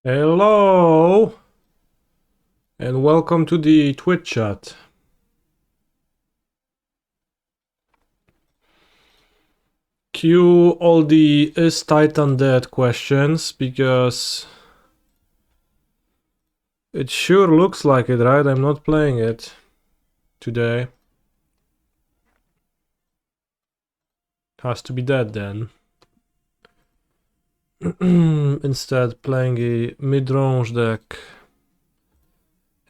Hello and welcome to the Twitch chat. Cue all the is Titan dead questions because it sure looks like it, right? I'm not playing it today. Has to be dead then. Instead playing a mid-range deck.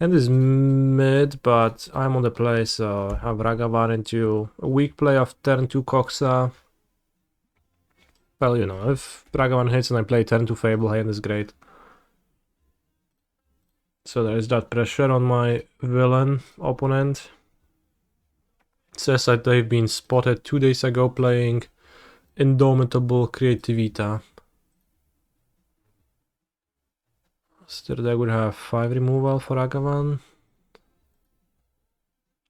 And is mid, but I'm on the play, so I have Ragavan into a weak play of turn 2 Coxa. Well, you know, if Ragavan hits and I play turn 2 Fable, hand is great. So there is that pressure on my villain opponent. It says that they've been spotted 2 days ago playing Indomitable Creativita. Still they would have 5 removal for Agavan.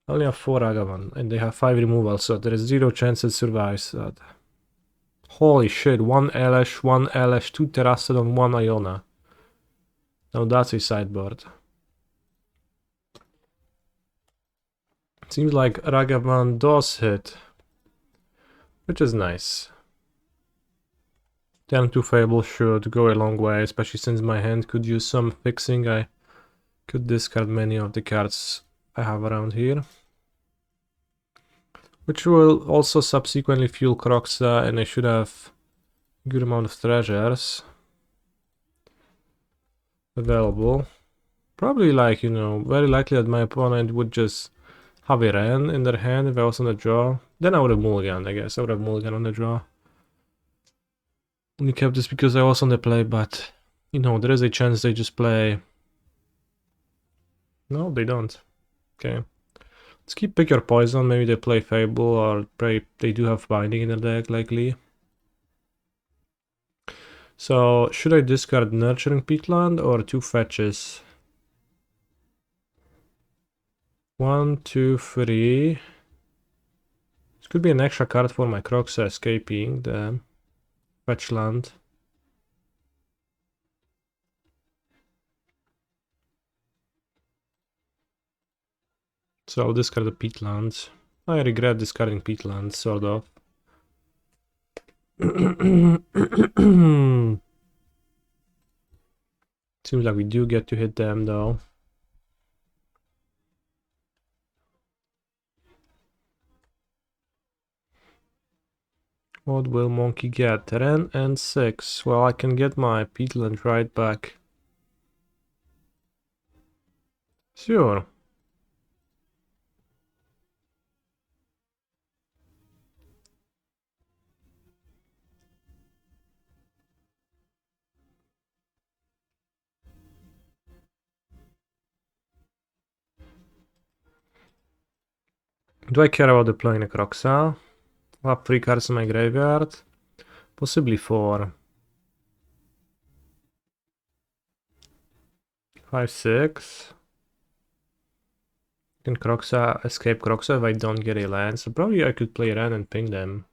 I only have 4 Agavan and they have 5 removal, so there is 0 chance it survives that. Holy shit, 1 Elesh, 1 Elesh, 2 Terrastodon, 1 Iona. Now that's a sideboard. Seems like Ragavan does hit, which is nice. Turn 2 Fable should go a long way, especially since my hand could use some fixing. I could discard many of the cards I have around here. Which will also subsequently fuel Croxa, and I should have a good amount of treasures available. Probably like, you know, very likely that my opponent would just have a Ren in their hand if I was on the draw. Then I would have mulliganed, I guess. I would have mulliganed on the draw. Only kept this because I was on the play, but, you know, there is a chance they just play... No, they don't. Okay. Let's keep Pick Your Poison. Maybe they play Fable, or they do have Binding in their deck, likely. So, should I discard Nurturing Peatland or 2 fetches? 1, 2, 3. This could be an extra card for my Croxa escaping the fetch land. So I'll discard the Peatlands. I regret discarding Peatlands, sort of. Seems like we do get to hit them, though. What will Monkey get? Ren and 6. Well, I can get my Peatland right back. Sure. Do I care about deploying a Croxa? I have 3 cards in my graveyard. Possibly 4. 5, 6. Can Croxa escape Croxa if I don't get a land? So probably I could play Ren and ping them.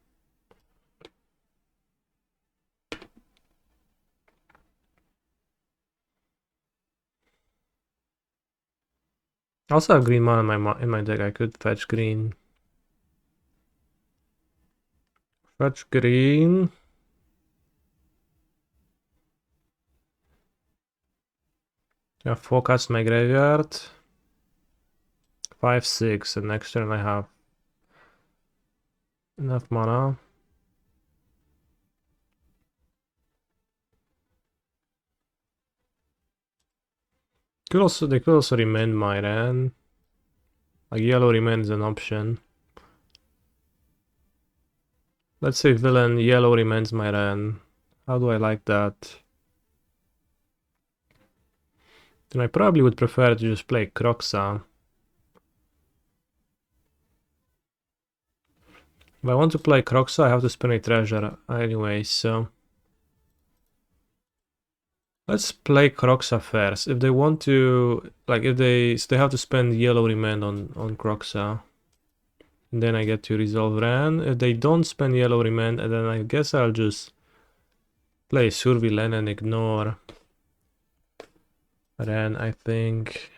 I also have green mana in my deck. I could fetch green. Fetch green. I have 4 cards in my graveyard. 5, 6, and next turn I have enough mana. They could also remand my Ren. Like yellow remand is an option. Let's say villain yellow remands my Ren. How do I like that? Then I probably would prefer to just play Croxa. If I want to play Croxa, I have to spend a treasure anyway, so... Let's play Croxa first. If they want to... Like, if they have to spend yellow remand on Croxa. And then I get to resolve Ren. If they don't spend yellow remand, and then I guess I'll just play Survillain and ignore Ren, I think.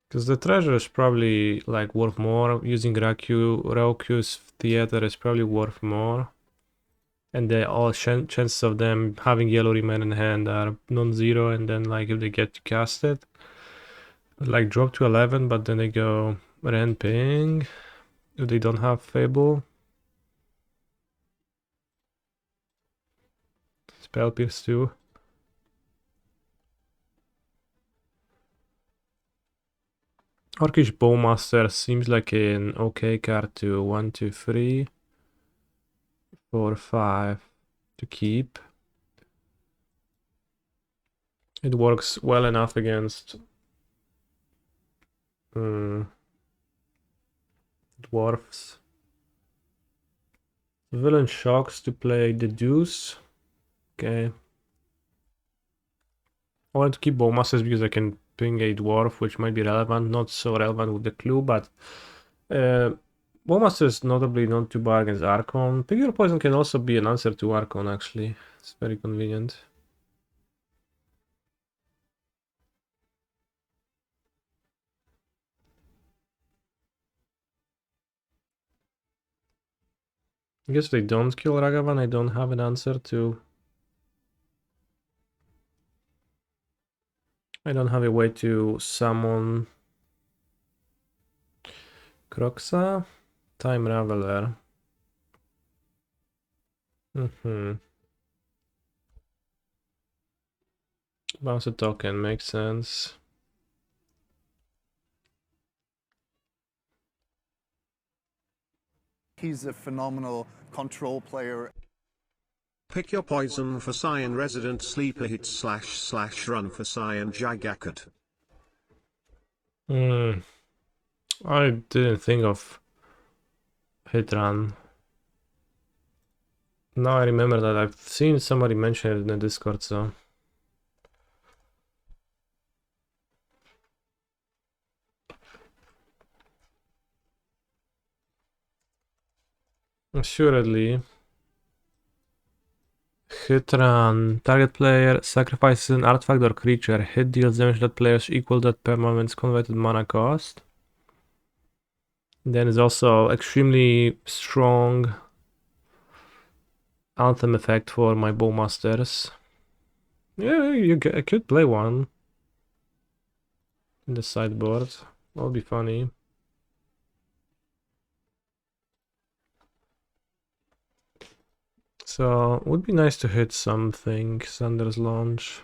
Because the treasure is probably like worth more. Using Ryoku's theater is probably worth more. And the all chances of them having yellow remain in hand are non-zero, and then like if they get to cast it, like drop to 11, but then they go Ren Ping if they don't have Fable. Spell Pierce too. Orcish Bowmaster seems like an okay card to 1, 2, 3, 4, 5 to keep. It works well enough against dwarfs. Villain shocks to play the deuce. Okay. I want to keep Bowmasters because I can ping a dwarf, which might be relevant. Not so relevant with the clue, but Bowmaster is notably not too bad against Archon. Pick Your Poison can also be an answer to Archon, actually. It's very convenient. I guess if they don't kill Ragavan, I don't have an answer to... I don't have a way to summon Croxa. Time Raveler. Bounce a token, makes sense. He's a phenomenal control player. Pick Your Poison for Cyan Resident Sleeper hit / run for Cyan Jagakat. I didn't think of hit run. Now I remember that I've seen somebody mention it in the Discord, so... Assuredly. Hit run. Target player sacrifices an artifact or creature. Hit deals damage that players equal that per moment's converted mana cost. Then is also extremely strong anthem effect for my Bowmasters. Yeah, I could play one in the sideboard. That would be funny. So, it would be nice to hit something, Sanders launch.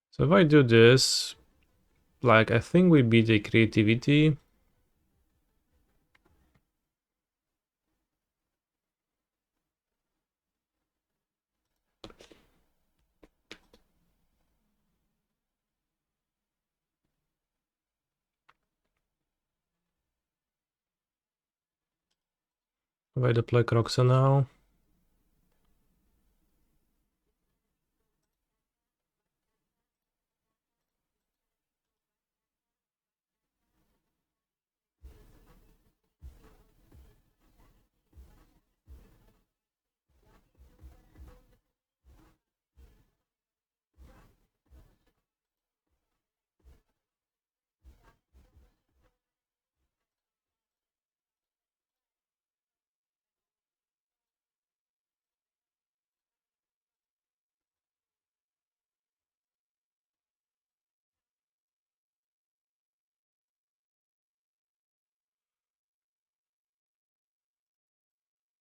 So if I do this, like, I think we beat the creativity. If I deploy Croxa now.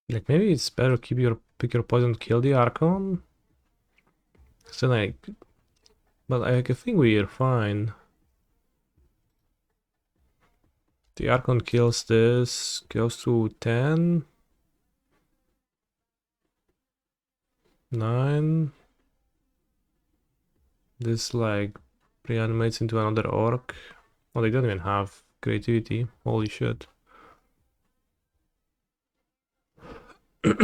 Like, maybe it's better to pick your poison, kill the Archon. So like, but I think we are fine. The Archon kills this, goes to 10. 9. This like reanimates into another orc. Oh, they don't even have creativity. Holy shit. Pretty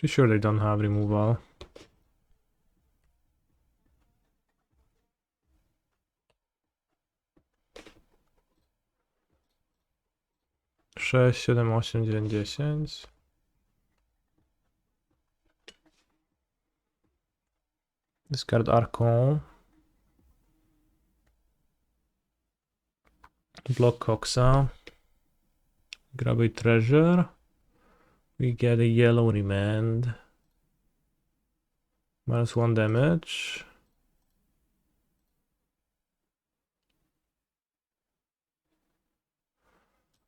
sure they don't have removal. Sześć, 7, 8, 9, 10. Discard Archon. Block Coxa. Grab a treasure. We get a yellow remand. -1 damage.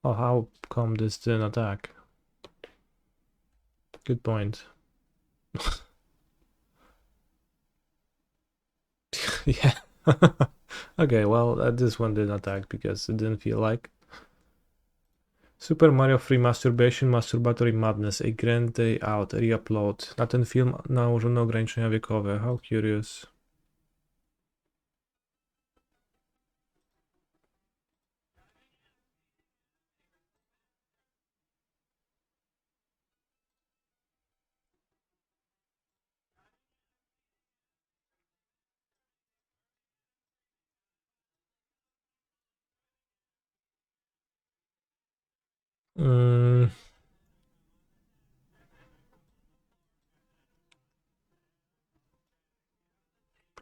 Oh, how come this didn't attack? Good point. Yeah. Okay, well, this one didn't attack because it didn't feel like. Super Mario Free Masturbation, Masturbatory Madness, a Grand Day Out, reupload. Na ten film nałożono ograniczenia wiekowe. How curious.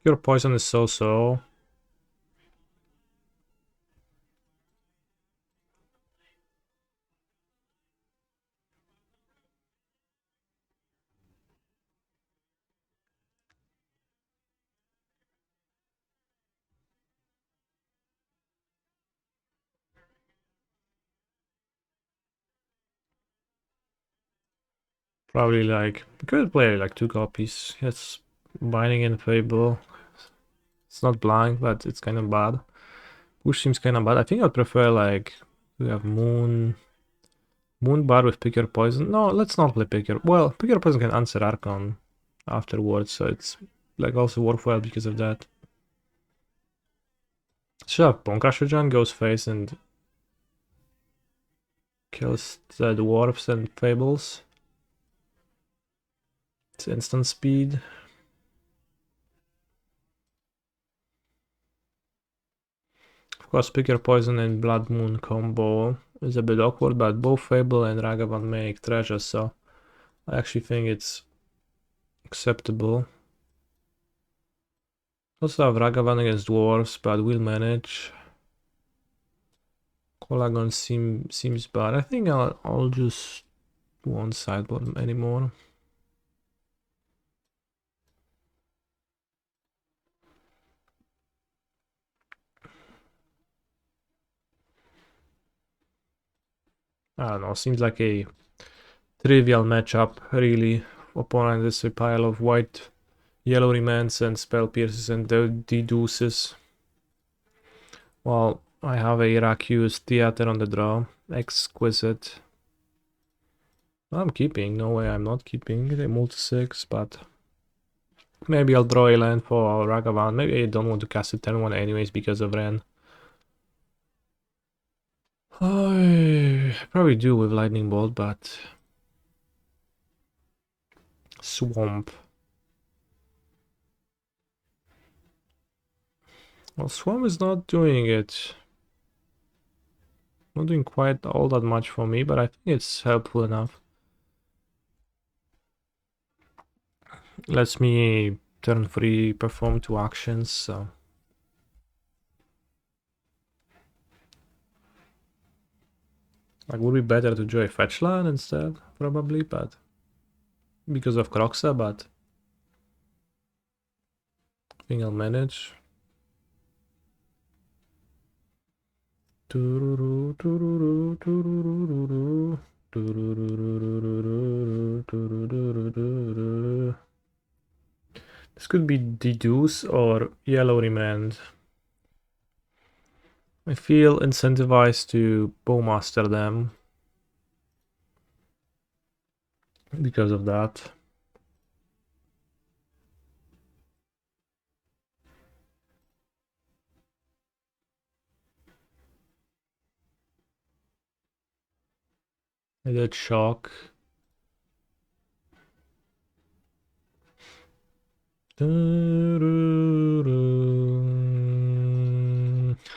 Pure Poison is so-so. Probably like, we could play like 2 copies. Yes, Binding and Fable. It's not blind, but it's kind of bad. Push seems kind of bad. I think I'd prefer like, we have Moon Bar with Pick Your Poison. No, let's not play Pick Your... Well, Pick Your Poison can answer Archon afterwards, so it's like also worthwhile because of that. Sure, Bone Crusher Giant goes face and kills the dwarfs and fables. It's instant speed. Of course, Pick Your Poison and Blood Moon combo is a bit awkward, but both Fable and Ragavan make treasures, so I actually think it's acceptable. Also have Ragavan against dwarves, but we'll manage. Colagon seems bad. I think I'll just won't sideboard anymore. I don't know, seems like a trivial matchup, really. Opponent is a pile of white, yellow remands and spell pierces and deduces. Well, I have a Raku's Theater on the draw. Exquisite. I'm keeping, no way I'm not keeping the multi-6, but maybe I'll draw a land for Ragavan. Maybe I don't want to cast it turn 1 anyways because of Ren. I probably do with Lightning Bolt, but... Swamp. Well, Swamp is not doing it. Not doing quite all that much for me, but I think it's helpful enough. Lets me turn 3 perform 2 actions, so... Like, would be better to draw a fetch land instead, probably, but... Because of Croxa, but... I think I'll manage. This could be Deduce or Yellow Remand. I feel incentivized to bowmaster them because of that. I did shock.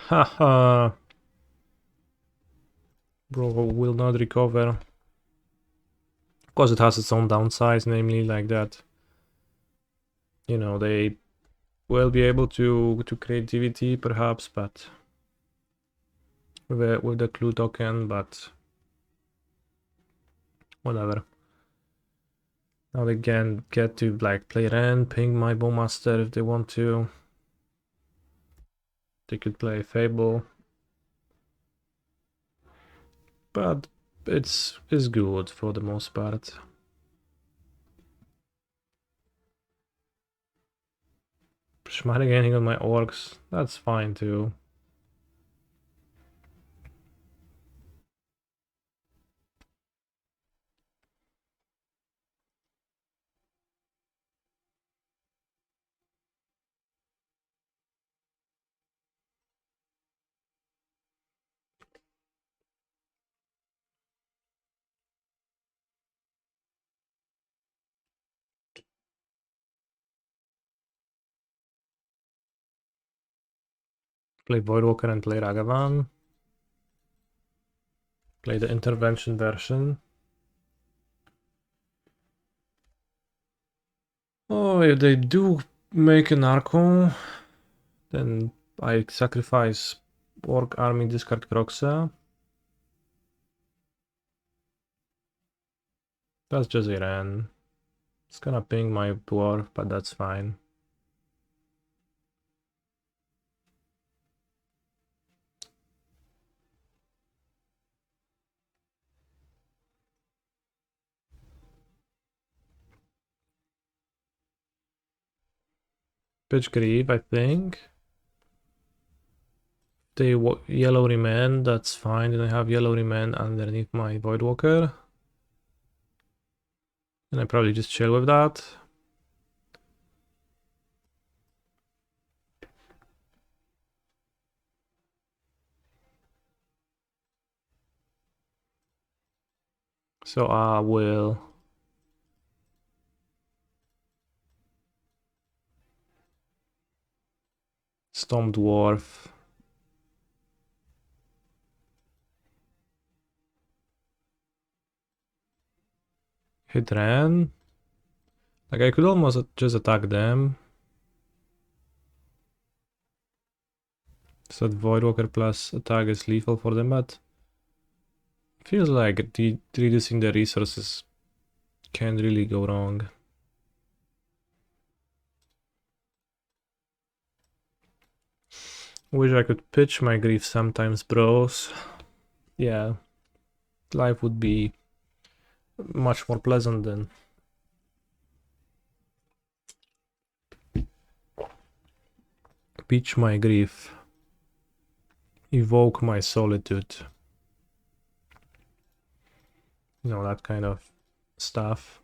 Haha. Bro will not recover. Of course, it has its own downsides, namely like that. You know, they will be able to creativity perhaps, but with the clue token, but whatever. Now they can get to like play Ren, ping my Bowmaster if they want to. They could play Fable. But it's good for the most part. Schmeidig anything on my orcs, that's fine too. Play Voidwalker and play Ragavan. Play the intervention version. Oh, if they do make an Archon, then I sacrifice Orc Army, discard Croxa. That's just a Ren. It's gonna ping my Dwarf, but that's fine. Pitch Grieve, I think. They yellow remand, that's fine. Then I have yellow remand underneath my Voidwalker. And I probably just chill with that. So I will Storm Dwarf. Hit Ren. Like I could almost just attack them. So that Voidwalker plus attack is lethal for them, but feels like reducing the resources can't really go wrong. Wish I could pitch my grief sometimes, bros. Yeah, life would be much more pleasant then. Pitch my grief. Evoke my solitude. You know, that kind of stuff.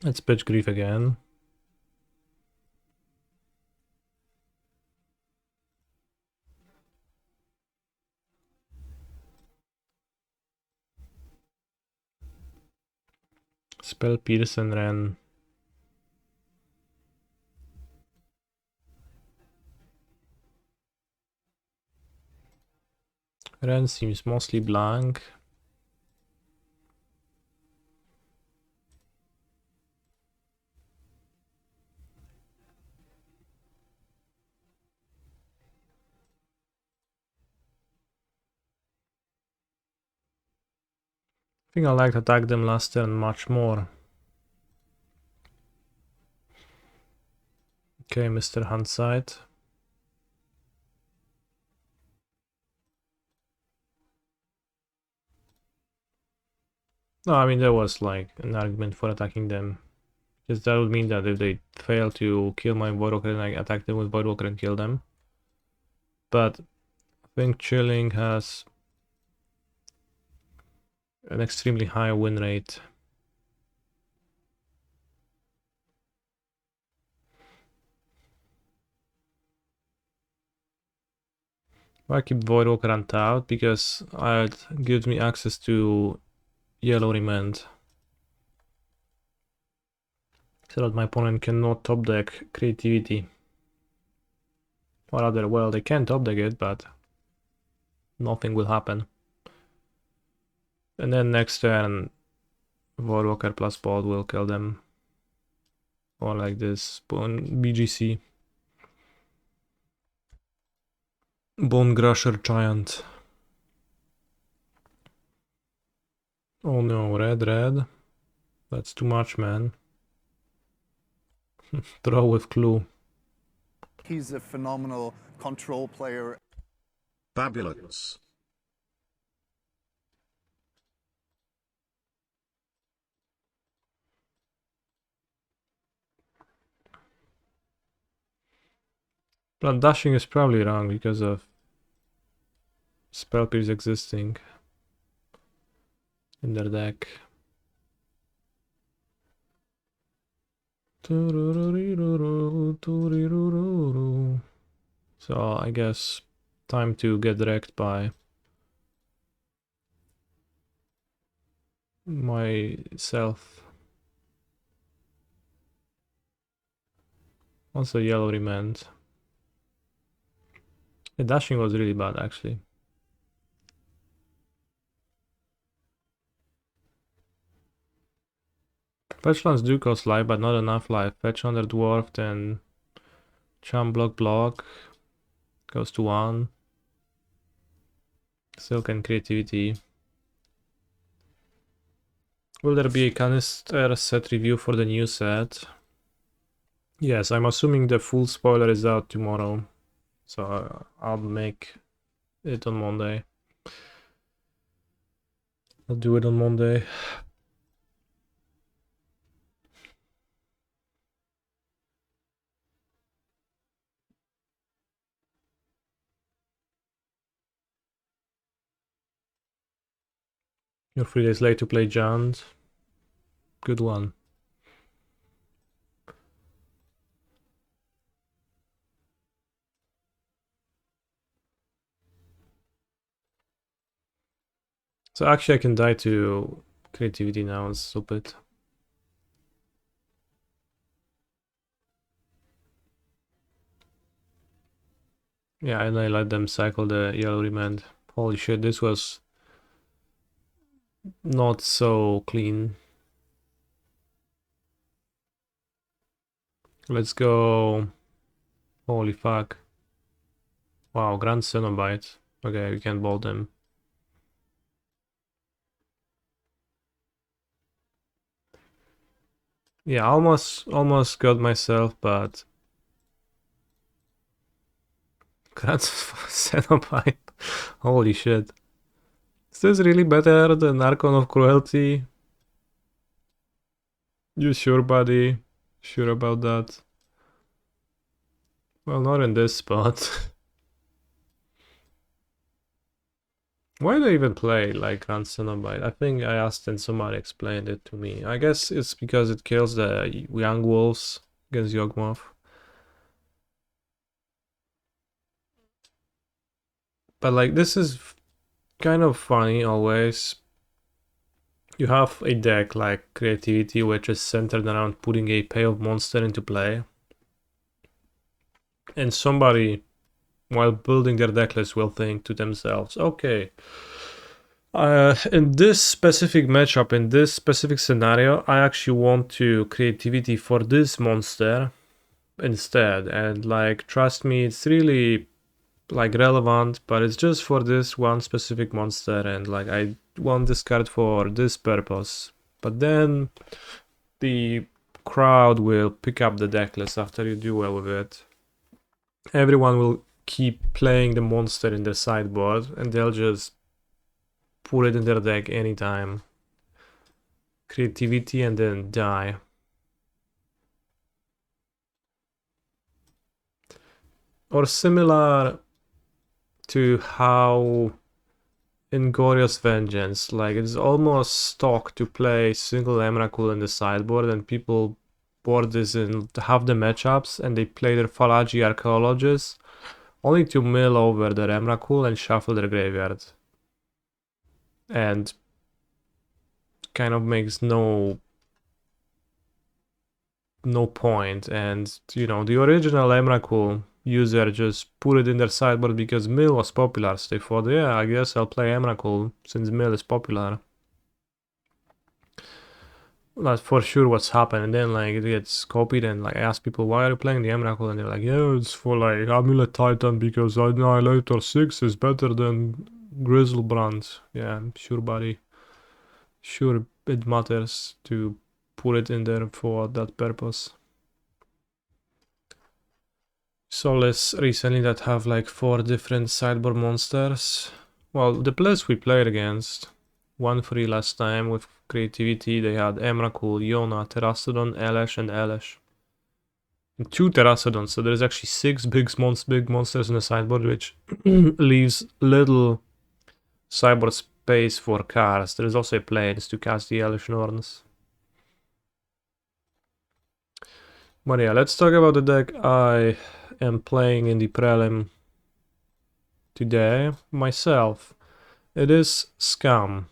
Let's pitch grief again. Spell Pierce and Ren. Ren seems mostly blank. I think I like to attack them last turn much more. Okay, Mr. Huntside. No, I mean, there was like an argument for attacking them. Because that would mean that if they fail to kill my Voidwalker, then I attack them with Voidwalker and kill them. But I think Chilling has an extremely high win rate. I keep Voidwalker untapped because it gives me access to Yellow Remand. So that my opponent cannot top deck Creativity. Or rather, well, they can top deck it, but nothing will happen. And then next turn, Voidwalker plus Bolt will kill them. Or like this, BGC. Bone Crusher Giant. Oh no, red. That's too much, man. Draw with Clue. He's a phenomenal control player. Babulance. But dashing is probably wrong because of Spell Pierce existing in their deck. So I guess time to get wrecked by myself. Also Yellow Remand. The dashing was really bad actually. Fetch lands do cost life, but not enough life. Fetch under Dwarf, then Charm block. Goes to 1. Silk and Creativity. Will there be a canister set review for the new set? Yes, I'm assuming the full spoiler is out tomorrow. So I'll make it on Monday. I'll do it on Monday. You're 3 days late to play Giant. Good one. So actually I can die to Creativity now, it's stupid. Yeah, and I let them cycle the Yellow Remand. Holy shit, this was not so clean. Let's go. Holy fuck. Wow, Grand Cenobite. Okay, we can bolt them. Yeah, almost got myself, but Grand Cenobite. Holy shit. Is this really better than Archon of Cruelty? You sure, buddy? Sure about that? Well, not in this spot. Why do I even play like Grand Cenobite? I think I asked and somebody explained it to me. I guess it's because it kills the young wolves against Yawgmoth. But like this is kind of funny always. You have a deck like Creativity which is centered around putting a payoff monster into play. And somebody, while building their deck list, will think to themselves, okay, in this specific matchup, in this specific scenario, I actually want to Creativity for this monster instead. And like, trust me, it's really like relevant, but it's just for this one specific monster, and like I want this card for this purpose. But then the crowd will pick up the deck list after you do well with it. Everyone will keep playing the monster in their sideboard, and they'll just put it in their deck anytime. creativity and then die. Or similar to how in Glorious Vengeance, like it's almost stock to play single Emrakul in the sideboard, and people board this in half the matchups and they play their Falaji Archaeologists only to mill over their Emrakul and shuffle their graveyard. And kind of makes no point. And you know, the original Emrakul user just put it in their sideboard because mill was popular, so they thought, yeah, I guess I'll play Emrakul since mill is popular. That's for sure what's happened. And then like it gets copied, and like I ask people, why are you playing the Emrakul? And they're like, yeah, it's for like Amulet Titan because Annihilator 6 is better than Grizzlebrand. Yeah, sure buddy. Sure it matters to put it in there for that purpose. Saw lists recently that have like 4 different sideboard monsters. Well, the players we played against, 1-3 last time with creativity, they had Emrakul, Yona, Terastodon, Elesh, and Elesh. And 2 Terastodons, so there's actually 6 big monsters in the sideboard, which leaves little sideboard space for cards. There is also a Plains to cast the Elesh Norns. But yeah, let's talk about the deck I am playing in the Prelim today myself. It is Scum.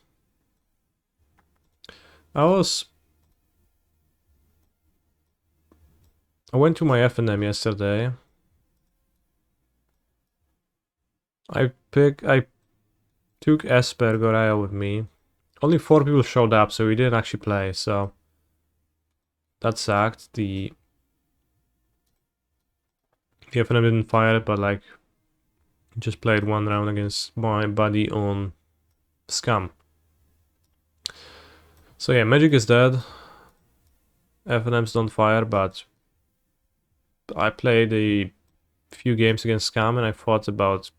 I went to my FNM yesterday. I took Esper Goraya with me. Only 4 people showed up, so we didn't actually play, so that sucked. The FNM didn't fire it, but like just played 1 round against my buddy on Scum. So yeah, Magic is dead. FNMs don't fire, but I played a few games against Scum and I thought about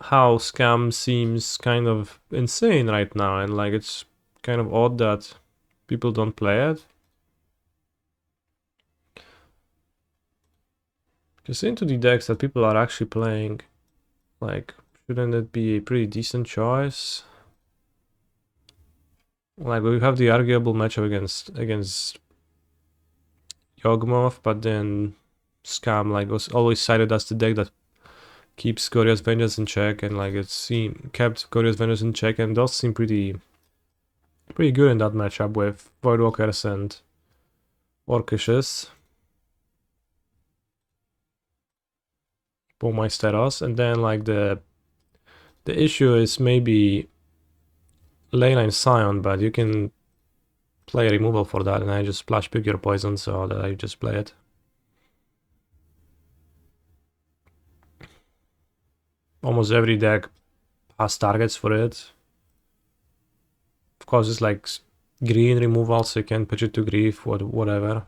how Scum seems kind of insane right now, and like it's kind of odd that people don't play it. Because into the decks that people are actually playing, like, shouldn't it be a pretty decent choice? Like, we have the arguable matchup against Yawgmoth, but then Scum like was always cited as the deck that keeps Glorious Vengeance in check, and like kept Glorious Vengeance in check, and does seem pretty good in that matchup with Voidwalkers and Orcushes. Bowmeisteros, and then like the issue is maybe Leyline Scion, but you can play a removal for that, and I just splash pick your poison so that I just play it. Almost every deck has targets for it. Of course, it's like green removal, so you can pitch it to grief, whatever.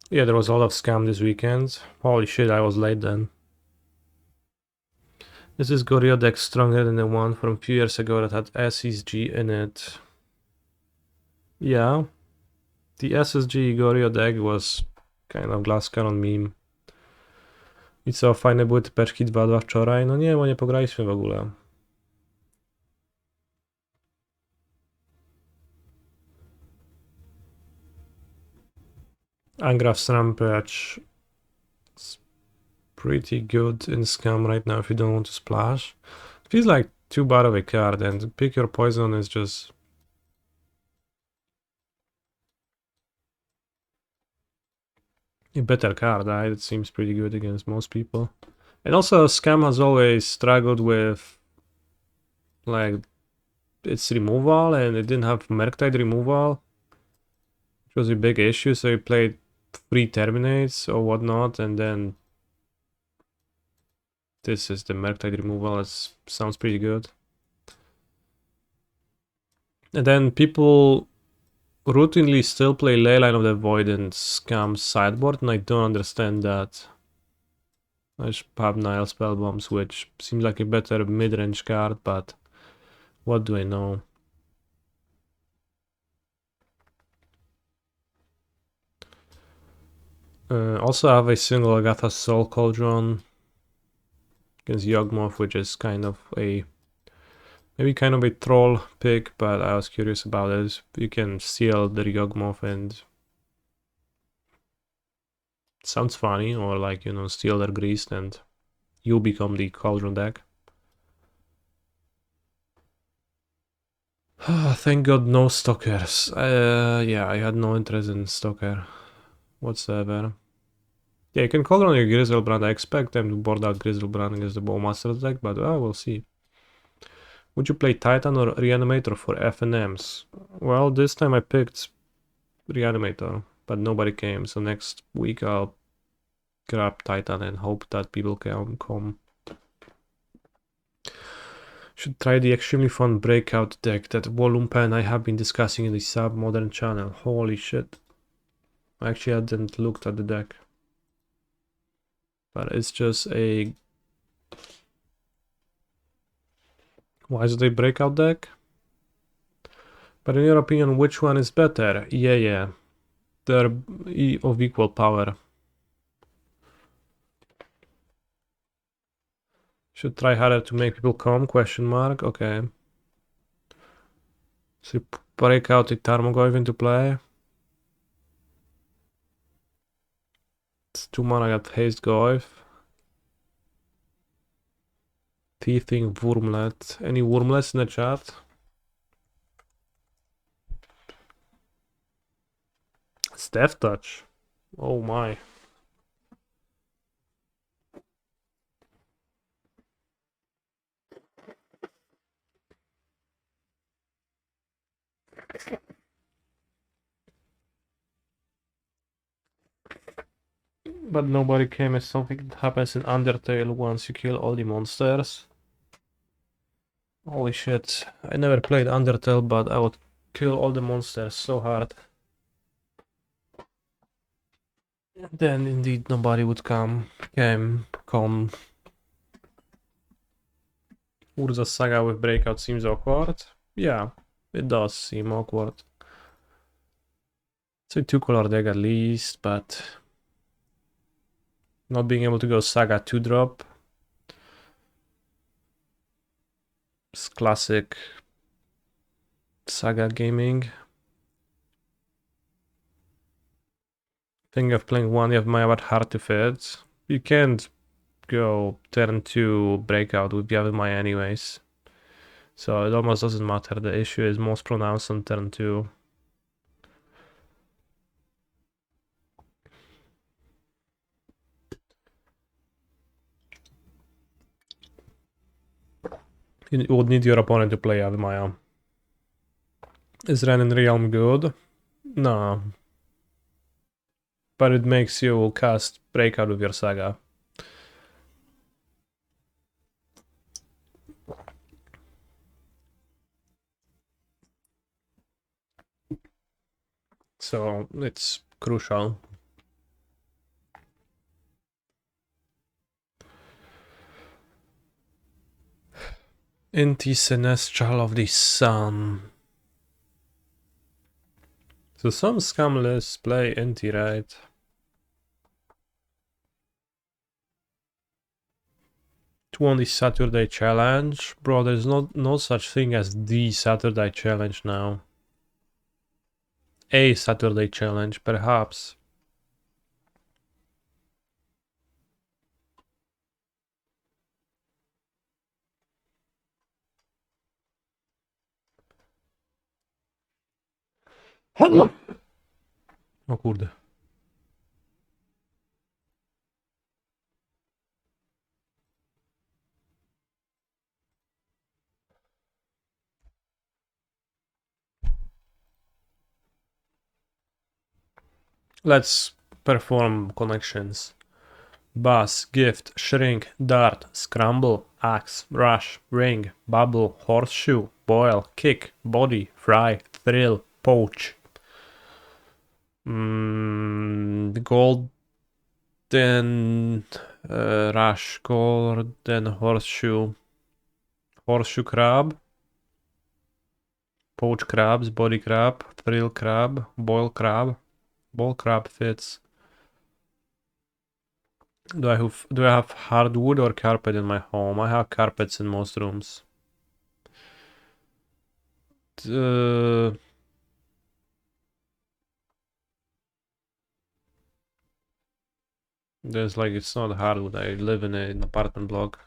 Yeah, there was a lot of scam this weekend. Holy shit, I was late then. This is Gorilla deck stronger than the one from a few years ago that had SSG in it. Yeah, the SSG Gorilla deck was kind of glass cannon meme. I co, fajne były typeczki 2-2 wczoraj? No nie, bo nie pograliśmy w ogóle. Angraf's Rampage. It's pretty good in Scum right now if you don't want to splash. It feels like too bad of a card, and pick your poison is just... a better card, right? It seems pretty good against most people. And also, Scum has always struggled with like its removal, and it didn't have Merktide removal, which was a big issue, so he played 3 Terminates or whatnot, and then this is the Merktide removal. It sounds pretty good. And then people routinely still play Leyline of the Void in Scum's sideboard, and I don't understand that. I just have Nile Spellbombs, which seems like a better mid-range card, but What do I know? Also have a single Agatha Soul Cauldron against Yawgmoth, which is kind of a maybe kind of a troll pick, but I was curious about it. You can seal the Yawgmoth and it sounds funny, or like, you know, steal their grease and you become the Cauldron deck. Thank God no Stalkers. Yeah, I had no interest in Stalker whatsoever. Yeah, you can Cauldron your Grizzlebrand. I expect them to board out Grizzlebrand against the Bowmaster's deck, but we'll see. Would you play Titan or Reanimator for FNMs? Well, this time I picked Reanimator, but nobody came, so next week I'll grab Titan and hope that people can come. Should try the extremely fun breakout deck that Volumpa and I have been discussing in the Sub-Modern channel. Holy shit. Actually, I didn't look at the deck. But it's just a... Why is it a breakout deck? But in your opinion, which one is better? Yeah. They're of equal power. Should try harder to make people come? Question mark. Okay. So you break out the Tarmogoyf into play. It's 2 mana, I got Haste Goyf. Thieving Wurmlet. Any Wurmlets in the chat? It's Death Touch. Oh my. But nobody came as something that happens in Undertale once you kill all the monsters. Holy shit. I never played Undertale, but I would kill all the monsters so hard. Then indeed nobody would come. Urza Saga with Breakout seems awkward. Yeah, it does seem awkward. It's a 2-color deck at least, but not being able to go Saga 2-drop. It's classic Saga gaming. Think of playing one, you have Mayavat hard to fit. You can't go turn 2 Breakout with Yavimaya anyways. So it almost doesn't matter. The issue is most pronounced on turn 2. You would need your opponent to play Yavimaya. Is Ren in Realm good? No. But it makes you cast Breakout with your Saga. So it's crucial. Inti Celestial of the Sun. So some scumless play Inti, right? To won the Saturday Challenge? Bro, there's no such thing as the Saturday Challenge now. A Saturday Challenge, perhaps. O kurde. Let's perform connections. Buzz, Gift, Shrink, Dart, Scramble, Axe, Rush, Ring, Bubble, Horseshoe, Boil, Kick, Body, Fry, Thrill, Poach. Golden Rush, Golden Horseshoe, Horseshoe Crab. Poached crabs, body crab, thrill crab, boil crab. Boil crab fits. Do I have hardwood or carpet in my home? I have carpets in most rooms. There's like, it's not hardwood. I live in an apartment block.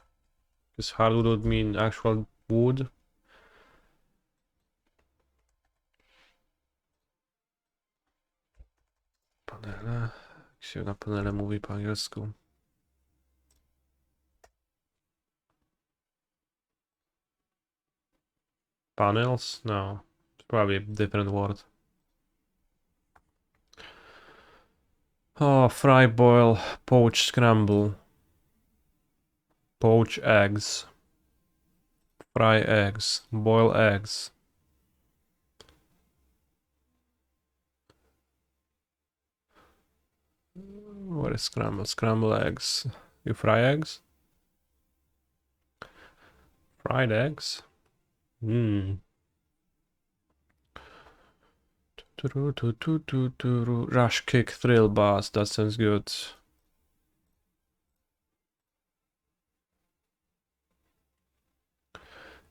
Because hardwood would mean actual wood. Panele. Jak się na panele mówi po angielsku? Panels? No. It's probably a different word. Oh, fry, boil, poach, scramble. Poach eggs. Fry eggs. Boil eggs. What is scramble? Scramble eggs. You fry eggs? Fried eggs? Mmm. Rush kick thrill bass. That sounds good.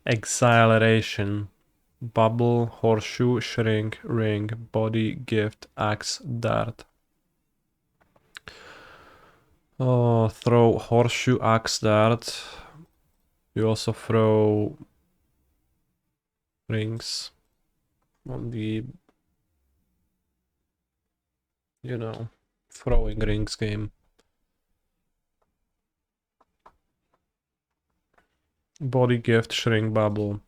Acceleration. Bubble, horseshoe, shrink, ring, body, gift, axe, dart. Oh, throw horseshoe, axe, dart. You also throw rings on the, you know, throwing rings game. Body, gift, shrink, bubble.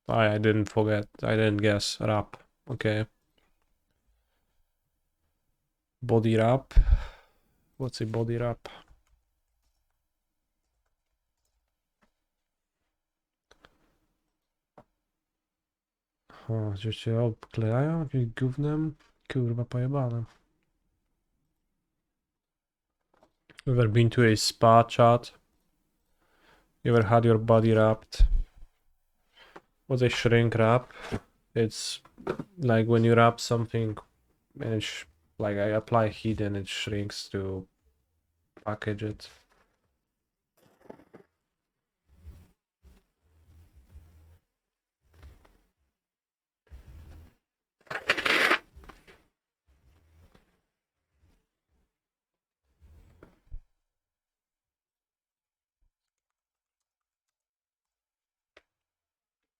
I didn't forget. I didn't guess. Wrap. Okay. Body wrap. What's a body wrap? O, że się obklejają jakimś gównem? Kurwa pojebane. Ever been to a spa, chat? You ever had your body wrapped? What's a shrink wrap? It's like when you wrap something and it's like I apply heat and it shrinks to package it.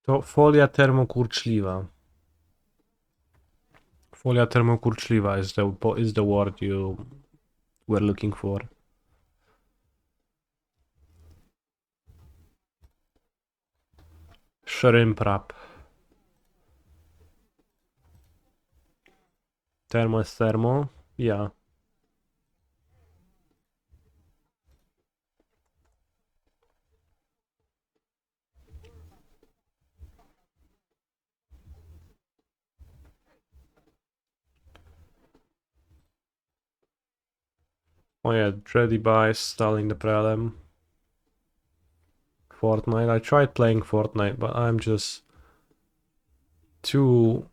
To folia termokurczliwa. Folia termokurczliwa is the word you were looking for. Shrimp wrap. Thermo is thermo. Yeah. Oh yeah, Dready buys stalling the Prelim. Fortnite. I tried playing Fortnite, but I'm just too...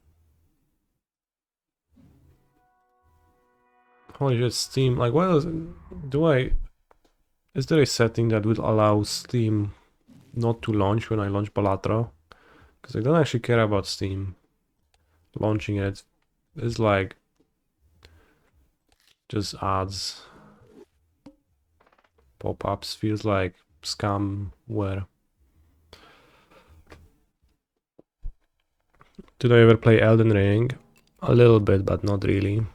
Holy shit, Steam. Like, what else do I... Is there a setting that would allow Steam not to launch when I launch Balatro? Because I don't actually care about Steam launching it. It's like just ads, pop-ups, feels like scamware. Did I ever play Elden Ring? A little bit, but not really.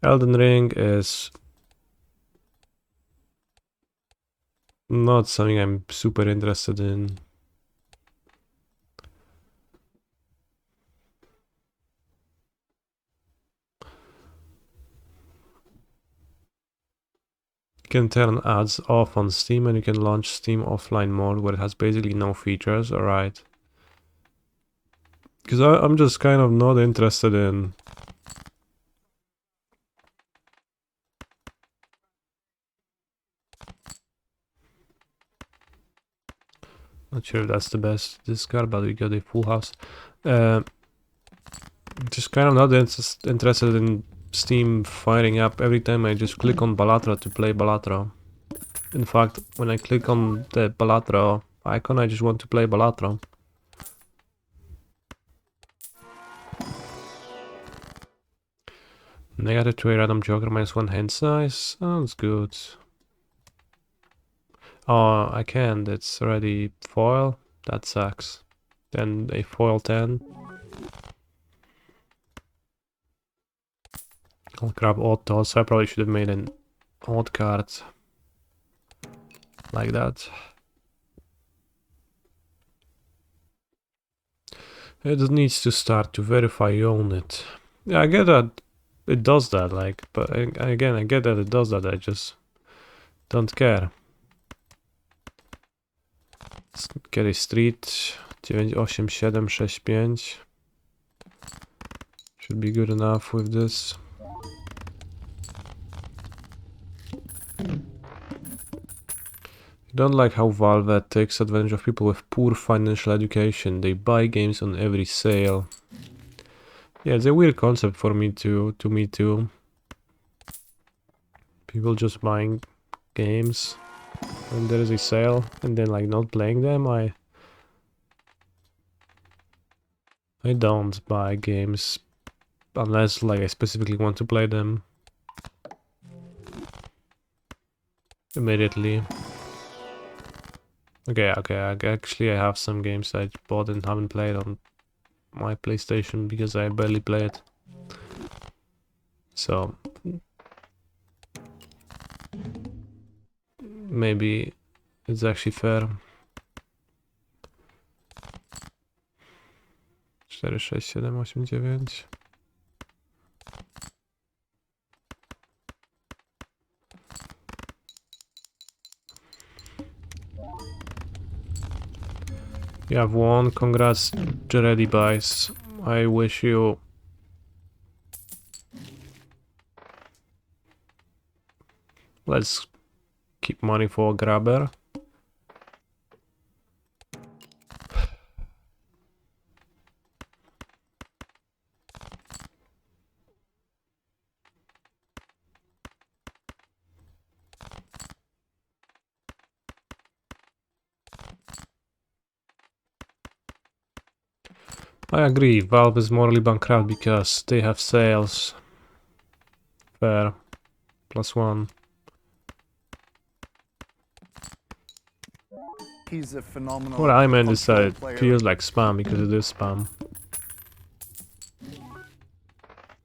Elden Ring is not something I'm super interested in. You can turn ads off on Steam and you can launch Steam offline mode where it has basically no features. Alright. Because I'm just kind of not interested in... Not sure if that's the best discard, but we got a full house. Just kind of not interested in Steam firing up every time I just click on Balatro to play Balatro. In fact, when I click on the Balatro icon, I just want to play Balatro. Negative to a random joker -1 hand size. Sounds good. Oh, I can't. It's already foil. That sucks. Then a foil 10. I'll grab odd toss. I probably should have made an odd card. Like that. It needs to start to verify you own it. Yeah, I get that it does that, like, but again, I get that it does that, I just don't care. Let's get a street. 98765. Should be good enough with this. Don't like how Valve takes advantage of people with poor financial education. They buy games on every sale. Yeah, it's a weird concept for me too. People just buying games when there is a sale and then like not playing them. I don't buy games unless like I specifically want to play them immediately. Okay, actually I have some games I bought and haven't played on my PlayStation because I barely play it. So maybe it's actually fair. 4, 6, 7, 8, 9. You have won. Congrats, Jaredi buys. I wish you let's keep money for grabber. I agree, Valve is morally bankrupt because they have sales. Fair. +1. He's a phenomenal. What I meant is that it player. feels like spam because it is spam.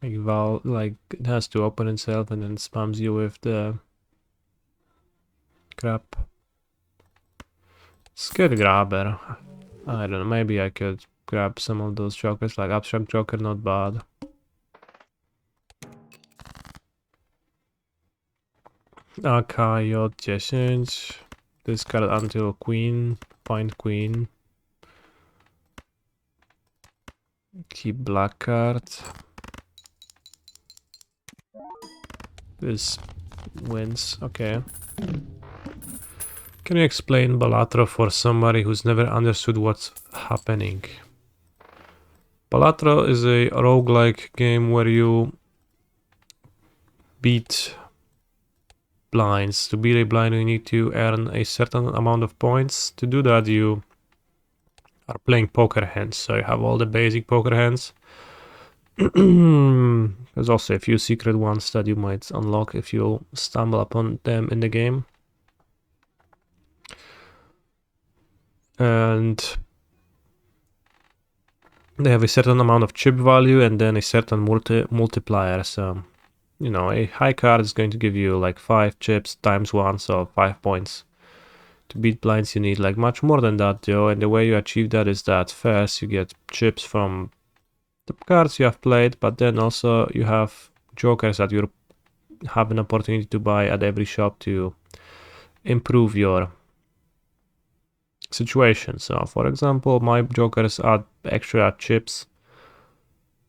Like Valve, like it has to open itself and then spams you with the crap. Let's get a grabber. I don't know, maybe I could grab some of those jokers, like abstract joker, not bad. AKJ 10. Discard until queen. Find queen. Keep black card. This wins. Okay. Can you explain Balatro for somebody who's never understood what's happening? Balatro is a roguelike game where you beat blinds. To beat a blind, you need to earn a certain amount of points. To do that, you are playing poker hands. So you have all the basic poker hands. There's also a few secret ones that you might unlock if you stumble upon them in the game. And they have a certain amount of chip value and then a certain multiplier. So, you know, a high card is going to give you like 5 chips times 1, so 5 points. To beat blinds, you need like much more than that, though. And the way you achieve that is that first you get chips from the cards you have played, but then also you have jokers that you have an opportunity to buy at every shop to improve your situation. So, for example, my jokers add extra chips,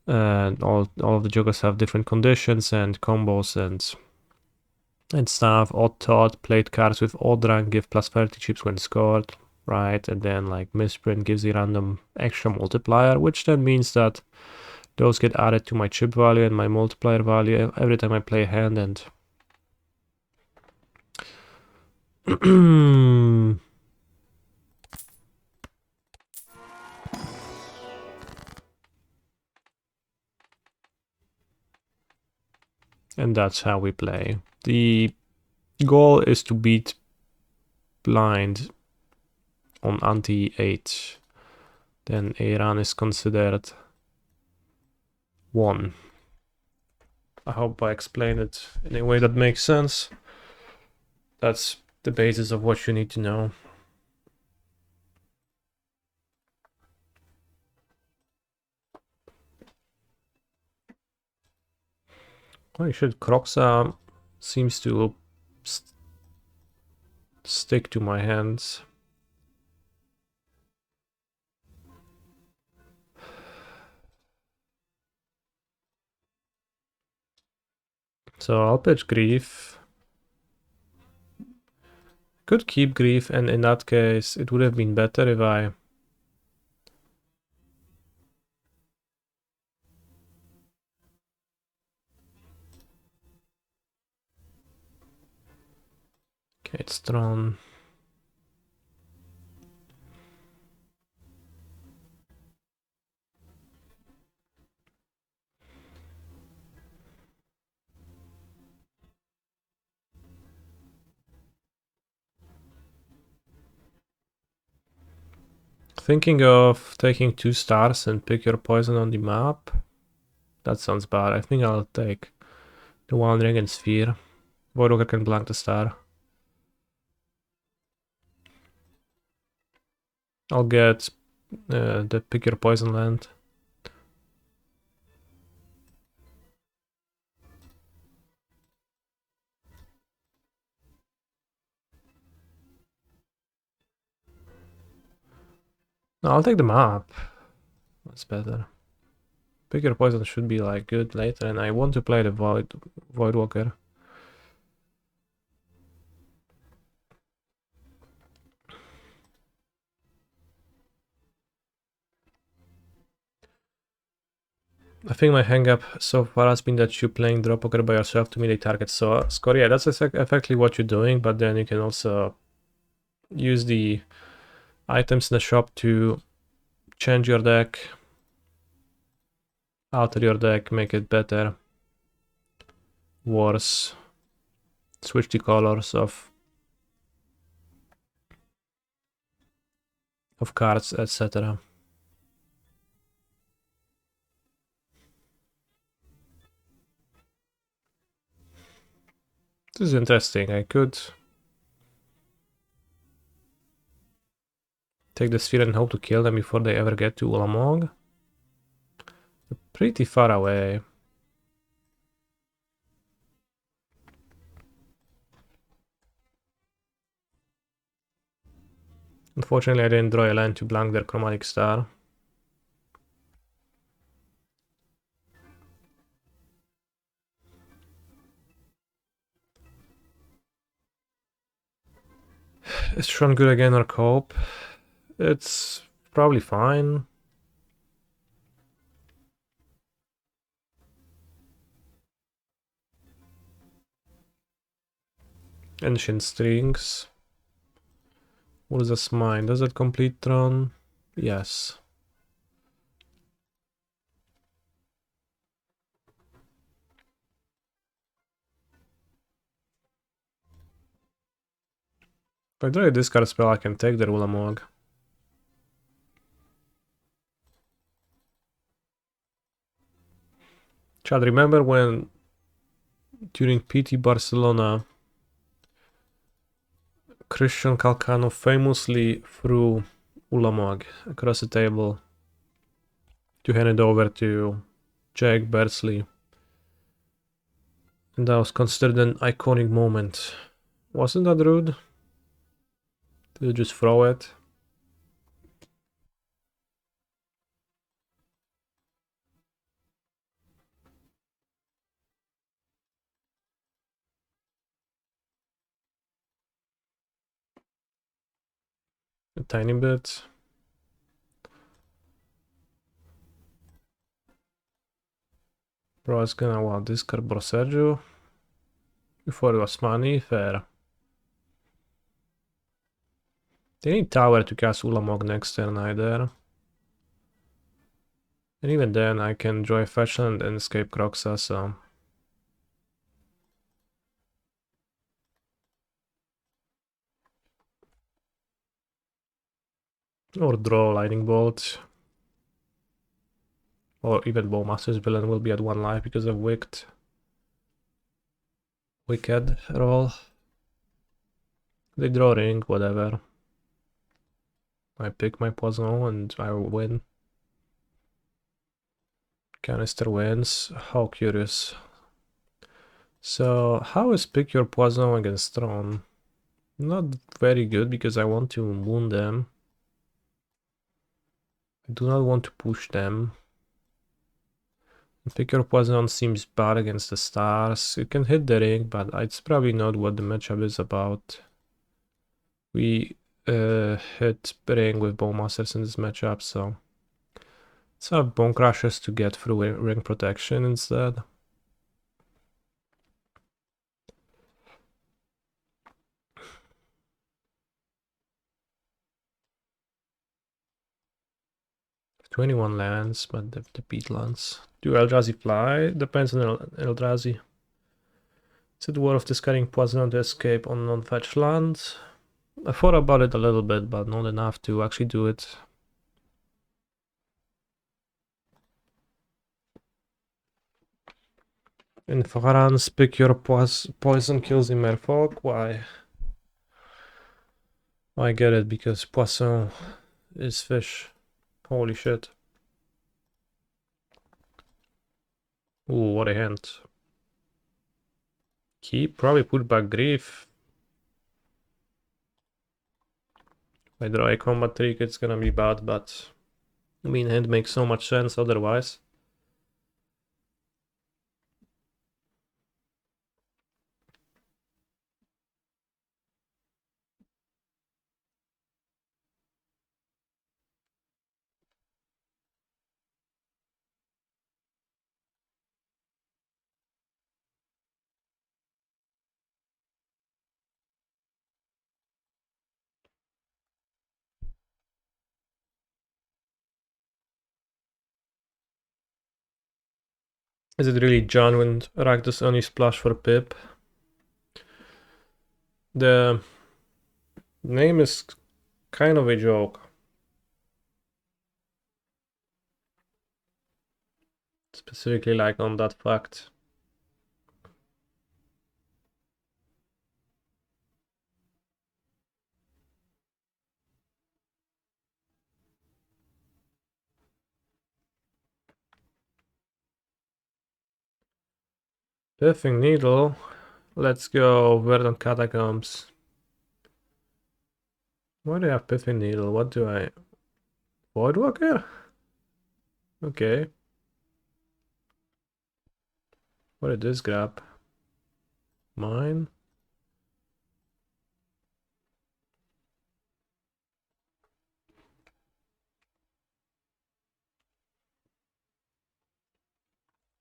and all of the jokers have different conditions and combos and stuff. Odd Tot, played cards with odd rank give +30 chips when scored. right? And then like misprint gives a random extra multiplier, which then means that those get added to my chip value and my multiplier value every time I play a hand. And and that's how we play. The goal is to beat blind on anti-8. Then a run is considered won. I hope I explained it in a way that makes sense. That's the basis of what you need to know. Holy shit, Croxa seems to stick to my hands. So I'll pitch Grief. Could keep Grief, and in that case it would have been better if I... Okay, it's drawn. Thinking of taking 2 stars and pick your poison on the map. That sounds bad. I think I'll take the One Ring and Sphere. Voidwalker can blank the star. I'll get the pick your poison land. No, I'll take the map. That's better. Pick your poison should be like good later, and I want to play the Voidwalker. I think my hang-up so far has been that you playing drop poker by yourself to melee target. So, Score, yeah, that's effectively what you're doing, but then you can also use the items in the shop to change your deck, alter your deck, make it better, worse, switch the colors of cards, etc. This is interesting. I could take the sphere and hope to kill them before they ever get to Ulamog. They're pretty far away. Unfortunately, I didn't draw a land to blank their chromatic star. Is Tron good again or cope? It's probably fine. Ancient Strings. What is this mine? Does it complete Tron? Yes. If I draw a discard spell, I can take the Ulamog. Chad, remember when during PT Barcelona, Christian Calcano famously threw Ulamog across the table to hand it over to Jake Bersley. And that was considered an iconic moment. Wasn't that rude? Did you just throw it? a tiny bit. Bro is gonna want discard Brosergio. Before it was money, fair. They need tower to cast Ulamog next turn either. And even then I can draw a fetchland and escape Croxa, so... Or draw Lightning Bolt. Or even Bowmaster's villain will be at 1 life because of Wicked roll. They draw ring, whatever. I pick my Poison and I win. Canister wins. How curious. So, how is pick your Poison against Tron? Not very good because I want to wound them. I do not want to push them. Pick your Poison seems bad against the stars. You can hit the ring, but it's probably not what the matchup is about. We hit ring with Bowmasters in this matchup, so... let's have Bone Crushers to get through ring protection instead. "21 lands, but the beat lands. Do Eldrazi fly? Depends on Eldrazi. Is it worth discarding Poison to escape on non-fetch land? I thought about it a little bit, but not enough to actually do it. In France, pick your Poison kills in Merfolk. Why? I get it, because Poisson is fish. Holy shit. Ooh, what a hint. Keep, probably put back Grief. If I draw a combat trick, it's gonna be bad, but... I mean, hand makes so much sense otherwise. Is it really John when Rakdos only splash for Pip? The name is kind of a joke. Specifically like on that fact. Piffing Needle. Let's go Verdant Catacombs. Why do I have Piffing Needle? What do I... Voidwalker? Okay. What did this grab? Mine?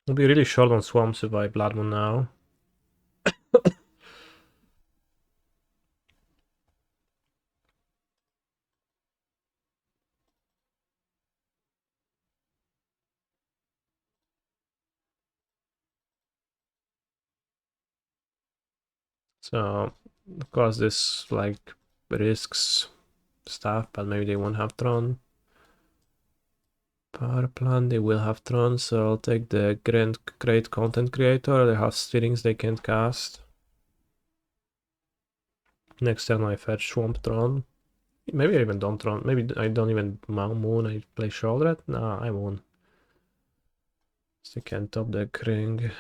I'll be really short on swamps if I Blood Moon now. So, of course this like risks stuff, but maybe they won't have Tron. Power plant, they will have Tron, so I'll take the Great Content Creator. They have steerings they can't cast. Next turn I fetch Swamp Tron. Maybe I even don't Tron. Maybe I don't even Moon. I play Shouldred. Nah, I won't. So they can top the ring.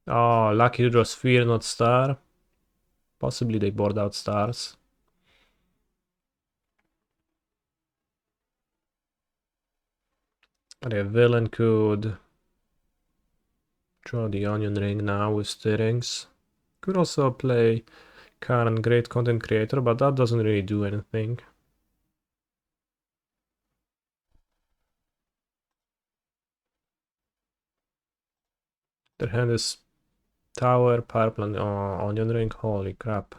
Oh, lucky to draw Sphere, not Star. Possibly they board out stars. The villain could draw the Onion Ring now with steerings. Could also play Karen Great Content Creator, but that doesn't really do anything. Their hand is tower, power plant, onion ring, holy crap.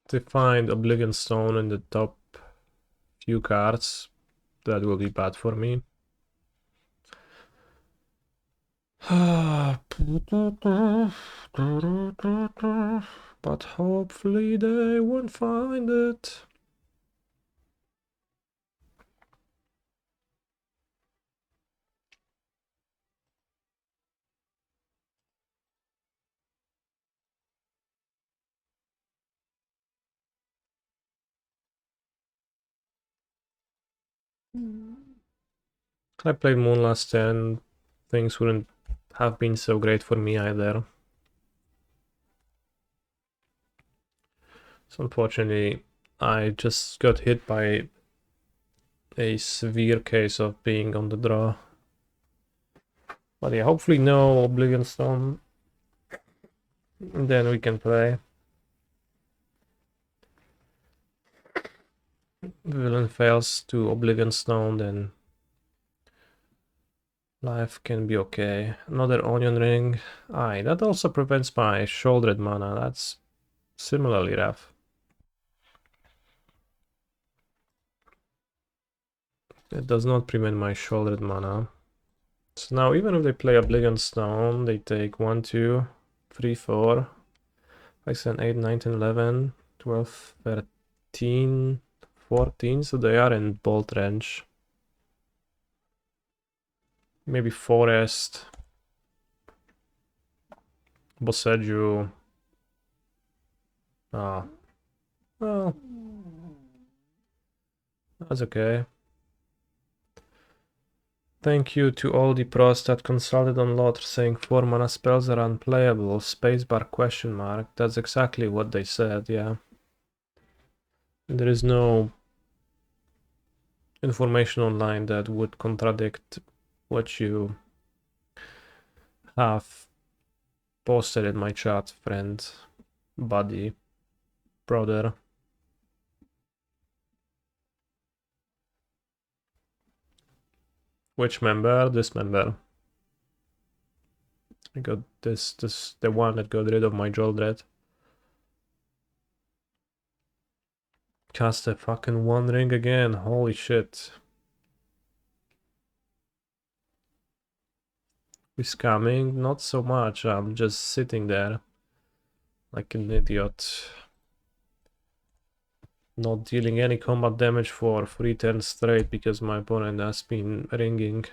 They find Oblivion Stone in the top few cards, that will be bad for me. But hopefully they won't find it. I played Moon last 10. Things wouldn't have been so great for me either. So unfortunately, I just got hit by a severe case of being on the draw. But yeah, hopefully no Oblivion Stone. And then we can play. Villain fails to Oblivion Stone, then life can be okay. Another Onion Ring. Aye, that also prevents my Shouldered Mana. That's similarly rough. It does not prevent my Shouldered Mana. So now even if they play Oblivion Stone, they take 1, 2, 3, 4, 5, 7, 8, 9, 10, 11, 12, 13, 14. So they are in bolt range. Maybe Forest. Boseju. Ah. Well. That's okay. Thank you to all the pros that consulted on Lothar saying 4 mana spells are unplayable. Spacebar question mark. That's exactly what they said, yeah. There is no information online that would contradict what you have posted in my chat, friend, buddy, brother. Which member? This member. I got this, the one that got rid of my Joldred. Cast a fucking One Ring again, holy shit. We scamming? Not so much, I'm just sitting there like an idiot. Not dealing any combat damage for 3 turns straight because my opponent has been ringing.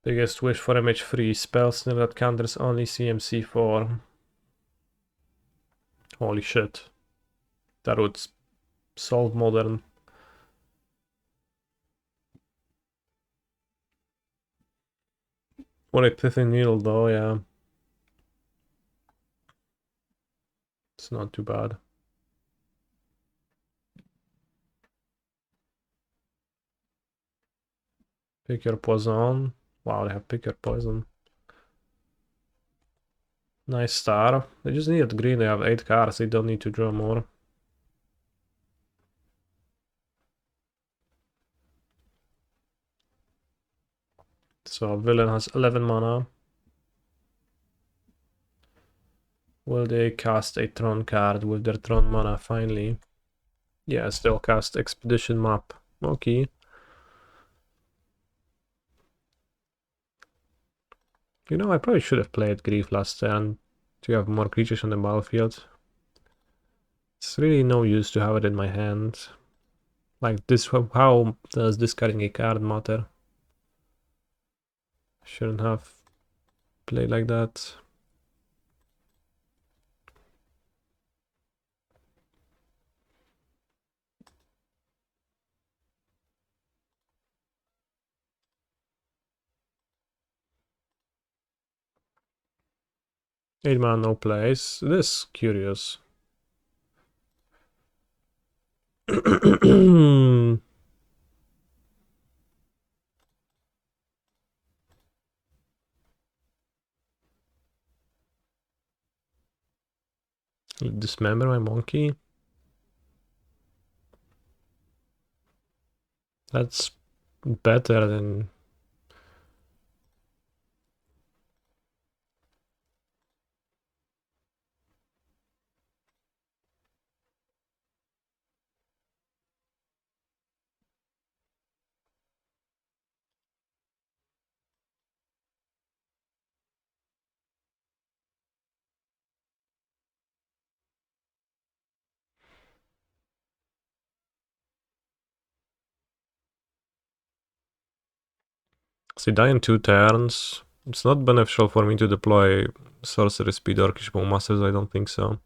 Biggest wish for MH3, spell snare that counters only CMC4. Holy shit. That would solve modern. What a pithy needle though, yeah. It's not too bad. Pick your poison. Wow, they have pick your poison. Nice star. They just need green, they have 8 cards, they don't need to draw more. So villain has 11 mana. Will they cast a Tron card with their Tron mana finally? Yes, they'll cast Expedition Map. Okay. You know, I probably should have played Grief last turn to have more creatures on the battlefield. It's really no use to have it in my hand. Like this, how does discarding a card matter? Shouldn't have played like that. Eight mana, no place. This is curious. Dismember my monkey. That's better than... So die in 2 turns. It's not beneficial for me to deploy sorcery speed or Kishbo Masters, I don't think so.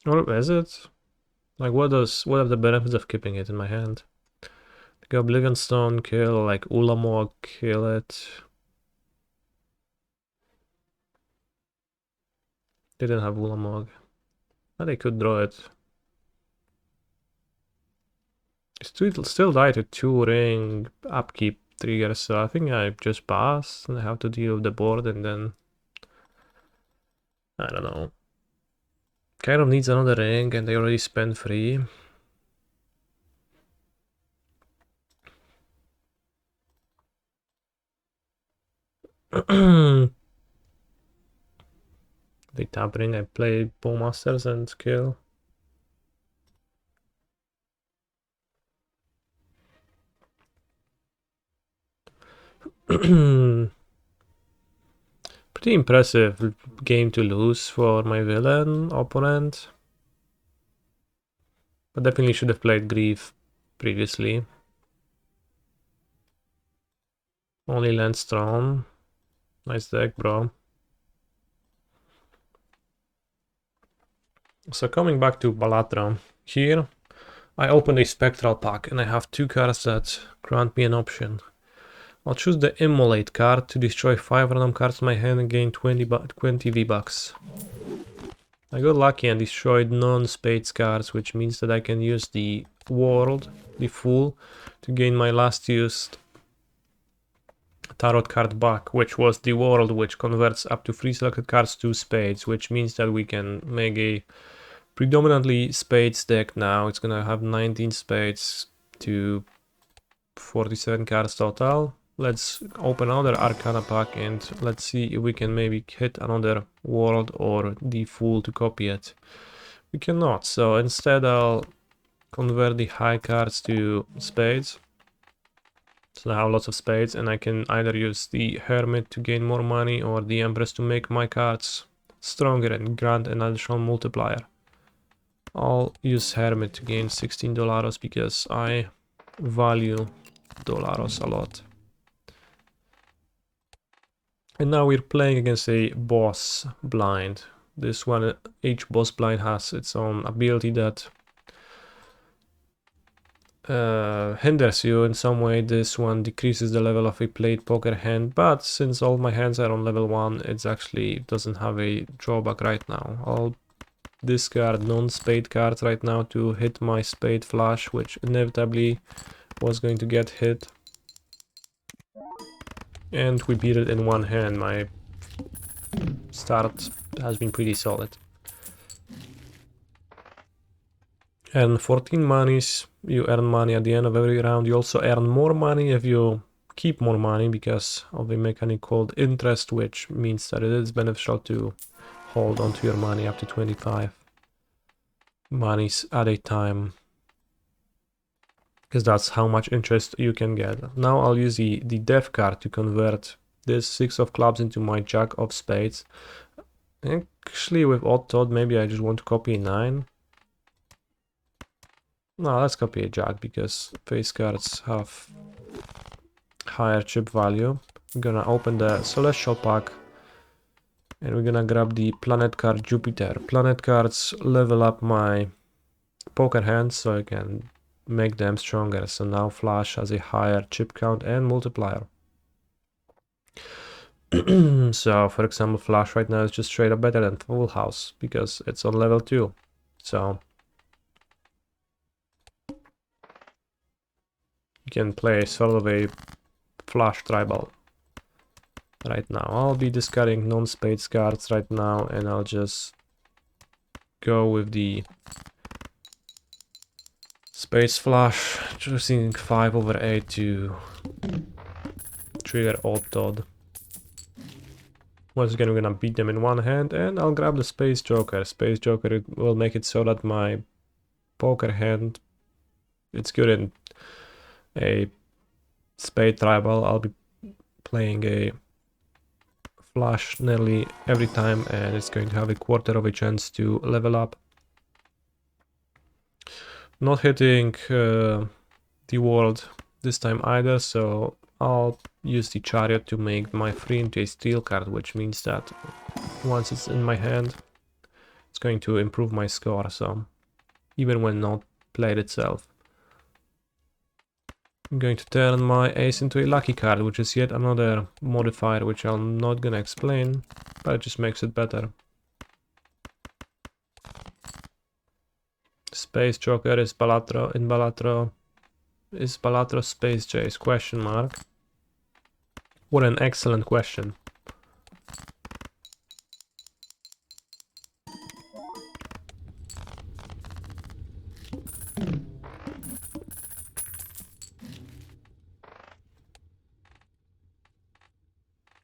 Or is it? Like, what are the benefits of keeping it in my hand? Like Oblivion Stone, kill, like Ulamog, kill it. Didn't have Ulamog. But they could draw it. Still die to 2 ring upkeep triggers, so I think I just pass and I have to deal with the board and then... I don't know. Kind of needs another ring and they already spent 3. They tap ring, I play Bowmasters and kill. Pretty impressive game to lose for my villain opponent. But definitely should have played Grief previously. Only Landstrom. Nice deck, bro. So coming back to Balatra, here I opened a Spectral pack and I have 2 cards that grant me an option. I'll choose the Immolate card to destroy 5 random cards in my hand and gain 20 V-Bucks. I got lucky and destroyed non-spades cards, which means that I can use the World, the Fool, to gain my last used tarot card back, which was the World, which converts up to 3 selected cards to spades, which means that we can make a predominantly spades deck now. It's gonna have 19 spades to 47 cards total. Let's open another Arcana pack and let's see if we can maybe hit another World or the Fool to copy it. We cannot, so instead I'll convert the high cards to spades. So I have lots of spades and I can either use the Hermit to gain more money or the Empress to make my cards stronger and grant an additional multiplier. I'll use Hermit to gain $16 because I value dollaros a lot. And now we're playing against a boss blind. This one, each boss blind has its own ability that hinders you in some way. This one decreases the level of a played poker hand, but since all my hands are on level 1, it's actually doesn't have a drawback right now. I'll discard non-spade cards right now to hit my spade flush, which inevitably was going to get hit. And we beat it in one hand. My start has been pretty solid. Earn 14 monies. You earn money at the end of every round. You also earn more money if you keep more money because of a mechanic called interest, which means that it is beneficial to hold onto your money up to 25 monies at a time, because that's how much interest you can get. Now I'll use the death card to convert this 6 of clubs into my jack of spades. Actually, with odd thought, maybe I just want to copy a 9. No, let's copy a jack because face cards have higher chip value. I'm gonna open the Celestial pack and we're gonna grab the planet card Jupiter. Planet cards level up my poker hands so I can make them stronger. So now Flash has a higher chip count and multiplier. So for example, Flash right now is just straight up better than Full House because it's on level 2. So you can play sort of a flush tribal right now. I'll be discarding non-spades cards right now, and I'll just go with the spades flush, choosing 5/8 to trigger odd dot. Once again, we're gonna beat them in one hand, and I'll grab the space joker. Space joker will make it so that my poker hand, it's good in a spade tribal. I'll be playing a flush nearly every time, and it's going to have a quarter of a chance to level up. Not hitting the world this time either, so I'll use the chariot to make my free into a steel card, which means that once it's in my hand, it's going to improve my score, so even when not played itself. I'm going to turn my ace into a lucky card, which is yet another modifier which I'm not gonna explain, but it just makes it better. Space joker is Balatro in Balatro. Is Balatro space chase? Question mark. What an excellent question.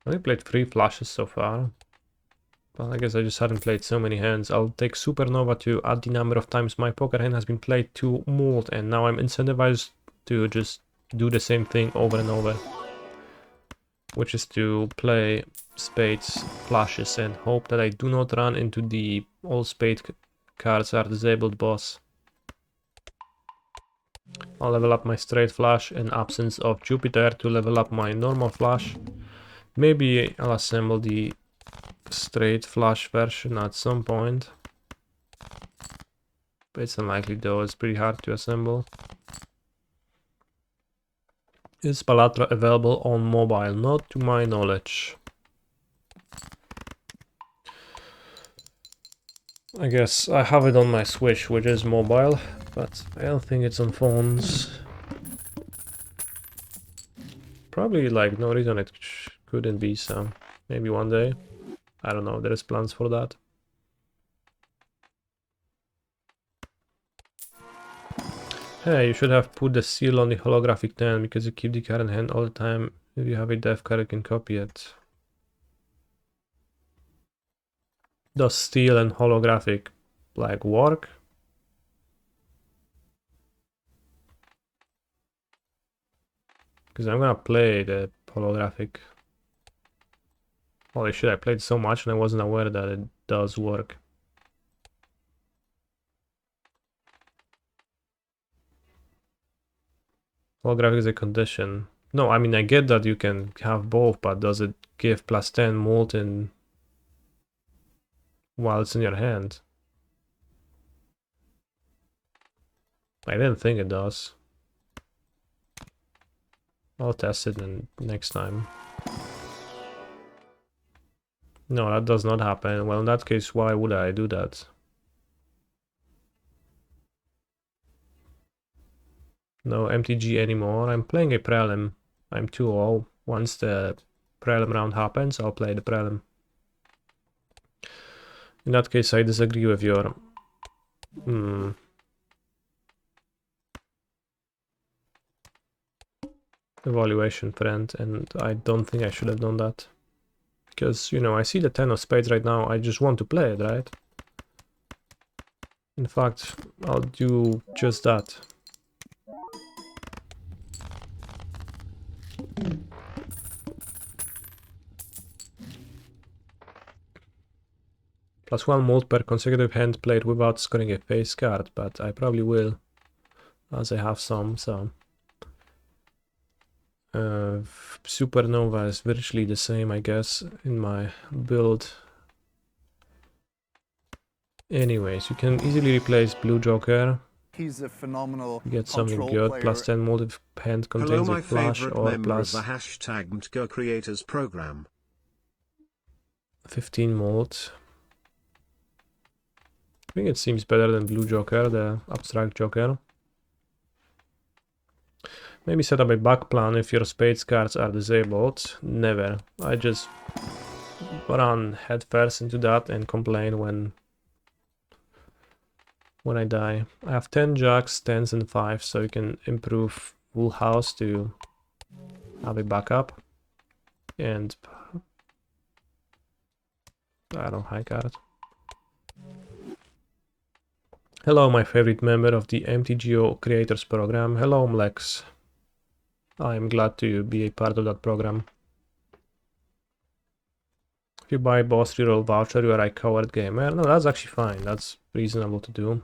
I only played 3 flushes so far. But I guess I just hadn't played so many hands. I'll take Supernova to add the number of times my poker hand has been played to mold, and now I'm incentivized to just do the same thing over and over. Which is to play spades flushes and hope that I do not run into the all spade cards are disabled boss. I'll level up my straight flush in absence of Jupiter to level up my normal flush. Maybe I'll assemble the straight flush version at some point. But it's unlikely though, it's pretty hard to assemble. Is Balatro available on mobile? Not to my knowledge. I guess I have it on my Switch, which is mobile, but I don't think it's on phones. Probably like no reason it couldn't be, so maybe one day. I don't know, there's plans for that. Hey, you should have put the seal on the holographic 10 because you keep the card in hand all the time. If you have a dev card, you can copy it. Does steel and holographic like work? Because I'm gonna play the holographic. Holy shit, I played so much and I wasn't aware that it does work. Holographic is a condition. No, I mean, I get that you can have both, but does it give +10 molten while it's in your hand? I didn't think it does. I'll test it next time. No, that does not happen. Well, in that case, why would I do that? No MTG anymore. I'm playing a Prelim. I'm 2-0. Once the Prelim round happens, I'll play the Prelim. In that case, I disagree with your... evaluation, friend, and I don't think I should have done that. Because, you know, I see the 10 of spades right now, I just want to play it, right? In fact, I'll do just that. +1 mold per consecutive hand played without scoring a face card, but I probably will, as I have some, so... Supernova is virtually the same, I guess, in my build. Anyways, you can easily replace Blue Joker. He's a phenomenal You get something good, player. +10 mold if hand Hello, contains my a flush, favorite or member of the #MTGO program. 15 mold. I think it seems better than Blue Joker, the abstract Joker. Maybe set up a back plan if your spades cards are disabled. Never. I just run headfirst into that and complain when I die. I have 10 jacks, 10s and 5s, so you can improve full house to have a backup. And I don't high card. Hello, my favorite member of the MTGO Creators Program. Hello, Mlex. I am glad to be a part of that program. If you buy boss reroll voucher, you are a coward gamer. No, that's actually fine. That's reasonable to do.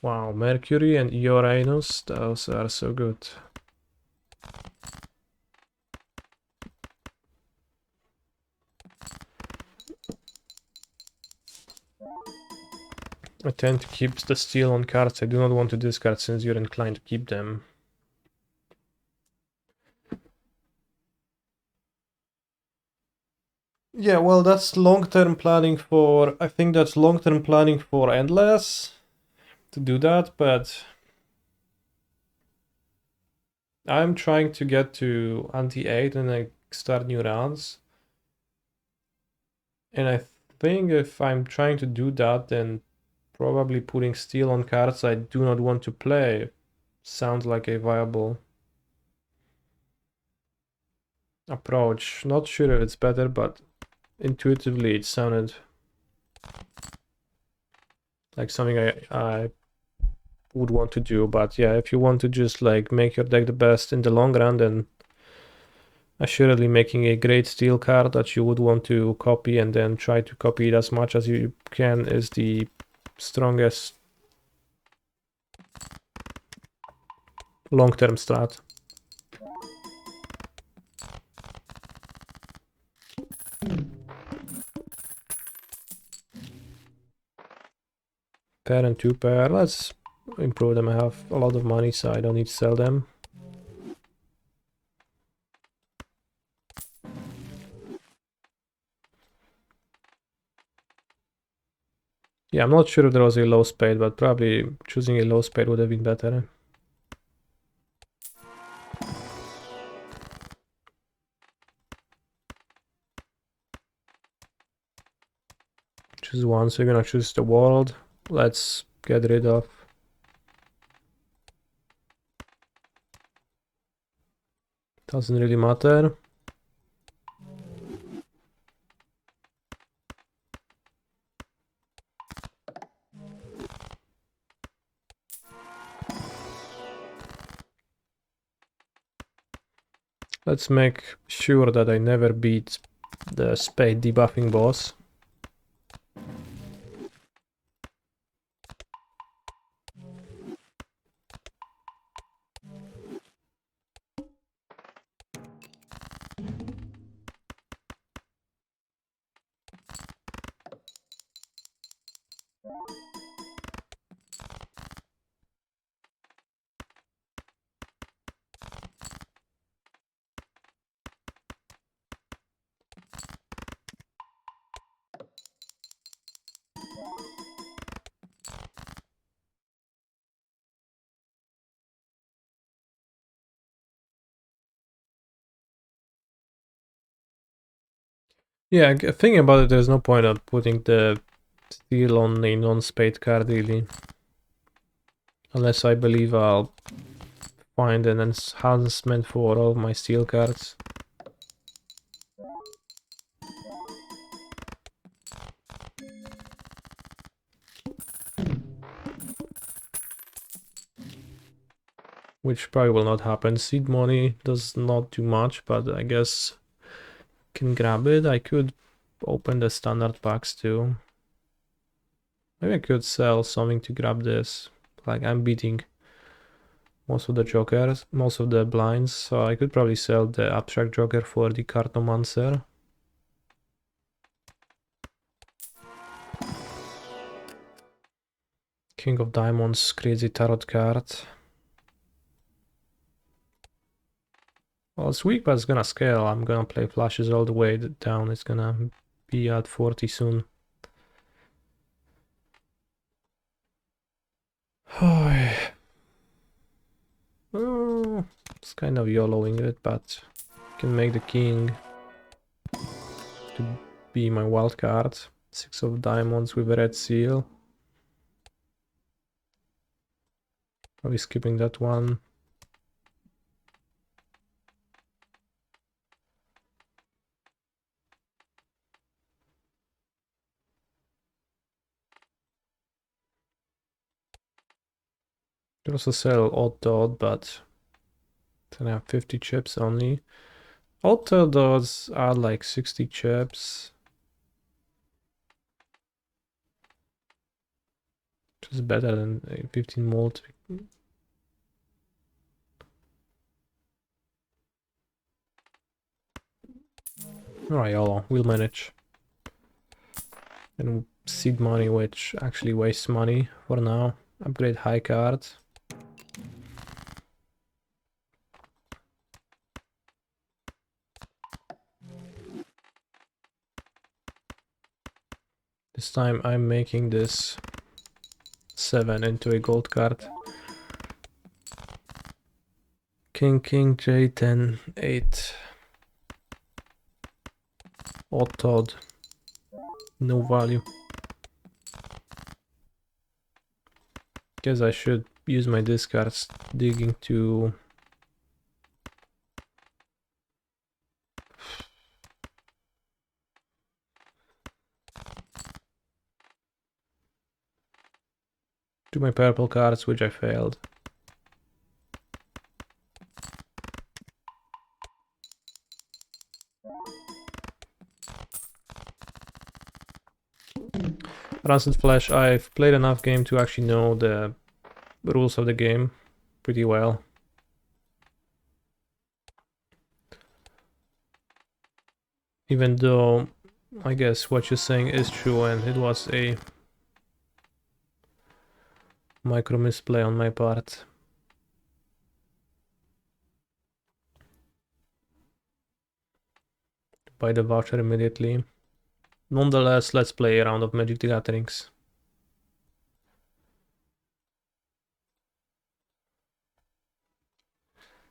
Wow, Mercury and Uranus, those are so good. I tend to keep the steel on cards I do not want to discard since you're inclined to keep them. Yeah, well, that's long-term planning for... I think that's long-term planning for Endless to do that, but I'm trying to get to anti-8 and I start new rounds. And I think if I'm trying to do that, then probably putting steel on cards I do not want to play sounds like a viable approach. Not sure if it's better, but intuitively it sounded like something I would want to do. But yeah, if you want to just like make your deck the best in the long run, then assuredly making a great steel card that you would want to copy and then try to copy it as much as you can is the strongest long-term strat. Pair and 2 pair, let's improve them. I have a lot of money, so I don't need to sell them. Yeah, I'm not sure if there was a low spade, but probably choosing a low spade would have been better. Choose one, so you're gonna choose the world. Let's get rid of... Doesn't really matter. Let's make sure that I never beat the spade debuffing boss. Yeah, thinking about it, there's no point of putting the steel on a non-spade card really. Unless I believe I'll find an enhancement for all of my steel cards. Which probably will not happen. Seed money does not do much, but I guess can grab it. I could open the standard packs too. Maybe I could sell something to grab this. Like I'm beating most of the jokers, most of the blinds, so I could probably sell the abstract joker for the cartomancer. King of Diamonds, crazy tarot card. Well, it's weak, but it's gonna scale. I'm gonna play flashes all the way down. It's gonna be at 40 soon. Oh, it's kind of YOLOing it, but can make the king to be my wild card. 6 of diamonds with a red seal. Probably skipping that one. Could also sell odd dot, but then I have 50 chips only. Odd dots add like 60 chips. Which is better than 15 multi. Alright, YOLO, we'll manage. And seed money, which actually wastes money for now. Upgrade high card. This time I'm making this 7 into a gold card. King, king, J10, 8. Odd Todd. No value. Guess I should use my discards digging to... to my purple cards, which I failed. Rancid Flash, I've played enough game to actually know the rules of the game pretty well. Even though I guess what you're saying is true and it was a micro misplay on my part. Buy the voucher immediately. Nonetheless, let's play a round of Magic the Gatherings.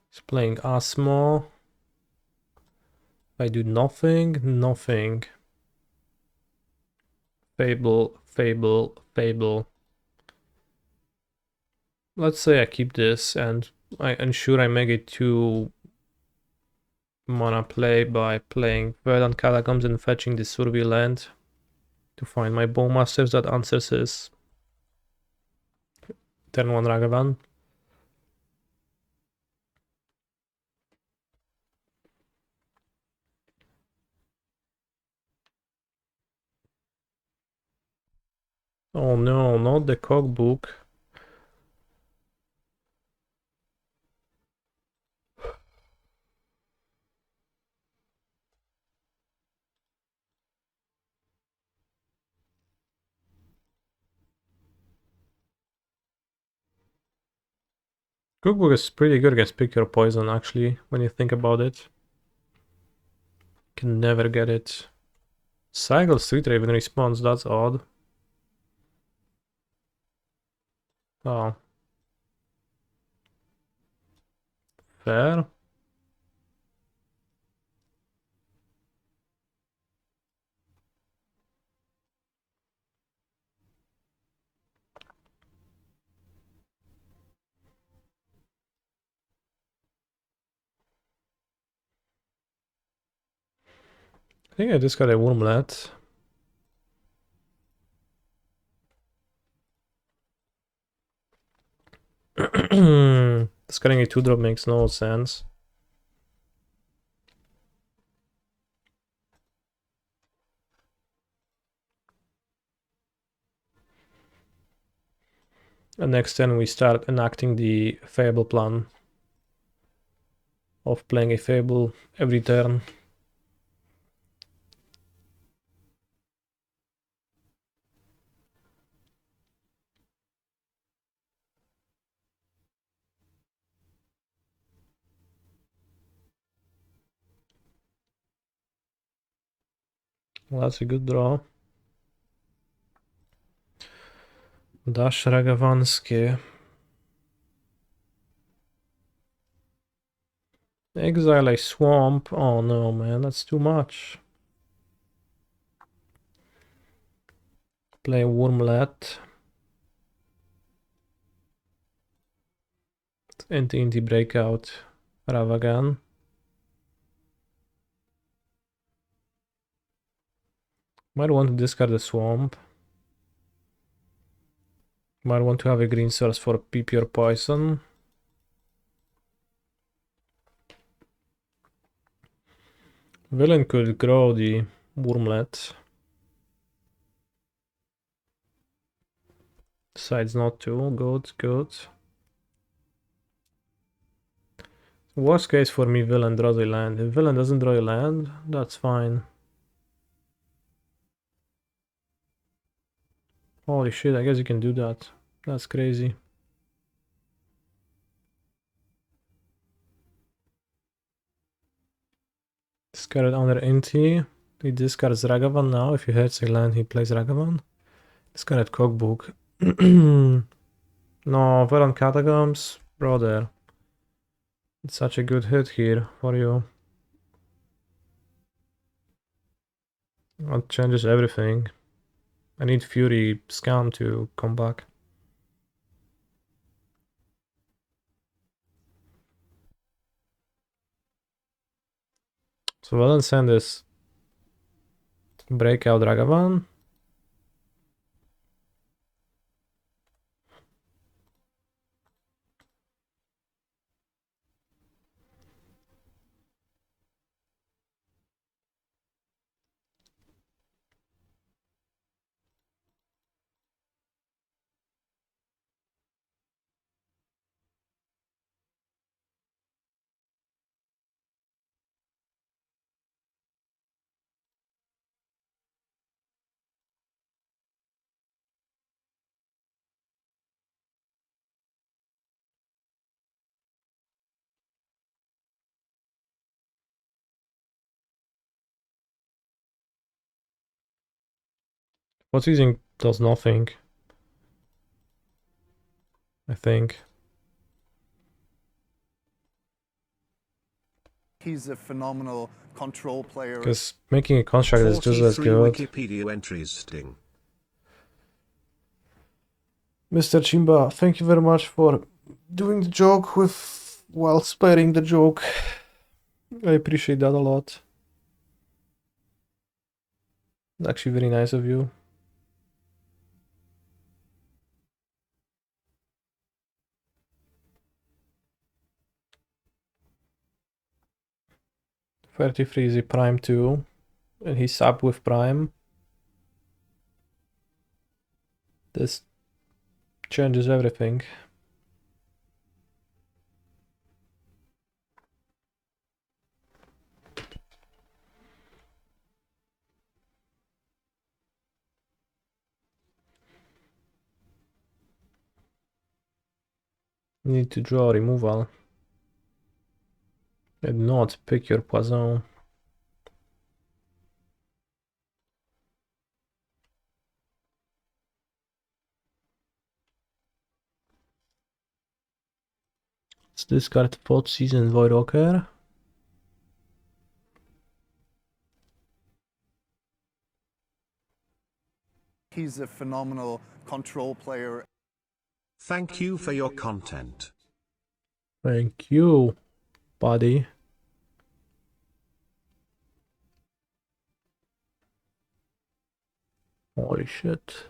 He's playing Asmo. I do nothing, nothing. Fable, Fable, Fable. Let's say I keep this and I ensure I make it 2 mana play by playing Verdant Catacombs and fetching the Survey land to find my Bowmasters that answers his turn 1 Ragavan. Oh no, not the cookbook. Cookbook is pretty good against Pick Your Poison, actually, when you think about it. Can never get it. Cycle Street Raven response, that's odd. Oh. Fair. I think I just got a Wormlet. Discarding a 2-drop makes no sense. And next turn we start enacting the Fable plan of playing a Fable every turn. Well, that's a good draw. Dash Ragavanski. Exile a swamp. Oh no, man, that's too much. Play Wormlet. Inti breakout. Ravagan. Might want to discard the swamp. Might want to have a green source for PP or poison. Villain could grow the Wormlet. Decides not to. Good. Worst case for me, villain draws a land. If villain doesn't draw a land, that's fine. Holy shit, I guess you can do that. That's crazy. Discard under Inti. He discards Ragavan now. If he hits a land, he plays Ragavan. Discard Cookbook. No, Veron Catacombs? Brother. It's such a good hit here for you. That changes everything. I need Fury Scam to come back. So Valen send this breakout Ragavan. What's using does nothing. I think. He's a phenomenal control player. Because making a construct is just as 43 good. Wikipedia entries sting. Mr. Chimba, thank you very much for doing the joke while sparing the joke. I appreciate that a lot. It's actually very nice of you. $33 is a prime too, and he sub with prime. This changes everything. Need to draw removal. And not pick your poison. Let's discard 4th season Void Walker. He's a phenomenal control player. Thank you for your content. Thank you, buddy. Holy shit.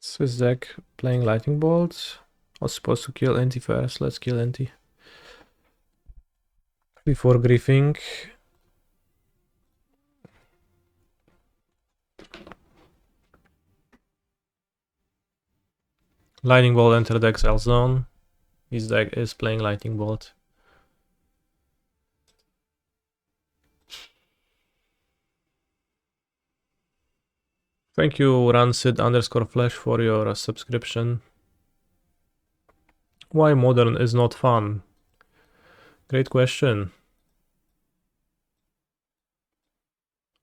Swiss deck playing lightning bolts. I was supposed to kill Anti first. Let's kill Anti. Before griefing. Lightning bolt enter the exile zone. His deck is playing lightning bolt. Thank you, Rancid_Flash, for your subscription. Why modern is not fun? Great question.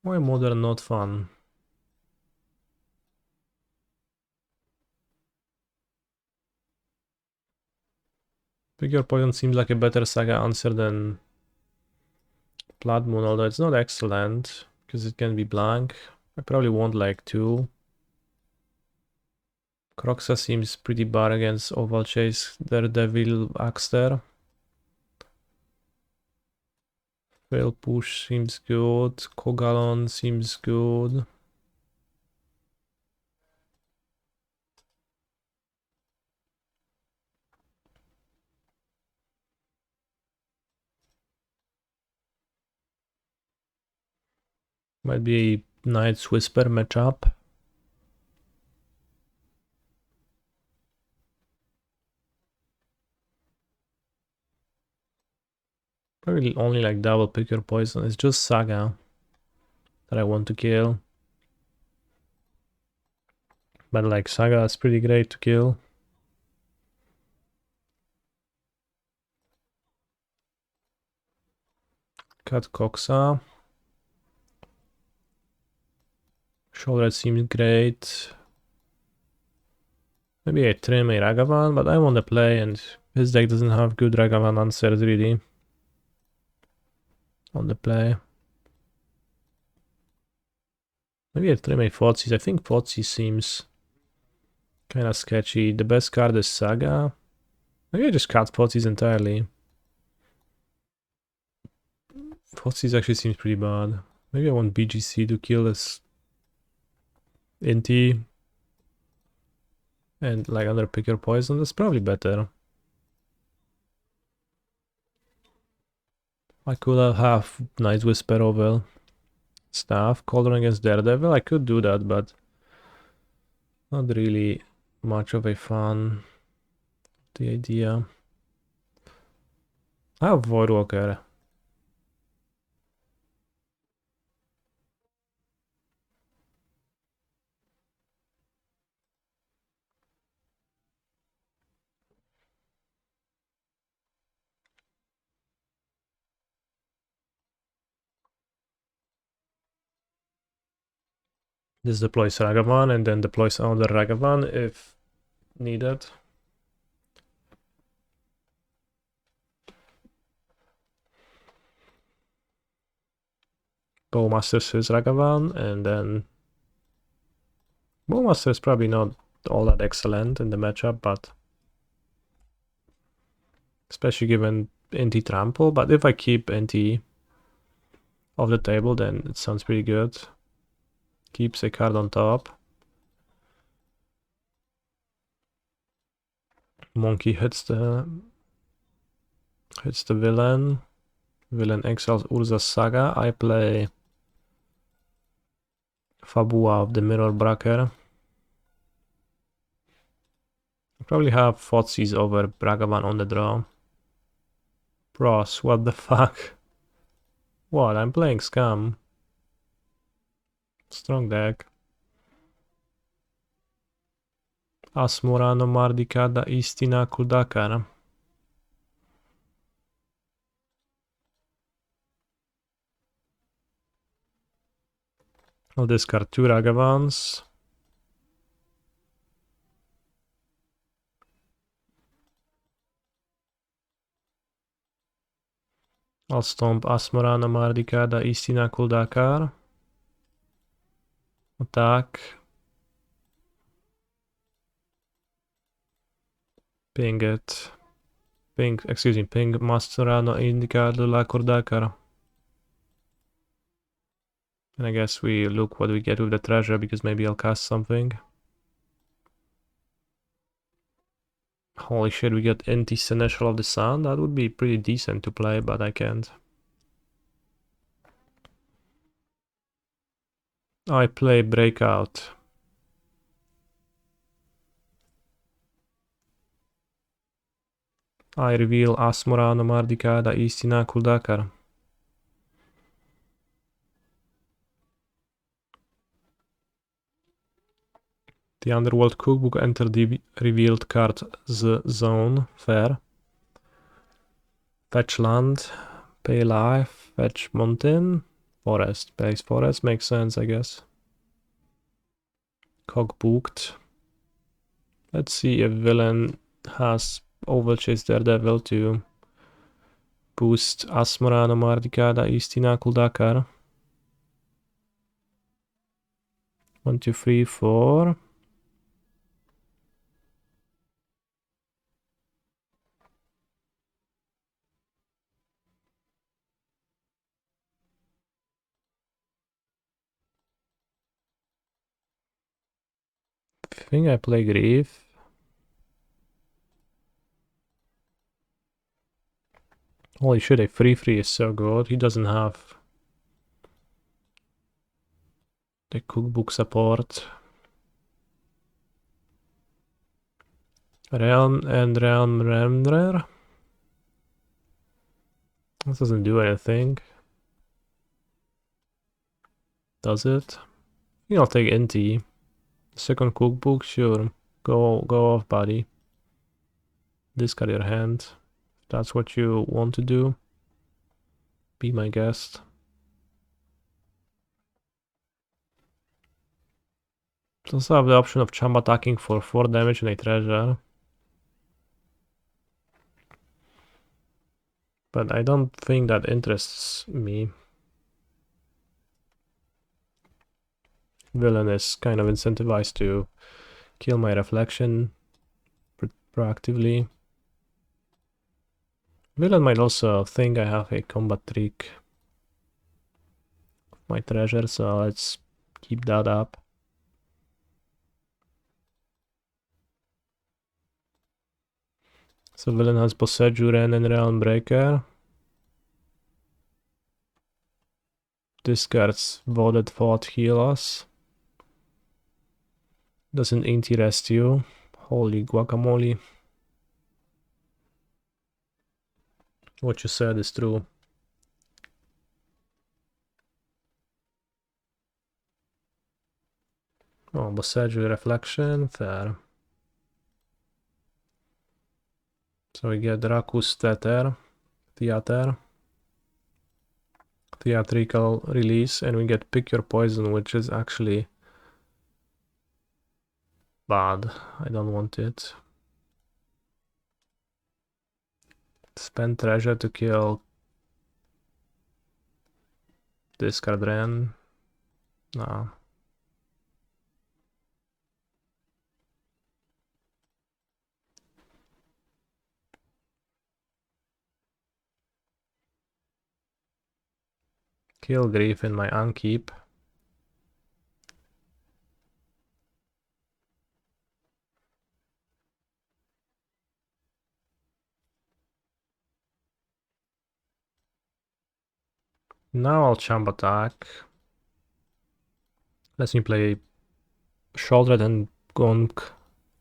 Why modern not fun? Pick Your Poison seems like a better saga answer than Blood Moon, although it's not excellent, because it can be blank. I probably want like 2. Croxa seems pretty bad against Oval Chase Daredevil Axter. Fail Push seems good. Kogalon seems good. Might be a Knight's Whisper matchup. Probably only like double Pick Your Poison. It's just Saga that I want to kill. But like Saga is pretty great to kill. Cut Coxa. Shoulder seems great. Maybe I trim a Ragavan, but I want to play, and his deck doesn't have good Ragavan answers really on the play. Maybe I trim a Thoughtseize. I think Thoughtseize seems kind of sketchy. The best card is Saga. Maybe I just cut Thoughtseize entirely. Thoughtseize actually seems pretty bad. Maybe I want BGC to kill this Inti. And like under Pick Your Poison, that's probably better. I could have Night's Whisper over Staff, Cauldron against Daredevil. I could do that, but not really much of a fan. The idea. I have Voidwalker. This deploys Ragavan and then deploys another Ragavan if needed. Bowmasters his Ragavan, and then Bowmaster is probably not all that excellent in the matchup, but especially given Inti Trample. But if I keep Inti off the table, then it sounds pretty good. Keeps a card on top. Monkey hits the villain. Villain exiles Urza's Saga. I play Fabua of the Mirror Breaker. I probably have Thoughtseize over Bragavan on the draw. Bros, what the fuck? What? I'm playing Scam. Strong deck. Asmorano Mardikada Istina Kudakar. I'll discard 2 Ragavans. I'll stomp Asmorano Mardikada Istina Kuldakar. Attack. Ping it. Ping Mastorano Indicado La Kurdakar. And I guess we look what we get with the treasure, because maybe I'll cast something. Holy shit, we get Anti-Seneschal of the Sun. That would be pretty decent to play, but I can't. I play Breakout. I reveal Asmorano Mardikada Istina Kuldakar. The Underworld Cookbook, enter the revealed card zone. Fair. Fetch land. Pay life. Fetch mountain. Forest. Pays forest. Makes sense, I guess. Cookbooked. Let's see if villain has Overchase Daredevil to boost Asmorano Mardikada Istina Kuldakar. 1, 2, 3, 4. I think I play Grief. Holy shit, a 3/3 is so good. He doesn't have the cookbook support. Realm and Realm Renderer. This doesn't do anything. Does it? I think I'll take Inti. Second cookbook, sure. Go off, buddy. Discard your hand. If that's what you want to do. Be my guest. Also have the option of champ attacking for 4 damage and a treasure. But I don't think that interests me. Villain is kind of incentivized to kill my reflection proactively. Villain might also think I have a combat trick. My treasure, so let's keep that up. So villain has Bosejuren and Realm Breaker. Discards Voided Thought heal us. Doesn't interest you. Holy guacamole. What you said is true. Oh, Boseju Reflection, fair. So we get Rakus Theater, Theatrical Release, and we get Pick Your Poison, which is actually bad. I don't want it. Spend treasure to kill discard Ren. Nah. Kill Grief in my Unkeep. Now I'll champ attack. Let me play Shoulder and Gong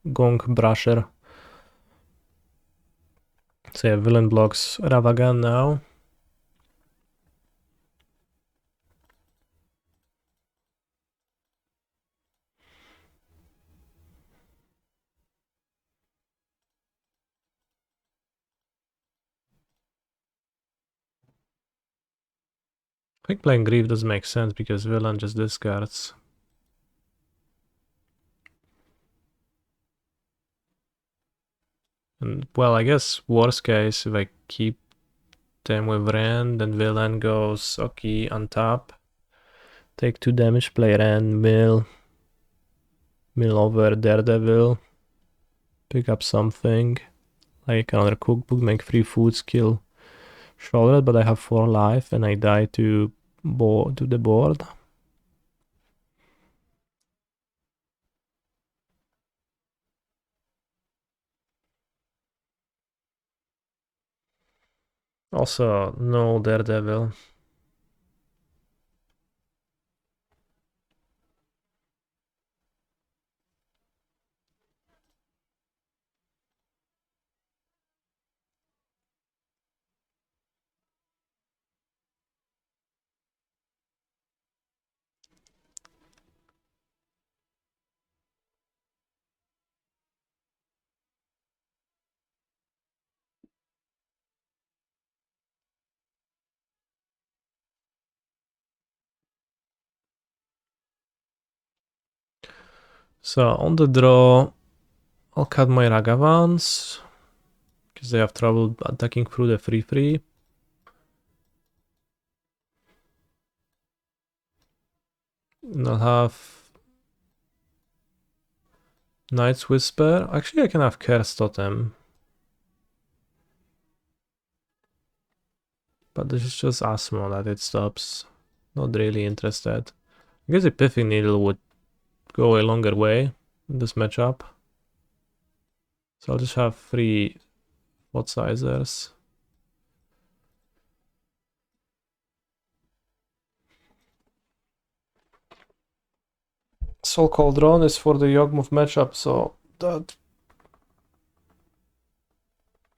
Brusher. So yeah, villain blocks Ravagan now. I think playing Grief doesn't make sense because villain just discards. And well, I guess worst case, if I keep them with Ren, then villain goes okay, untap. Take 2 damage, play Ren, mill over Daredevil. Pick up something. Like another cookbook, make 3 foods, kill Shoulder, but I have 4 life and I die to the board. Also, no Daredevil. So on the draw, I'll cut my Ragavans because they have trouble attacking through the 3/3. And I'll have Knight's Whisper. Actually, I can have Curse Totem. But this is just Asmo that it stops. Not really interested. I guess a Pithing Needle would go a longer way in this matchup. So I'll just have 3 Thought Sizers. Soul Cauldron is for the Yawgmoth matchup, so that...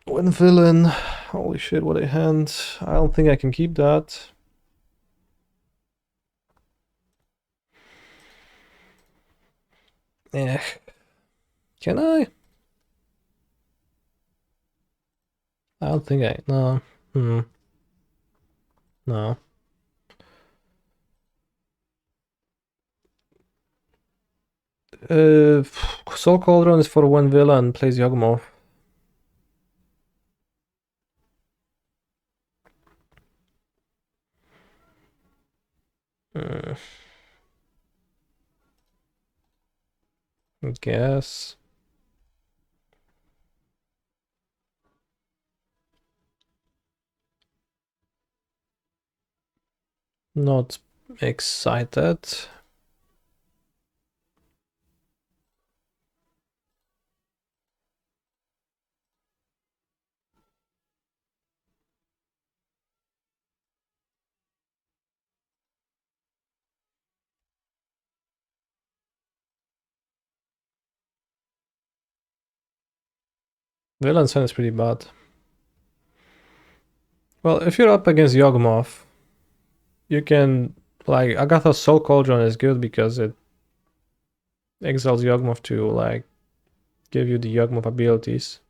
When villain... Holy shit, what a hand. I don't think I can keep that. Eh. Can I? I don't think I... No. No. Soul Cauldron is for when villain plays Yawgmoth. I guess. Not excited. Villain Sun is pretty bad. Well, if you're up against Yawgmoth, you can... Like, Agatha's Soul Cauldron is good because it exiles Yawgmoth to, like, give you the Yawgmoth abilities.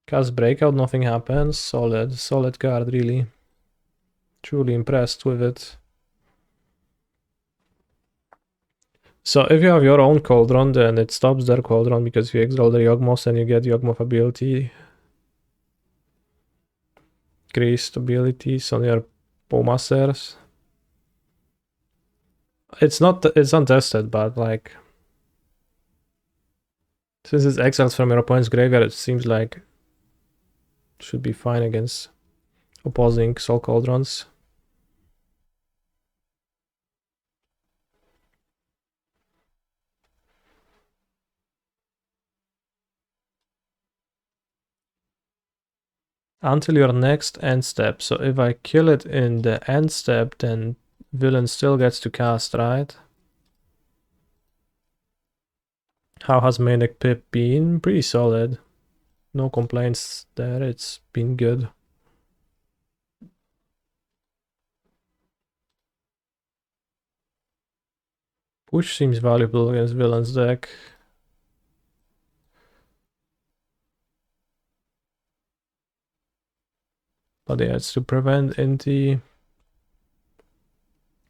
Cast Breakout, nothing happens. Solid card, really. Truly impressed with it. So if you have your own Cauldron, then it stops their Cauldron because you exile the Yawgmoth and you get Yawgmoth ability. Increased abilities on your Bowmasters. It's untested, but like... Since it's exiled from your opponent's graveyard, it seems like it should be fine against opposing Soul Cauldrons. Until your next end step. So if I kill it in the end step, then villain still gets to cast, right? How has Manic Pip been? Pretty solid. No complaints there, it's been good. Push seems valuable against villain's deck. But yeah, it's to prevent Inti.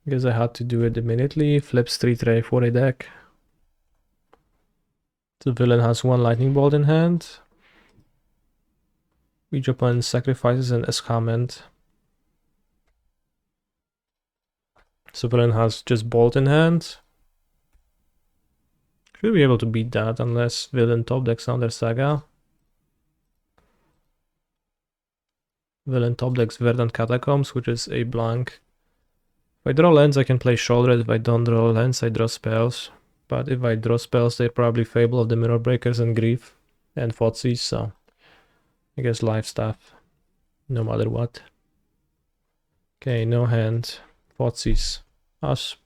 Guess I had to do it immediately. Flip Street Ray for a deck. The villain has 1 Lightning Bolt in hand. Each opponent sacrifices an Escarment. So villain has just Bolt in hand. Should be able to beat that unless villain top decks another Saga. Villain top decks Verdant Catacombs, which is a blank. If I draw lands, I can play Shoulder. If I don't draw lands, I draw spells. But if I draw spells, they're probably Fable of the Mirror Breakers and Grief and Thoughtseize, so I guess life stuff, no matter what. Okay, no hand. Thoughtseize, as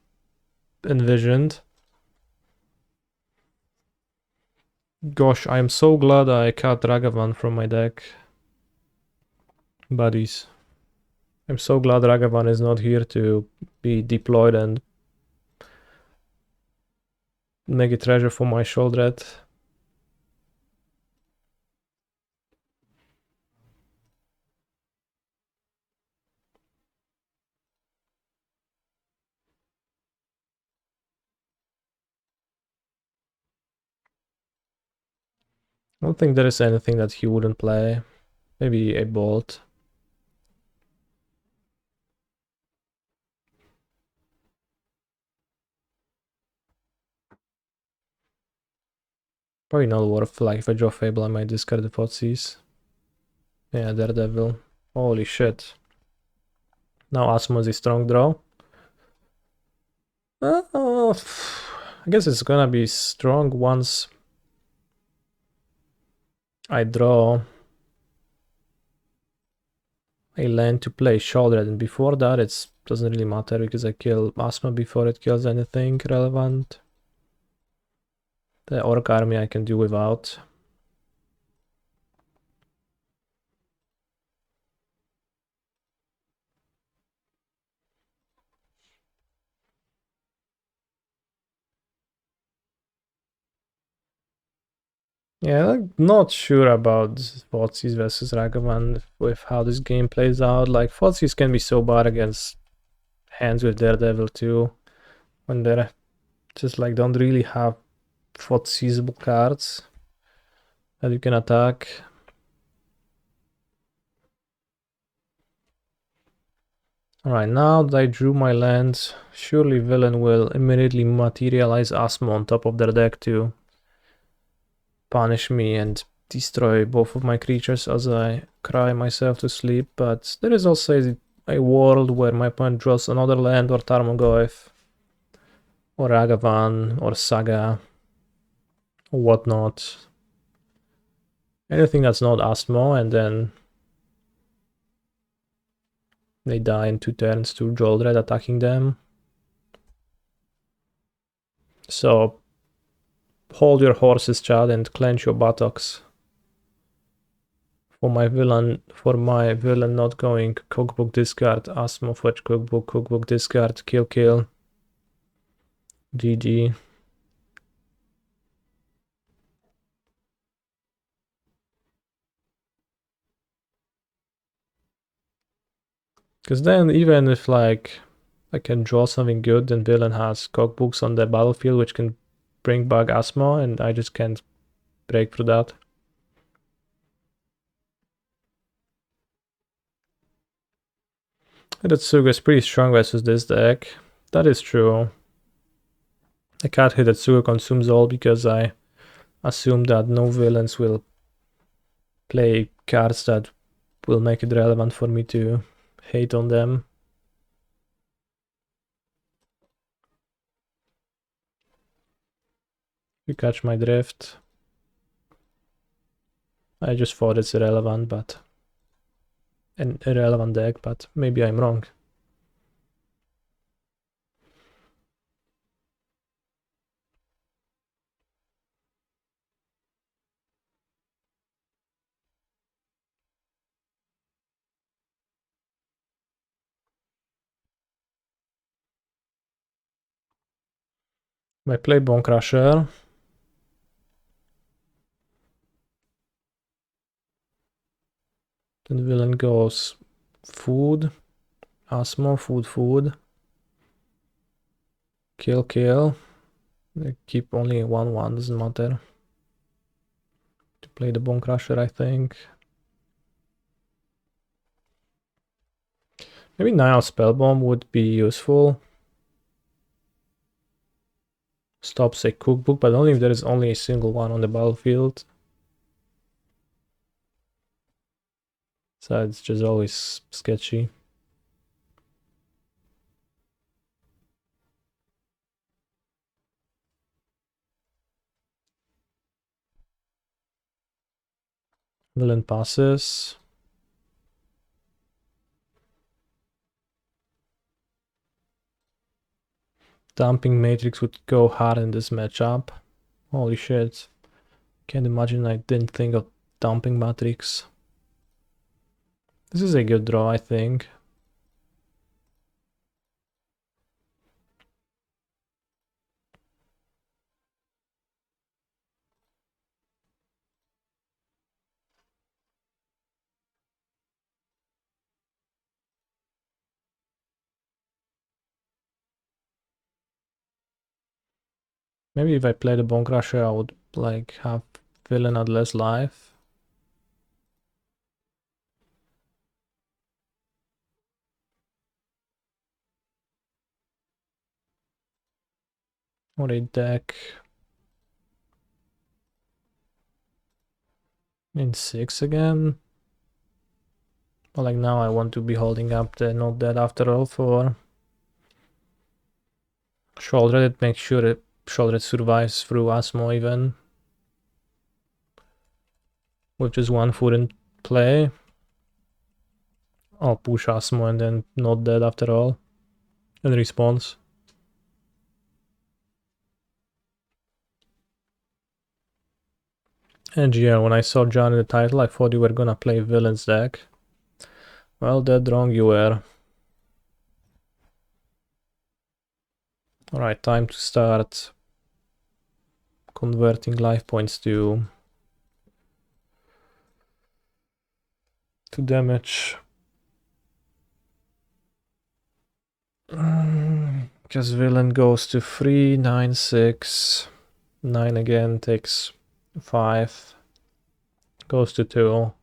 envisioned. Gosh, I am so glad I cut Ragavan from my deck. Buddies. I'm so glad Ragavan is not here to be deployed and make a treasure for my Shouldered. I don't think there is anything that he wouldn't play. Maybe a bolt. Probably not worth, like, if I draw Fable, I might discard the Thoughtseize. Yeah, Daredevil. Holy shit. Now Asmo is a strong draw. I guess it's gonna be strong once I draw a land to play Shoulder, and before that it doesn't really matter because I kill Asmo before it kills anything relevant. The Orc army I can do without. Yeah, I'm not sure about Thoughtseize versus Ragavan with how this game plays out. Like, Thoughtseize can be so bad against hands with Daredevil too, when they're just like don't really have Thoughtseizable cards that you can attack. Alright, now that I drew my land, surely villain will immediately materialize Asmo on top of their deck to punish me and destroy both of my creatures as I cry myself to sleep, but there is also a world where my opponent draws another land or Tarmogoyf or Ragavan or Saga or whatnot. Anything that's not Asmo, and then they die in 2 turns to Jolred attacking them. So hold your horses, Chad, and clench your buttocks. For my villain not going cookbook discard, Asmo fetch cookbook discard, kill. GG. Because then even if like I can draw something good, then villain has cookbooks on the battlefield which can bring back Asmo, and I just can't break through that. Hitotsuga is pretty strong versus this deck. That is true. I can't Hitotsuga consumes all because I assume that no villains will play cards that will make it relevant for me to hate on them. You catch my drift. I just thought it's irrelevant, but an irrelevant deck, but maybe I'm wrong. I play Bone Crusher. Then villain goes food, Asmo, food. Kill. I keep only 1/1, doesn't matter. To play the Bone Crusher, I think. Maybe Nile Spellbomb would be useful. Stops a cookbook, but only if there is only a single one on the battlefield. So it's just always sketchy. Villain passes. Dumping Matrix would go hard in this matchup. Holy shit. Can't imagine I didn't think of Dumping Matrix. This is a good draw, I think. Maybe if I play the Bone Crusher, I would like have Villain at less life. Or a deck in 6 again. But like now I want to be holding up the not dead after all for shoulder it, make sure it shoulder it survives through Asmo even. With just 1 foot in play. I'll push Asmo and then not dead after all. And response. And yeah, when I saw John in the title, I thought you were gonna play Villain's deck. Well, dead wrong you were. Alright, time to start converting life points to damage. Because villain goes to 3, 9, 6. 9 again, takes 5. Goes to 2.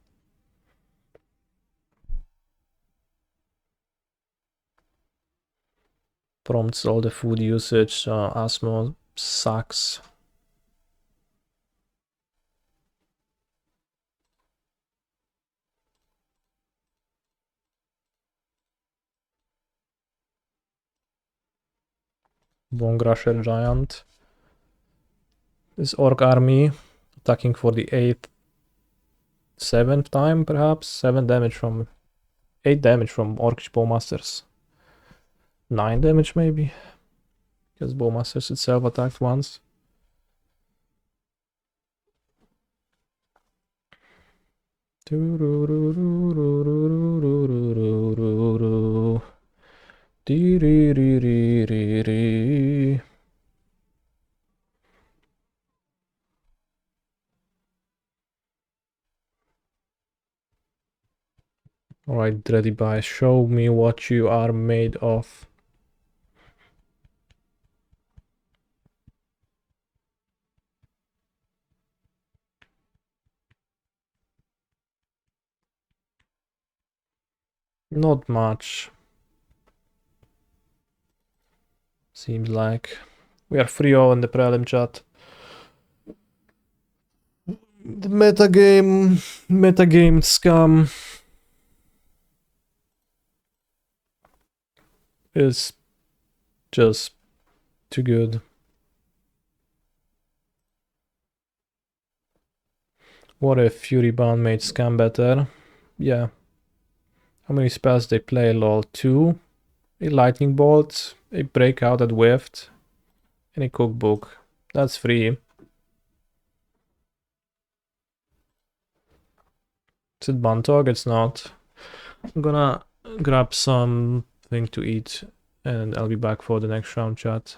Prompts all the food usage, so Asmo sucks. Bone Crusher Giant. This Orc army attacking for the 8th, 7th time perhaps? 7 damage from 8 damage from Orcish Bowmasters. 9 damage maybe? Because Bowmasters itself attacked once. Alright, Dready Buy, show me what you are made of. Not much. Seems like. We are 3-0 in the prelim chat. The metagame scam is just too good. What if Fury Bound made scam better? Yeah. How many spells they play? Lol, 2. A Lightning Bolt, a Breakout at Whiffed, and a Cookbook. That's 3. Is it Bantog? It's not. I'm gonna grab something to eat and I'll be back for the next round chat.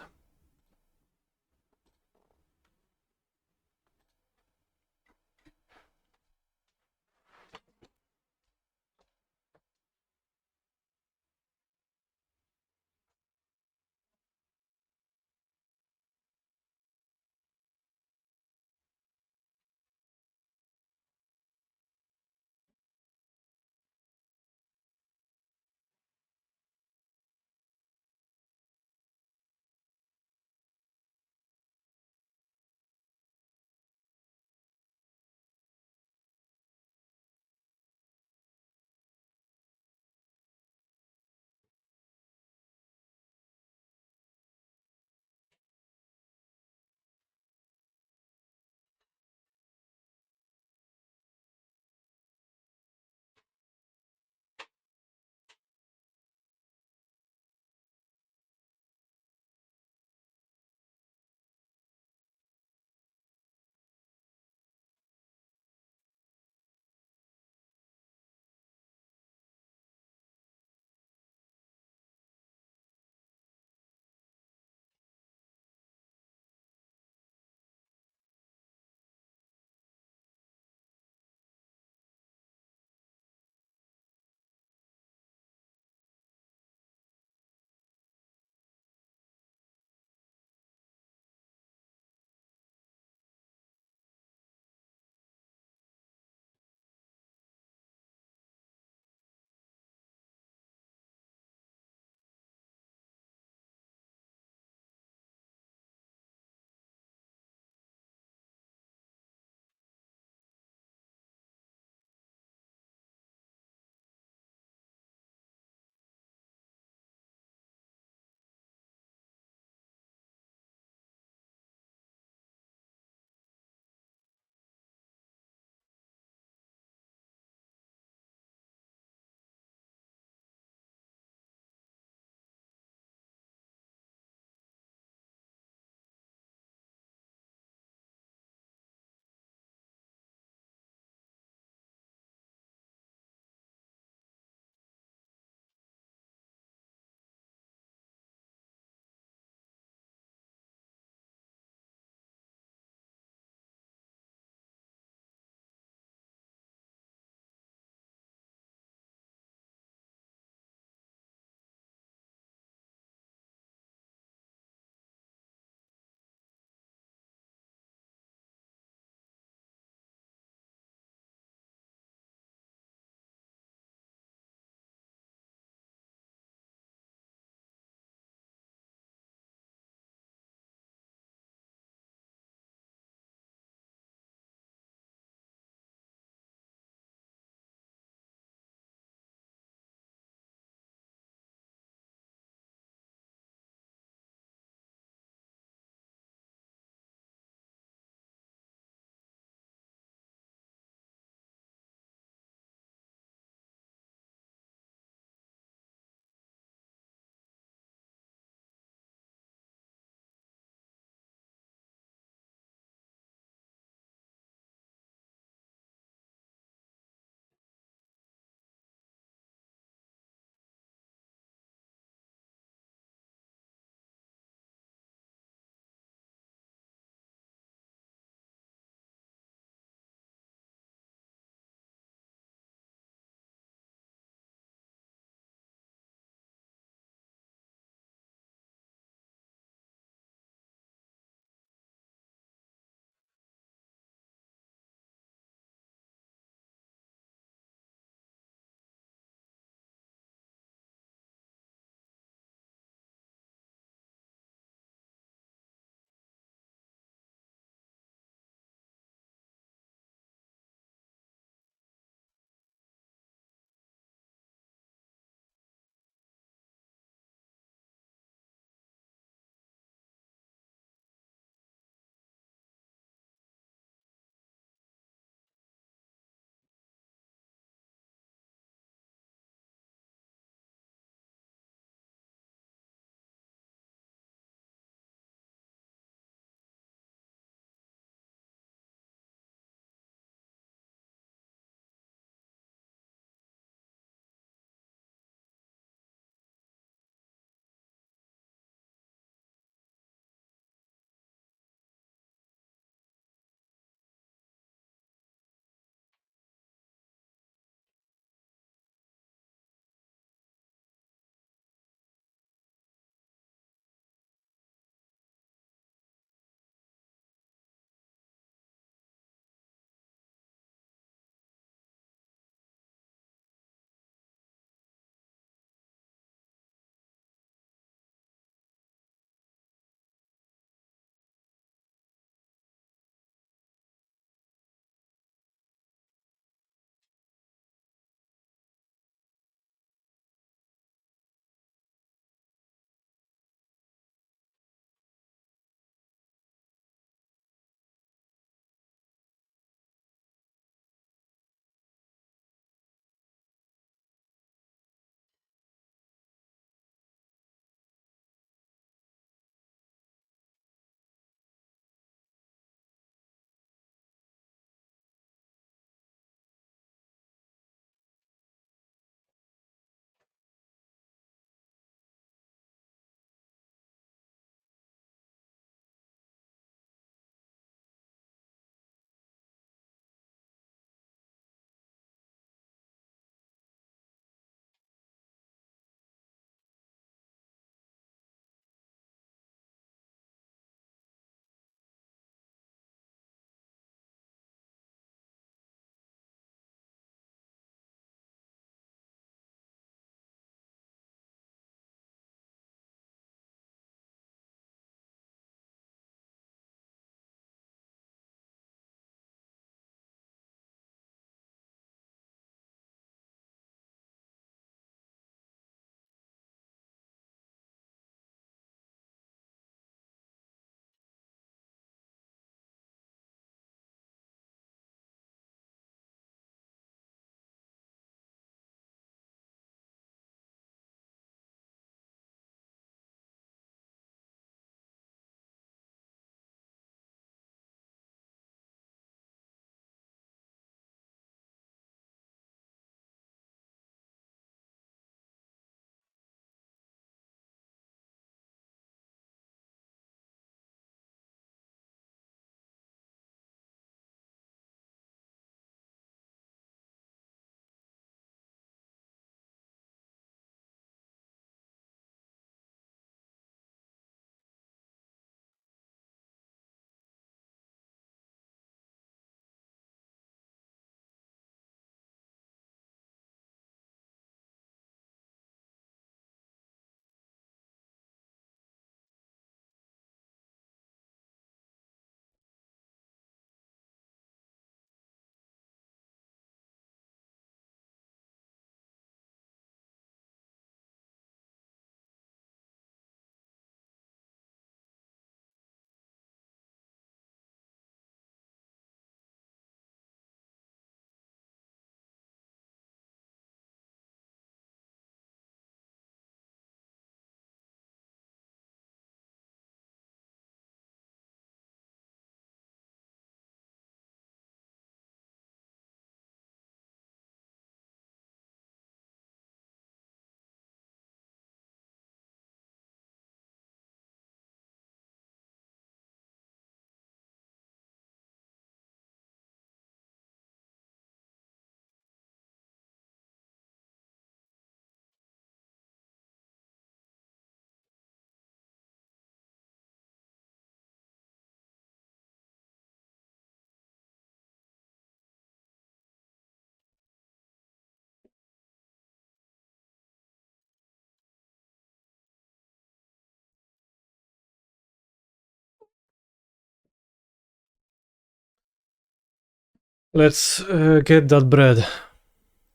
Let's get that bread.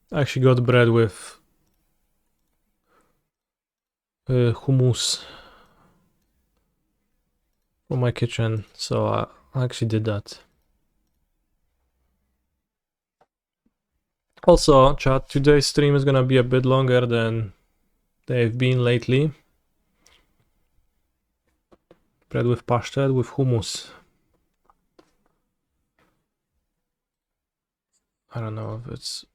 I actually got bread with hummus from my kitchen, so I actually did that. Also, chat, today's stream is gonna be a bit longer than they've been lately. Bread with pashtet with hummus. I don't know if it's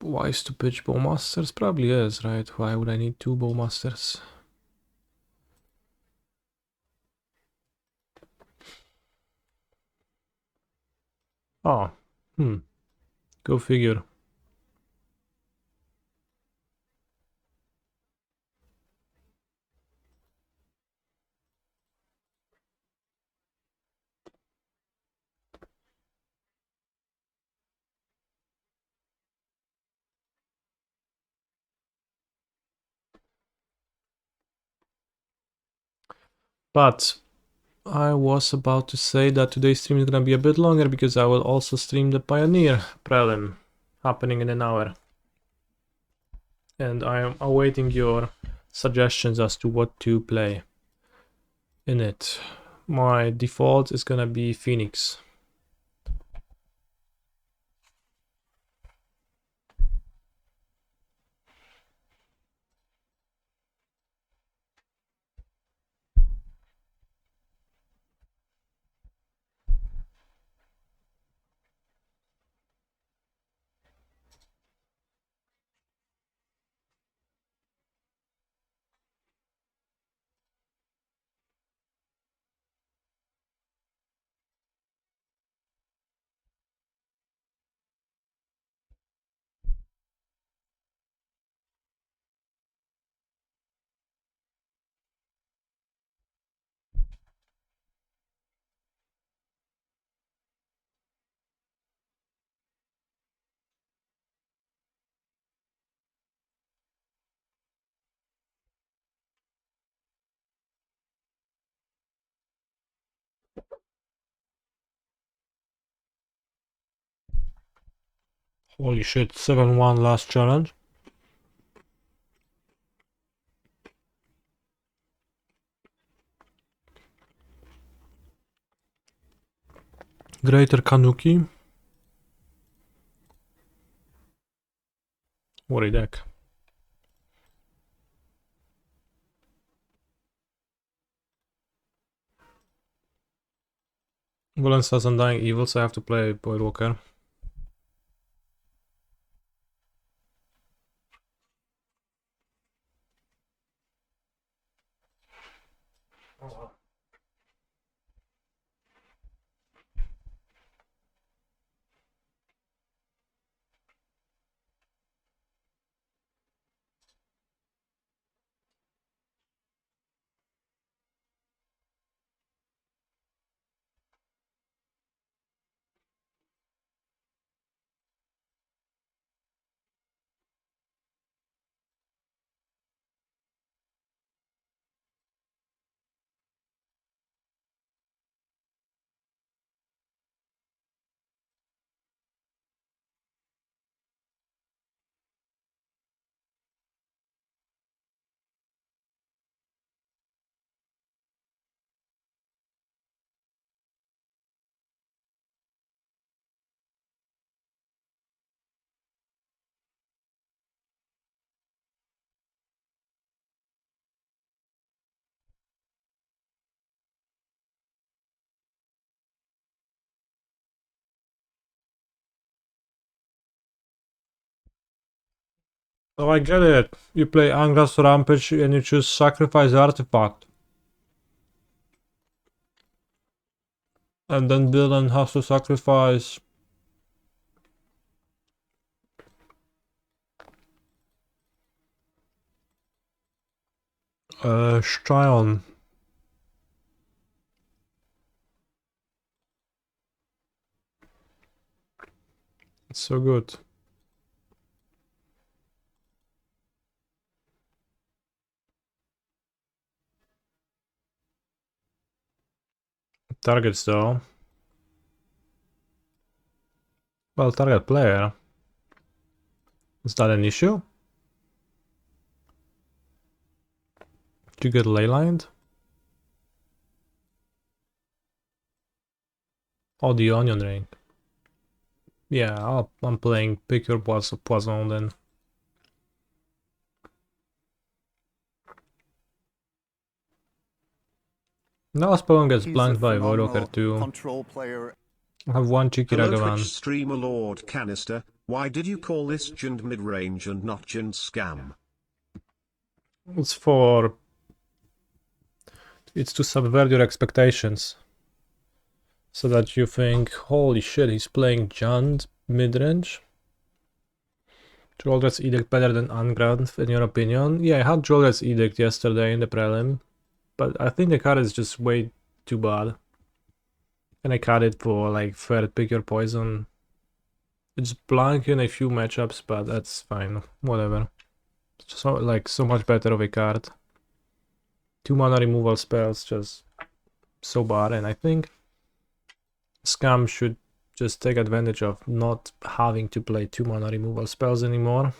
wise to pitch bowmasters. Probably is, right? Why would I need 2 bowmasters? Oh, go figure. But I was about to say that today's stream is gonna be a bit longer because I will also stream the Pioneer Prelim happening in an hour. And I am awaiting your suggestions as to what to play in it. My default is gonna be Phoenix. Holy shit, 7-1 last challenge. Greater Kanuki. What a deck. Golem has Undying Evil, so I have to play Voidwalker. Oh, I get it. You play Angras Rampage and you choose Sacrifice Artifact. And then Dylan has to sacrifice Strion. It's so good. Targets though. Well, target player. Is that an issue? Did you get leylined? Oh, the onion ring. Yeah, I'm playing pick your poison then. Now Spellon gets He's blanked a by phenomenal Voidwalker too. control player. I have one cheeky Hello Ragavan. Twitch streamer Lord Canister, why did you call this Jind mid-range and not Jind scam? It's to subvert your expectations. So that you think, holy shit, he's playing Jund mid-range? Joldra's Edict better than Unground, in your opinion? Yeah, I had Joldra's Edict yesterday in the Prelim, but I think the card is just way too bad. And I cut it for like third pick your poison. It's blank in a few matchups, but that's fine, whatever. It's so much better of a card. 2 mana removal spells, just so bad, and I think Scam should just take advantage of not having to play 2 mana removal spells anymore.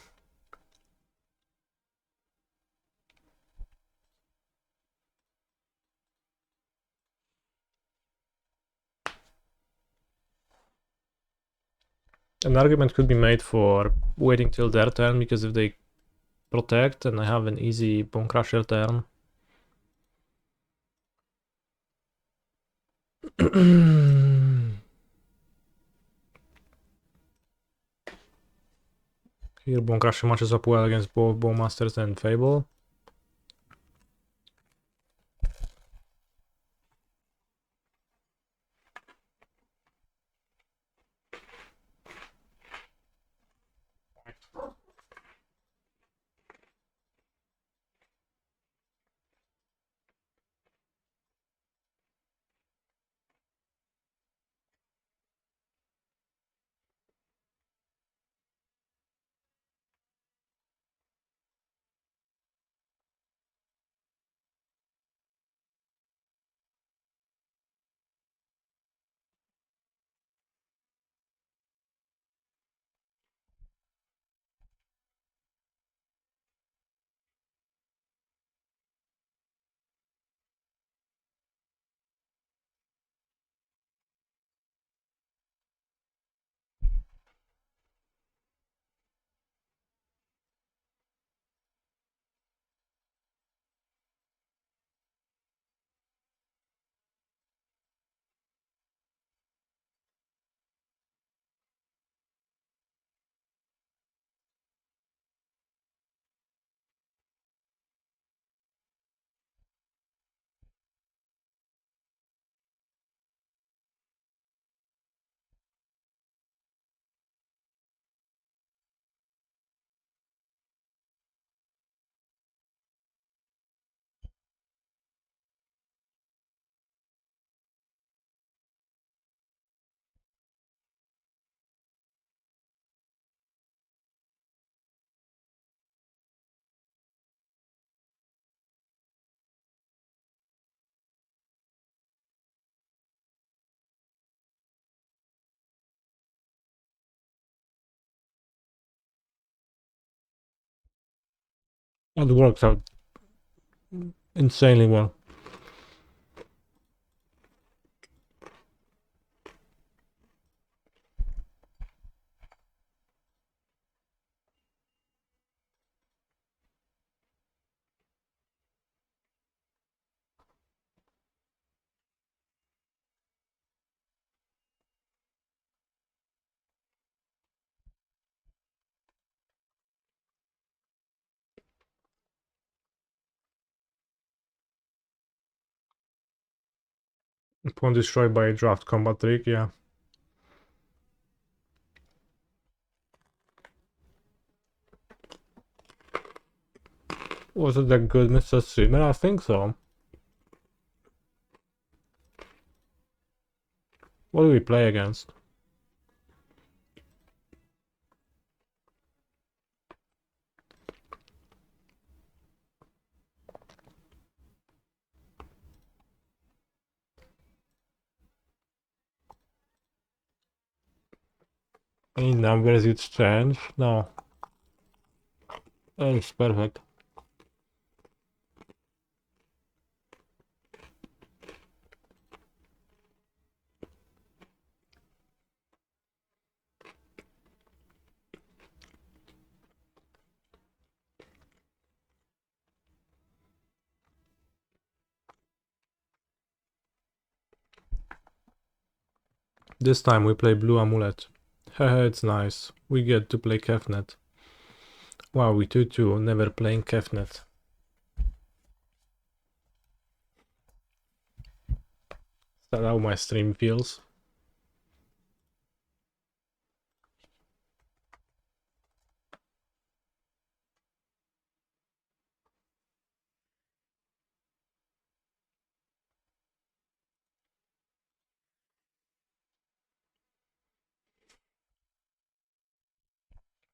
An argument could be made for waiting till their turn, because if they protect and I have an easy Bone Crusher turn. Here Bone Crusher matches up well against both Bowmasters and Fable. It works out insanely well. Upon destroyed by a draft combat trick, yeah. Was it that good, Mr. Streamer? I think so. What do we play against? Any numbers you'd change? No. It's perfect. This time we play Blue Amulet. Haha, it's nice. We get to play Kefnet. Wow, we 2-2, never playing Kefnet. Is that how my stream feels?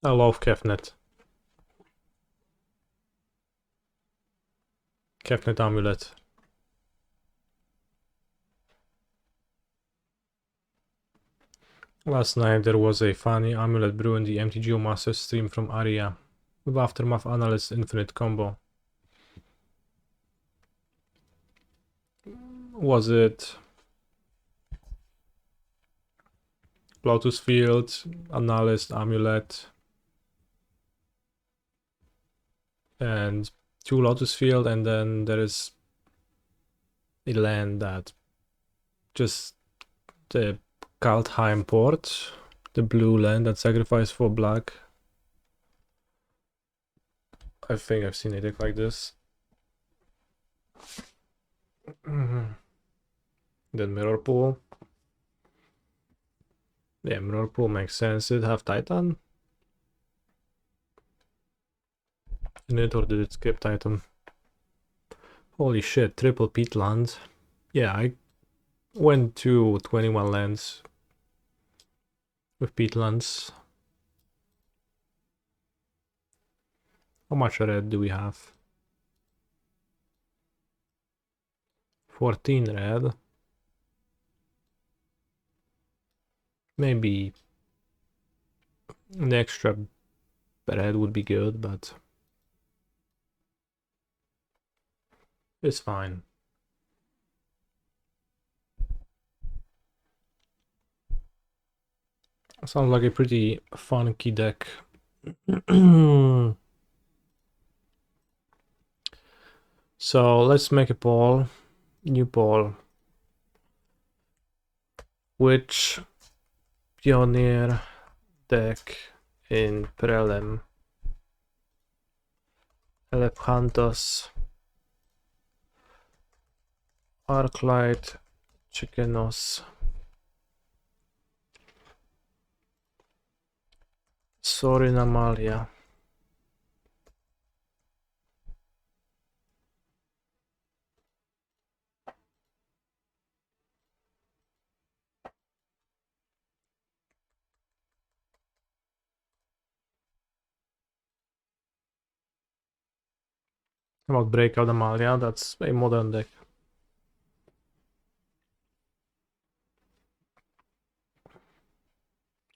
I love Kefnet. Kefnet Amulet. Last night there was a funny Amulet brew in the MTGO Masters stream from Aria with Aftermath Analyst Infinite combo. Was it Lotus Field, Analyst, Amulet, and 2 Lotus Field, and then there is a land that just the Kaldheim port, the blue land that sacrificed for black. I think I've seen a deck like this. Then Mirror Pool. Yeah, Mirror Pool makes sense. Did it have Titan in it, or did it skip Titan? Holy shit, triple peatland. Yeah, I went to 21 lands with peatlands. How much red do we have? 14 red. Maybe an extra red would be good, but it's fine. Sounds like a pretty funky deck. So let's make a poll. New poll. Which Pioneer deck in Prelim? Elephantos, Arclight, Chikenos, Sorin Amalia. About Breakout Amalia, that's a modern deck.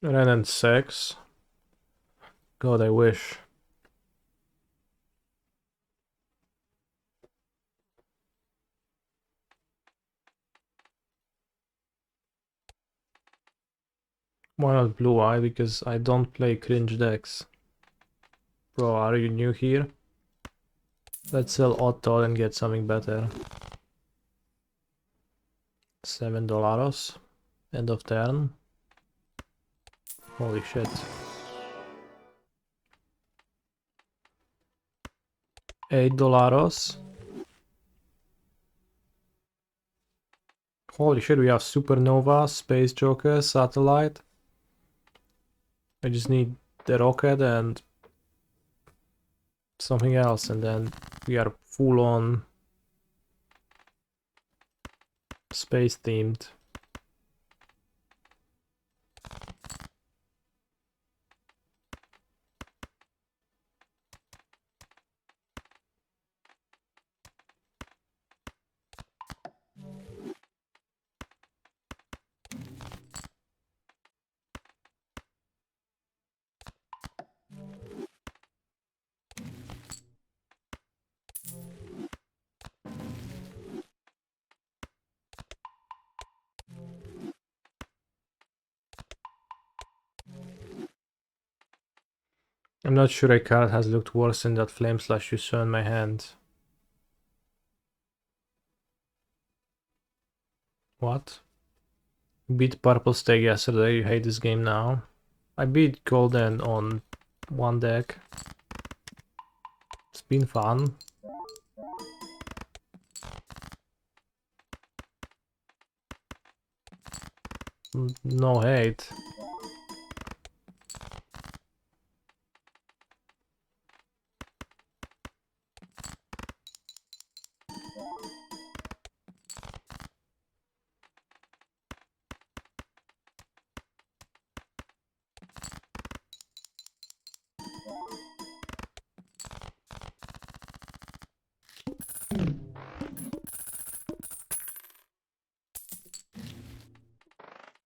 Ren and 6. God, I wish. Why not Blue Eye? Because I don't play cringe decks. Bro, are you new here? Let's sell Otto and get something better. $7. End of turn. Holy shit. $8. Holy shit, we have Supernova, Space Joker, Satellite. I just need the rocket and something else, and then we are full on space themed. I'm not sure a card has looked worse than that Flame Slash you saw in my hand. What? Beat Purple Stag yesterday, you hate this game now. I beat Golden on one deck. It's been fun. No hate.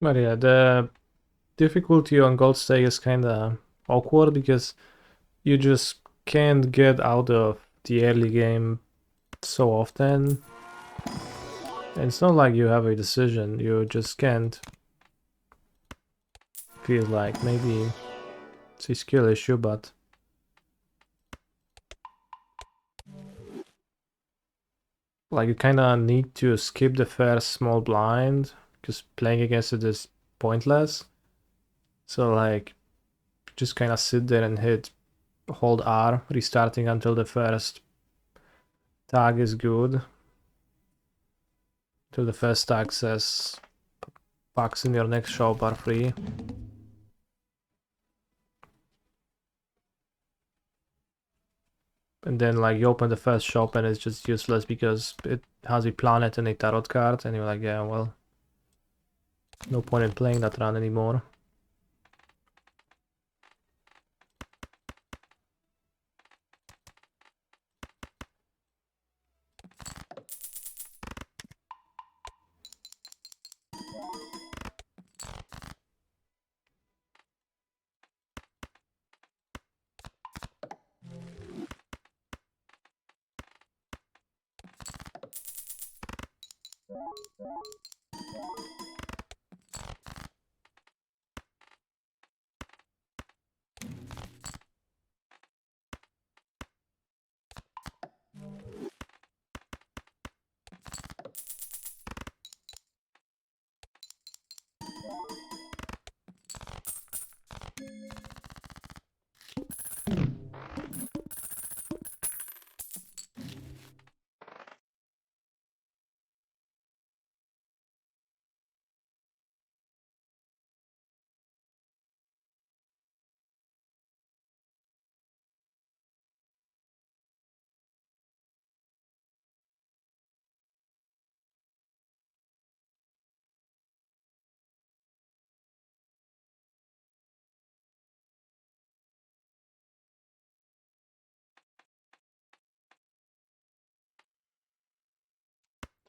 But yeah, the difficulty on Gold Stake is kinda awkward because you just can't get out of the early game so often. And it's not like you have a decision, you just can't. Feels like maybe it's a skill issue, but like you kinda need to skip the first small blind because playing against it is pointless. So like just kinda sit there and hold R, restarting until the first tag is good. Till the first tag says packs in your next shop are free. And then like you open the first shop and it's just useless because it has a planet and a tarot card, and you're like, yeah, well, no point in playing that run anymore.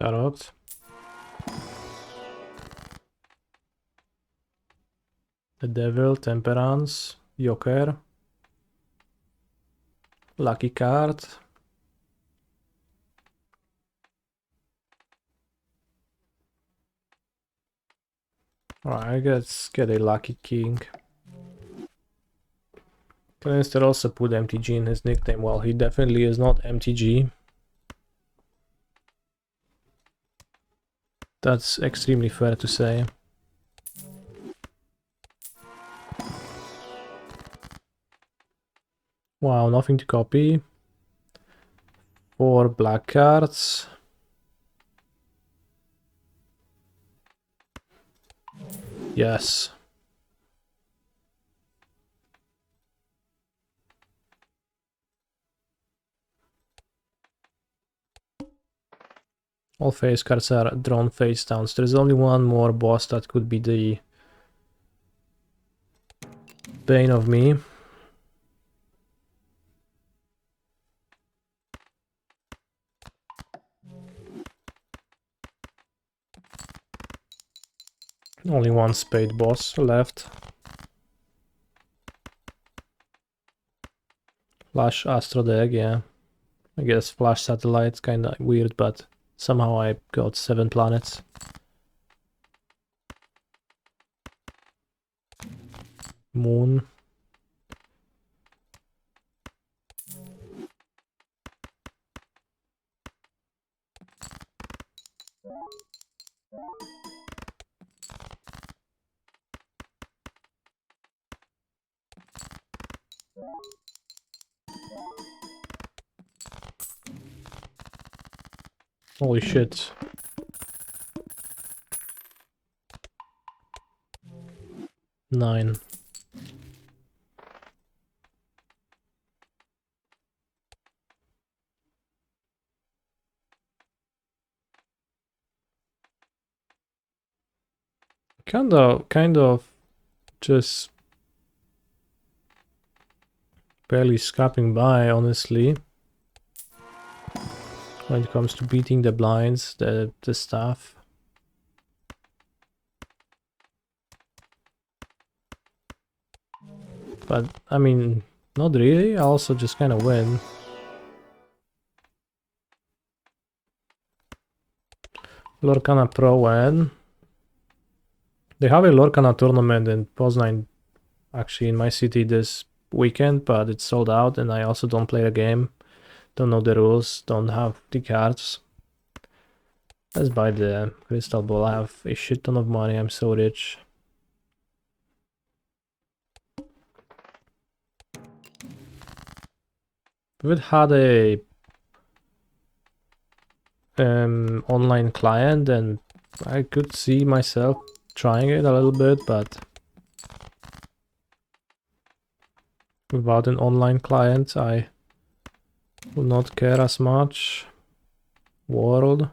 Tarot. The Devil, Temperance, Joker. Lucky card. Alright, let's get a Lucky King. Can instead also put MTG in his nickname? Well, he definitely is not MTG. That's extremely fair to say. Wow, nothing to copy. 4 black cards. Yes. All face cards are drawn face down. So there's only one more boss that could be the bane of me. Only one spade boss left. Flash Astro deck, yeah. I guess Flash Satellite's kinda weird, but somehow I got 7 planets. Moon. Holy shit. Nine. Kind of just barely scraping by, honestly. When it comes to beating the blinds, the staff. But, I mean, not really. I also just kind of win. Lorcana Pro N. They have a Lorcana tournament in Poznan, actually in my city this weekend, but it's sold out and I also don't play the game. Don't know the rules, don't have the cards. Let's buy the crystal ball. I have a shit ton of money, I'm so rich. We've had a online client and I could see myself trying it a little bit, but without an online client I will not care as much. World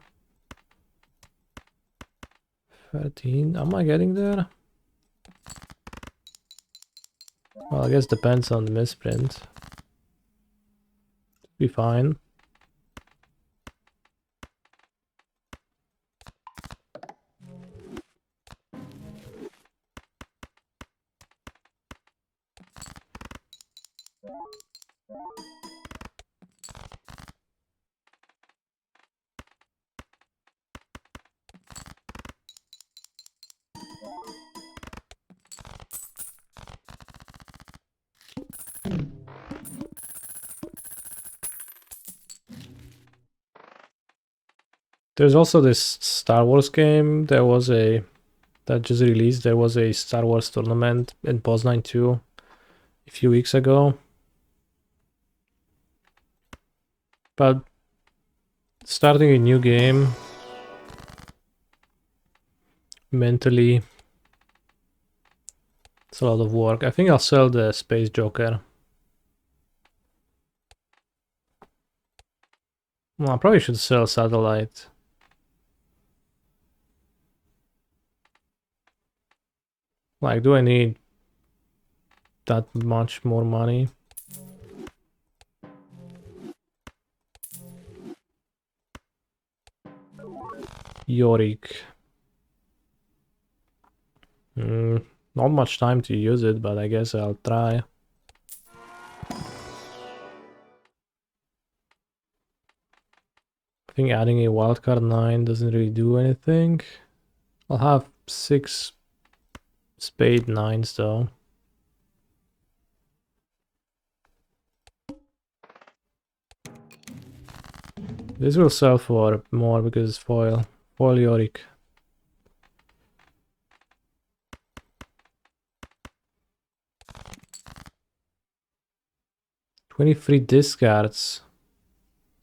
13, am I getting there? Well, I guess depends on the misprint. Be fine. There's also this Star Wars game. That just released. There was a Star Wars tournament in Poznan too a few weeks ago. But starting a new game mentally, it's a lot of work. I think I'll sell the Space Joker. Well, I probably should sell Satellite. Like, do I need that much more money? Yorick. Not much time to use it, but I guess I'll try. I think adding a wildcard 9 doesn't really do anything. I'll have 6 spade 9s though. This will sell for more because it's foil. Foil Yorick. $23 discards.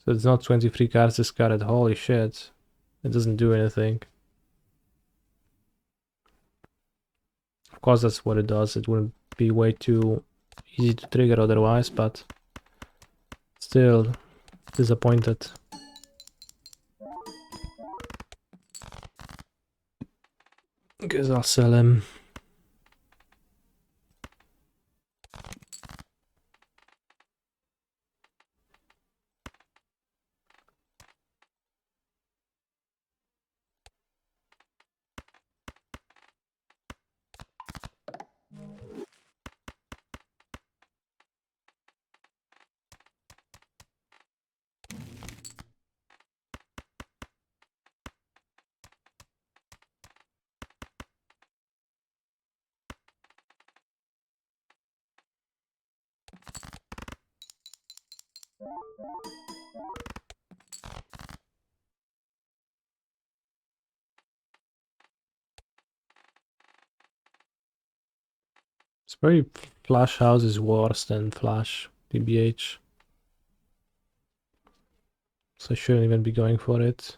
So it's not 23 cards discarded. Holy shit. It doesn't do anything. Of course that's what it does. It wouldn't be way too easy to trigger otherwise, but still disappointed. Guess I'll sell him. It's very flash house is worse than flash DBH. So I shouldn't even be going for it.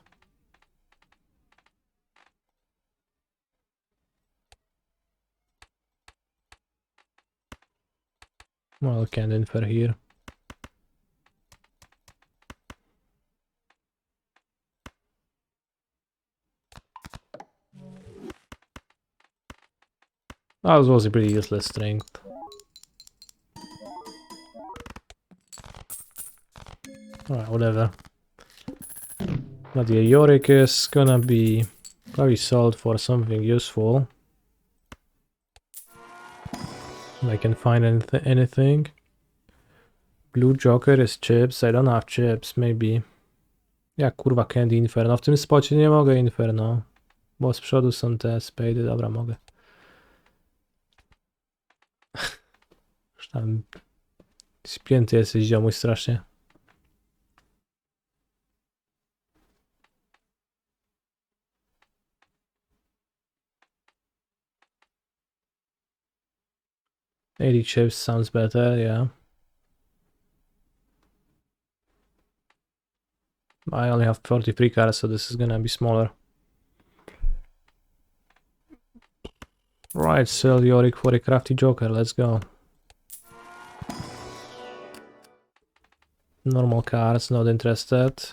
Well, I can't infer here. That was a pretty useless strength. Alright, whatever. But the Yorick is gonna be probably sold for something useful. If I can find anything. Blue Joker is chips. I don't have chips, maybe. Ja kurwa Candy Inferno. W tym spocie nie mogę Inferno. Bo z przodu są te spady. Dobra, mogę. Już tam spięty jesteś ziomuś strasznie. Eighty chips sounds better, yeah. I only have 43 cards, so this is gonna be smaller. Right, sell Yorick for a crafty Joker, let's go. Normal cards, not interested.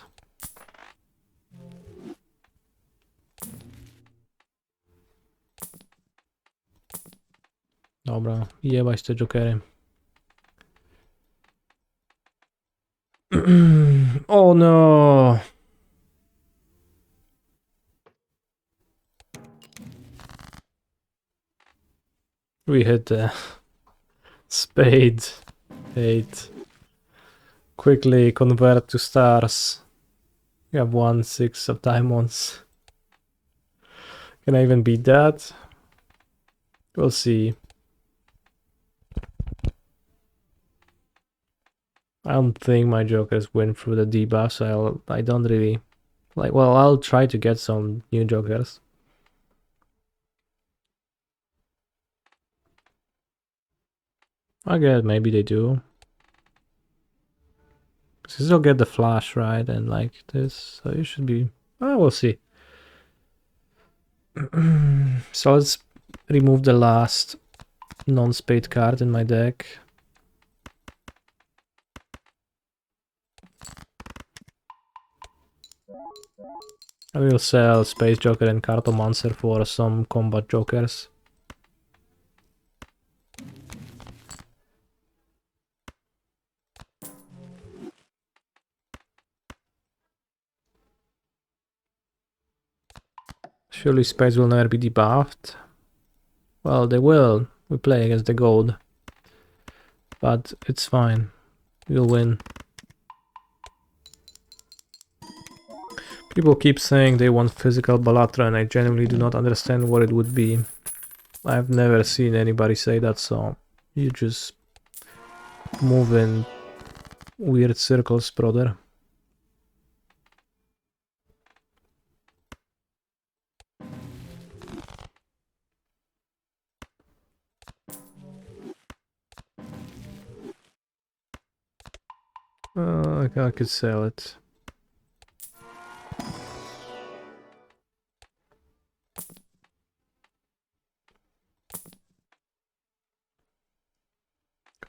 Dobra, jebać te Jokery. Oh no! We hit the spade. 8. Quickly convert to stars. We have 1/6 of diamonds. Can I even beat that? We'll see. I don't think my Jokers win through the debuff, so I don't really like. Well, I'll try to get some new Jokers. I guess maybe they do. Because they'll get the flash, right? And like this, so you should be. Oh, we'll see. So let's remove the last non-spade card in my deck. I will sell Space Joker and Cartomancer for some combat Jokers. Surely Spades will never be debuffed. Well, they will. We play against the gold. But it's fine. We'll win. People keep saying they want physical Balatra, and I genuinely do not understand what it would be. I've never seen anybody say that, so you just move in weird circles, brother. I could sell it.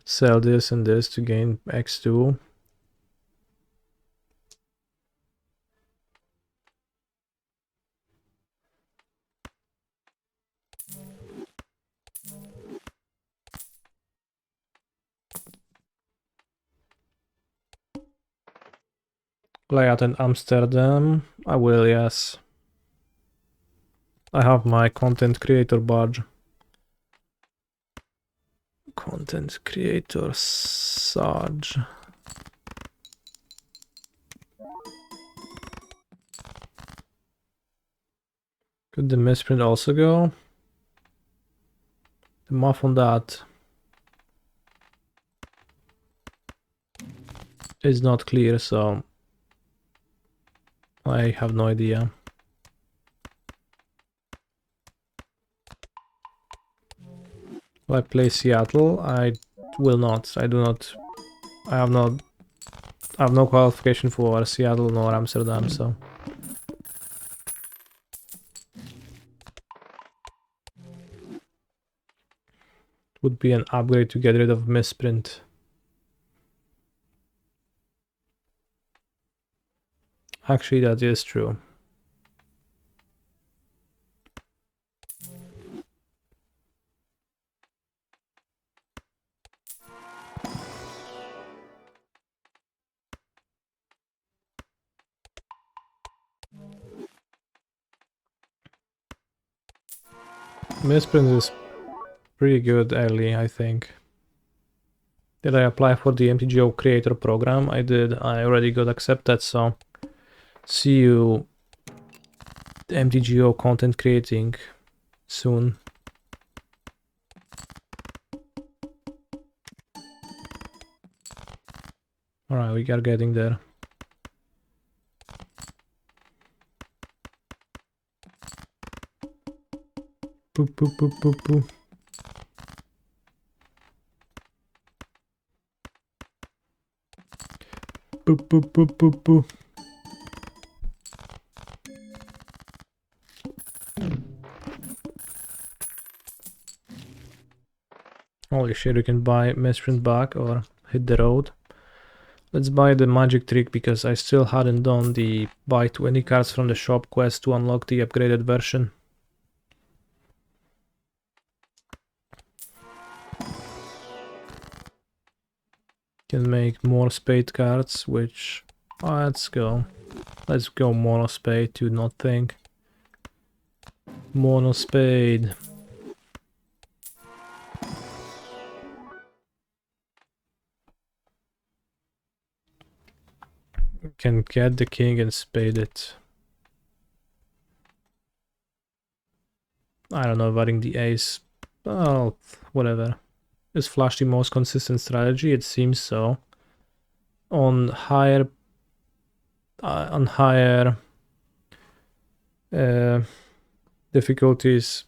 Sell this and this to gain x2. Play out in Amsterdam. I will, yes. I have my content creator badge. Content creator Sarge. Could the misprint also go? The math on that is not clear, so I have no idea. Will I play Seattle? I will not. I do not. I have not. I have no qualification for Seattle nor Amsterdam, so. Would be an upgrade to get rid of misprint. Actually, that is true. Misprint is pretty good early, I think. Did I apply for the MTGO creator program? I did. I already got accepted, so see you MTGO content creating soon. Alright, we are getting there. Boop, boop, boop, boop, boop. Boop, boop, boop, boop, boop. Holy shit, you can buy misprint back or hit the road. Let's buy the magic trick because I still hadn't done the buy 20 cards from the shop quest to unlock the upgraded version. Can make more spade cards, which let's go. Let's go mono spade to not think. Mono spade. Can get the king and spade it. I don't know, betting the ace. Oh, whatever. Is flush the most consistent strategy? It seems so. On higher difficulties,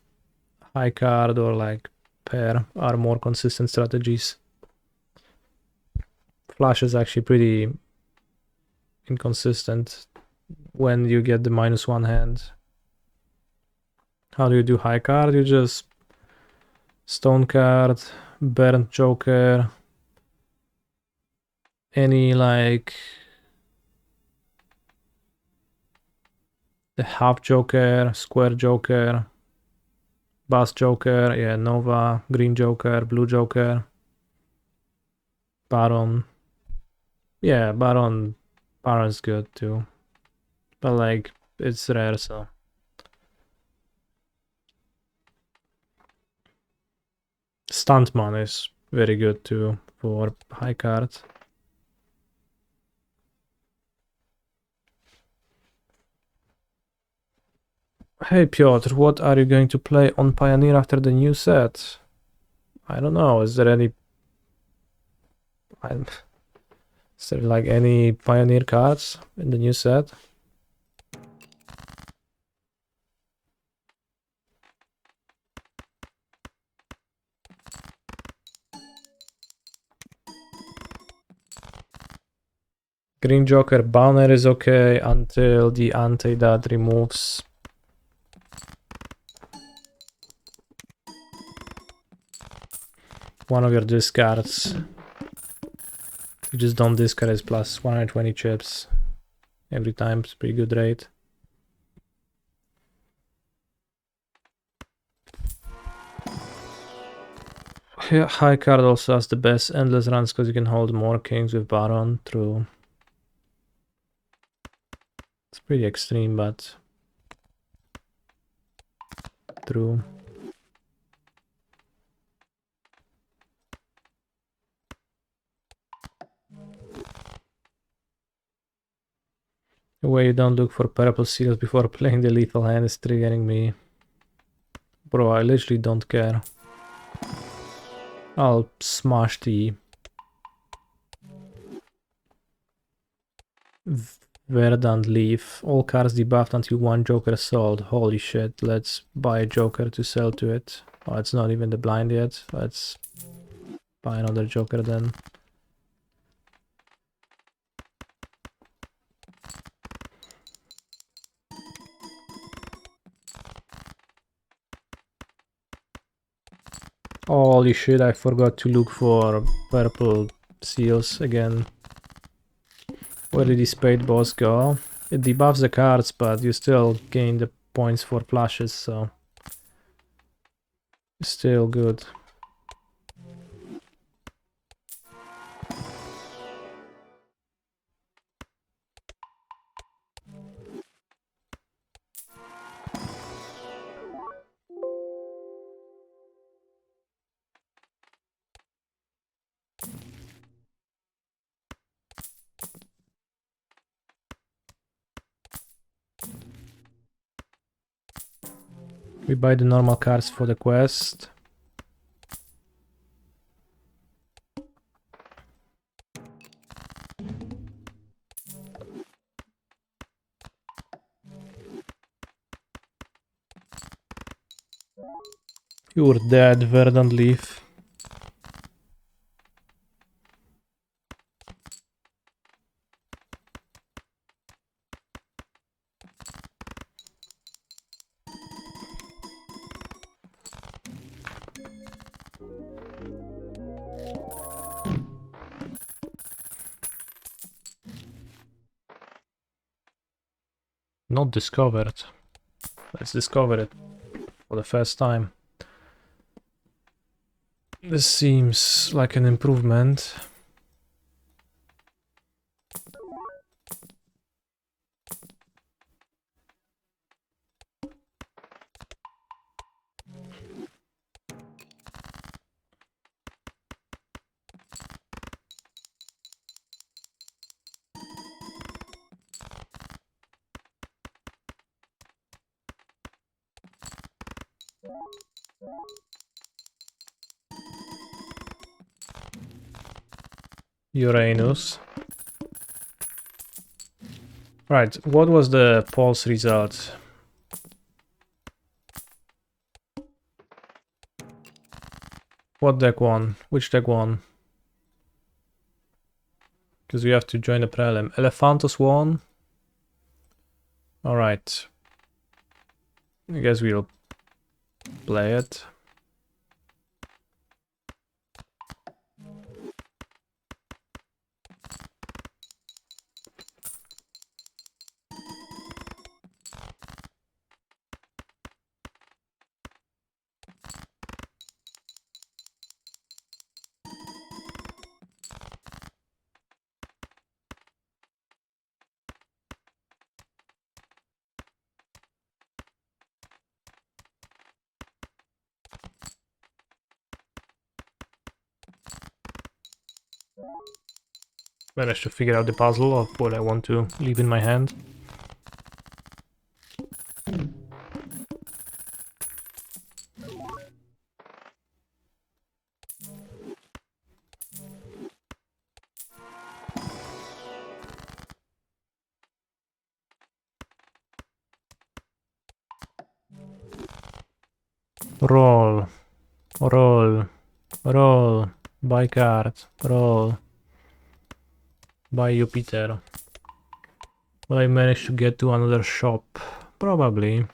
high card or like pair are more consistent strategies. Flush is actually pretty inconsistent when you get the -1 hand. How do you do high card? You just stone card, burnt joker, any like the half joker, square joker, bus joker, yeah, nova, green joker, blue joker, baron. Yeah, baron's good too, but like it's rare, so. Stuntman is very good too for high card. Hey Piotr, what are you going to play on Pioneer after the new set? I don't know, is there any... Is there like any Pioneer cards in the new set? Green Joker banner is okay until the anti-that removes one of your discards. You just don't discard it, plus 120 chips every time. It's pretty good rate. High card also has the best endless runs because you can hold more kings with Baron. True. It's pretty extreme, but true. The way you don't look for purple seals before playing the lethal hand is triggering me. Bro, I literally don't care. I'll smash the Verdant Leaf. All cards debuffed until one Joker is sold. Holy shit, let's buy a Joker to sell to it. Oh, it's not even the blind yet. Let's buy another Joker then. Holy shit, I forgot to look for purple seals again. Where did this paid boss go? It debuffs the cards, but you still gain the points for flashes, so still good. We buy the normal cards for the quest. You're dead, Verdant Leaf. Not discovered. Let's discover it for the first time. This seems like an improvement. Uranus. Right, what was the pulse result? What deck won? Which deck won? Because we have to join the Prelim. Elephantos won. Alright. I guess we'll play it. Managed to figure out the puzzle of what I want to leave in my hand. Roll. Roll. Roll. Buy card. Roll. Buy Jupiter. Will I manage to get to another shop? Probably.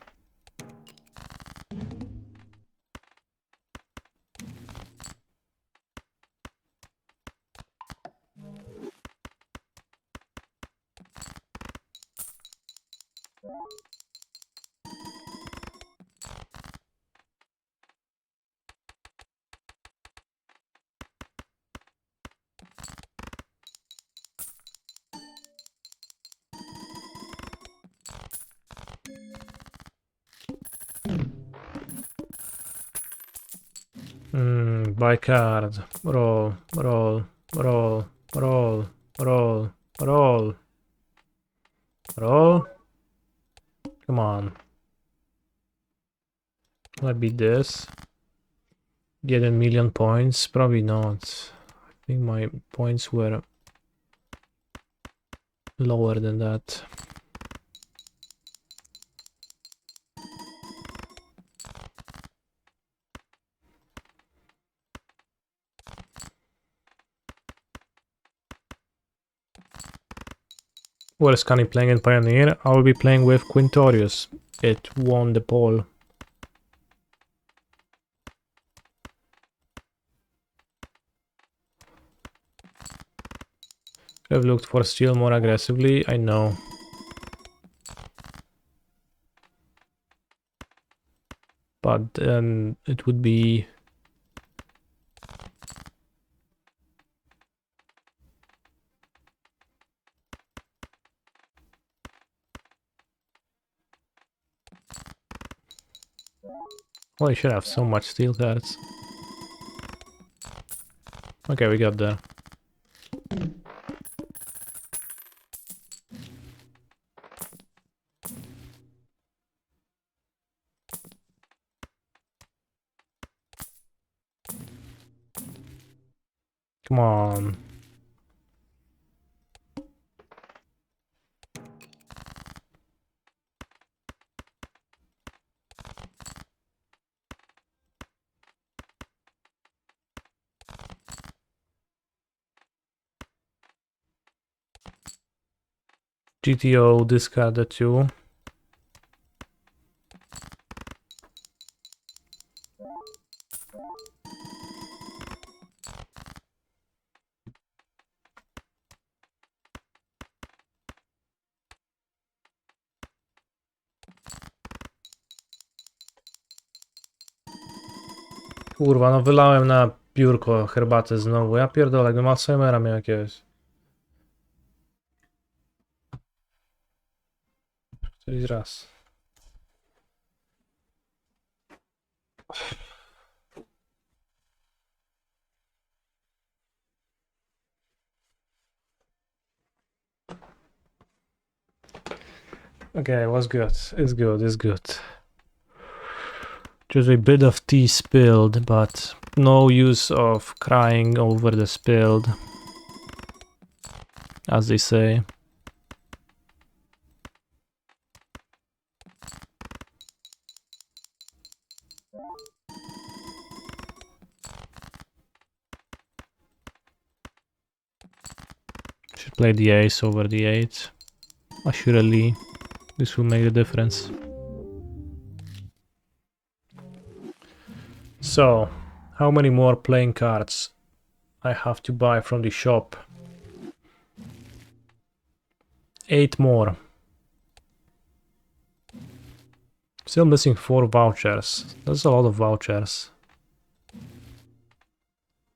Buy card. Roll. Roll. Roll. Roll. Roll. Roll. Roll. Come on. Can I beat this? Get a million points? Probably not. I think my points were lower than that. Where is Cunny playing in Pioneer? I will be playing with Quintorius. It won the poll. I've looked for steel more aggressively, I know. But then it would be... Well, I should have so much steel cards. Okay, we got there. Come on. GTO discarded too. Kurwa, no wylałem na biurko herbatę znowu. Ja pierdolę, jakbym Alzheimera miał jakiegoś. Któryś raz. Okay, it was good. It's good, it's good. Just a bit of tea spilled, but no use of crying over the spilled, as they say. Should play the ace over the 8. Assuredly, this will make a difference. So, how many more playing cards I have to buy from the shop? 8 more. Still missing 4 vouchers. That's a lot of vouchers.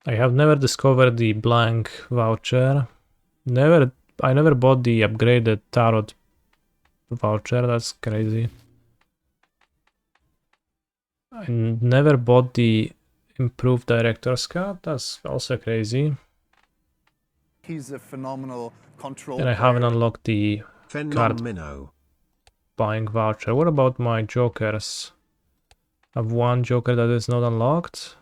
I have never discovered the blank voucher. I never bought the upgraded tarot voucher. That's crazy. I never bought the improved director's cut. That's also crazy. He's a phenomenal control And I player. haven't unlocked the card Phenomeno. buying voucher. What about my jokers? I have 1 joker that is not unlocked.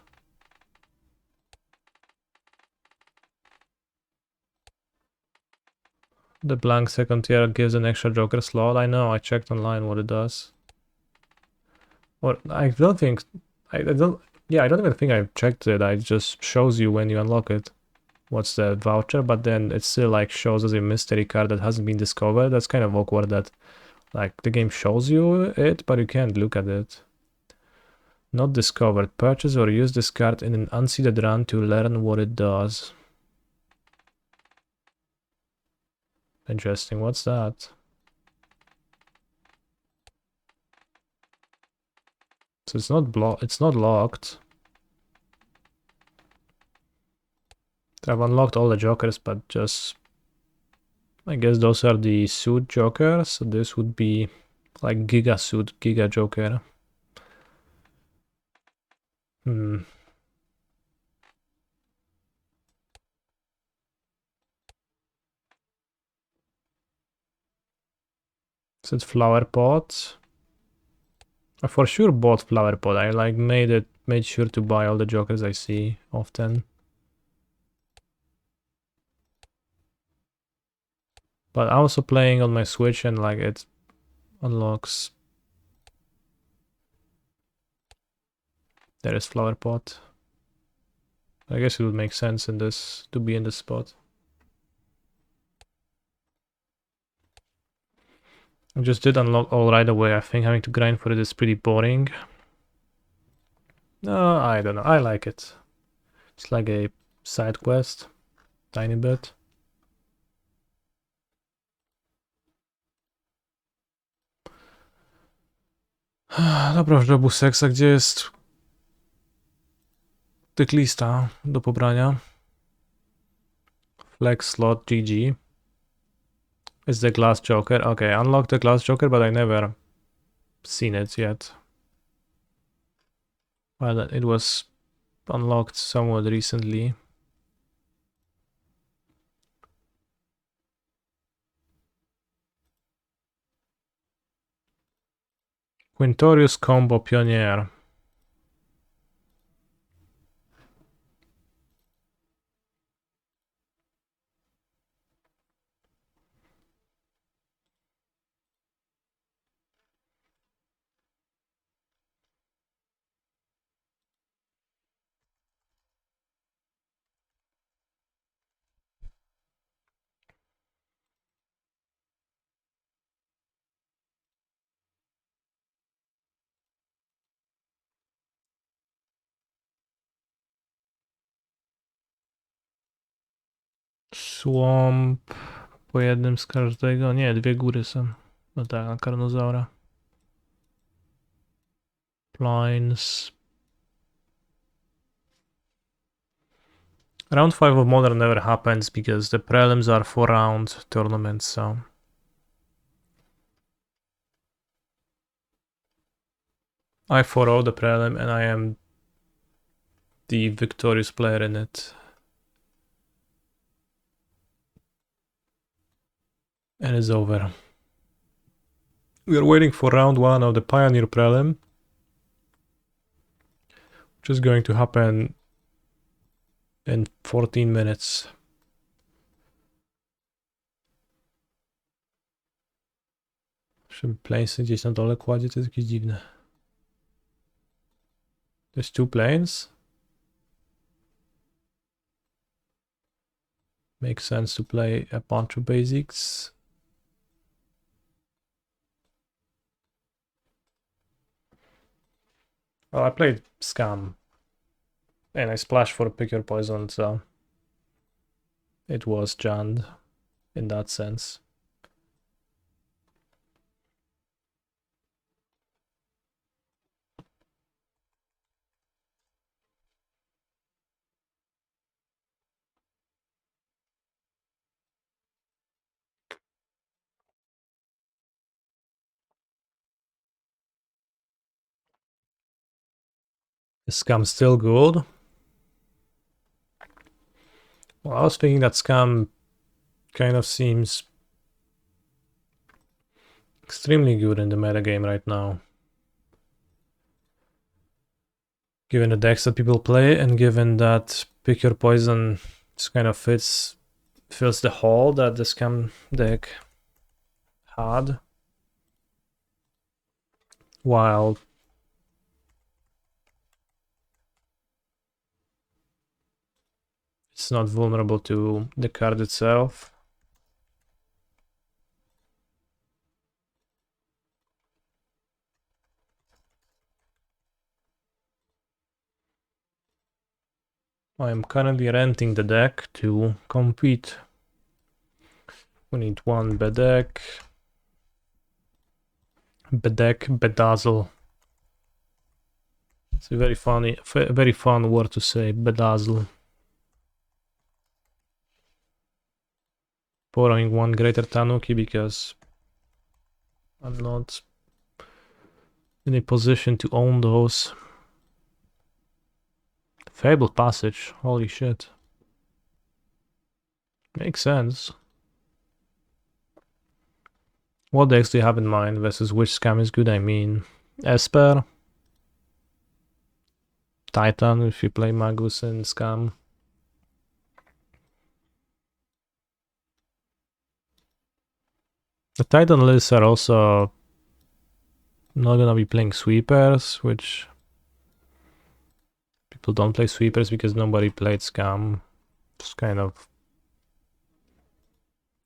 The blank second tier gives an extra joker slot. I know, I checked online what it does. Or I don't think I don't even think I checked it. It just shows you when you unlock it what's the voucher, but then it still like shows as a mystery card that hasn't been discovered. That's kind of awkward that like the game shows you it, but you can't look at it. Not discovered. Purchase or use this card in an unseeded run to learn what it does. Interesting. What's that? So it's not locked. I've unlocked all the jokers, but just I guess those are the suit jokers. So this would be like Giga suit, Giga Joker. So it's flower pot. I for sure bought flower pot. I like made sure to buy all the jokers I see often. But I'm also playing on my Switch and like it unlocks. There is flower pot. I guess it would make sense in this to be in this spot. I just did unlock all right away. I think having to grind for it is pretty boring. No, I don't know. I like it. It's like a side quest. Tiny bit. Dobra, w robu seksa, gdzie jest tyklista do pobrania? Flex slot GG. It's the glass joker. Okay, unlock the glass joker, but I never seen it yet. Well, it was unlocked somewhat recently. Quintorius combo pioneer. Swamp. Po jednym z każdego. Nie, dwie góry są. No tak, na karnozaura. Plains. Round 5 of Modern never happens because the prelims are 4-round tournaments, so. I 4-0 the prelim and I am the victorious player in it. And it's over. We are waiting for round 1 of the Pioneer Prelim, which is going to happen in 14 minutes. Żeby planesy gdzieś na dole kładzie, to jest jakieś dziwne. There's 2 planes. Makes sense to play a bunch of basics. Well, I played Scam. And I splashed for Pick Your Poison, so it was jammed in that sense. Is Scam still good? Well, I was thinking that Scam kind of seems extremely good in the metagame right now. Given the decks that people play and given that Pick Your Poison just kind of fills the hole that the Scam deck had. While it's not vulnerable to the card itself. I am currently renting the deck to compete. We need one Bedek. Bedek, Bedazzle. It's a very fun word to say, Bedazzle. Borrowing one Greater Tanuki because I'm not in a position to own those. Fabled Passage, holy shit. Makes sense. What decks do you have in mind versus which Scam is good? I mean, Esper, Titan if you play Magus and Scam. The Titan lists are also not gonna be playing sweepers, which people don't play sweepers because nobody played scam. Just kind of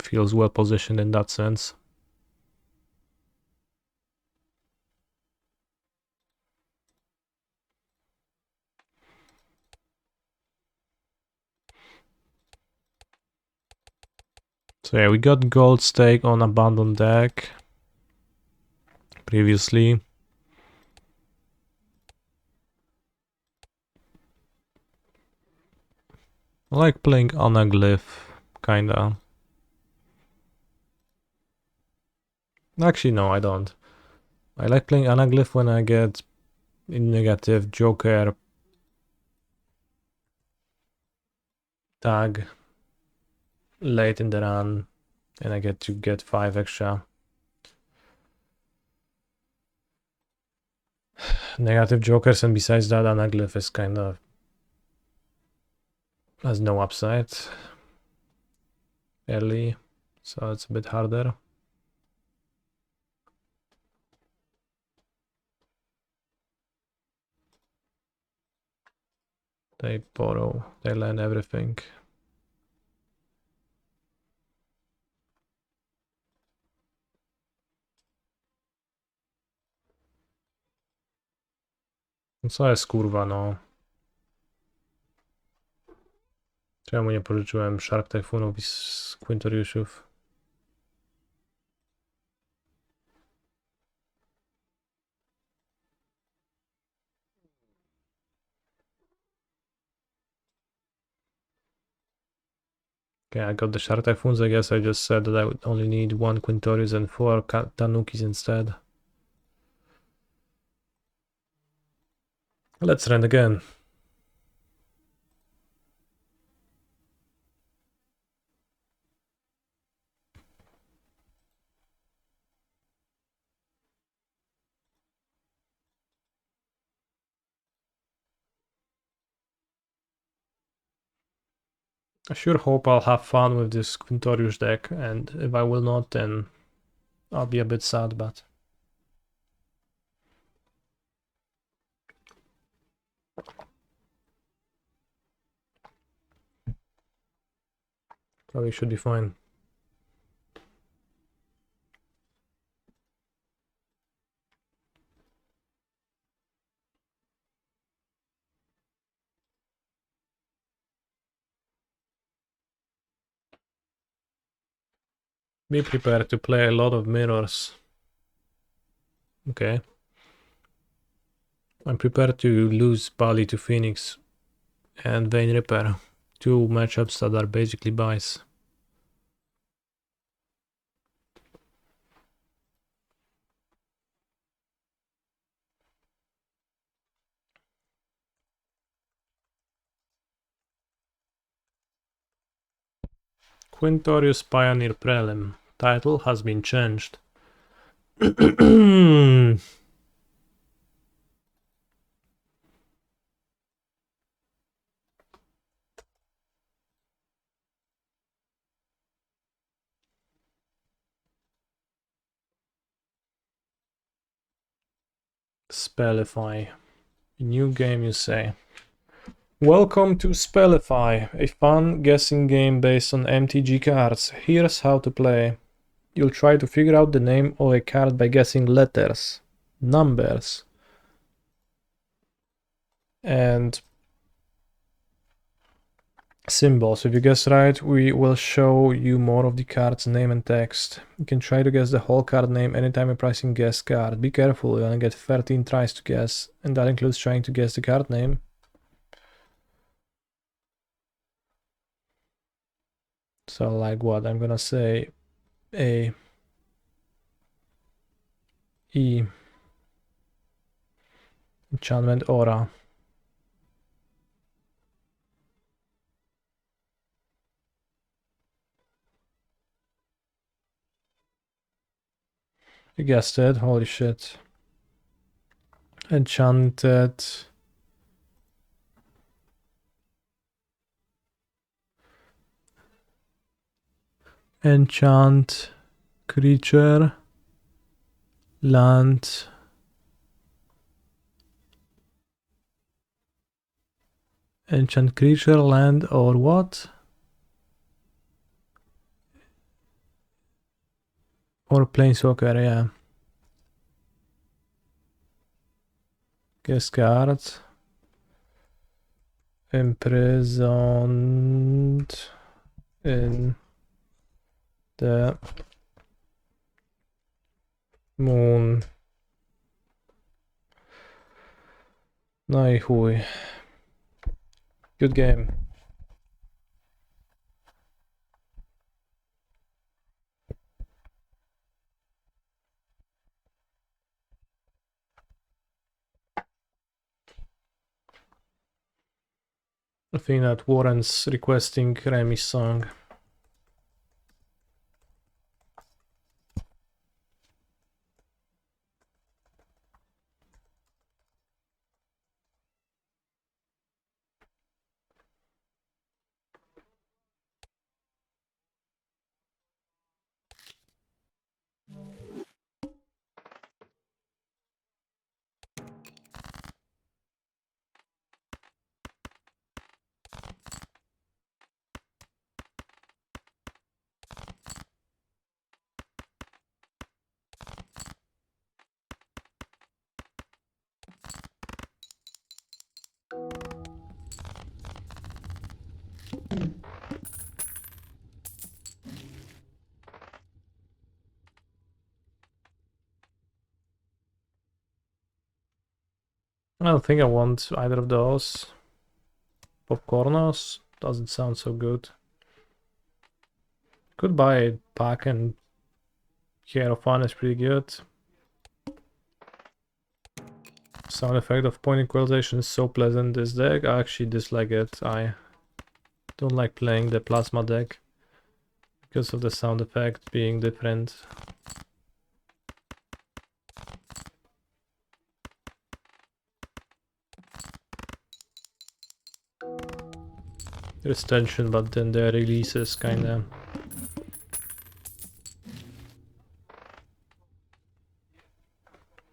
feels well positioned in that sense. So yeah, we got gold stake on abandoned deck previously. I like playing Anaglyph, kinda. Actually, no, I don't. I like playing Anaglyph when I get in negative Joker tag late in the run, and I get to get 5 extra. Negative Jokers, and besides that, Anaglyph is kind of has no upside early, so it's a bit harder. They borrow, they land everything. Co jest kurwa, no? Czemu nie pożyczyłem Shark Typhoonów z Quintoriusów? Okay, I got the Shark Typhoons. I guess I just said that I would only need 1 Quintorius and 4 Tanukis instead. Let's run again. I sure hope I'll have fun with this Quintorius deck, and if I will not, then I'll be a bit sad, but... probably should be fine. Be prepared to play a lot of mirrors. Okay. I'm prepared to lose Bali to Phoenix and Vein Ripper. 2 matchups that are basically buys. Quintorius Pioneer Prelim. Title has been changed. Spellify. New game, you say. Welcome to Spellify, a fun guessing game based on MTG cards. Here's how to play. You'll try to figure out the name of a card by guessing letters, numbers, and symbols. If you guess right, we will show you more of the card's name and text. You can try to guess the whole card name anytime you're pricing guess card. Be careful, you only get 13 tries to guess, and that includes trying to guess the card name. So like what? I'm gonna say A, E, enchantment aura. You guessed it, holy shit. Enchanted. Enchant Creature, land, enchant creature, land, or what? Or planeswalker, yeah. Discard. Imprisoned in the moon. Nai hui. Good game. I think that warrants requesting Remy's song. I don't think I want either of those. Popcornos doesn't sound so good. Could buy a pack and Hierophant is pretty good. Sound effect of point equalization is so pleasant this deck. I actually dislike it. I don't like playing the plasma deck because of the sound effect being different. There's tension, but then the release is kinda...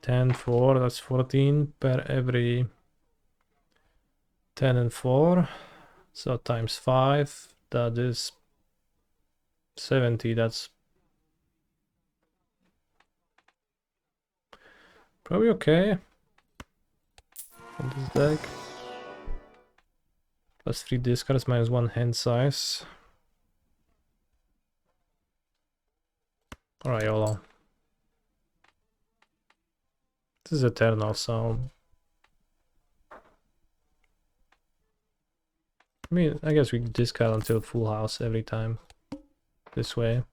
$10, that's 14 per every 10 and 4. So times 5, that is 70, that's probably okay on this deck. Plus 3 discards, minus 1 hand size. Alright, YOLO. This is Eternal, so... I mean, I guess we discard until full house every time. This way.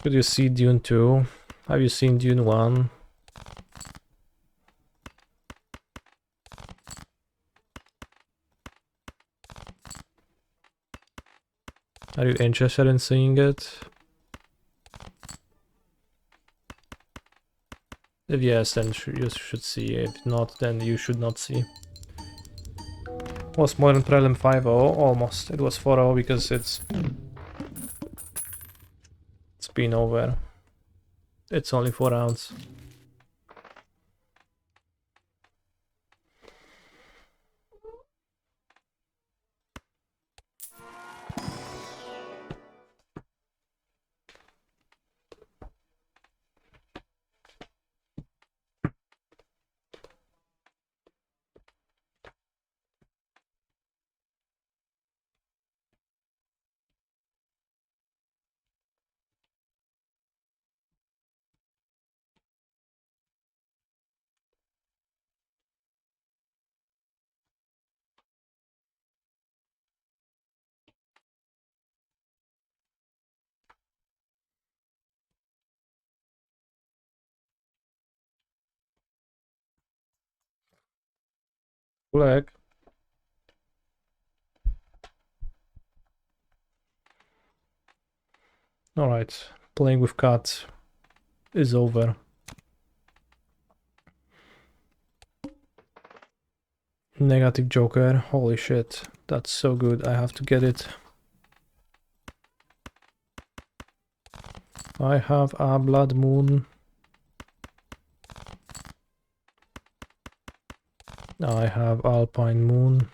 Could you see Dune 2? Have you seen Dune 1? Are you interested in seeing it? If yes, then you should see. If not, then you should not see. Was more than Prelim 5-0? Almost. It was 4-0 because it's been over. It's only 4 rounds. Black. Alright, playing with cats is over. Negative Joker, holy shit, that's so good, I have to get it. I have a blood moon. I have alpine moon.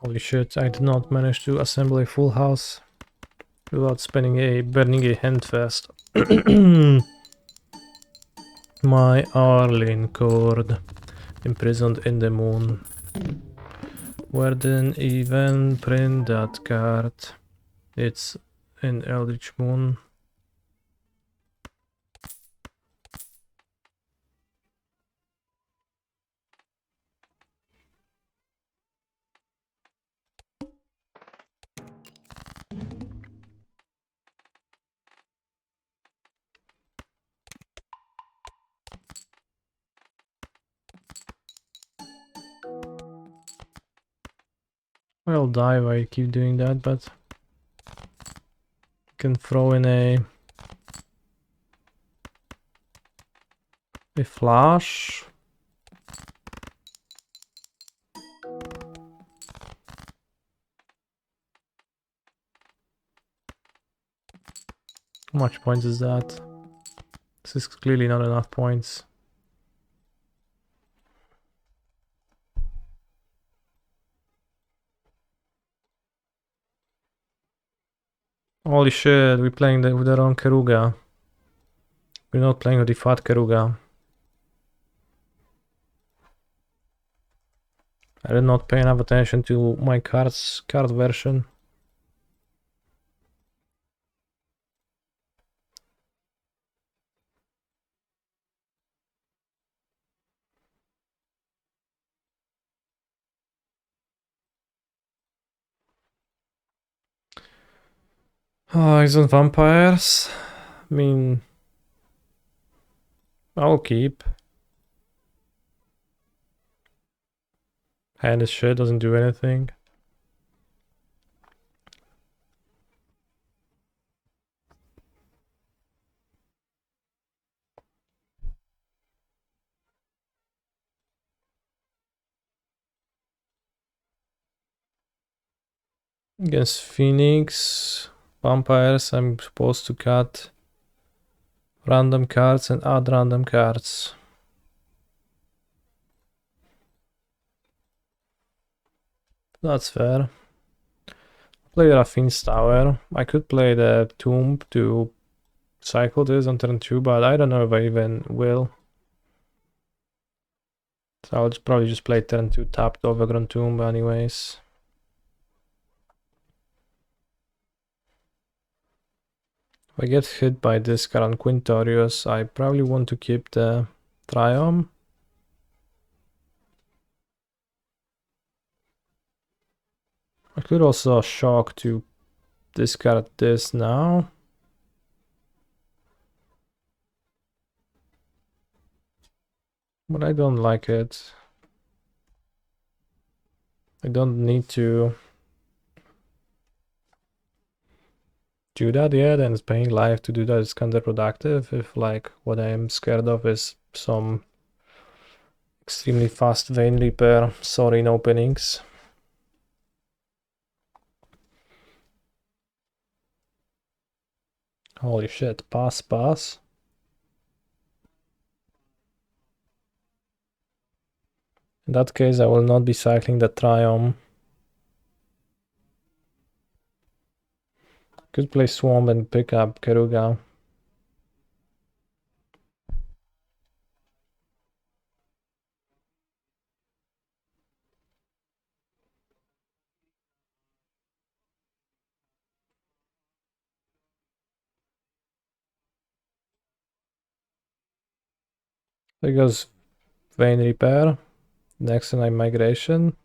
Holy shit, I did not manage to assemble a full house without burning a handfast. My Arlene cord, imprisoned in the moon. Where didn't even print that card? It's in Eldritch Moon. I'll die while I keep doing that, but I can throw in a flash. How much points is that? This is clearly not enough points. Holy shit, we're playing with the wrong Keruga. We're not playing with the fat Keruga. I did not pay enough attention to my card version. Oh, he's on vampires. I mean, I'll keep. Hand is shit, doesn't do anything. Against Phoenix, vampires, I'm supposed to cut random cards and add random cards. That's fair. Play Raffine's Tower. I could play the Tomb to cycle this on turn 2, but I don't know if I even will. So I'll probably just play turn 2 tapped Overgrown Tomb anyways. If I get hit by this card on Quintorius, I probably want to keep the Triumph. I could also shock to discard this now. But I don't like it. I don't need to do that yet, and paying life to do that is counterproductive if like what I am scared of is some extremely fast Vein Reaper Sorin openings. Holy shit, pass. In that case, I will not be cycling the Triumph. Could play Swamp and pick up Keruga. There goes Vein Repair. Next in my migration.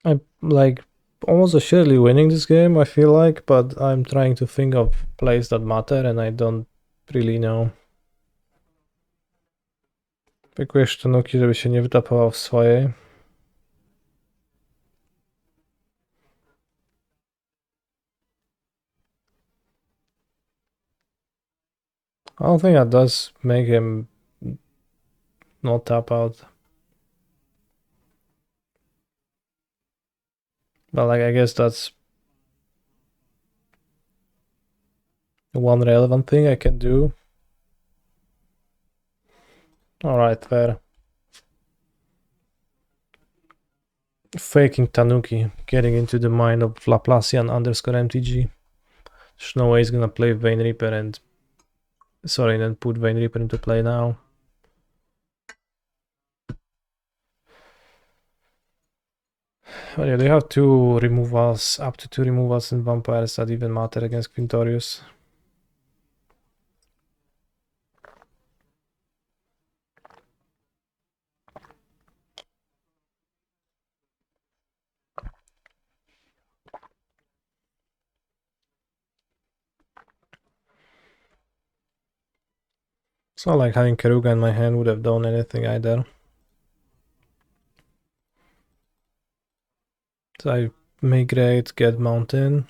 I'm like almost assuredly winning this game, I feel like, but I'm trying to think of plays that matter and I don't really know. Pikuję sztanuki, żeby się nie wytapował w swojej. I don't think that does make him not tap out. But like, I guess that's the one relevant thing I can do. Alright, fair. Faking Tanuki, getting into the mind of Laplacian underscore MTG. There's no way he's gonna play Vein Reaper and... Sorry, then put Vein Reaper into play now. Oh yeah, they have two removals, up to 2 removals in vampires that even matter against Quintorius. It's not like having Keruga in my hand would have done anything either. So I migrate, get mountain.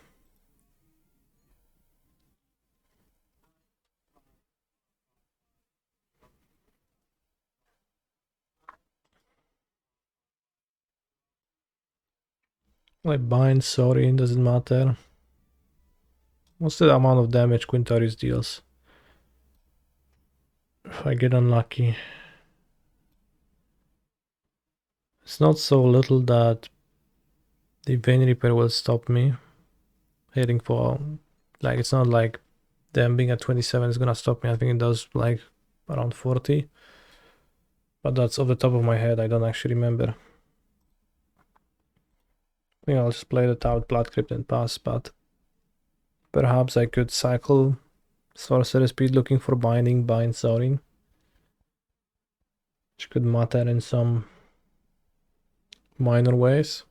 I bind, sorry, doesn't matter. What's the amount of damage Quintorius deals? If I get unlucky. It's not so little that the Vein Reaper will stop me hitting for... Like, it's not like them being at 27 is gonna stop me. I think it does like around 40. But that's off the top of my head, I don't actually remember. I think I'll just play the out Blood Crypt and pass, but perhaps I could cycle Sorcerer Speed looking for binding, bind Sorin. Which could matter in some minor ways.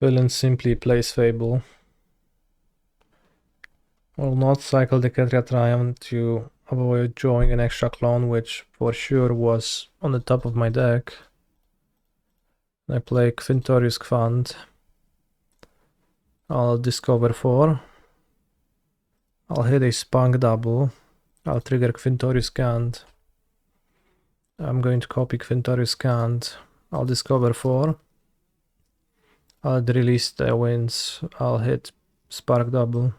Villain simply plays Fable. Will not cycle the Ketria Triumph to avoid drawing an extra clone, which for sure was on the top of my deck. I play Quintorius Quant. I'll discover 4. I'll hit a Spunk double. I'll trigger Quintorius Cant. I'm going to copy Quintorius Cant. I'll discover 4. I'll release the winds. I'll hit Spark double.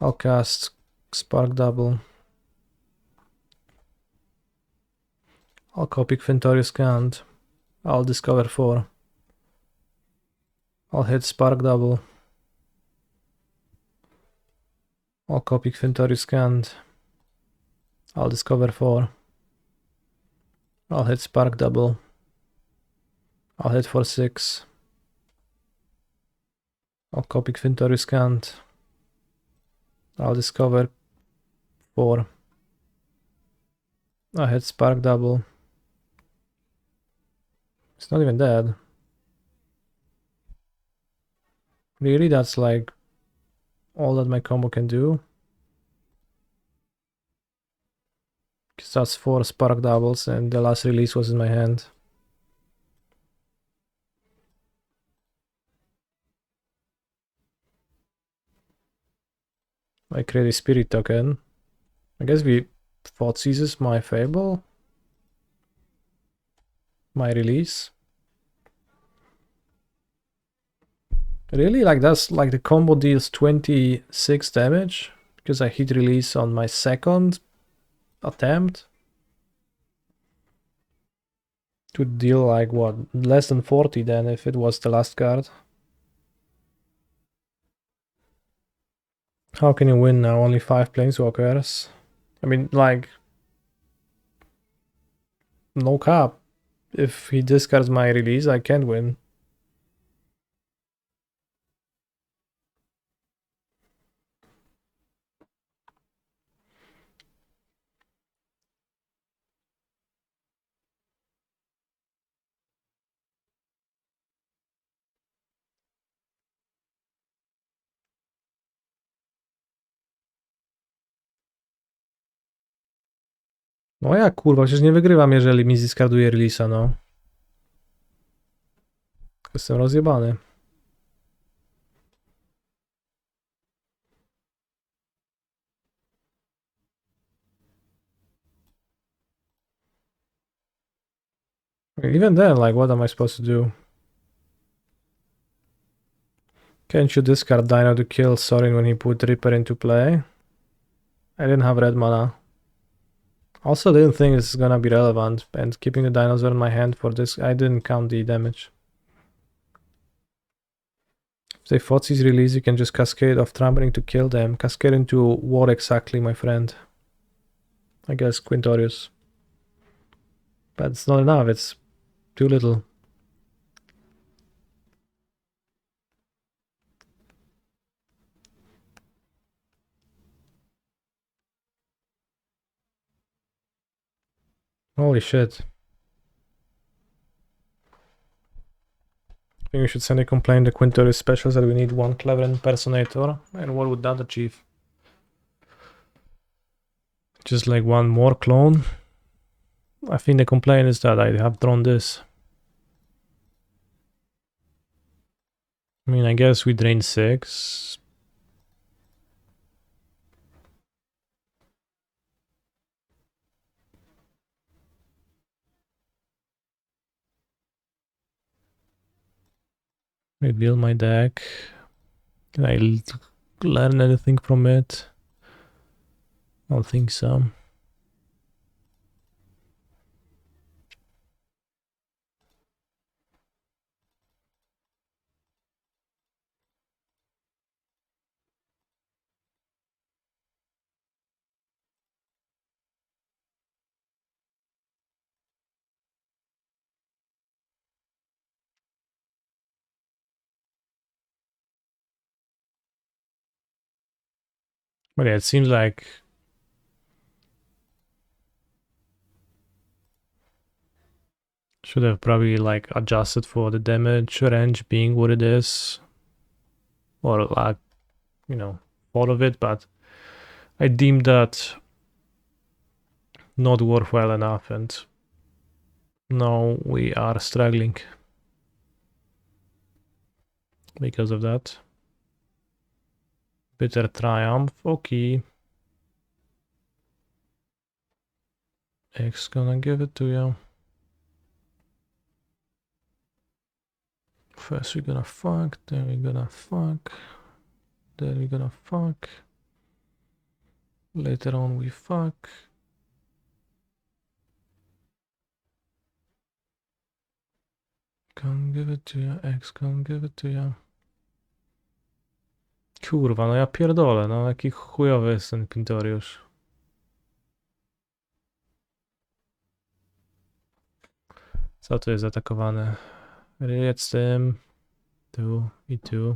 I'll cast Spark double. I'll copy Quintorius Cant. I'll discover 4. I'll hit Spark double. I'll copy Quintorius Cant. I'll discover 4. I'll hit Spark double. I'll hit for 6. I'll copy Quintorius Cant. I'll discover 4. I hit Spark double. It's not even dead. Really, that's like all that my combo can do. Because that's 4 Spark doubles and the last release was in my hand. I create a Spirit token. I guess we thought seizes my Fable. My release. Really? Like that's like the combo deals 26 damage? Because I hit release on my second attempt? To deal like what? Less than 40 then if it was the last card. How can you win now? Only 5 planeswalkers? I mean, like... No cap. If he discards my release, I can win. No ja kurwa, przecież nie wygrywam, jeżeli mi ziskarduje release'a, no. Jestem rozjebany. Even then, like, what am I supposed to do? Can't you discard Dino to kill Sorin when he put Reaper into play? I didn't have red mana. Also didn't think it's gonna be relevant, and keeping the dinosaur in my hand for this, I didn't count the damage. If they Fotzi's release, you can just cascade off trampling to kill them. Cascade into what exactly, my friend? I guess Quintorius. But it's not enough, it's too little. Holy shit. I think we should send a complaint to Quintorius specials that we need one clever impersonator. And what would that achieve? Just like one more clone? I think the complaint is that I have drawn this. I mean, I guess we drain 6. Reveal my deck. Can I learn anything from it? I don't think so. But yeah, it seems like should have probably like adjusted for the damage range being what it is, or like, you know, thought of it, but I deemed that not worthwhile enough, and now we are struggling because of that. Bitter triumph, okay. X gonna give it to you. First we're gonna fuck, then we're gonna fuck, then we're gonna fuck. Later on we fuck. Can't give it to you, X can't give it to you. Kurwa, no ja pierdolę, no jaki chujowy jest ten Quintorius. Co tu jest zaatakowane? Ryjec z tym. Tu i tu.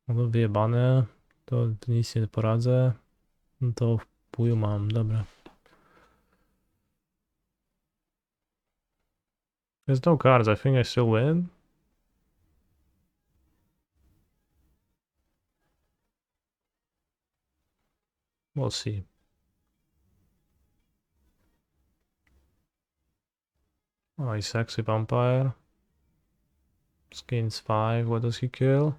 No wyjebane. To nic nie poradzę. No to w pół mam, dobra. There's no cards, I think I still win. We'll see. Oh, he's sexy vampire. Skins 5, what does he kill?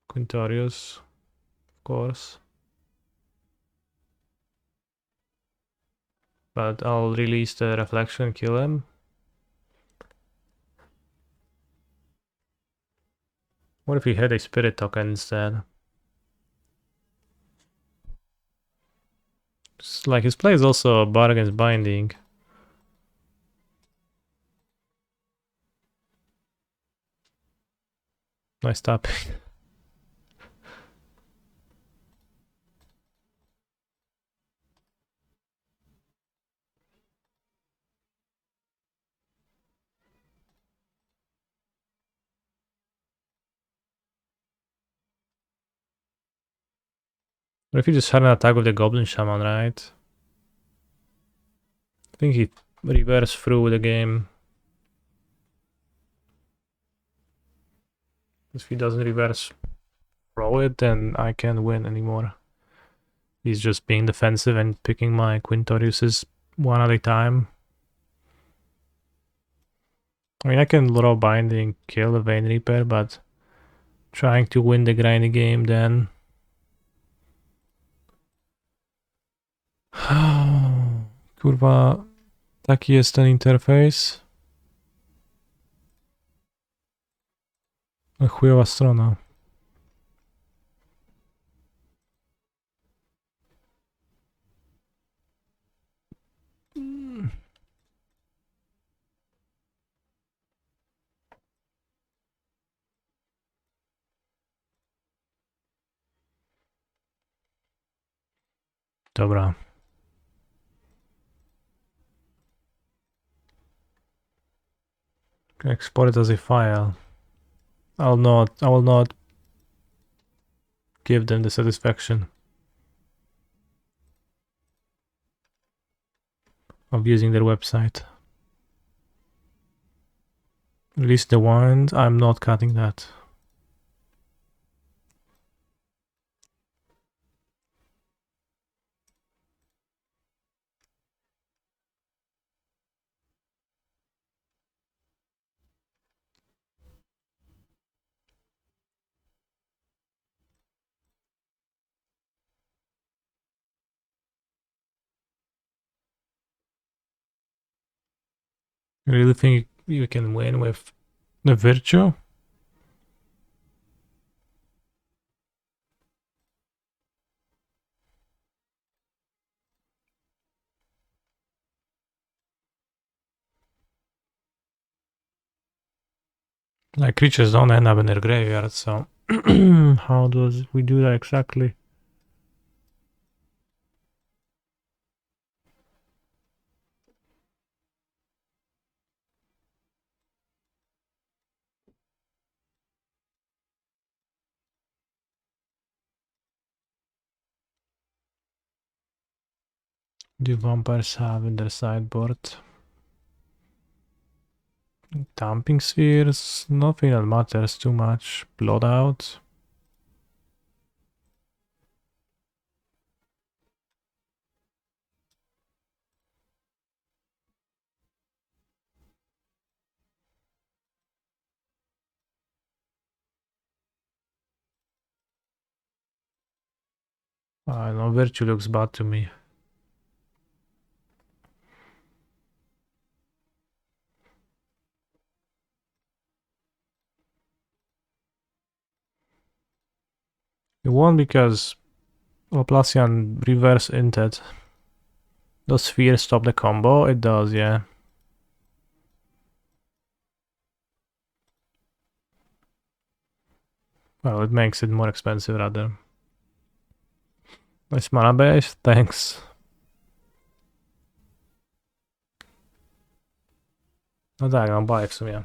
Quintorius, of course. But I'll release the reflection and kill him. What if he had a spirit token instead? It's like his play is also a bar against binding. Nice tapping. What if he just had an attack with the Goblin Shaman, right? I think he reversed through the game. If he doesn't reverse throw it, then I can't win anymore. He's just being defensive and picking my Quintoriuses one at a time. I mean, I can Loro Binding, kill the Vein Reaper, but trying to win the grindy game then. Kurwa, taki jest ten interfejs. Chujowa strona. Dobra. Export it as a file. I will not give them the satisfaction of using their website. Release the wand. I'm not cutting that. You really think you can win with the Virtue? Like, creatures don't end up in their graveyard, so how does we do that exactly? Do vampires have in their sideboard? Dumping spheres? Nothing that matters too much. Blood out? I don't know, Virtue looks bad to me. It won because Laplacian reverse inted. Does sphere stop the combo? It does, yeah. Well, it makes it more expensive rather. Nice mana base, thanks. No tak, mam bajek w sumie.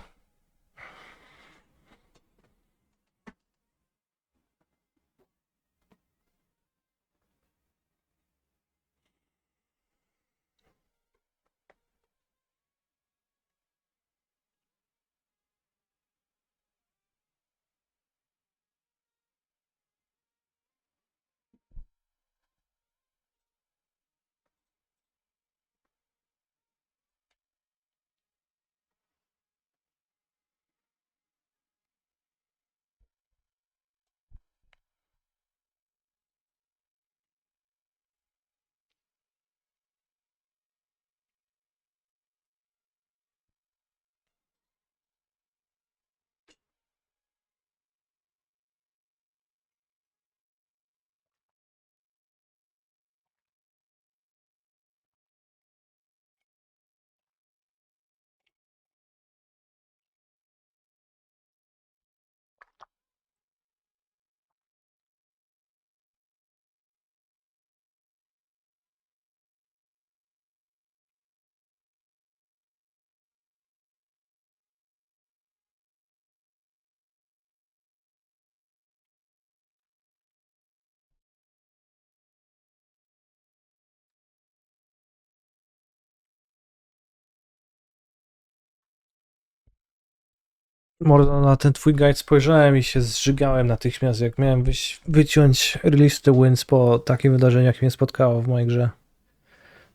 Mordo, na ten twój guide spojrzałem i się zżygałem natychmiast, jak miałem wyciąć release the wins po takim wydarzeniu, jak mnie spotkało w mojej grze.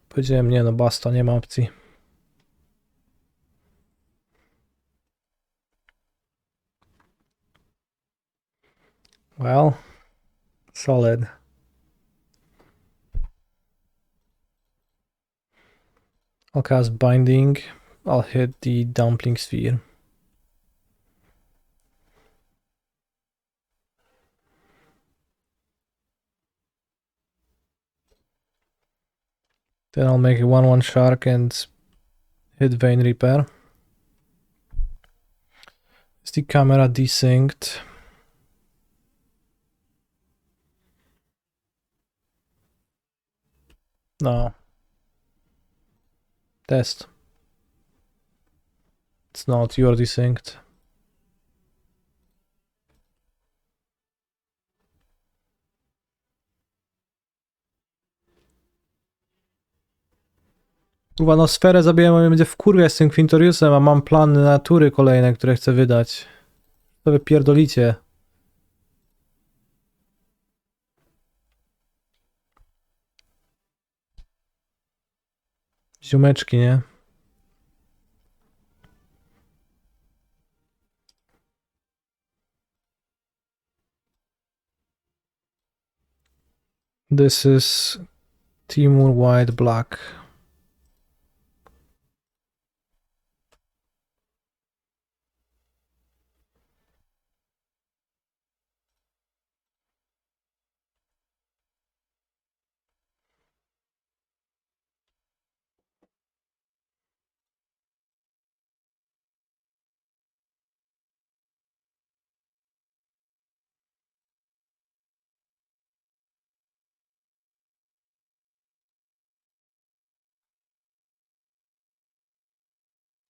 Powiedziałem, nie no, basta, nie ma opcji. Well, solid. I'll cast Binding. I'll hit the Dumpling Sphere. Then I'll make a 1/1 Shark and hit Vein Repair. Is the camera desynced? No. Test. It's not, you're desynced. Kurwa, no sferę zabiję, bo mnie będzie wkurwiać z tym Quintoriusem, a mam plany na tury kolejne, które chcę wydać. To wy pierdolicie. Ziomeczki, nie? This is Timur White Black.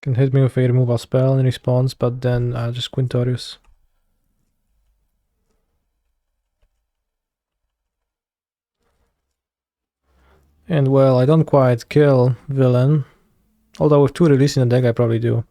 Can hit me with a removal spell in response, but then just Quintorius. And well, I don't quite kill villain. Although with 2 release in the deck I probably do.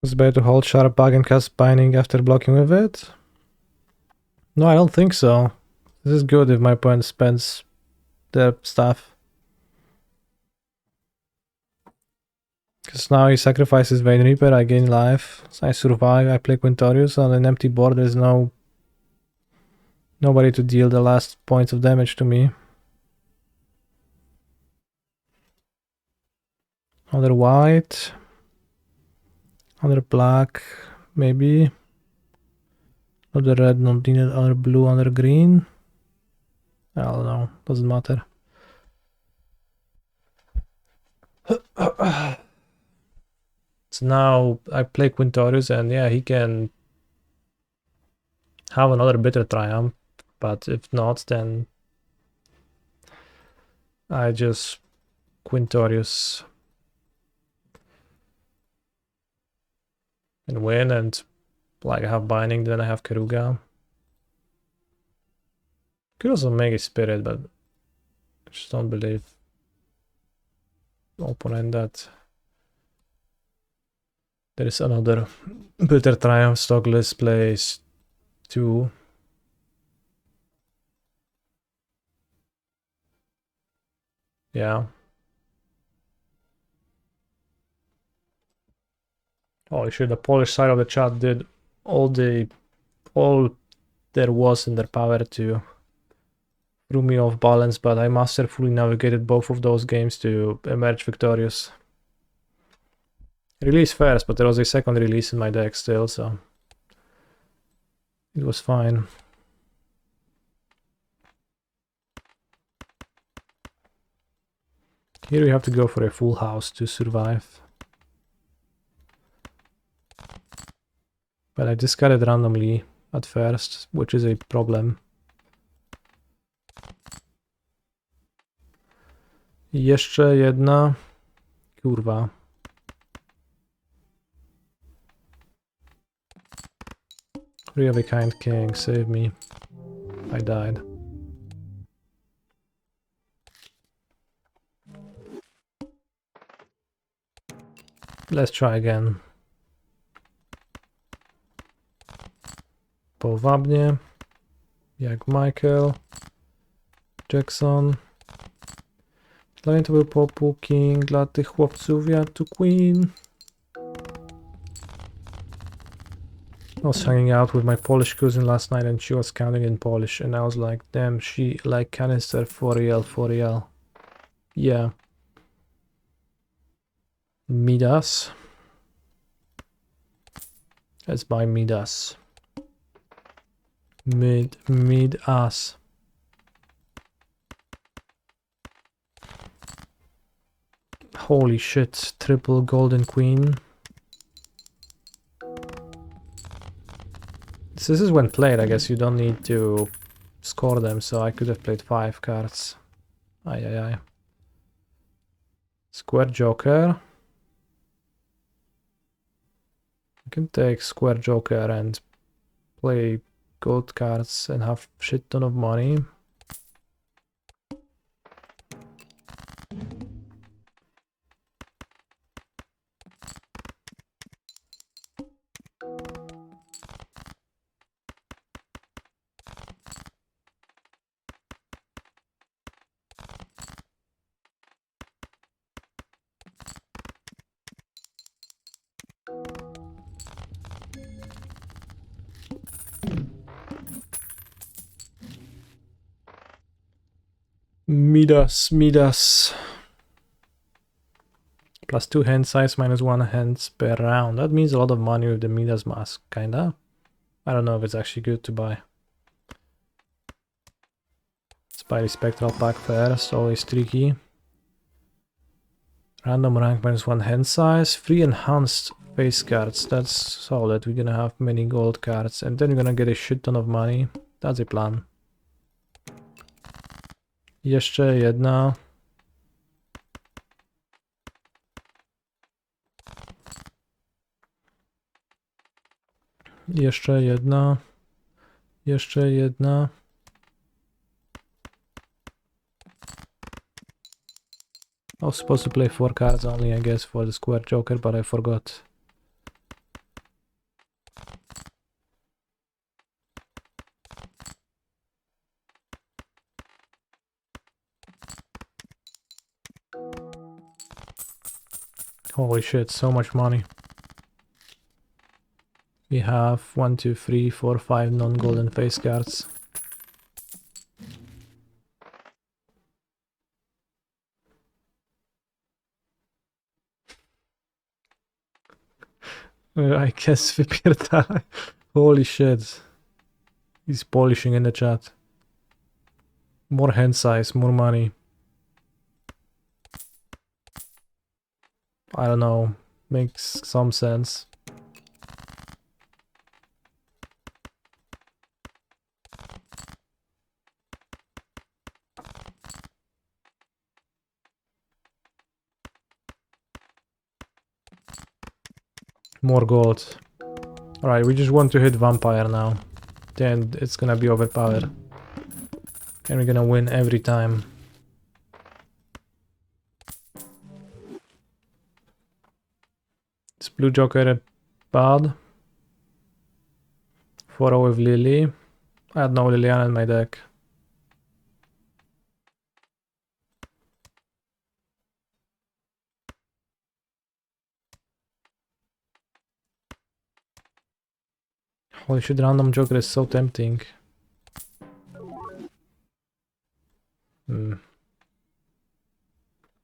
It's better to hold Sharp Bug and cast Binding after blocking with it? No, I don't think so. This is good if my opponent spends their stuff. Because now he sacrifices Vein Reaper, I gain life, so I survive, I play Quintorius. On an empty board there's nobody to deal the last points of damage to me. Another white. Another black, maybe. Another red, not needed, another blue, another green. I don't know, doesn't matter. So now I play Quintorius and yeah, he can have another bitter triumph, but if not, then I just Quintorius and win, and like I have Binding, then I have Keruga. Could also make a Spirit, but I just don't believe opponent that there is another bitter triumph. Stockless plays 2. Yeah. Holy shit, the Polish side of the chat did all there was in their power to throw me off balance, but I masterfully navigated both of those games to emerge victorious. Release first, but there was a second release in my deck still, so it was fine. Here we have to go for a full house to survive. But I discarded randomly at first, which is a problem. Jeszcze jedna. Kurwa. Three of a kind king, save me. I died. Let's try again. Powabnie. Jak Michael. Jackson. Dla mnie to był popu king, dla tych chłopców ja tu queen. I was hanging out with my Polish cousin last night and she was counting in Polish and I was like, damn, she like canister for real, for real. Yeah. Midas. Let's buy Midas. Midas. Holy shit, triple golden queen. This is when played, I guess you don't need to score them, so I could have played 5 cards. Ay. Square Joker. You can take Square Joker and play gold cards and have shit ton of money. Midas. Plus 2 hand size, minus 1 hands per round. That means a lot of money with the Midas mask, kinda. I don't know if it's actually good to buy. Let's buy the Spectral pack first, always tricky. Random rank, minus 1 hand size. 3 enhanced face cards, that's solid. We're gonna have many gold cards and then we're gonna get a shit ton of money. That's a plan. Jeszcze jedna. Jeszcze jedna. Jeszcze jedna. I was supposed to play 4 cards only, I guess, for the Square Joker, but I forgot. Holy shit, so much money. We have 1, 2, 3, 4, 5 non-golden face cards. I guess wypierdalaj. Holy shit. He's polishing in the chat. More hand size, more money. I don't know. Makes some sense. More gold. Alright, we just want to hit vampire now. Then it's gonna be overpowered. And we're gonna win every time. Is blue joker bad? 4-0 with Lily. I had no Liliana in my deck. Holy shit, random joker is so tempting.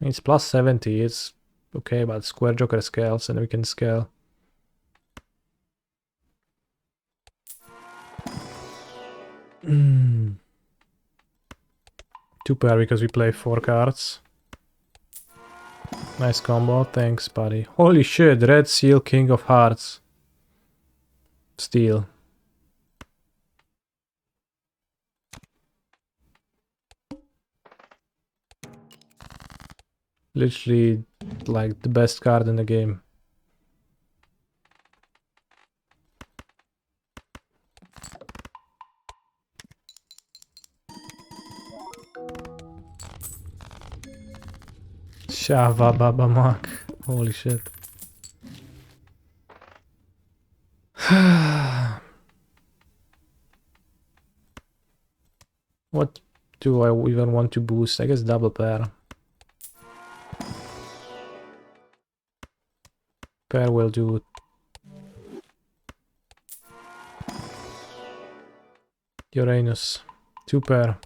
It's plus 70, it's okay, but Square Joker scales and we can scale. Two pair because we play 4 cards. Nice combo, thanks buddy. Holy shit, Red Seal, King of Hearts. Steal. Literally, like, the best card in the game. Shava Baba Mak. Holy shit. What do I even want to boost? I guess double pair. Pair will do. Uranus. 2 pair.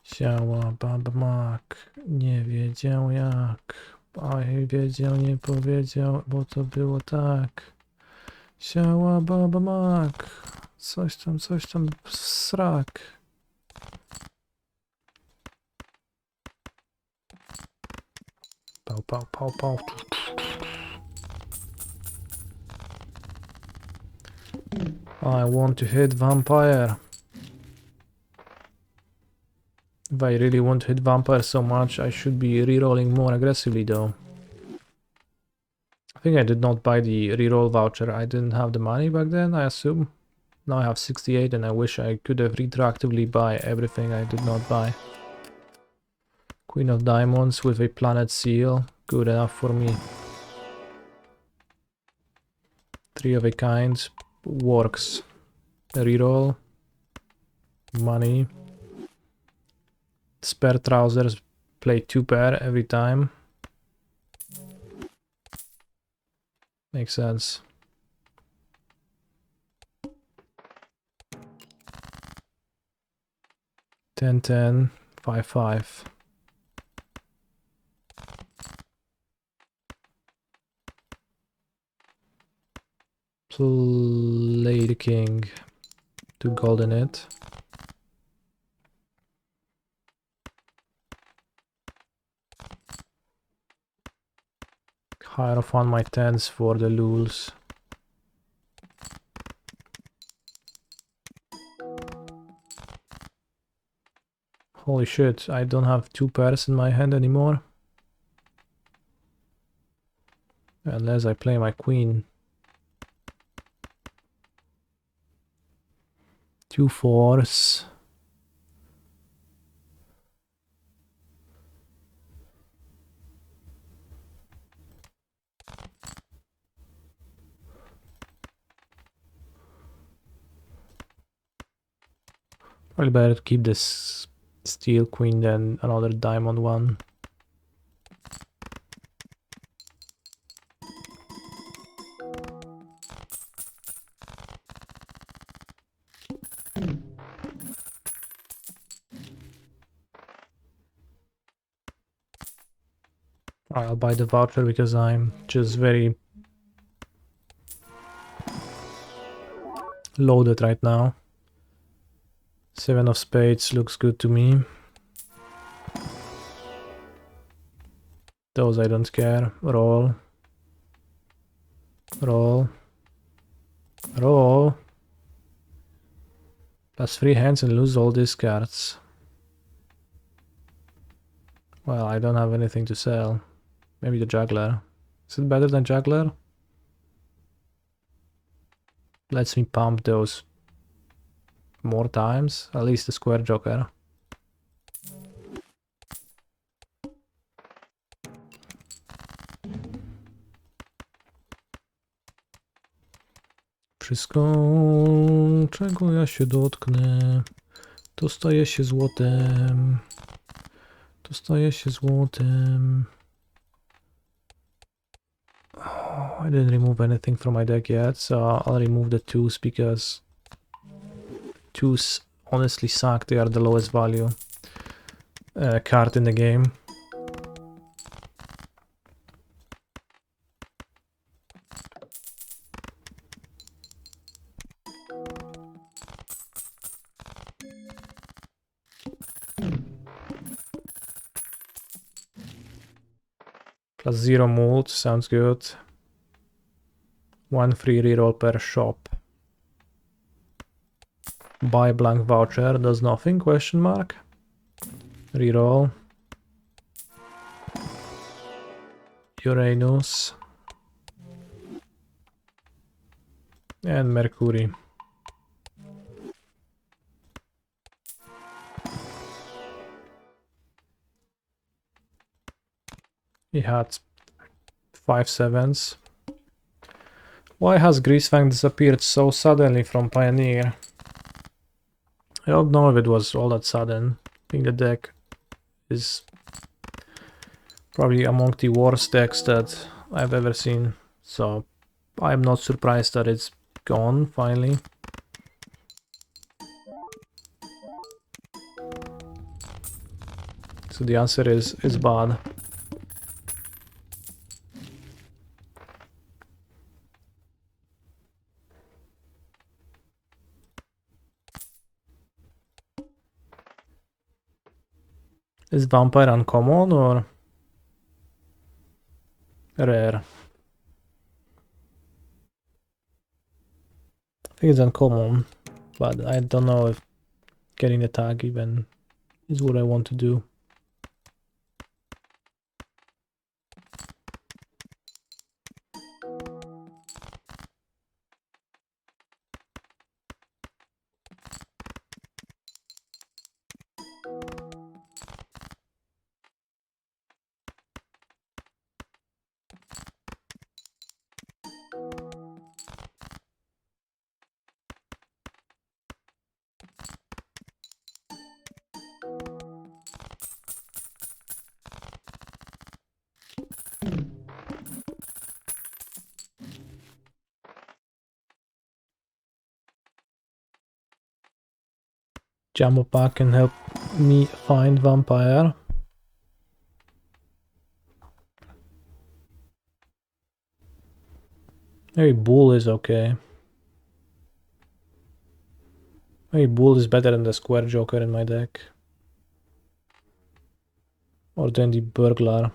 Siała Baba Mak. Nie wiedział jak. A wiedział, nie powiedział, bo to było tak. Siała Baba Mak. Coś tam, srak. Pał, pał, pał, pał. I want to hit vampire. If I really want to hit vampire so much, I should be rerolling more aggressively though. I think I did not buy the reroll voucher. I didn't have the money back then, I assume. Now I have 68 and I wish I could have retroactively buy everything I did not buy. Queen of Diamonds with a planet seal. Good enough for me. 3 of a kind. Works. Reroll. Money. Spare trousers. Play 2 pair every time. Makes sense. Ten, 10, 5, 5. Play the king to golden it. Hierophant my 10s for the lulz. Holy shit, I don't have 2 pairs in my hand anymore. Unless I play my queen. 2 4s. Probably better to keep this steel queen than another diamond one. I'll buy the voucher because I'm just very loaded right now. 7 of spades looks good to me. Those I don't care. Roll. Roll. Roll. Plus 3 hands and lose all these cards. Well, I don't have anything to sell. Maybe the juggler. Is it better than juggler? Lets me pump those more times. At least the square joker. Wszystko, czego ja się dotknę, to staje się złotem. To staje się złotem. Oh, I didn't remove anything from my deck yet, so I'll remove the 2s because 2s honestly suck. They are the lowest value card in the game. Plus 0 mood, sounds good. 1 free reroll per shop. Buy blank voucher, does nothing, question mark. Reroll. Uranus. And Mercury. He had 5 sevens. Why has Greasefang disappeared so suddenly from Pioneer? I don't know if it was all that sudden. I think the deck is probably among the worst decks that I've ever seen. So I'm not surprised that it's gone finally. So the answer is bad. Is Vampire uncommon or rare? I think it's uncommon, but I don't know if getting the tag even is what I want to do. Jumbo Pack can help me find Vampire. Maybe Bull is okay. Maybe Bull is better than the Square Joker in my deck. Or than the Burglar.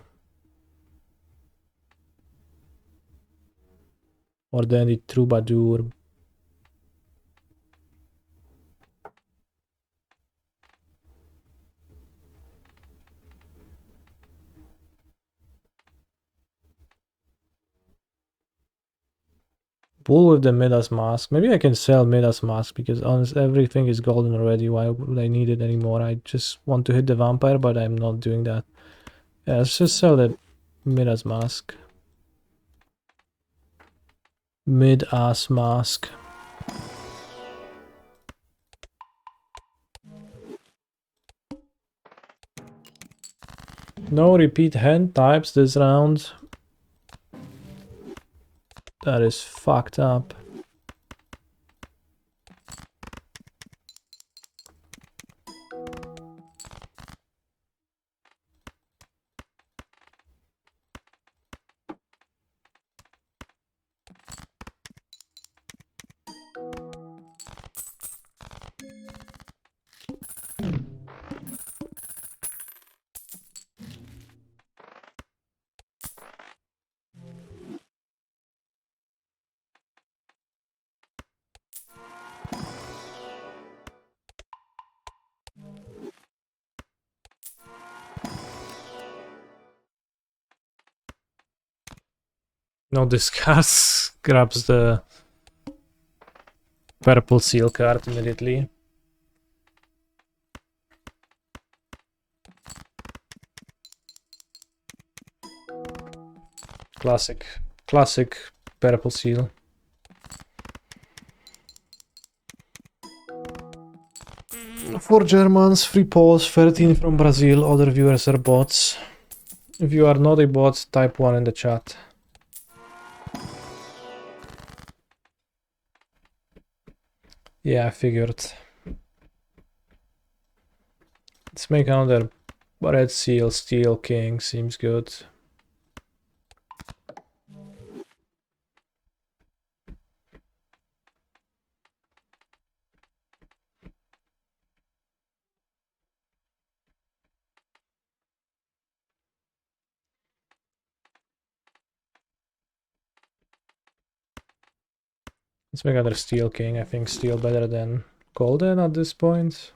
Or than the Troubadour. Bull with the Midas Mask. Maybe I can sell Midas Mask because honestly everything is golden already. Why would I need it anymore? I just want to hit the Vampire, but I'm not doing that. Yeah, let's just sell the Midas Mask. Mid-ass mask. No repeat hand types this round. That is fucked up. No discuss. Grabs the purple seal card immediately. Classic purple seal. Four Germans, 3 Poles, 13 from Brazil, other viewers are bots. If you are not a bot, type 1 in the chat. Yeah, I figured. Let's make another red seal, steel king, seems good. Let's make another steel king. I think steel better than golden at this point.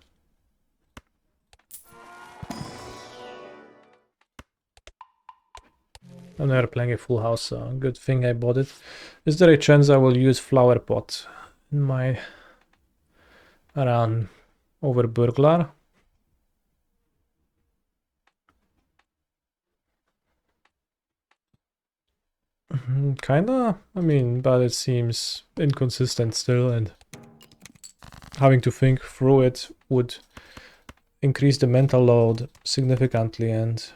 I'm never playing a full house, so good thing I bought it. Is there a chance I will use flower pot in my run over burglar? Kinda. I mean, but it seems inconsistent still, and having to think through it would increase the mental load significantly, and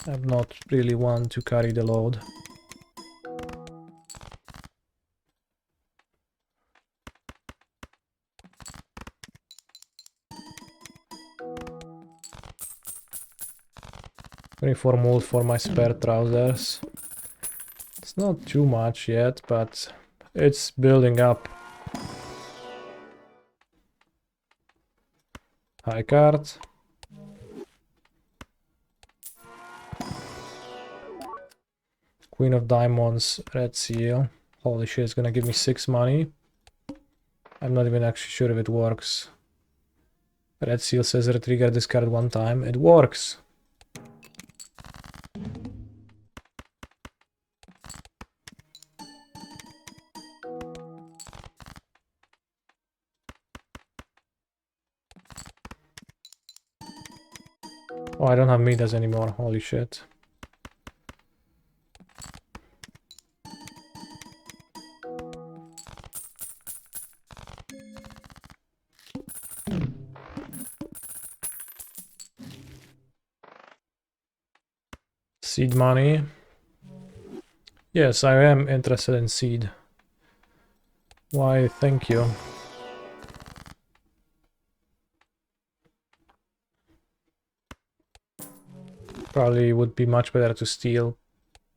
I'm not really one to carry the load. For mold for my spare trousers. It's not too much yet, but it's building up. High card. Queen of Diamonds, red seal. Holy shit, it's gonna give me 6 money. I'm not even actually sure if it works. Red seal says retrigger this card 1 time. It works! Oh, I don't have Midas anymore. Holy shit. Seed money. Yes, I am interested in seed. Why, thank you. Probably would be much better to steal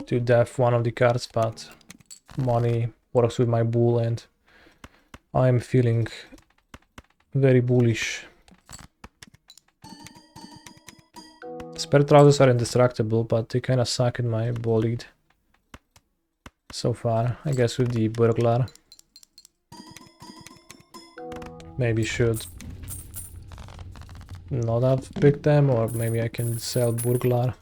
to death one of the cards, but money works with my bull and I'm feeling very bullish. Spare trousers are indestructible, but they kinda suck in my ball lead so far. I guess with the burglar. Maybe should not have picked them, or maybe I can sell burglar.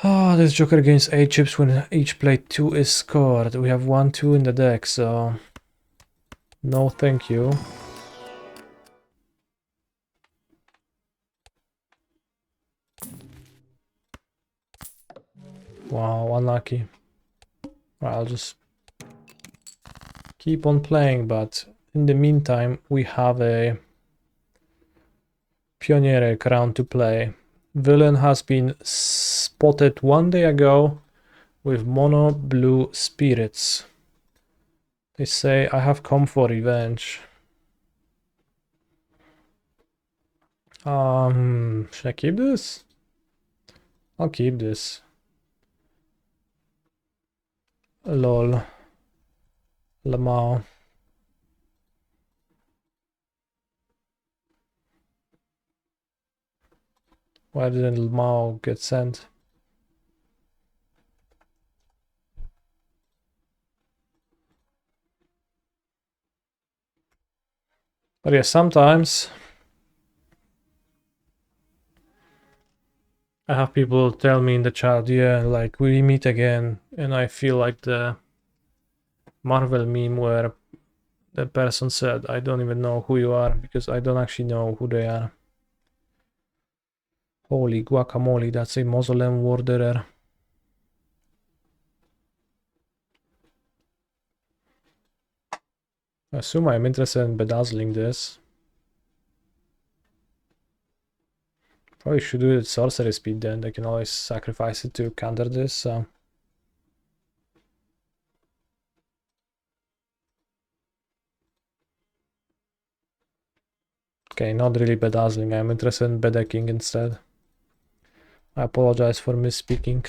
Ah, this Joker gains 8 chips when each play 2 is scored. We have 1-2 in the deck, so no thank you. Wow, unlucky. Well, I'll just keep on playing, but in the meantime we have a Pioniere crown to play. Villain has been spotted 1 day ago with mono blue spirits. They say I have come for revenge. Should I keep this? I'll keep this. Lol. Lamau. Why didn't Lamau get sent? But yeah, sometimes I have people tell me in the chat, yeah, like we meet again, and I feel like the Marvel meme where the person said, I don't even know who you are, because I don't actually know who they are. Holy guacamole, that's a mausoleum wanderer. I assume I'm interested in bedazzling this. Probably should do it at sorcery speed then, they can always sacrifice it to counter this, so. Okay, not really bedazzling, I'm interested in bedecking instead. I apologize for misspeaking.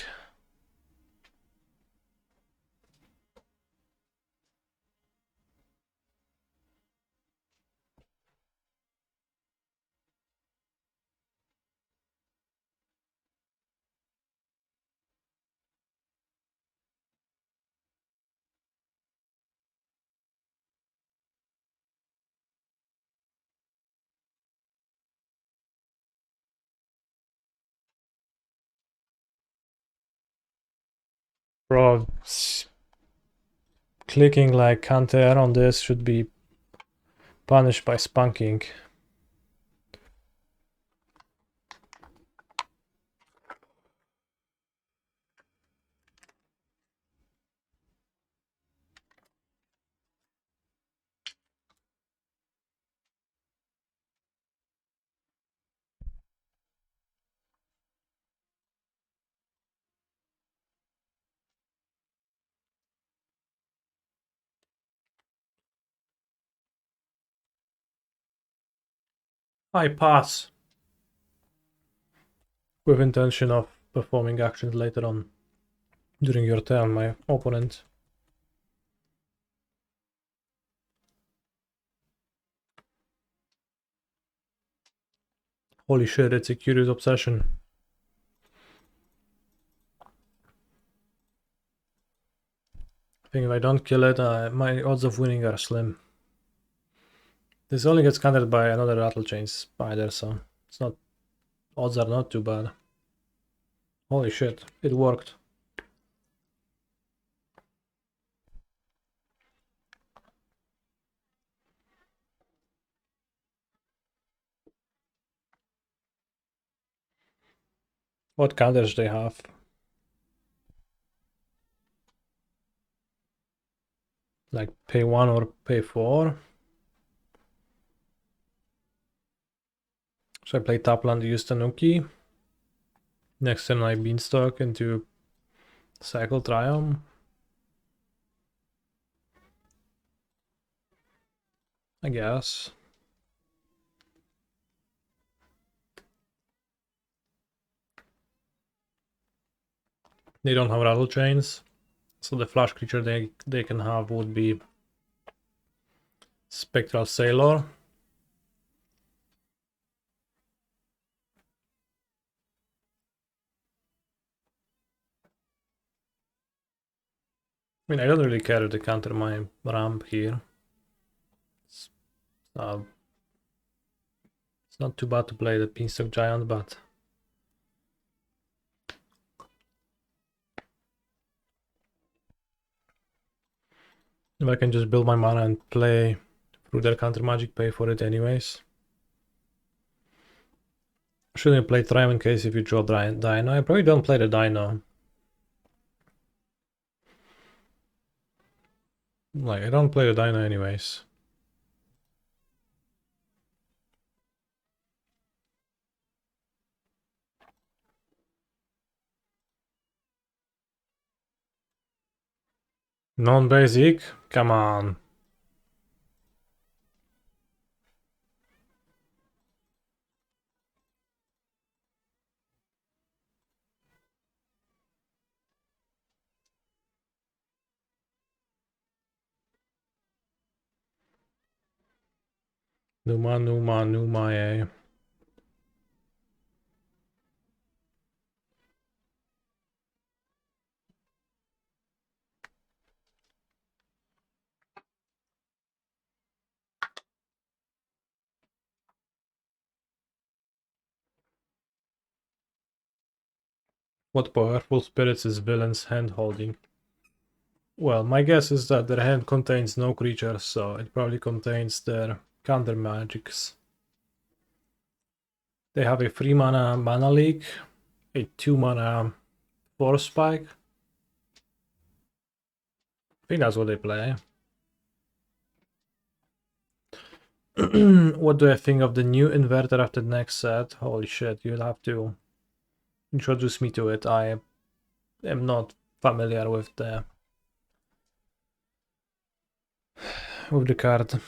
Bro, clicking like counter on this should be punished by spunking. I pass with intention of performing actions later on during your turn, my opponent. Holy shit, it's a curious obsession. I think if I don't kill it, my odds of winning are slim. This only gets countered by another rattle chain spider, so it's not, odds are not too bad. Holy shit, it worked. What counters they have? Like pay 1 or pay 4? So I play top land, use Tanuki. Next turn I Beanstalk into Cycle Triumph. I guess. They don't have rattle chains, so the flash creature they can have would be Spectral Sailor. I mean, I don't really care if they counter my ramp here. Uh, it's not too bad to play the Beanstalk Giant, but if I can just build my mana and play through their counter magic, pay for it anyways. Shouldn't play Triumph in case if you draw Dino. I probably don't play the Dino. Like, I don't play the Dino anyways. Non-basic? Come on. Numa, eh. What powerful spirits is villain's hand holding? Well, my guess is that their hand contains no creatures, so it probably contains their counter magics. They have a 3 mana leak, a 2 mana force spike. I think that's what they play. What do I think of the new inverter after the next set? Holy shit, you'll have to introduce me to it. I am not familiar with the card.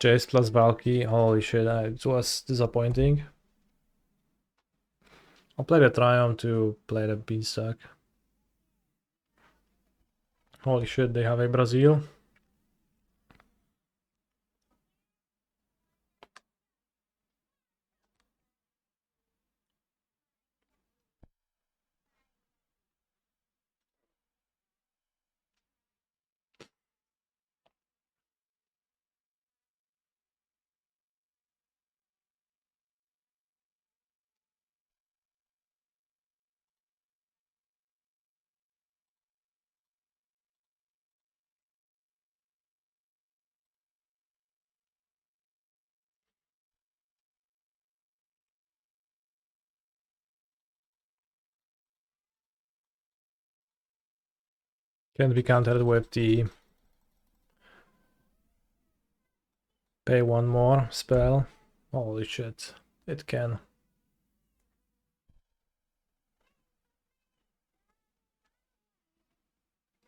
Jace plus Valky, holy shit, it was disappointing. I'll play the Triumph to play the Beanstalk. Holy shit, they have a Brazil. Can be countered with the pay one more spell. Holy shit, it can.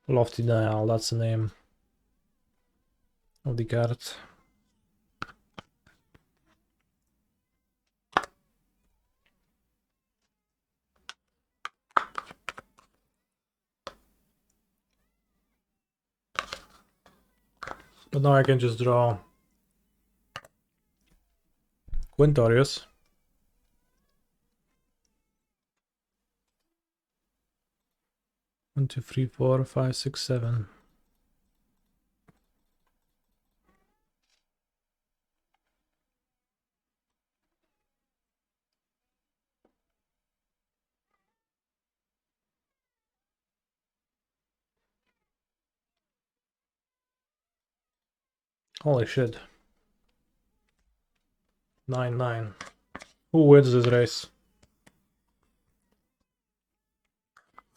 Lofty Dial, that's the name of the card. But now I can just draw Quintorius. One, two, three, four, five, six, seven. Holy shit. 9-9. Who wins this race?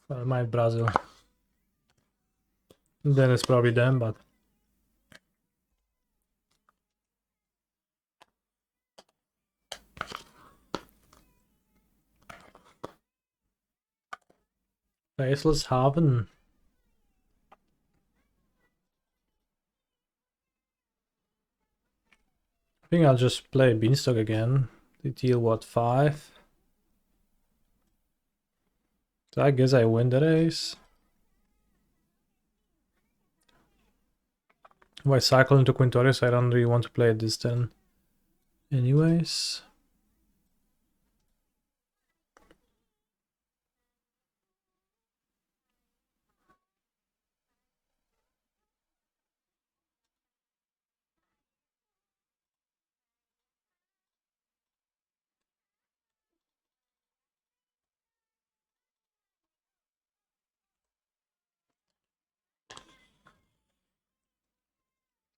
Might Brazil. Then it's probably them, but Faceless Haven. I think I'll just play Beanstalk again. They deal what, 5? So I guess I win the race. If I cycle into Quintorius, I don't really want to play it this turn. Anyways.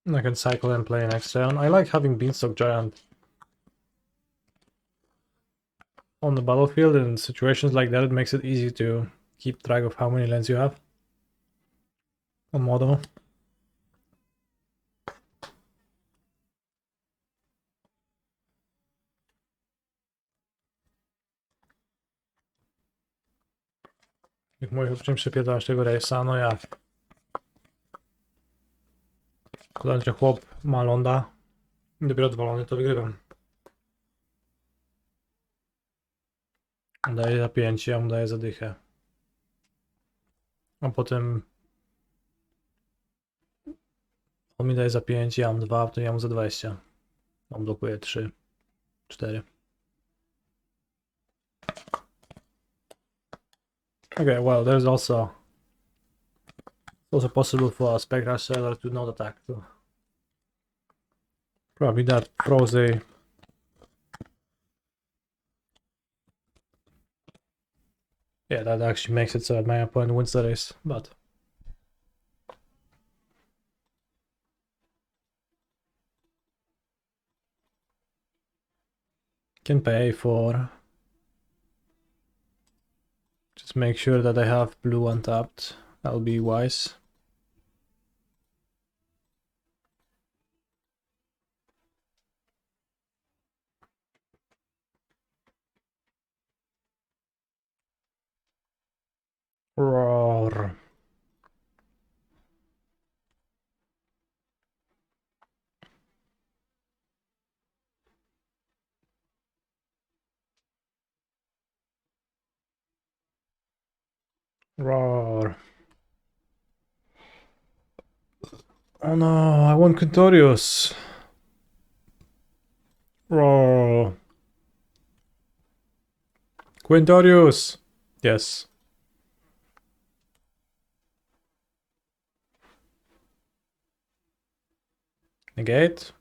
I can cycle and play next turn. I like having Beanstalk Giant on the battlefield. In situations like that, it makes it easy to keep track of how many lands you have on model. Jak můžu čím připietaš tego rejsa, no jak? Akorát, že chłop má Londa, dopiero 2 Londy to wygrywam. On daje za 5, ja mu daję za dychę. A potem on mi daje za 5, ja mam 2, to ja mu za 20. On blokuje 3, 4. Okay, well, there's also possible for a Spectral Sailor to not attack too. Probably that throws a yeah, that actually makes it so that my opponent wins the race, but can pay for just make sure that I have blue untapped. That'll be wise. Roar. Roar. Oh no, I want Quintorius. Roar. Quintorius. Yes. Negate.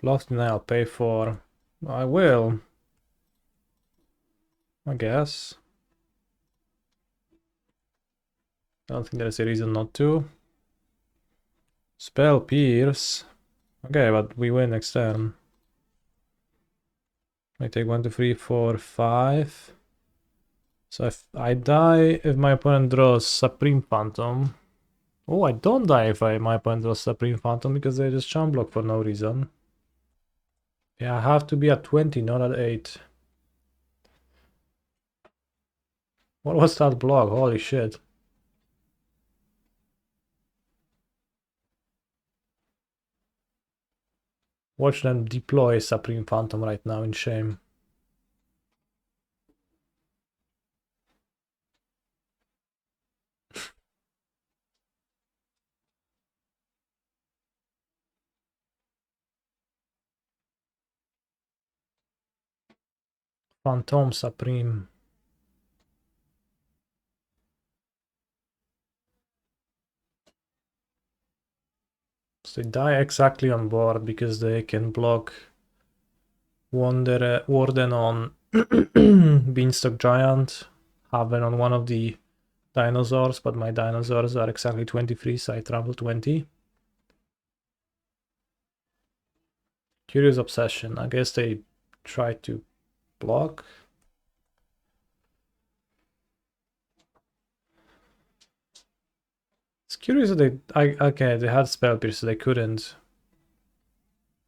Lost, and I'll pay for. I will. I guess. I don't think there's a reason not to. Spell Pierce. Okay, but we win next turn. I take 1, 2, 3, 4, 5. So if I die, if my opponent draws Supreme Phantom, Oh, I don't die if my opponent was Supreme Phantom because they just chump block for no reason. Yeah, I have to be at 20, not at 8. What was that block? Holy shit. Watch them deploy Supreme Phantom right now in shame. Phantom Supreme. So they die exactly on board because they can block Warden on Beanstalk Giant, Haven on one of the dinosaurs, but my dinosaurs are exactly 23, so I travel 20. Curious Obsession. I guess they try to block. It's curious that okay, they had Spell Pierce, so they couldn't.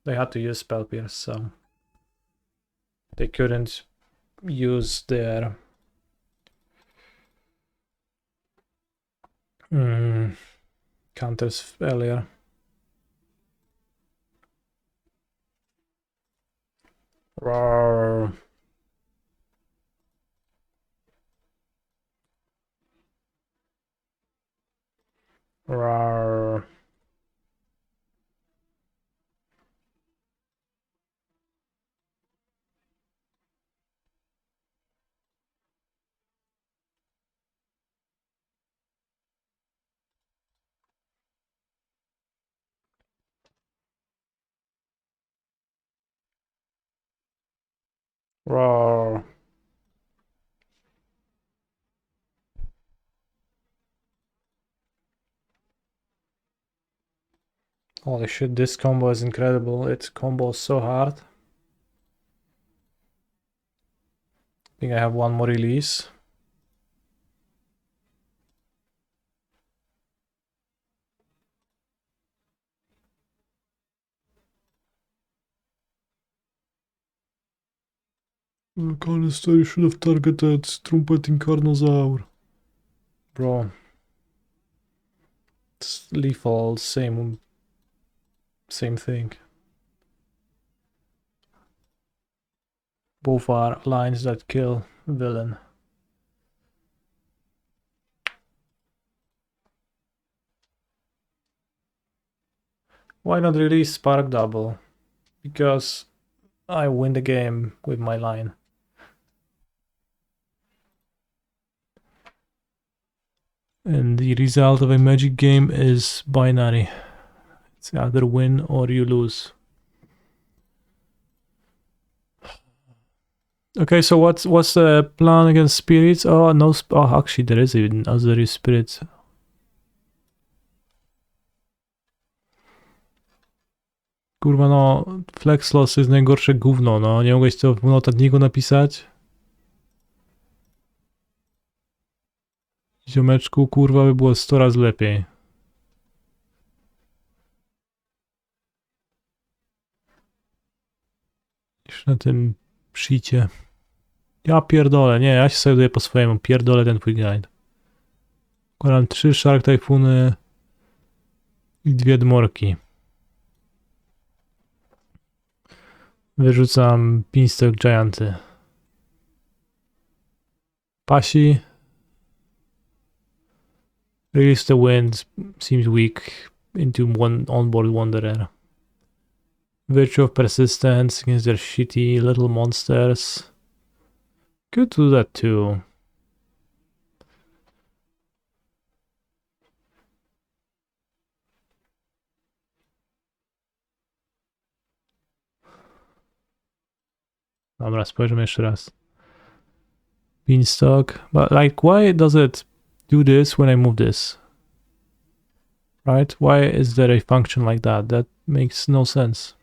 They had to use Spell Pierce, so they couldn't use their counters earlier. Roar. Roar. Roar. Holy shit, this combo is incredible. It combos so hard. I think I have one more release. Canister should have targeted Trumpeting Carnosaur. Bro. It's lethal, same thing. Both are lines that kill villain. Why not release Spark Double? Because I win the game with my line. And the result of a Magic game is binary. It's either win or you lose. Okay, so what's the plan against spirits? Oh, no, actually there is even Azorius spirits. Kurwa no, Flexlos jest najgorsze gówno, no. Nie mogłeś to w notatniku napisać? Ziomeczku, kurwa, by było 100 razy lepiej. Niż na tym shicie. Ja pierdolę, nie, ja się sobie po swojemu, pierdolę ten twój guide. Układam 3 Shark Typhoony i 2 Dmorki. Wyrzucam Beanstalk Gianty. Pasi. Release the Wind seems weak into one onboard Wanderer. Virtue of Persistence against their shitty little monsters. Could do that too. Dobra, spojrzymy jeszcze raz. Beanstalk. But like, why does it do this when I move this? Right? Why is there a function like that? That makes no sense.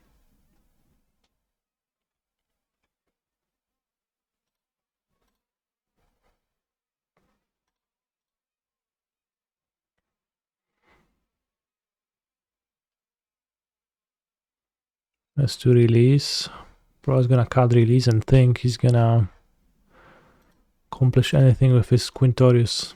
Has to release. Probably gonna cut release and think he's gonna accomplish anything with his Quintorius.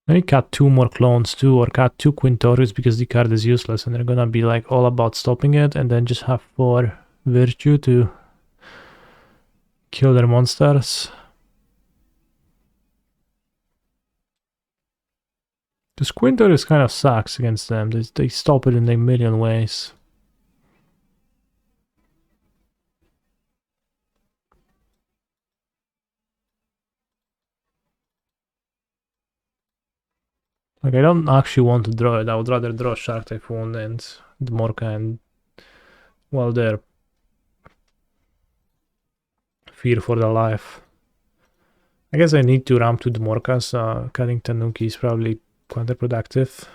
Maybe cut 2 more clones too, or cut 2 Quintorius because the card is useless and they're gonna be like all about stopping it, and then just have 4 Virtue to kill their monsters. Because Quintorius kind of sucks against them, they stop it in a million ways. Like, I don't actually want to draw it, I would rather draw Shark Typhoon and Dmorka and, well, their Fear for the Life. I guess I need to ramp to Dmorka, so cutting Tanuki is probably counterproductive.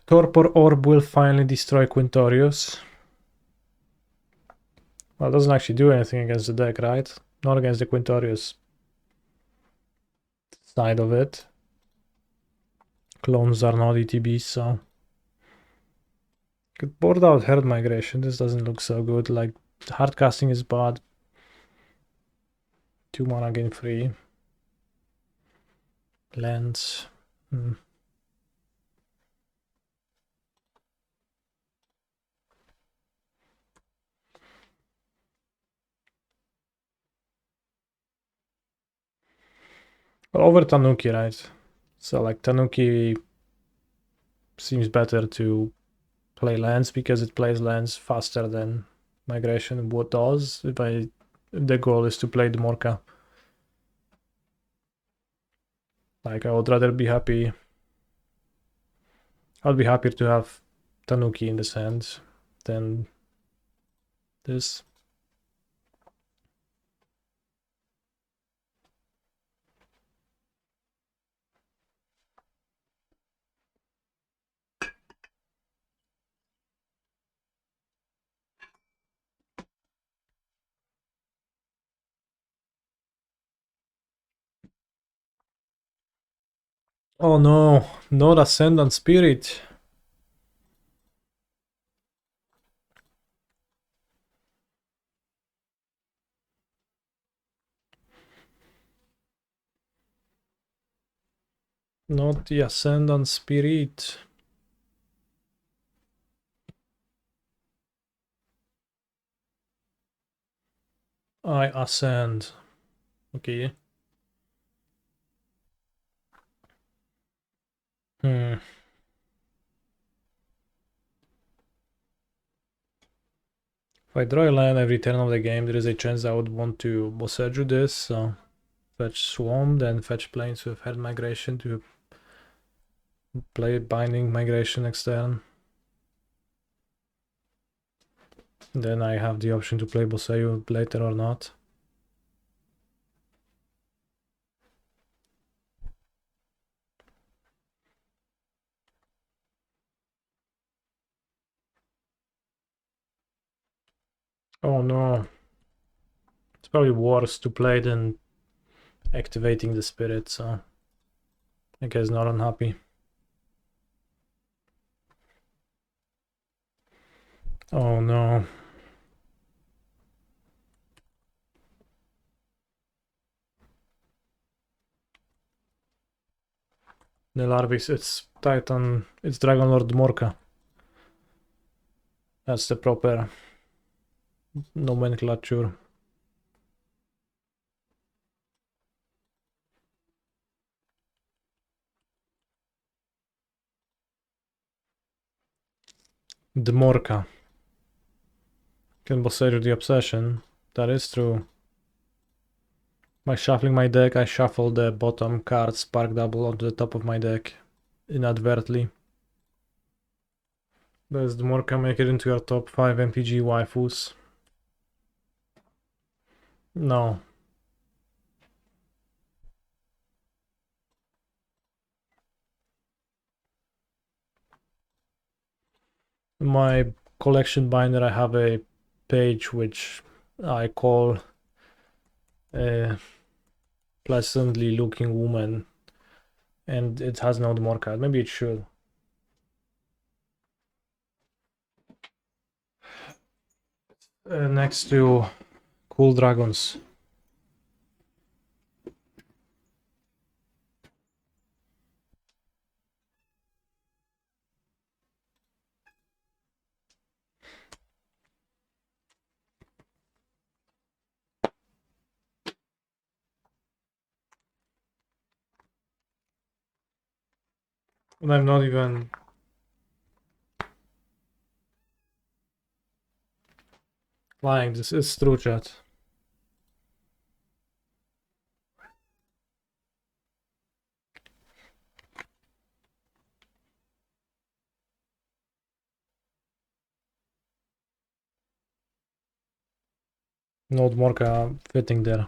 Torpor Orb will finally destroy Quintorius. Well, it doesn't actually do anything against the deck, right? Not against the Quintorius side of it. Clones are not ETBs, so... Could board out Herd Migration, this doesn't look so good. Like, hard casting is bad. 2 mana gain free. Lands. Well, over Tanuki, right? So, like, Tanuki seems better to play lands because it plays lands faster than Migration what does. If the goal is to play the Morka. Like, I would rather be happy. I'd be happier to have Tanuki in this hand than this. Oh no, not Ascendant Spirit. Not the Ascendant Spirit. I ascend. Okay. If I draw a land every turn of the game, there is a chance I would want to Boseju this, so fetch Swamp, then fetch Plains with Herd Migration to play Binding Migration next turn. Then I have the option to play Boseju later or not. Oh no. It's probably worse to play than activating the spirit, so I guess not unhappy. Oh no. The Larvis, it's Titan, it's Dragon Lord Morka. That's the proper nomenclature. Dmorka. Can bossage the obsession. That is true. By shuffling my deck, I shuffle the bottom card Spark Double onto the top of my deck inadvertently. Does Dmorka make it into your top 5 MPG waifus? No. In my collection binder, I have a page which I call a pleasantly looking woman, and it has no Dmorka. Maybe it should. Next to Cool Dragons. And I'm not even lying, this is true, chat. No Dmorka fitting there.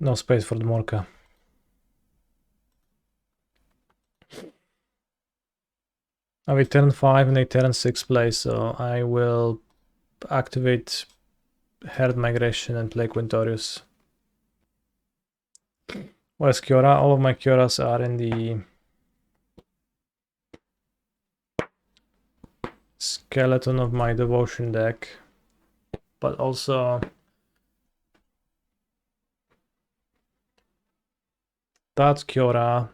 No space for Dmorka. I have a turn 5 and a turn 6 play, so I will activate Herd Migration and play Quintorius. Where's Kiora? All of my Kioras are in the skeleton of my Devotion deck, but also that Kiora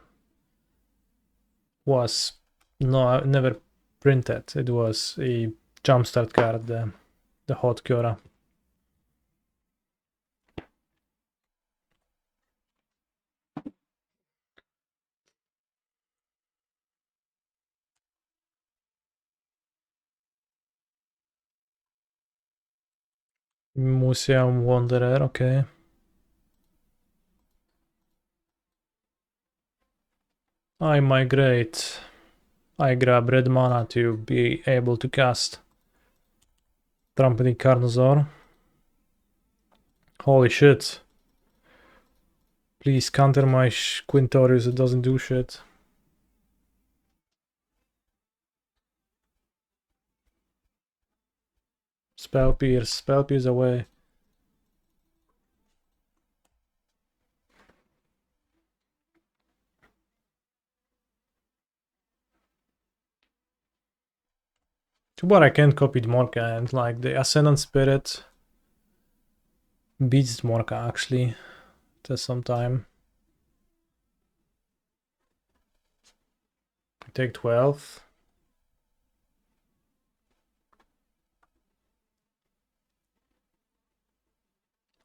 was never printed. It was a jumpstart card, the hot Kiora. Museum Wanderer, okay. I migrate. I grab red mana to be able to cast Trumpeting Carnosaur. Holy shit. Please counter my Quintorius, it doesn't do shit. Spell Pierce away. Too bad I can't copy Dmorka, and like the Ascendant Spirit beats Dmorka actually. There's some time. I take 12.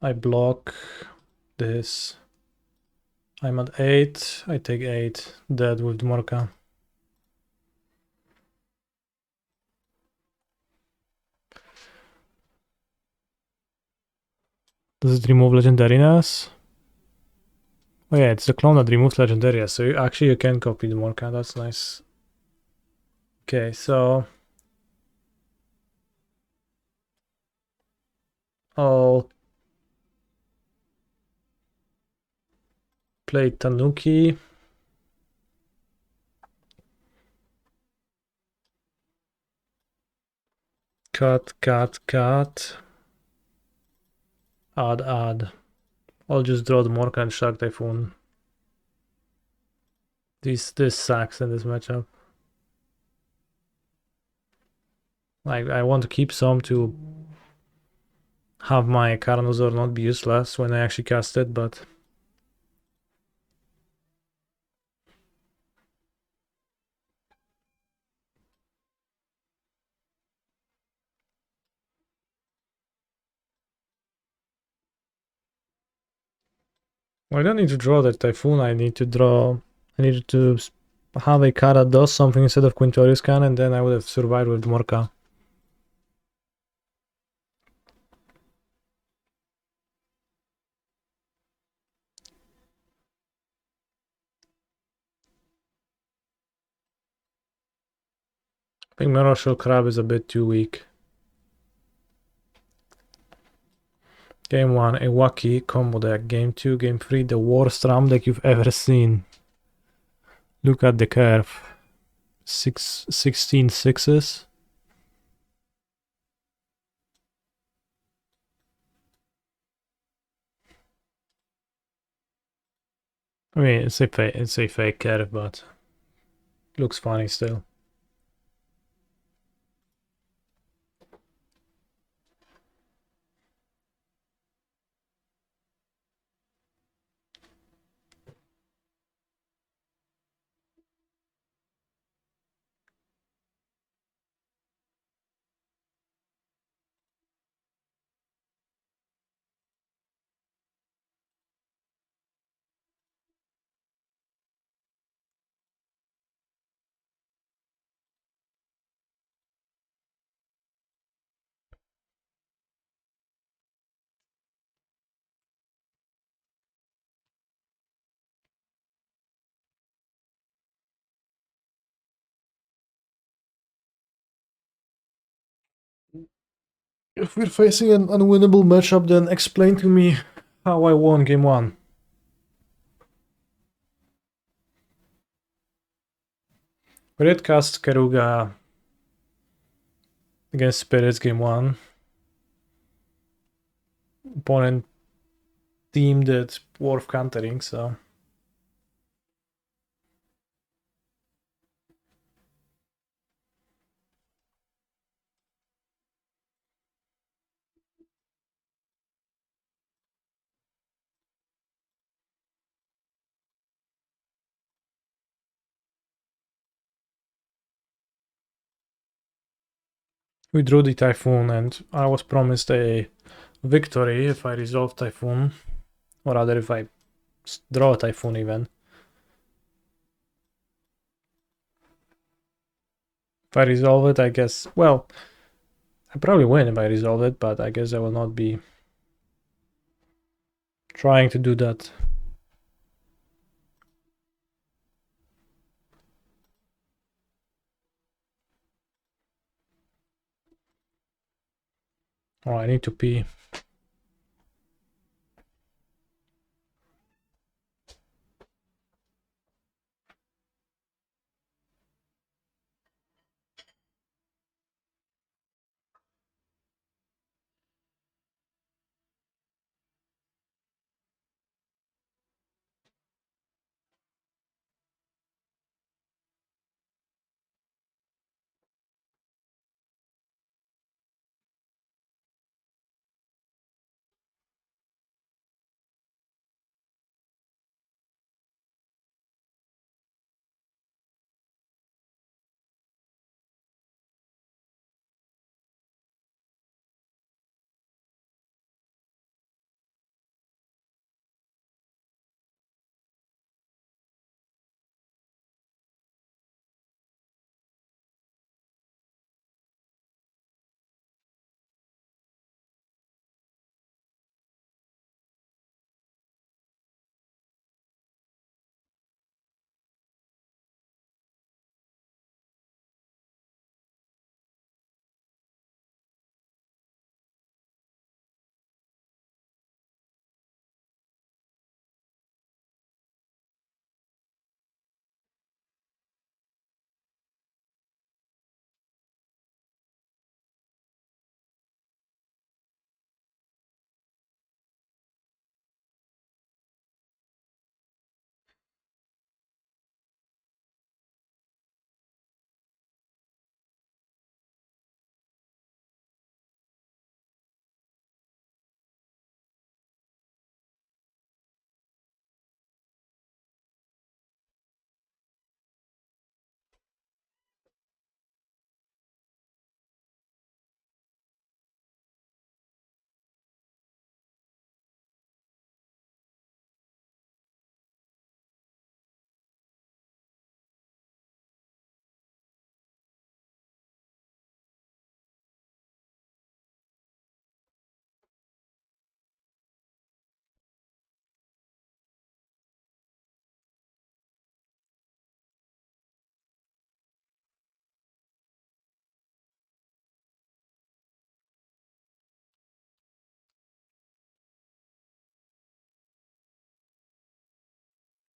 I block this. I'm at 8. I take 8. Dead with Dmorka. Does it remove legendariness? Oh yeah, it's the clone that removes legendariness, so you can copy Dmorka, that's nice. Okay, so I'll play Tanuki. Cut. Add. I'll just draw Dmorka and Shark Typhoon. This sucks in this matchup. Like, I want to keep some to have my Carnosaur not be useless when I actually cast it, but Well, I don't need to draw the Typhoon. I need to have a card that does something instead of Quintorius can, and then I would have survived with Morka. I think Mirror Shell Crab is a bit too weak. Game 1, a wacky combo deck. Game 2, Game 3, the worst RAM deck you've ever seen. Look at the curve. 16 sixes. I mean, it's a fake curve, but looks funny still. If we're facing an unwinnable matchup, then explain to me how I won game 1. We did cast Keruga against Spirits game 1. Opponent deemed it worth countering, so... We drew the Typhoon, and I was promised a victory if I resolve Typhoon. Or rather, if I draw a Typhoon even. If I resolve it, I guess... Well, I probably win if I resolve it, but I guess I will not be trying to do that. Oh, I need to pee.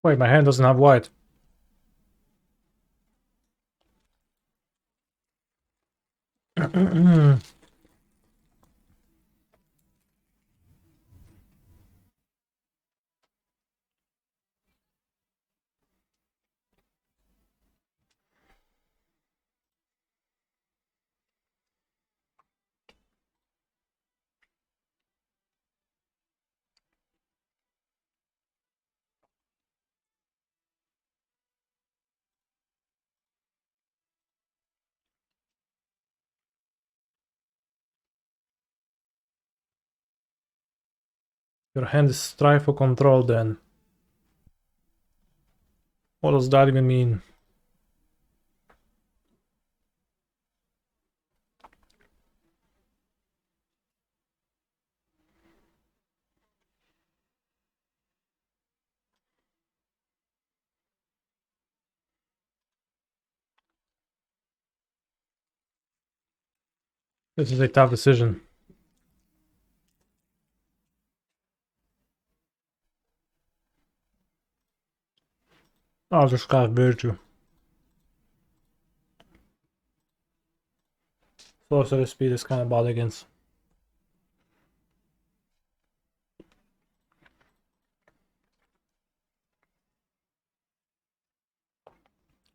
Wait, my hand doesn't have white. Your hand is strive for control then. What does that even mean? This is a tough decision. I'll just cast Virtue. Sorcery speed is kind of bad against.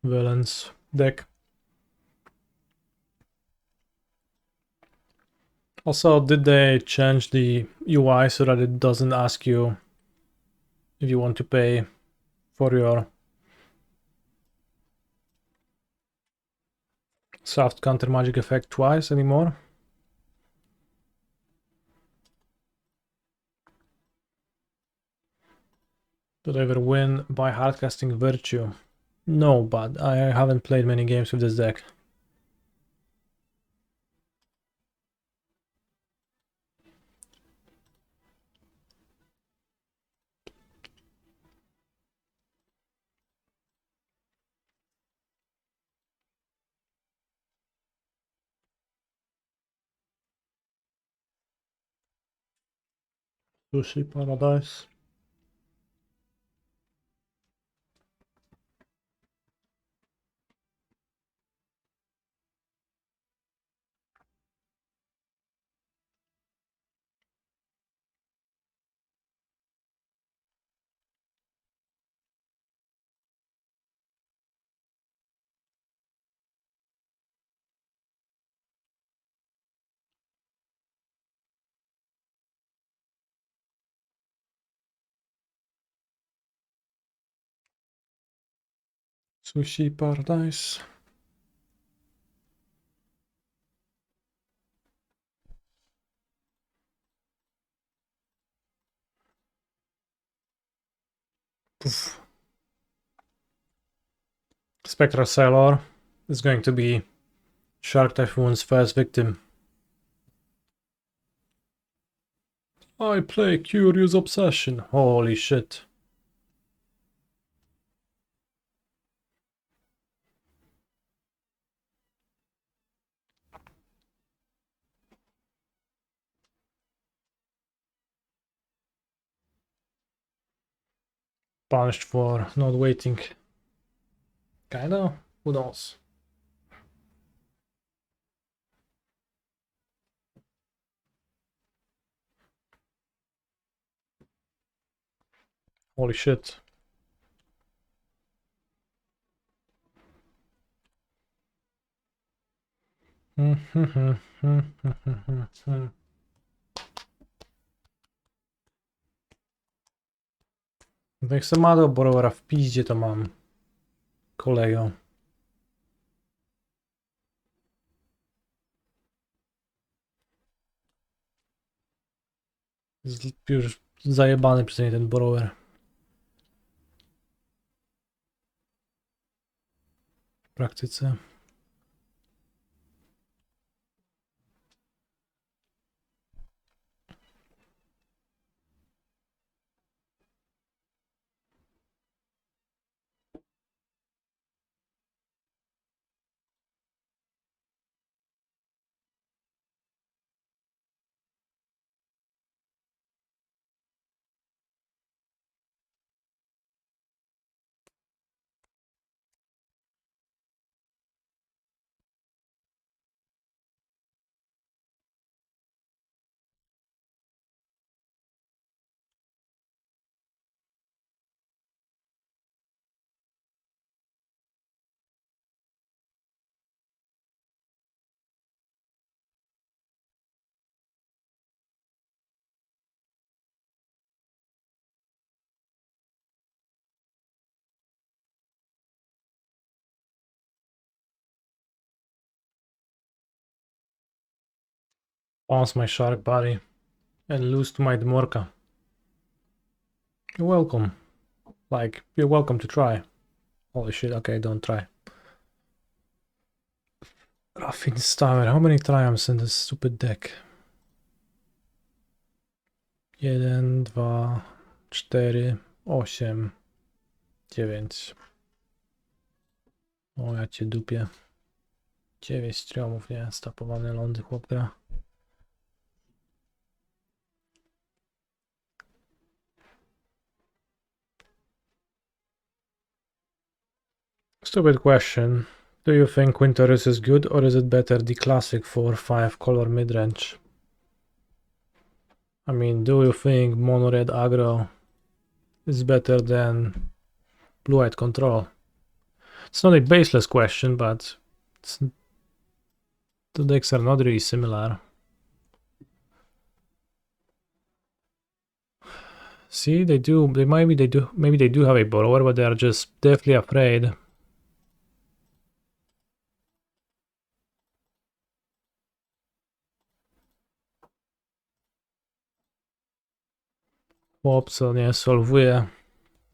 Villains deck. Also, did they change the UI so that it doesn't ask you if you want to pay for your soft counter magic effect twice anymore? Did I ever win by hardcasting Virtue? No, but I haven't played many games with this deck. Sushi Paradise. Sushi Paradise. Poof. Spectral Sailor is going to be Shark Typhoon's first victim. I play Curious Obsession. Holy shit. Punished for not waiting. Kinda? Who knows? Holy shit. Jak se má do Borowara w piździe to mam. Kolego. Już zajebany przez nie ten Borower. W praktyce. Bounce my shark body and lose to my Dmorka. You're welcome. Like, you're welcome to try. Holy shit, okay, don't try. Raffin's Tower, how many triumphs in this stupid deck? 1, 2, 4, 8, 9. O, ja cię dupię. 9 triumfów, nie? Stapowane lądy, chłop gra. Stupid question. Do you think Quintorius is good, or is it better the classic 4-5 color midrange? I mean, do you think mono red aggro is better than blue white control? It's not a baseless question, but the decks are not really similar. See, maybe they do have a borrower, but they are just deathly afraid. Chłop, co nie solwuje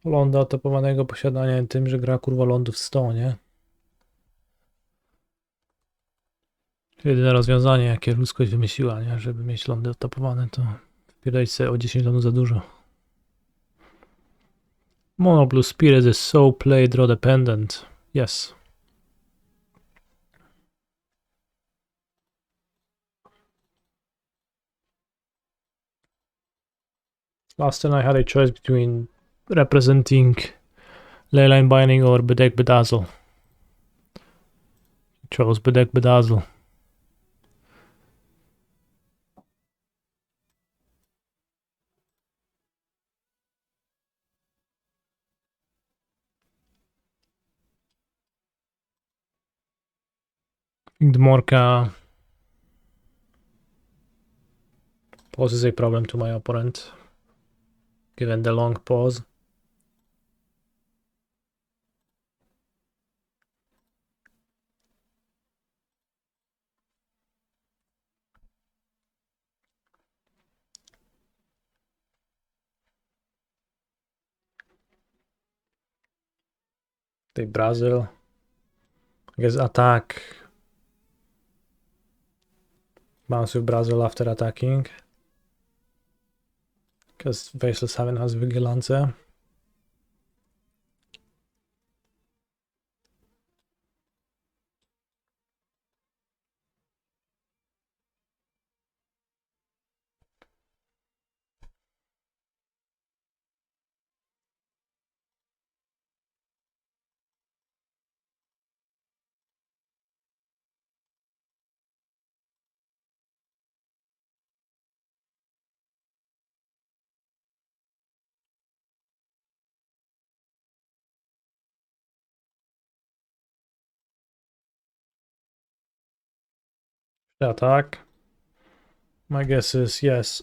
ląda topowanego posiadania tym, że gra kurwa lądów 100, nie? Jedyne rozwiązanie, jakie ludzkość wymyśliła, nie? Żeby mieć lądy otopowane, to wpierdolić sobie o 10 lądów za dużo. Mono blue spirit is so play draw dependent. Yes. Last time I had a choice between representing Leyline Binding or Bedek Bedazzle. Chose Bedek Bedazzle. I think the Morka poses a problem to my opponent, given the long pause. The Brazil, I guess attack. Bounce with Brazil after attacking. Because Faceless Heaven has Vigilance. Attack. My guess is yes.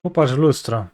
Popatrz w lustro.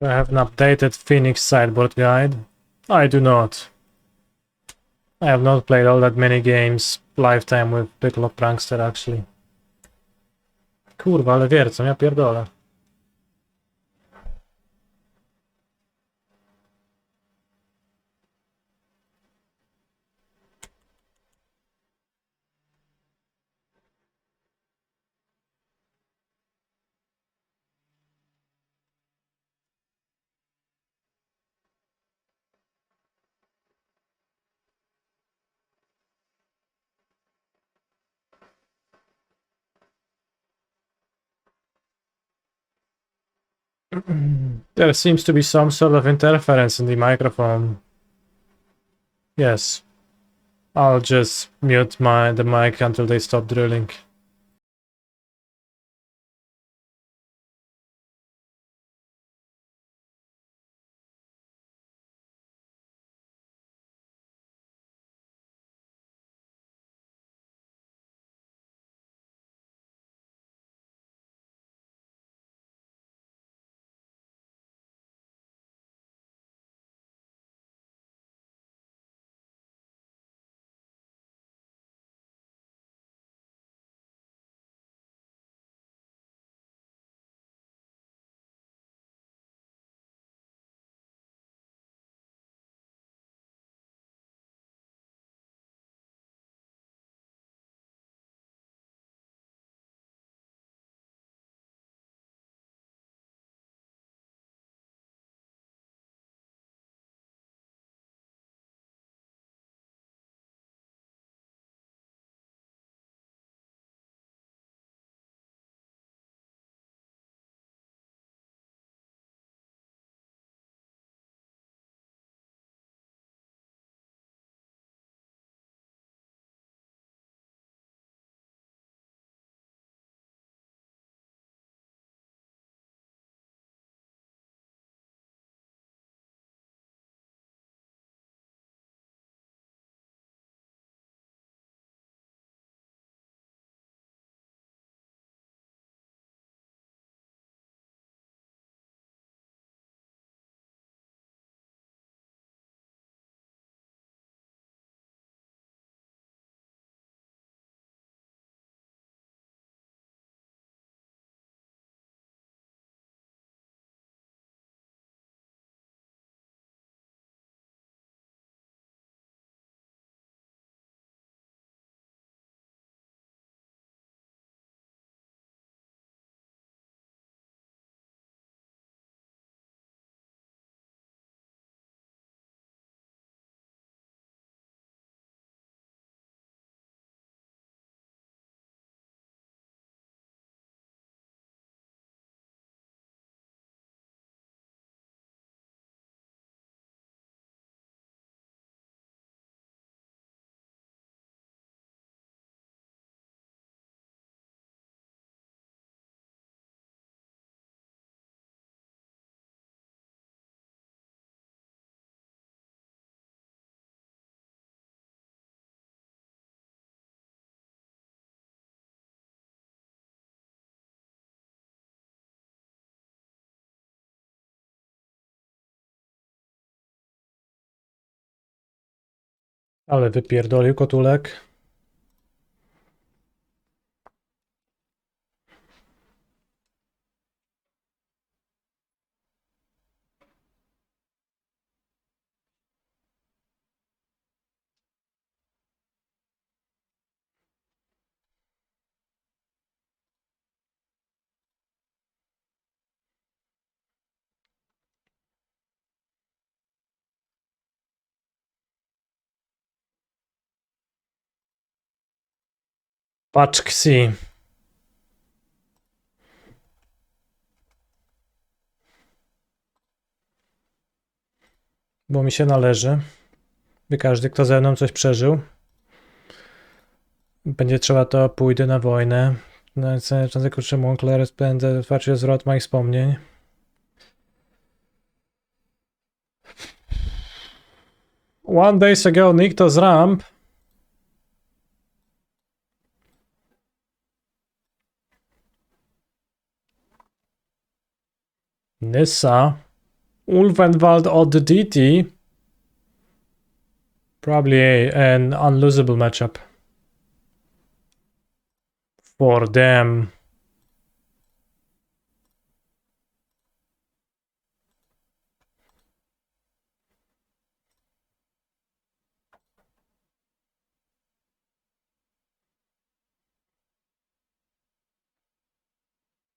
I have an updated Phoenix sideboard guide. I do not. I have not played all that many games lifetime with Piccolo Prankster actually. Kurwa, ale wiercą, ja pierdolę. There seems to be some sort of interference in the microphone. Yes. I'll just mute the mic until they stop drilling. Ale wypierdolił kotulek. Patrz ksi. Bo mi się należy. By każdy, kto ze mną coś przeżył. Będzie trzeba, to pójdę na wojnę. Na cenę kurczę Moncler spędzę otwarcie zwrot moich wspomnień. One days ago Nikto's ramp. Nyssa. Ulvenwald odd DT. Probably an unlosable matchup. For them.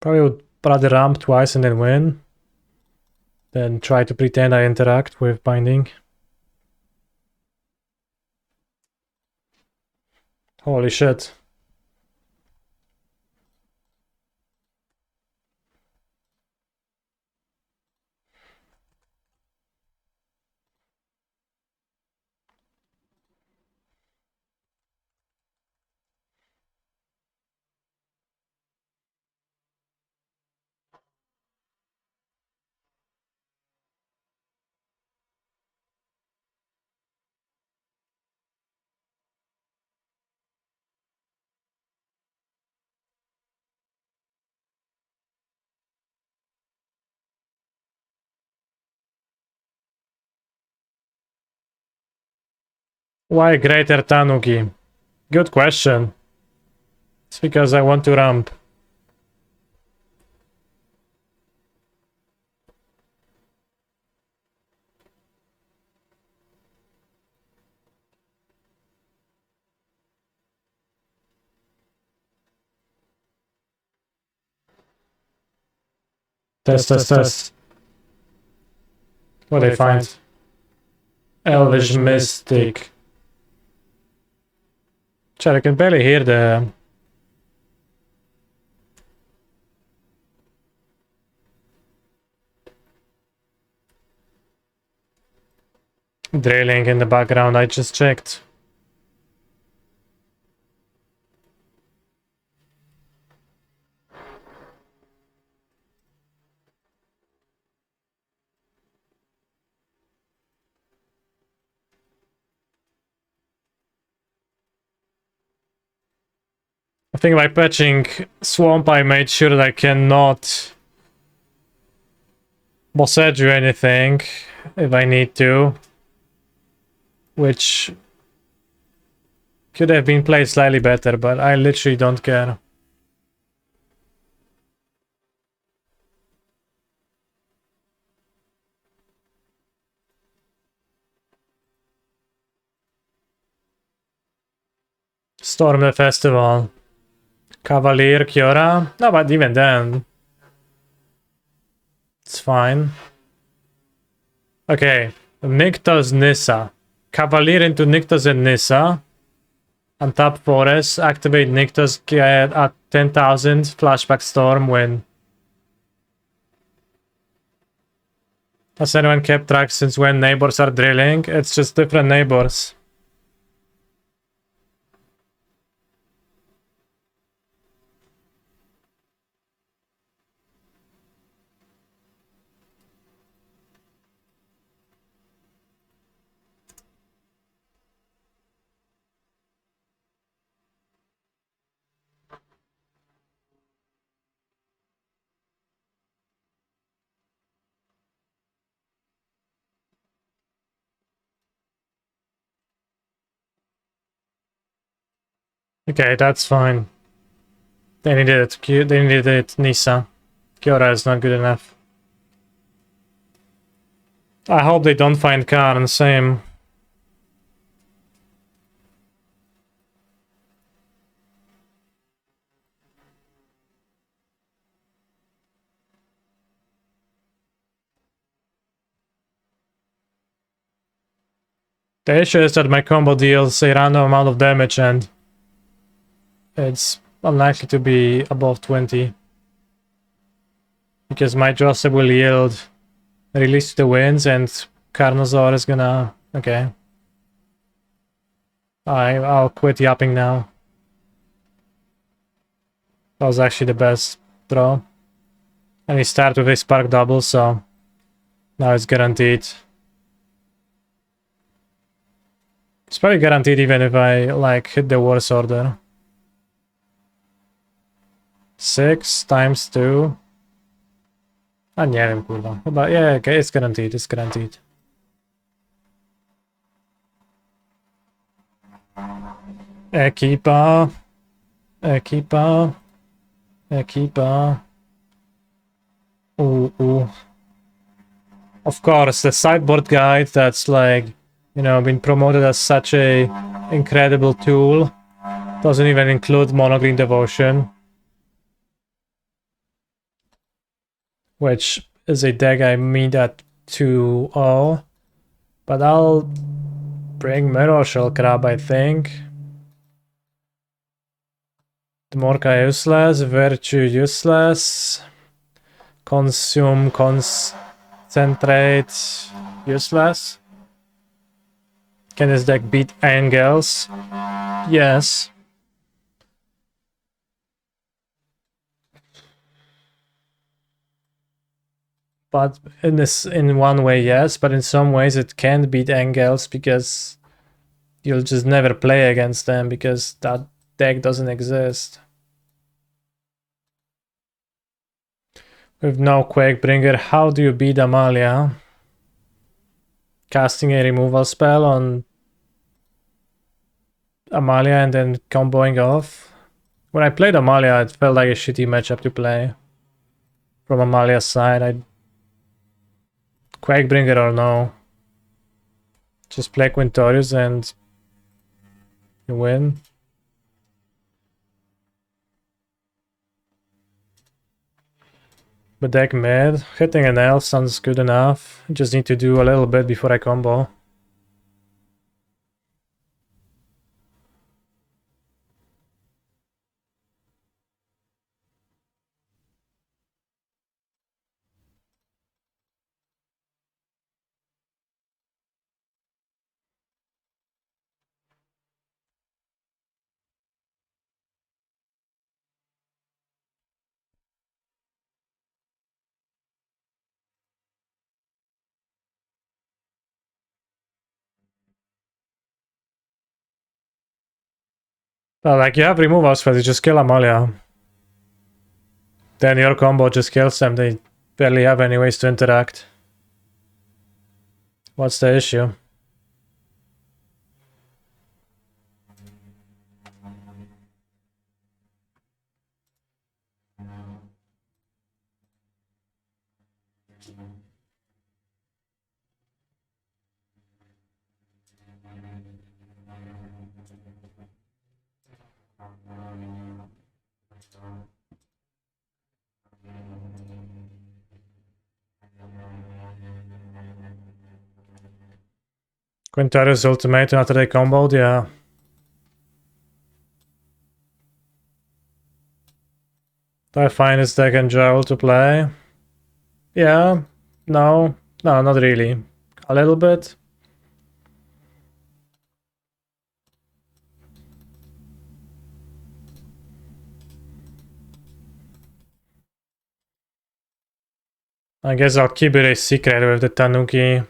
Probably would rather ramp twice and then win. Then try to pretend I interact with binding. Holy shit. Why greater Tanuki? Good question. It's because I want to ramp. Test. What do they find? Elvish Mystic. Chat, I can barely hear the... drilling in the background. I just checked. I think by patching Swamp I made sure that I cannot boss edge or anything if I need to. Which could have been played slightly better, but I literally don't care. Storm the festival. Cavalier, Kiora? No, but even then... it's fine. Okay, Nykthos Nyssa. Cavalier into Nykthos and Nyssa. Untap Forest, activate Nykthos, get at 10,000, flashback Storm, win. Has anyone kept track since when neighbors are drilling? It's just different neighbors. Okay, that's fine. They needed it. They needed it, Nisa. Kiora is not good enough. I hope they don't find Khan, same. The issue is that my combo deals a random amount of damage and it's unlikely to be above 20. Because my Joseph will yield release to the winds and Carnosaur is gonna... Okay. I'll quit yapping now. That was actually the best throw. And he started with a spark double, so now it's guaranteed. It's probably guaranteed even if I like hit the worst order. 6 times 2. A nie wiem, kurwa. Chyba, yeah, okay, it's guaranteed, it's guaranteed. Equipa. Equipa. Equipa. Ooh. Of course, the sideboard guide that's like, you know, been promoted as such a incredible tool doesn't even include Monogreen Devotion. Which is a deck I meet at 2-0. But I'll bring Mirror Shell Crab, I think. Morka useless, Virtue useless. Consume, Concentrate useless. Can this deck beat Angels? Yes. But in one way, yes, but in some ways it can't beat Angels because you'll just never play against them because that deck doesn't exist. With no Quakebringer, how do you beat Amalia? Casting a removal spell on Amalia and then comboing off. When I played Amalia, it felt like a shitty matchup to play. From Amalia's side, Quakebringer or no. Just play Quintorius and you win. But deck mid. Hitting an elf sounds good enough. Just need to do a little bit before I combo. But like, you have removal spells, you just kill Amalia. Then your combo just kills them, they barely have any ways to interact. What's the issue? Quintorius ultimatum after they comboed, yeah. Do I find this deck enjoyable to play? Yeah, no, not really. A little bit. I guess I'll keep it a secret with the Tanuki.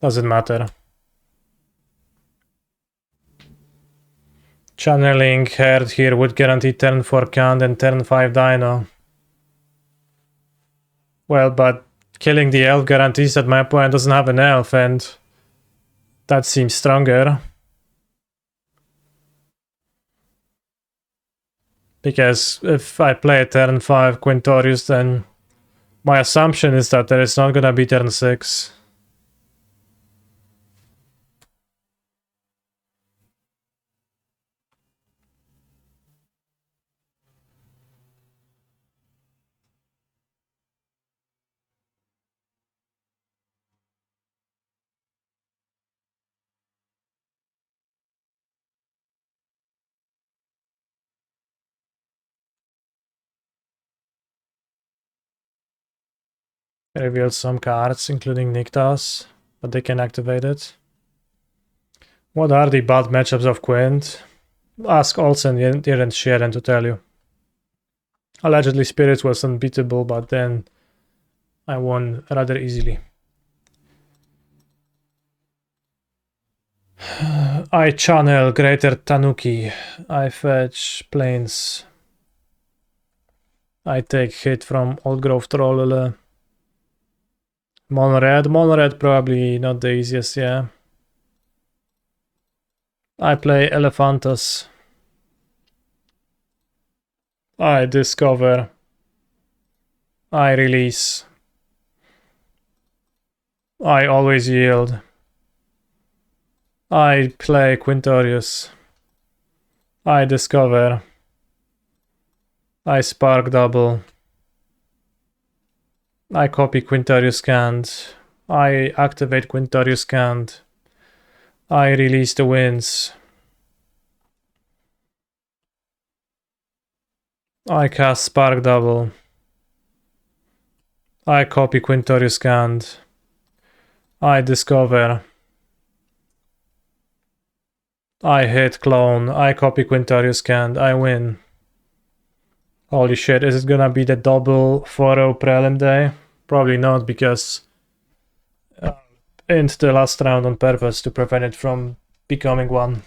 Doesn't matter. Channeling Herd here would guarantee turn 4 count and turn 5 Dino. Well, but killing the elf guarantees that my opponent doesn't have an elf, and that seems stronger. Because if I play turn 5 Quintorius, then my assumption is that there is not gonna be turn 6. Reveal some cards, including Niktas, but they can activate it. What are the bad matchups of Quint? Ask Olsen, didn't Sharon to tell you. Allegedly Spirit was unbeatable, but then I won rather easily. I channel Greater Tanuki. I fetch planes. I take hit from Old Grove Troll. Mono-red probably not the easiest, yeah. I play Elephantus. I discover. I release. I always yield. I play Quintorius. I discover. I spark double. I copy Quintorius Cand. I activate Quintorius Cand. I release the winds. I cast Spark Double. I copy Quintorius Cand. I discover. I hit Clone. I copy Quintorius Cand. I win. Holy shit, is it gonna be the double 4-0 Prelim day? Probably not, because int the last round on purpose to prevent it from becoming one.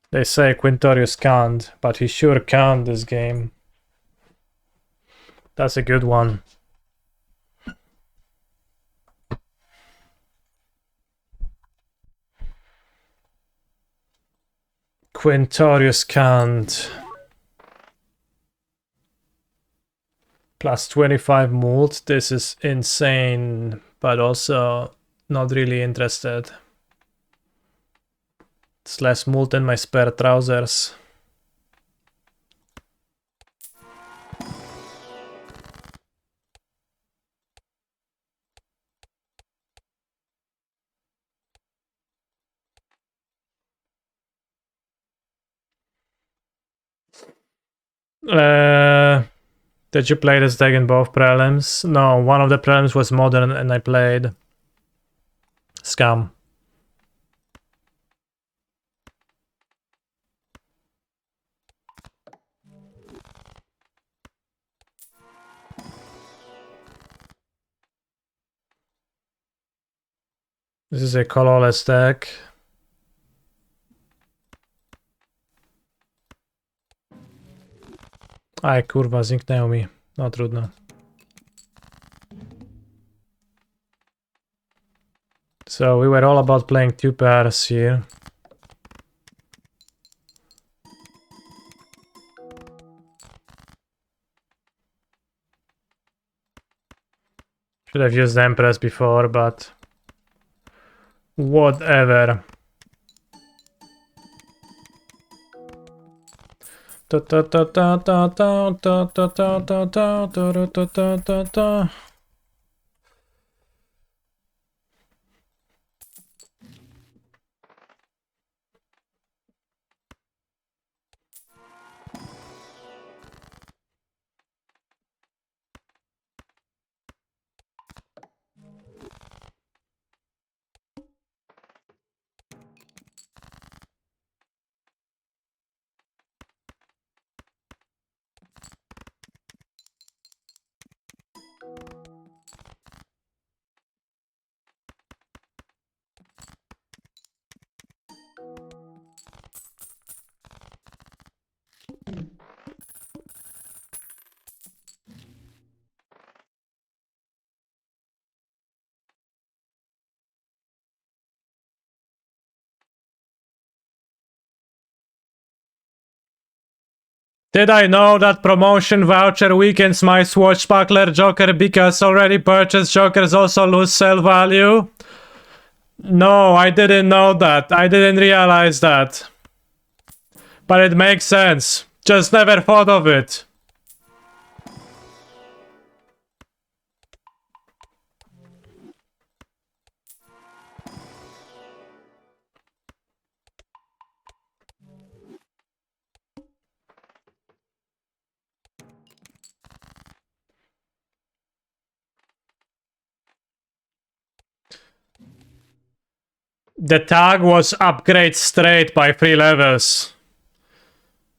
They say Quintorius can't, but he sure can this game. That's a good one. Quintorius can't. Plus 25 mult. This is insane, but also not really interested. It's less mult than my spare trousers. Did you play this deck in both prelims? No, one of the prelims was modern and I played Scam. This is a colorless deck. Aj kurwa, zniknęło mi. No trudno. So we were all about playing two pairs here. Should have used Empress before, but whatever. Did I know that promotion voucher weakens my swashbuckler joker because already purchased jokers also lose sell value? No, I didn't know that. I didn't realize that. But it makes sense. Just never thought of it. The tag was upgrade straight by 3 levels.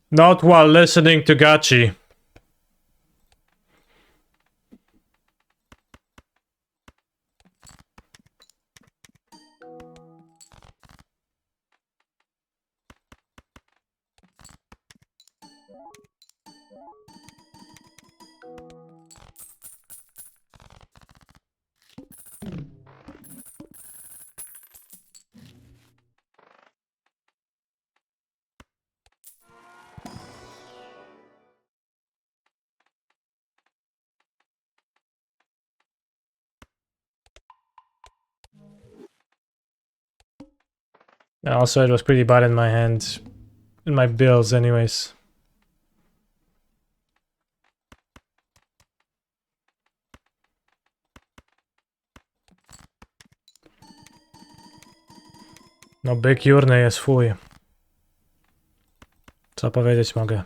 Not while listening to Gachi. Also, it was pretty bad in my hand. In my bills, anyways. No, byk jurny jest fuj. Co powiedzieć mogę?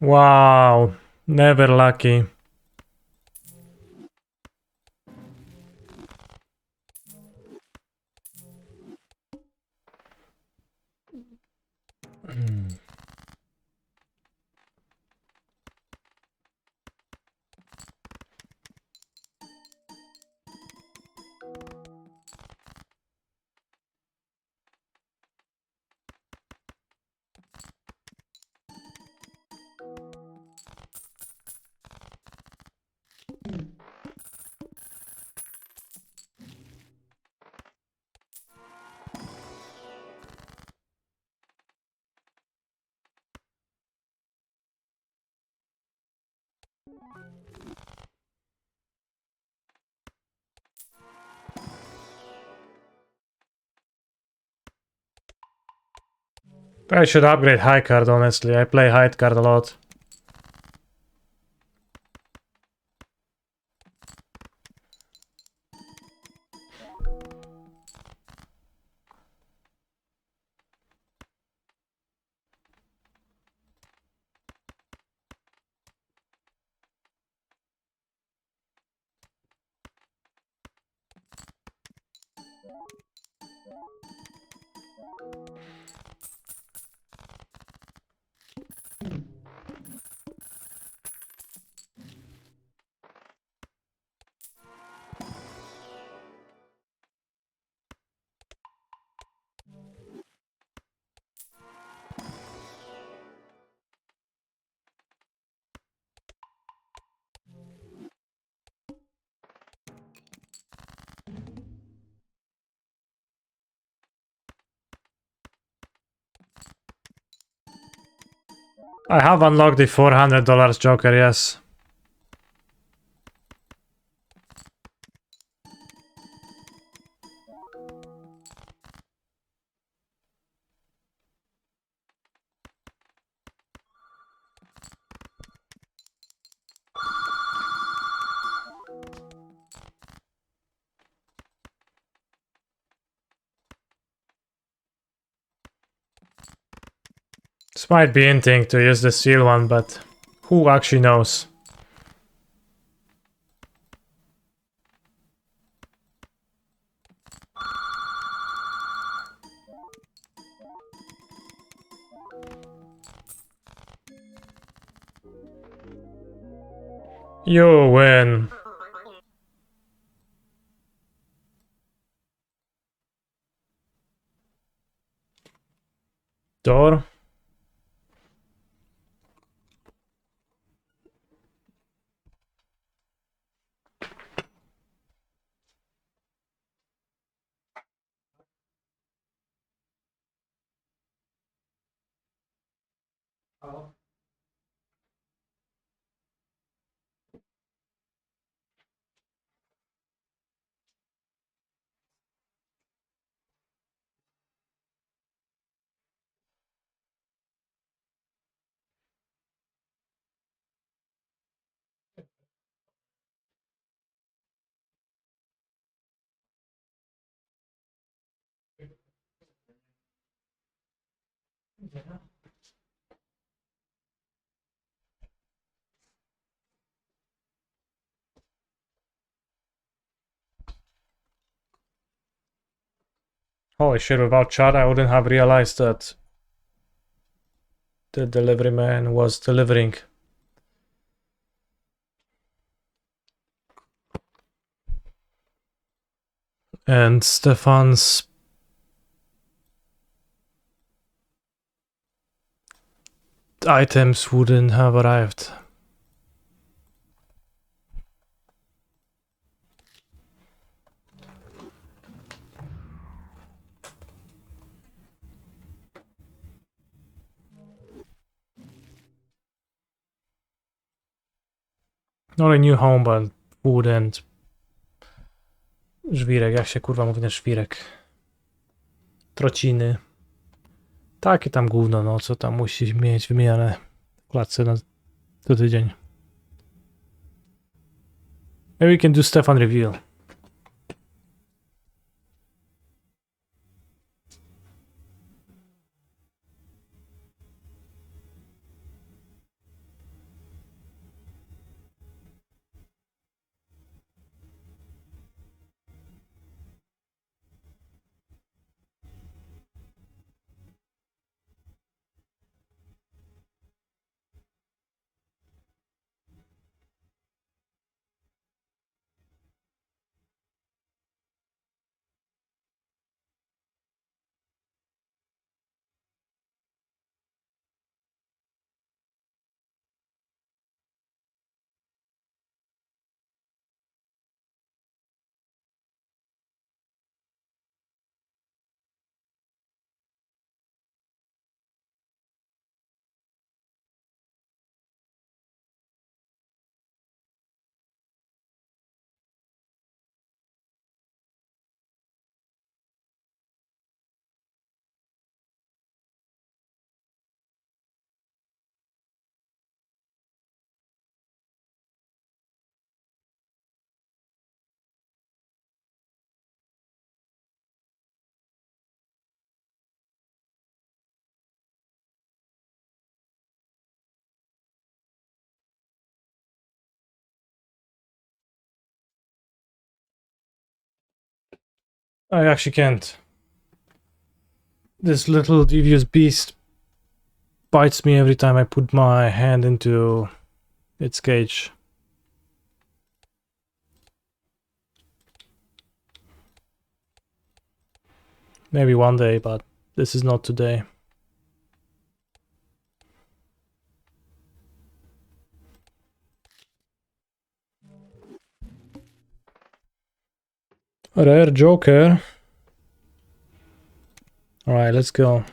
Wow, never lucky. I should upgrade high card, honestly. I play high card a lot. I have unlocked the $400 Joker, yes. This might be hinting to use the seal one, but who actually knows? You win. Door. Holy shit, without chat I wouldn't have realized that the delivery man was delivering. And Stefan's items wouldn't have arrived. Not a new home, but food and żwirek. Jak się kurwa mówi na żwirek? Trociny. Takie tam gówno, no co tam musi mieć wymieniane w klatce na co tydzień. Maybe we can do Stefan reveal. I actually can't. This little devious beast bites me every time I put my hand into its cage. Maybe one day, but this is not today. Rare Joker. Alright, let's go.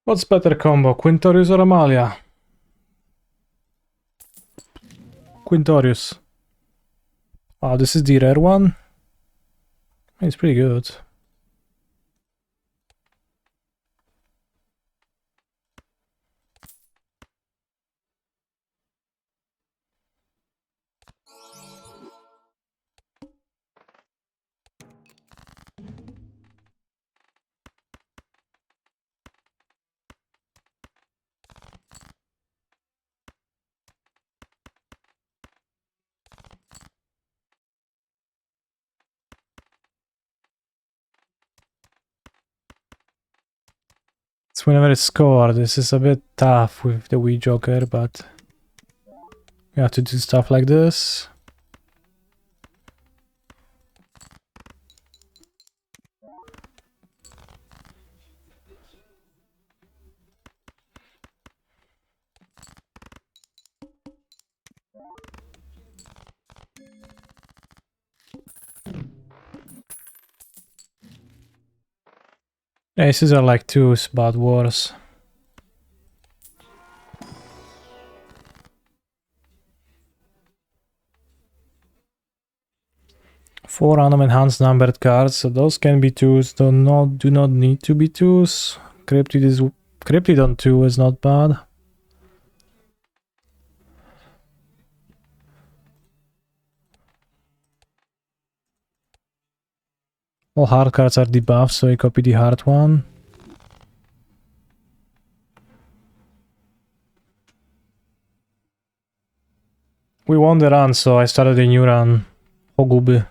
What's better combo, Quintorius or Amalia? Quintorius. Oh, this is the rare one? It's pretty good. So we never score. This is a bit tough with the wee joker, but we have to do stuff like this. Aces are like twos, but worse. Four random enhanced numbered cards, so those can be twos. Do not need to be twos. Cryptid on 2 is not bad. All hard cards are debuffed, so we copy the hard one. We won the run, so I started a new run. Hoguby.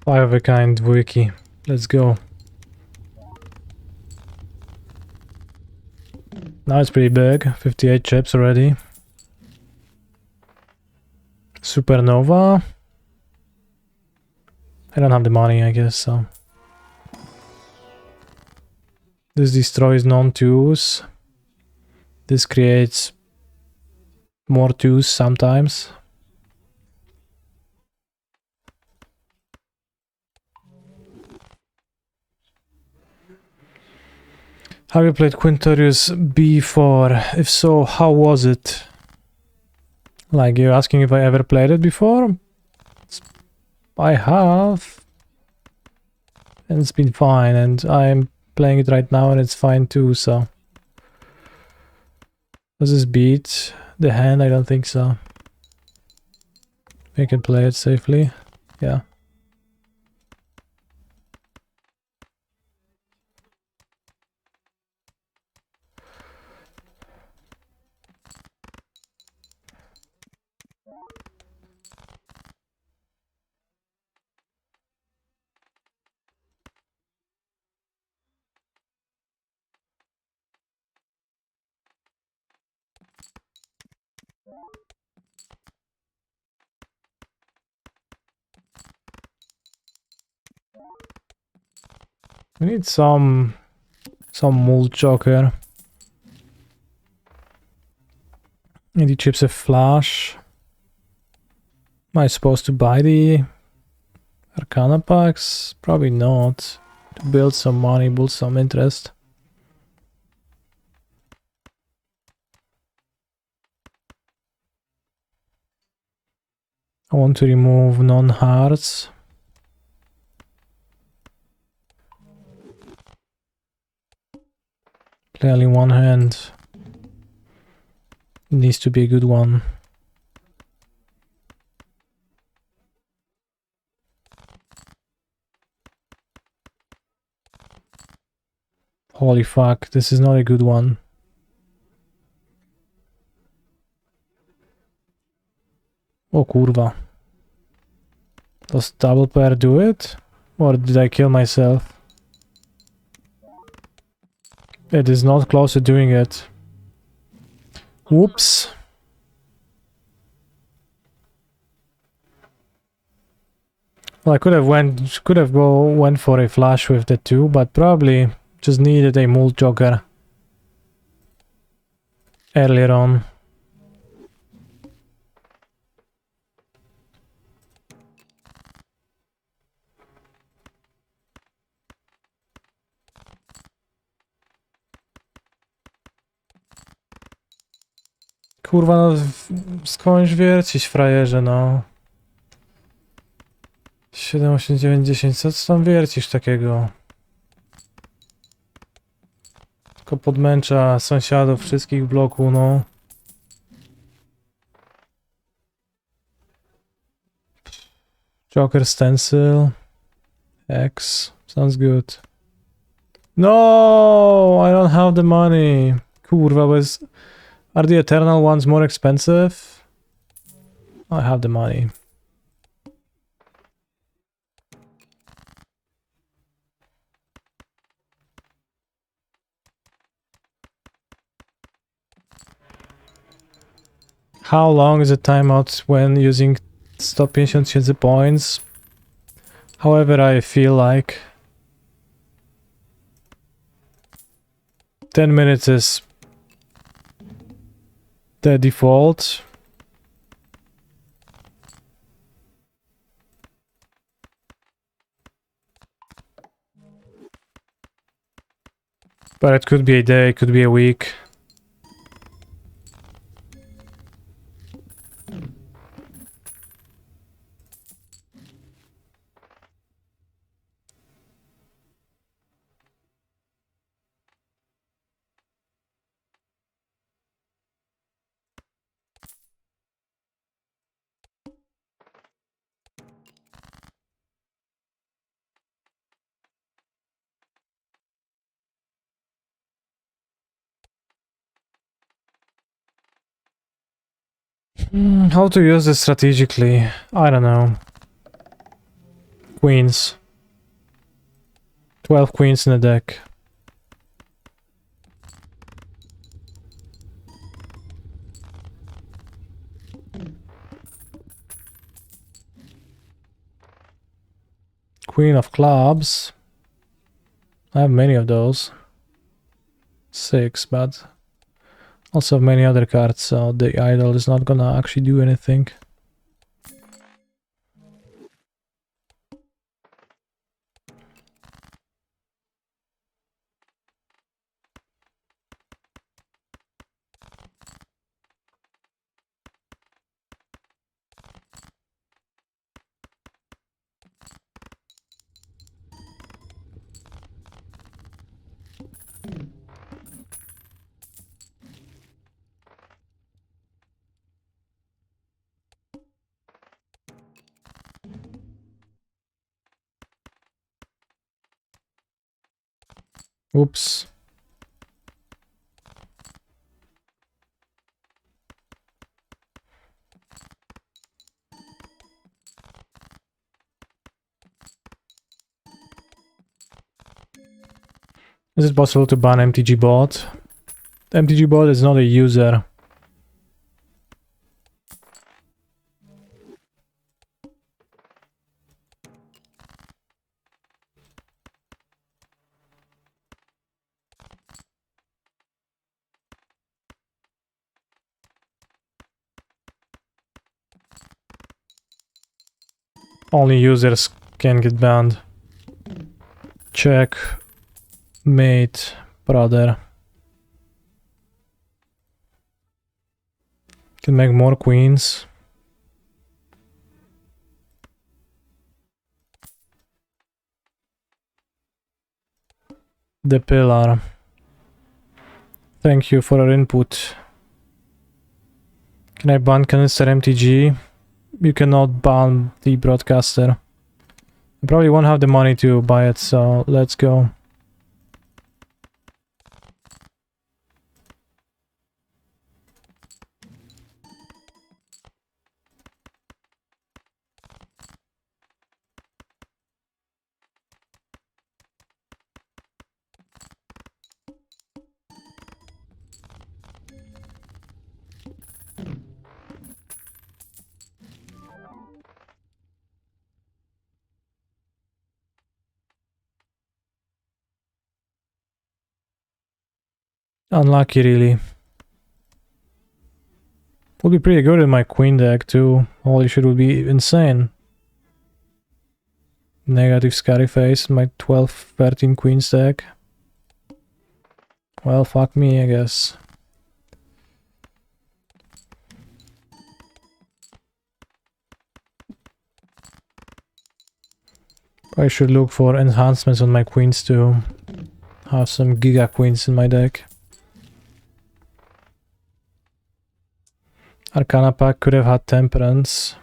Five of a kind wiki. Let's go. Now it's pretty big. 58 chips already. Supernova. I don't have the money, I guess, so. This destroys non-twos. This creates more twos sometimes. Have you played Quintorius before? If so, how was it? Like, you're asking if I ever played it before? I have. And it's been fine, and I'm playing it right now and it's fine too, so. Does this beat the hand? I don't think so. We can play it safely. Yeah. We need some mold joker. And the chips a flash. Am I supposed to buy the Arcana packs? Probably not. To build some money, build some interest. I want to remove non-hearts. Play only one hand. It needs to be a good one. Holy fuck, this is not a good one. Oh kurwa. Does double pair do it? Or did I kill myself? It is not close to doing it. Whoops. Well, I could have went for a flash with the 2, but probably just needed a mold joker earlier on. Kurwa, no skądś wiercić, frajerze, no. 7, 8, 9, 10, co tam wiercisz takiego? Tylko podmęcza sąsiadów wszystkich w bloku, no. Joker stencil. X. Sounds good. No, I don't have the money. Kurwa, are the eternal ones more expensive? I have the money. How long is the timeout when using stop efficiency points? However I feel like 10 minutes is the default. But it could be a day, it could be a week. How to use this strategically? I don't know. Queens. 12 queens in the deck. Queen of clubs. I have many of those. 6, but also many other cards, so the idol is not gonna actually do anything. Oops. Is it possible to ban MTG bot? MTG bot is not a user. Only users can get banned. Check. Mate. Brother. Can make more queens. The pillar. Thank you for your input. Can I ban Canister MTG? You cannot ban the broadcaster. I probably won't have the money to buy it, so let's go. Unlucky, really. Would be pretty good in my queen deck too. Holy shit, would be insane. Negative scary face in my 12-13 queens deck. Well, fuck me, I guess. I should look for enhancements on my queens too. Have some giga queens in my deck. Arcana pack could have had Temperance.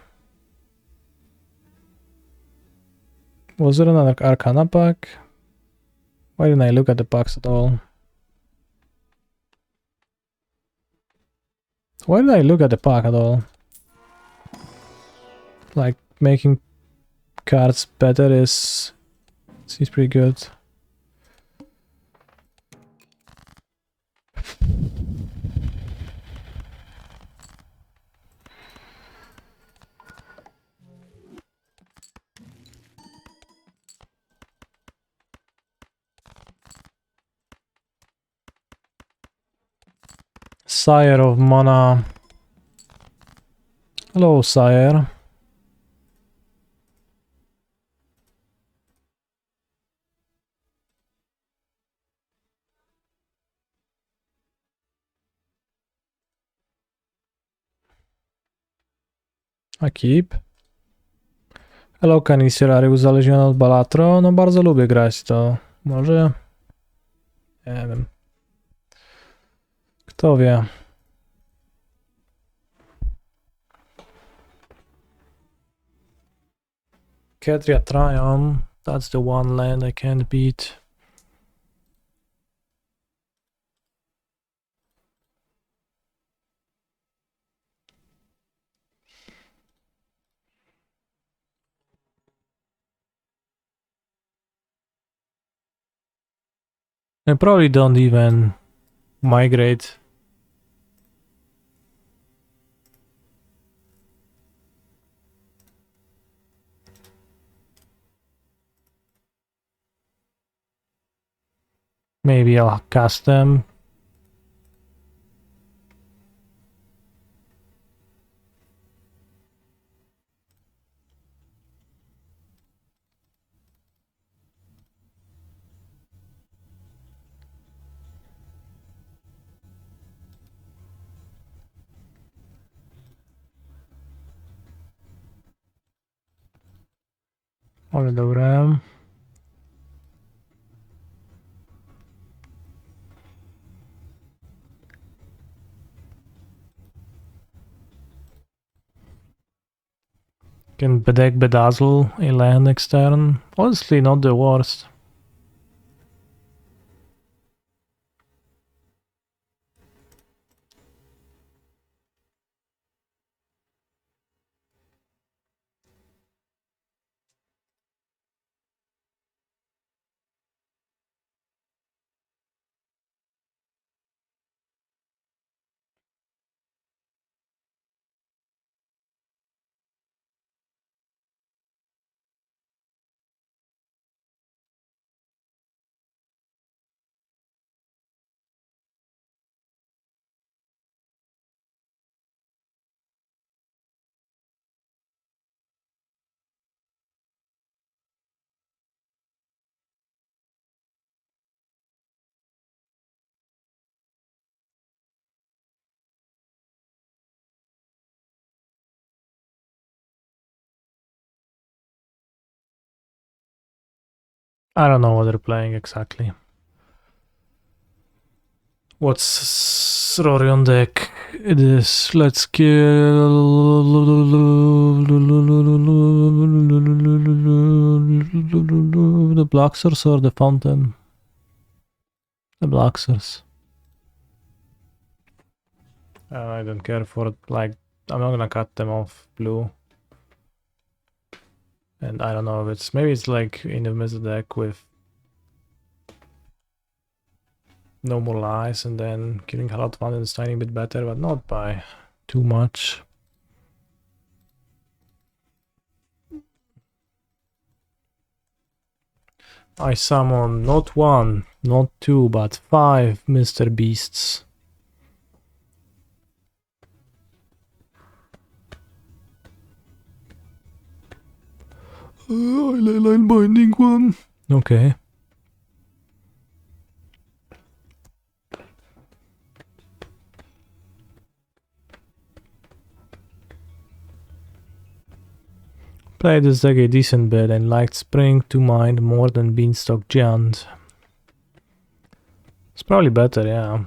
Was there another Arcana pack? Why didn't I look at the packs at all? Why did I look at the pack at all? Like, making cards better seems pretty good. Sire of Mana. Hello, Sire. A keep. Hello, Kanisirary, uzależniony od Balatro. No bardzo lubię grać to. Może... Nie wiem. Kto wie. Ketria Tryon. That's the one land I can't beat. I probably don't even migrate. Maybe I'll cast them. Ale dobra. Can deck Bedazzle a land next turn. Honestly, not the worst. I don't know what they're playing exactly. What's Rorion deck? It is let's kill the Bloxers or the Fountain? The Bloxers. I don't care for it, like, I'm not gonna cut them off blue. And I don't know if it's, maybe it's like in the middle deck with no more lies and then killing a lot of one is a tiny bit better, but not by too much. I summon not one, not two, but 5 Mr. Beasts. Line binding one. Okay. Played this deck a decent bit and liked Spring to Mind more than Beanstalk Giant. It's probably better, yeah.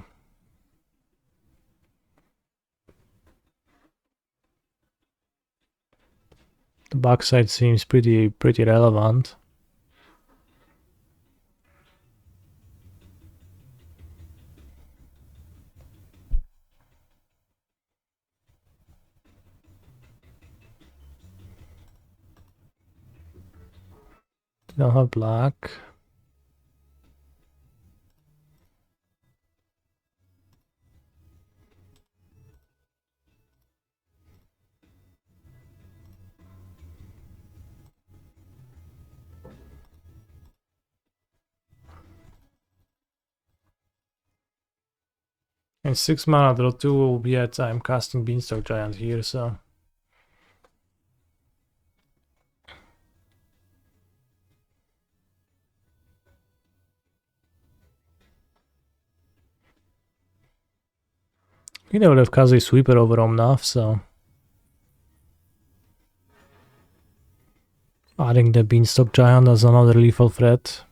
The backside seems pretty relevant. Don't have black. And 6 mana draw 2, yet I'm casting Beanstalk Giant here, so... You know, have Kaze Sweeper over Omnath, so... Adding the Beanstalk Giant as another lethal threat.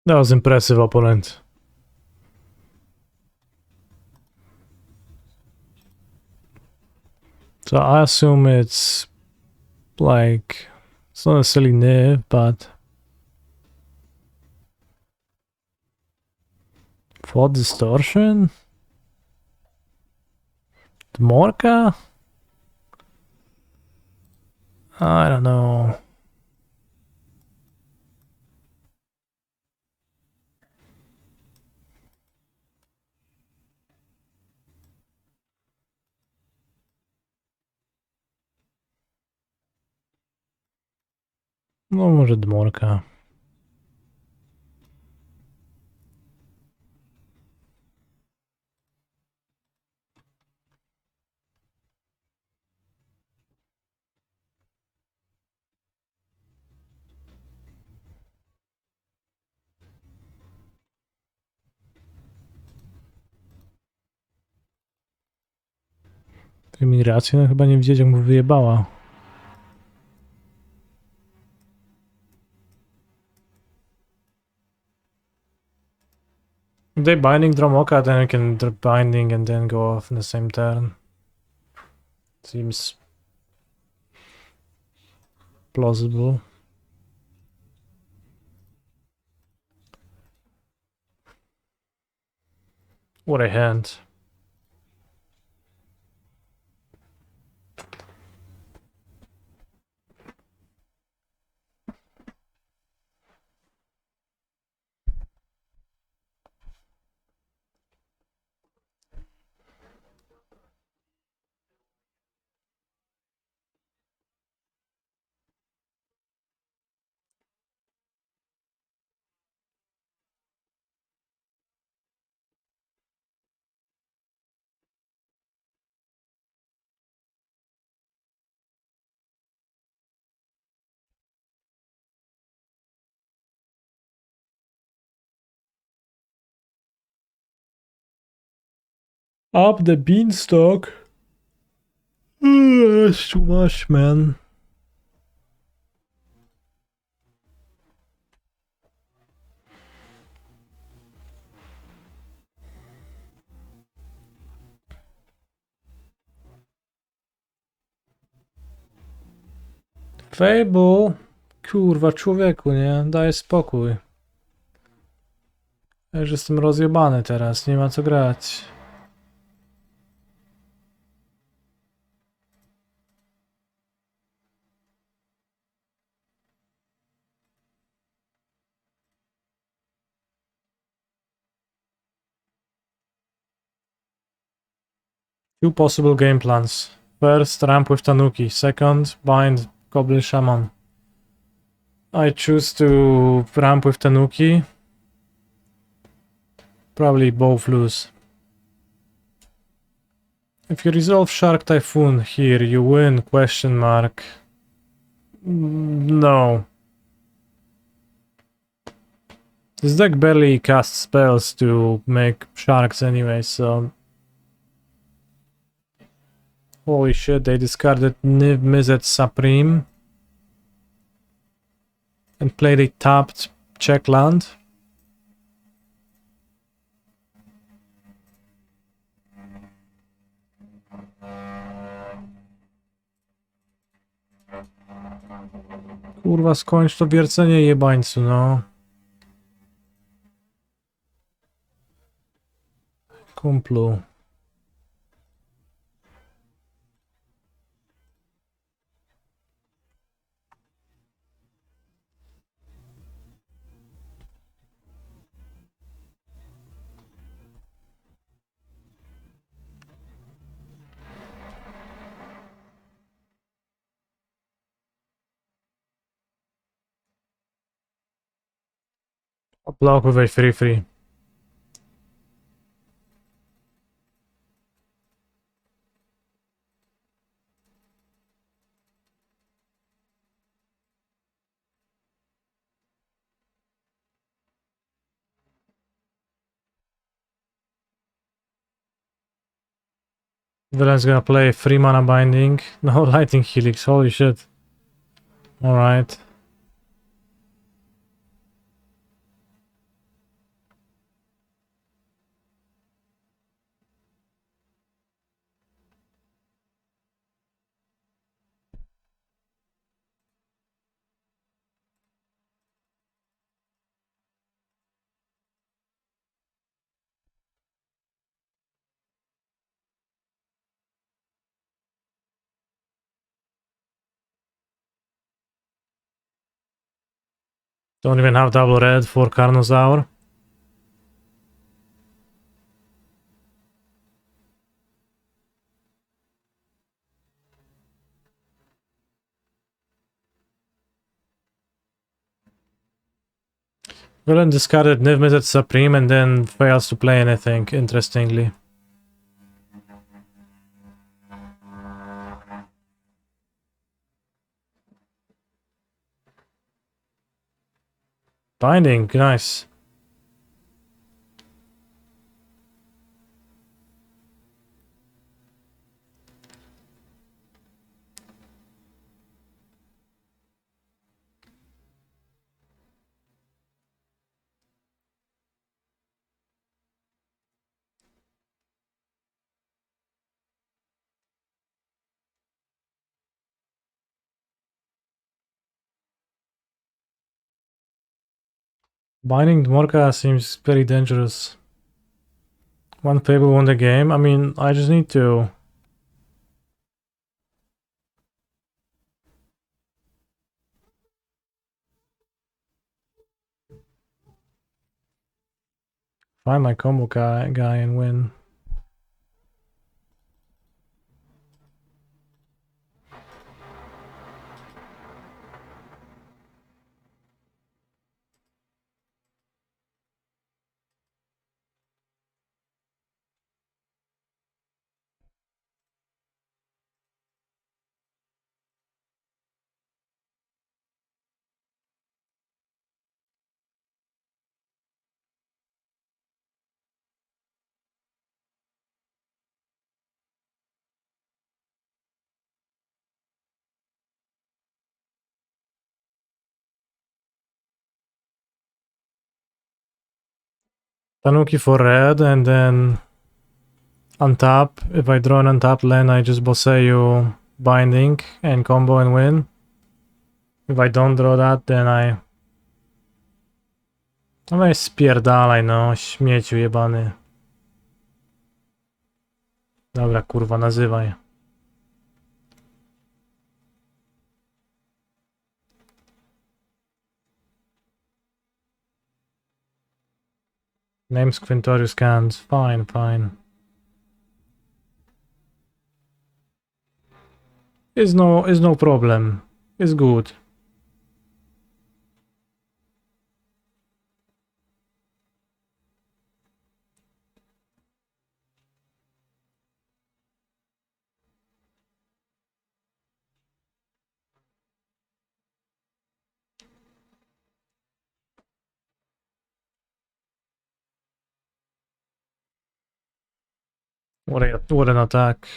That was impressive, opponent. So I assume it's like, it's not necessarily Niv, but for distortion? Morka? I don't know. No, może Dmorka. Ty mi rację, no chyba nie widzieć, jak mu wyjebała. If they binding Dromoka, then I can binding and then go off in the same turn. Seems plausible. What a hand. Up the beanstalk. That's too much, man. Fable. Kurwa, człowieku, nie? Daj spokój. Ja już jestem rozjebany teraz, nie ma co grać. Two possible game plans. First, ramp with Tanuki. Second, bind Goblin Shaman. I choose to ramp with Tanuki. Probably both lose. If you resolve Shark Typhoon here, you win, question mark. No. This deck barely casts spells to make sharks anyway, so... Holy shit, they discarded Niv Mizzet Supreme. And played a tapped check land. Kurwa, skończ to wiercenie, jebańcu, no. Kumplu. Block with a 3/3. Villain's gonna play 3 mana binding. No lightning helix, holy shit. Alright. Don't even have double red for Carnosaur. Villain discarded Niv Mizzet Supreme and then fails to play anything, interestingly. Binding, nice. Binding Morka seems very dangerous. One Fable won the game. I mean, I just need to... find my combo guy and win. Tanuki for red and then untap. If I draw an untapped land, I just Boseyu Binding and combo and win. If I don't draw that, then I... No weź spierdalaj, no, śmieciu jebany. Dobra, kurwa, nazywaj. Name's Quintorius cans. Fine, fine. Is no problem. It's good. What an attack.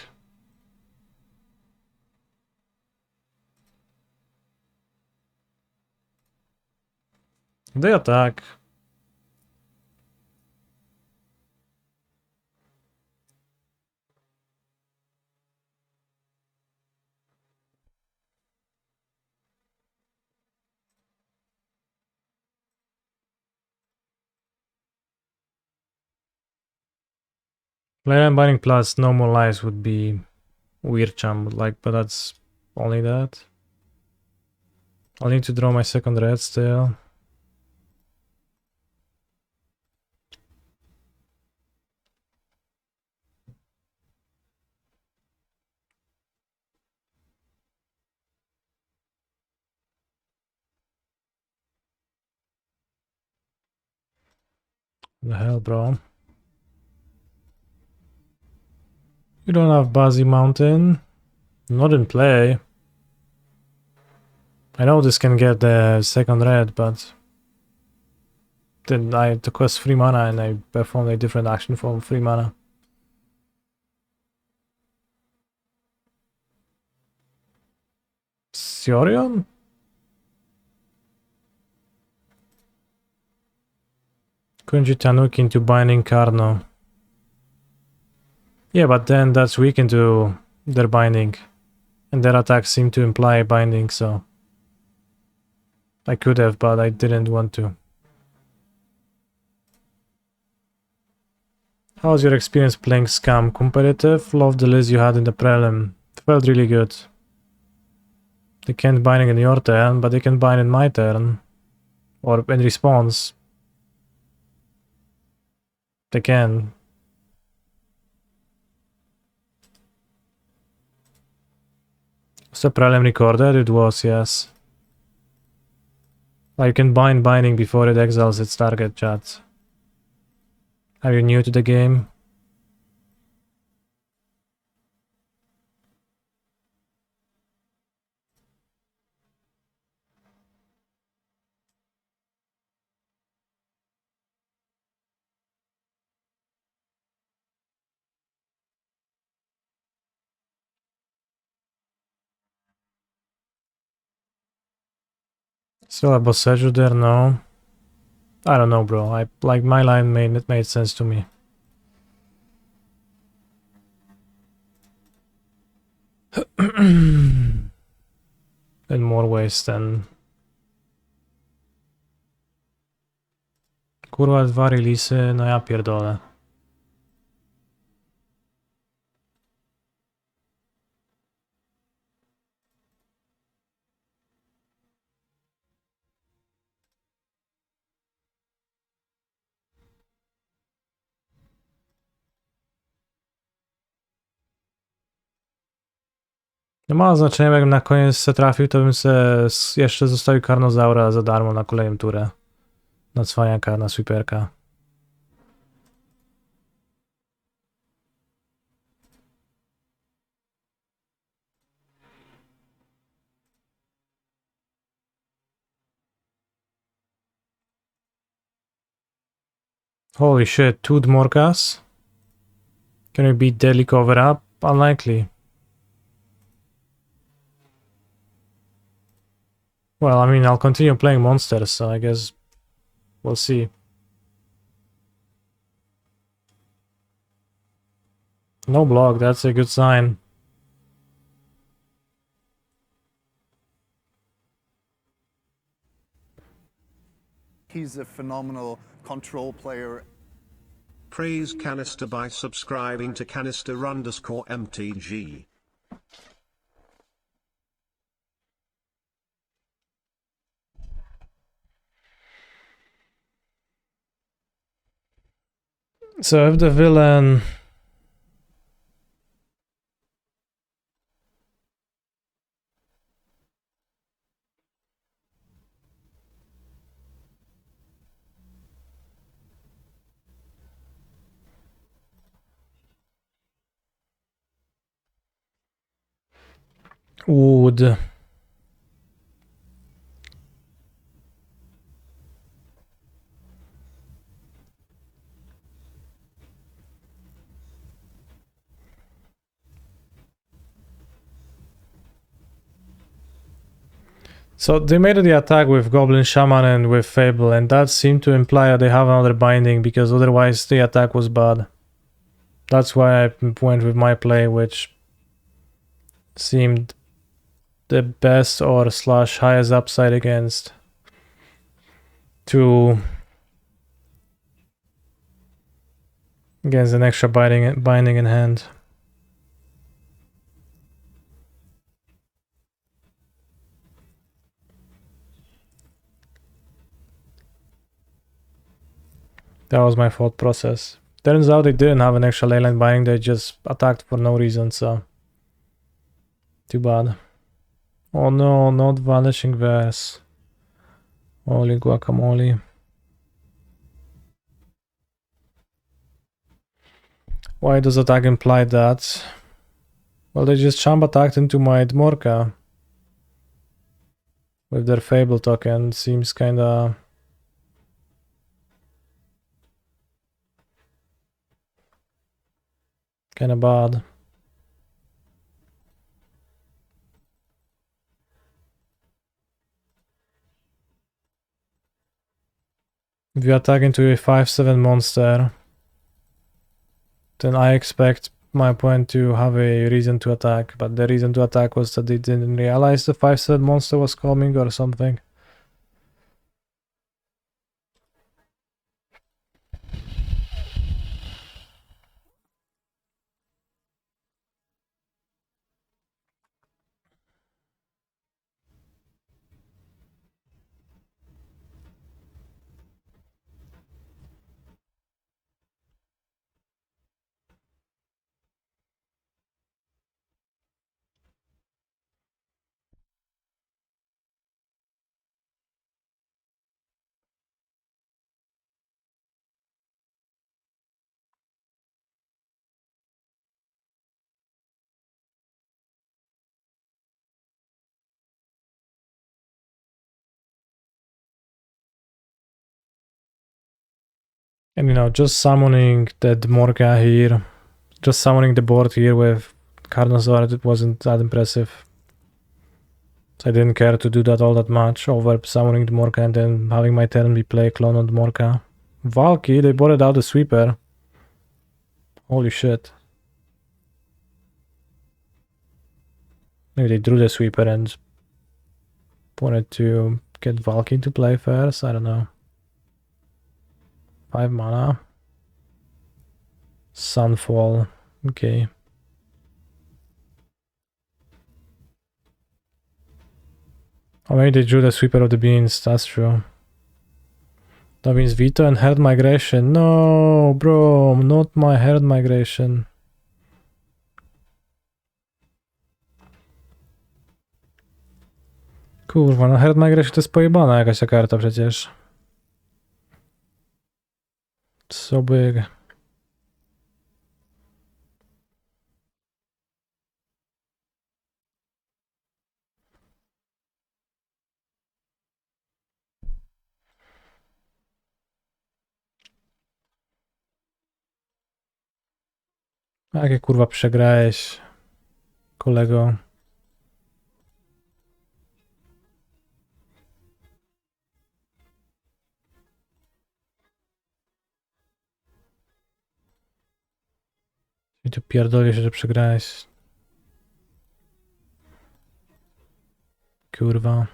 They attack. Player binding plus no more lives would be weird champ, like, but that's only that. I'll need to draw my second red still. The hell, bro? You don't have Buzzy Mountain. Not in play. I know this can get the second red, but then I had to cost 3 mana and I performed a different action from 3 mana. Siorion? Kunji Tanuki into Binding Karno. Yeah, but then that's weakened to their binding. And their attacks seem to imply binding, so... I could have, but I didn't want to. How was your experience playing Scam? Competitive? Loved the list you had in the Prelim. Felt really good. They can't bind in your turn, but they can bind in my turn. Or in response. They can. Was the Prelim recorded? It was, yes. Like you can bind binding before it exiles its target, chat. Are you new to the game? Still have Boseju there? No. I don't know, bro. Like my line made sense to me. In more ways than... Kurwa, 2 releasy, no ja pierdolę. No ma znaczenia, jakbym na koniec se trafił, to bym se jeszcze zostawił Karnozaura za darmo na kolejną turę. Na cwaniaka, na sweeperka. Holy shit, 2 Dmorkas? Can we beat Deadly Cover Up? Unlikely. Well, I mean, I'll continue playing monsters, so I guess we'll see. No block, that's a good sign. He's a phenomenal control player. Praise Canister by subscribing to Canister_MTG. So if the villain... would... So they made the attack with Goblin Shaman and with Fable, and that seemed to imply that they have another binding, because otherwise the attack was bad. That's why I went with my play, which seemed the best or slash highest upside against against an extra binding in hand. That was my thought process. Turns out they didn't have an extra leyline binding, they just attacked for no reason, so too bad. Oh no, not Vanishing Verse. Holy guacamole. Why does attack imply that? Well, they just champ attacked into my Dmorka with their Fable token. Seems kinda bad. If you attack into a 5/7 monster, then I expect my opponent to have a reason to attack, but the reason to attack was that they didn't realize the 5/7 monster was coming or something. And you know, just summoning the Dmorka here, just summoning the board here with Carnosaur, it wasn't that impressive. So I didn't care to do that all that much, over summoning Dmorka and then having my turn be play clone on Dmorka. Valky, they boarded out the sweeper. Holy shit. Maybe they drew the sweeper and wanted to get Valky to play first, I don't know. 5 mana. Sunfall, okay. Oh, maybe they drew the sweeper of the beans, that's true. That means Veto and Herd Migration. No, bro, not my Herd Migration. Kurwa, no Herd Migration to jest pojebana jakaś ta karta przecież. So big. Jakie kurwa przegrałeś, kolego? I tu pierdolę się, że przegrałeś. Kurwa.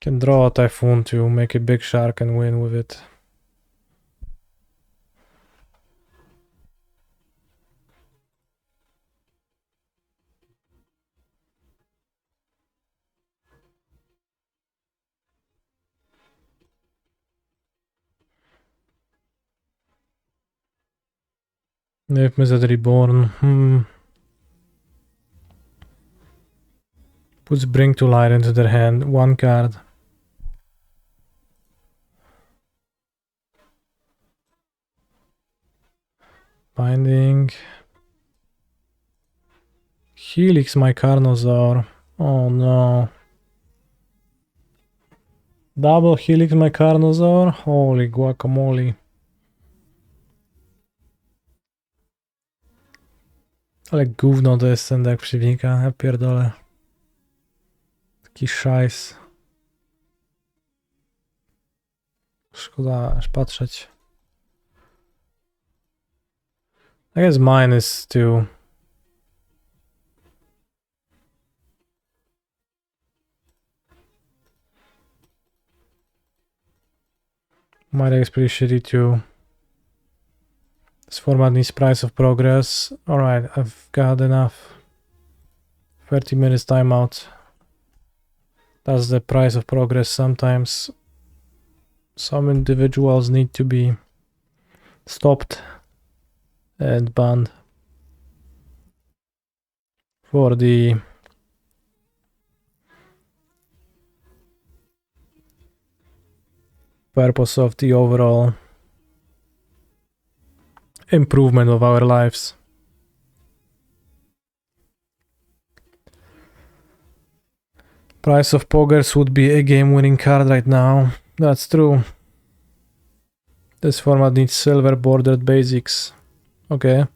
Can draw a Typhoon to make a big shark and win with it. If Mized Reborn. Puts Bring to Light into their hand. 1 card. Binding. Helix my Carnosaur. Oh no. Double Helix my Carnosaur. Holy guacamole. Ale gówno to jest ten deck przeciwnika, ja pierdolę. Taki szajs. Szkoda aż patrzeć. I guess mine is to my deck is pretty shitty too. This format needs price of progress. Alright, I've got enough. 30 minutes timeout. That's the price of progress. Sometimes some individuals need to be stopped and banned for the purpose of the overall improvement of our lives. Price of Poggers would be a game-winning card right now. That's true. This format needs silver bordered basics. Okay.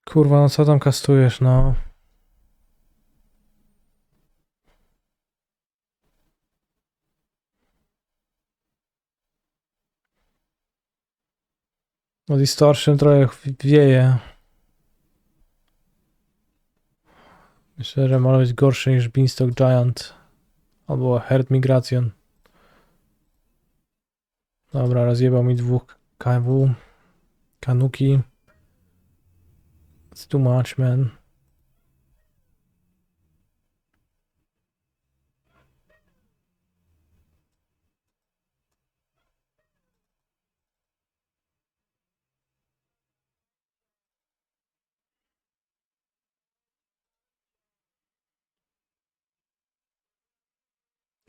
Kurwa, no co tam kastujesz, no? No Distortion trochę wieje. Myślę, że może być gorszy niż Beanstalk Giant. Albo Herd Migration. Dobra, rozjebał mi 2 KW. Kanuki. It's too much, man.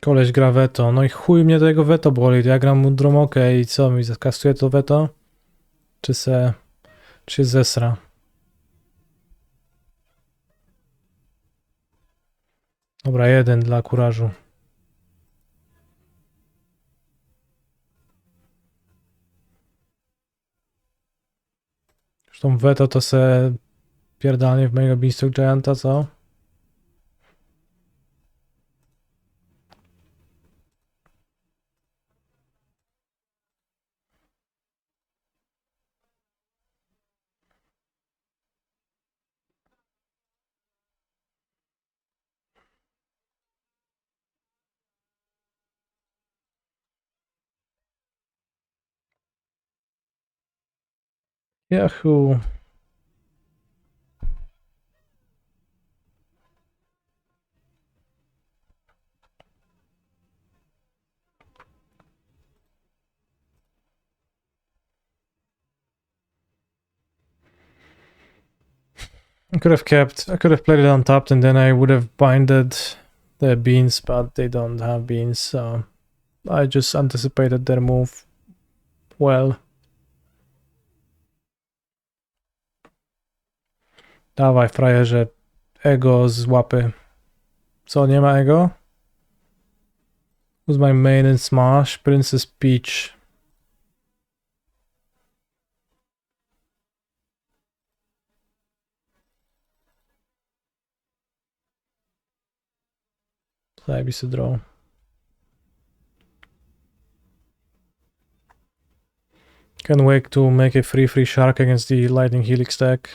Koleś gra veto. No i chuj mnie tego veto boli. Ja gram Mudromokę i co mi zakastuje to veto? Czy się zesra? Dobra, 1 dla kurażu. Zresztą veto to se pierdalnie w mojego Beanstalk Gianta, co? Yahoo! I could have played it untapped and then I would have binded the beans, but they don't have beans, so I just anticipated their move well. Dawaj, frajerze, ego z łapy. Co, nie ma ego? Who's my main in Smash? Princess Peach. Zajebisty draw. Can't wait to make a free shark against the Lightning Helix deck.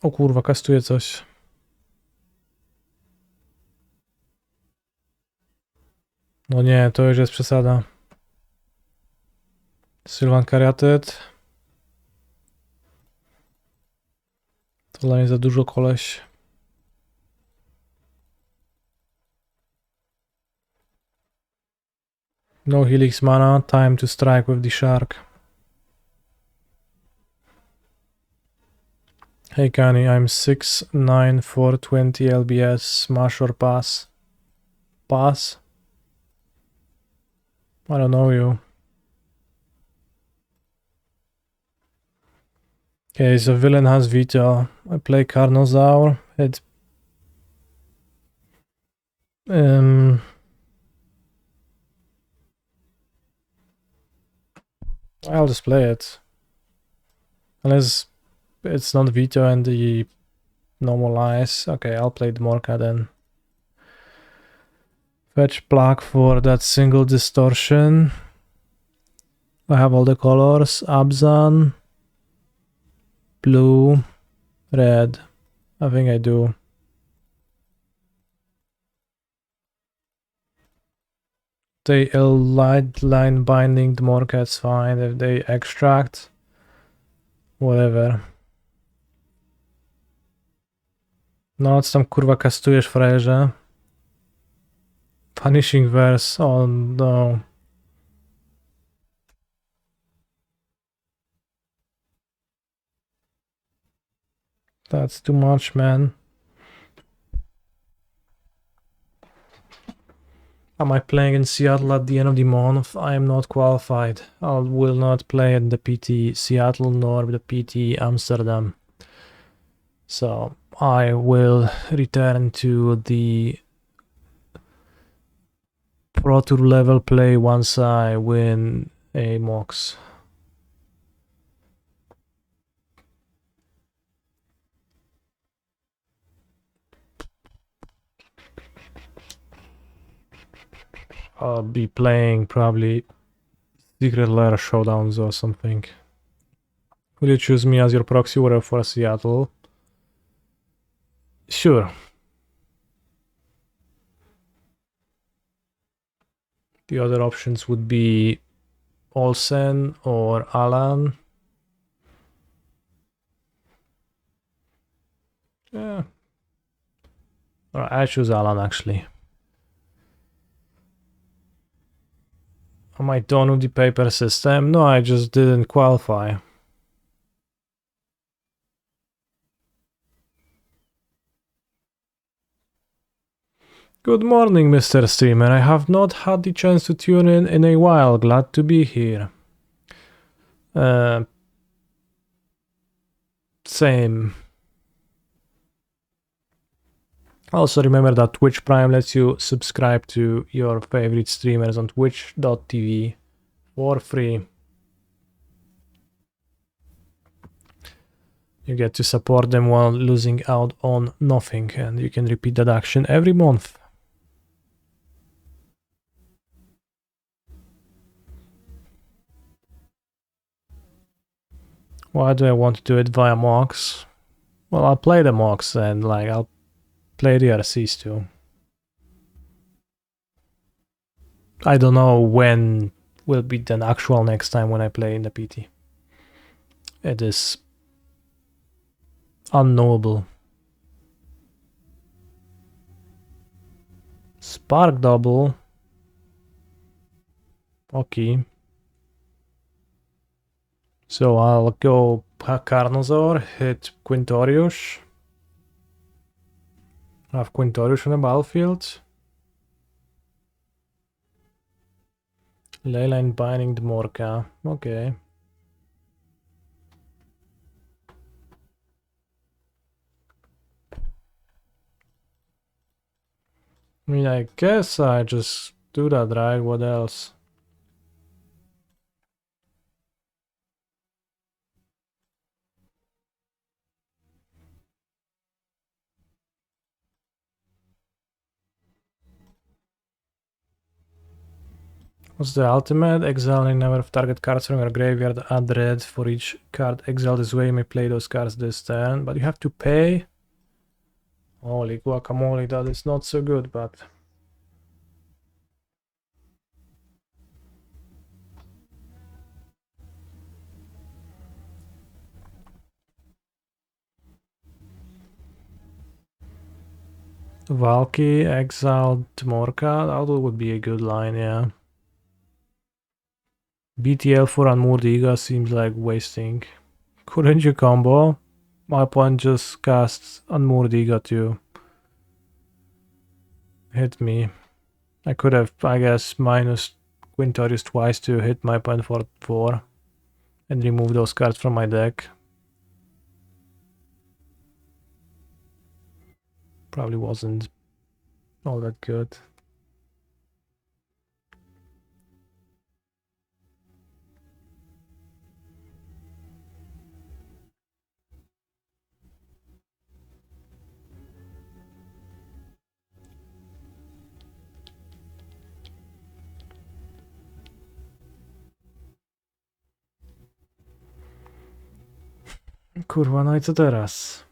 O kurwa, kastuje coś. No nie, to już jest przesada. Sylvan Kariatyt. To dla mnie za dużo, koleś. No Helix mana, time to strike with the shark. Hey Kani, I'm 6'9", 420 LBS, smash or pass? Pass? I don't know you. Okay, so villain has veto. I play Carnosaur. I'll just play it. Unless it's not veto and the normalize. Okay, I'll play the Morka then. Fetch plug for that single distortion. I have all the colors. Abzan. Blue. Red. I think I do. They light line binding the Morka, it's fine. If they extract, whatever. No, co tam kurwa kastujesz, frajerze? Punishing verse, oh no. That's too much, man. Am I playing in Seattle at the end of the month? I am not qualified. I will not play in the PT Seattle nor the PT Amsterdam. So I will return to the Pro Tour level play once I win a MOX. I'll be playing probably Secret Lair Showdowns or something. Will you choose me as your proxy warrior for Seattle? Sure. The other options would be Olsen or Alan. Yeah. Alright, I choose Alan actually. Am I done with the paper system? No, I just didn't qualify. Good morning, Mr. Streamer. I have not had the chance to tune in a while. Glad to be here. Same. Also remember that Twitch Prime lets you subscribe to your favorite streamers on twitch.tv for free. You get to support them while losing out on nothing, and you can repeat that action every month. Why do I want to do it via MOX? Well, I'll play the MOX and like I'll play the RCs too. I don't know when will be the actual next time when I play in the PT. It is unknowable. Spark double. Okay. So I'll go Carnosaur, hit Quintorius. Have Quintorius on the battlefield. Leyline binding the Morka. Okay. I mean, I guess I just do that, right? What else? What's the ultimate? Exiling number of target cards from your graveyard, add red for each card exiled this way. You may play those cards this turn, but you have to pay. Holy guacamole, that is not so good, but... Valky, exiled Morka, that would be a good line, yeah. BTL for Unmurdiga seems like wasting. Couldn't you combo? My opponent just cast Unmurdiga to hit me. I could have, I guess, minus Quintorius twice to hit my opponent for 4 and remove those cards from my deck. Probably wasn't all that good. Kurwa, no i co teraz?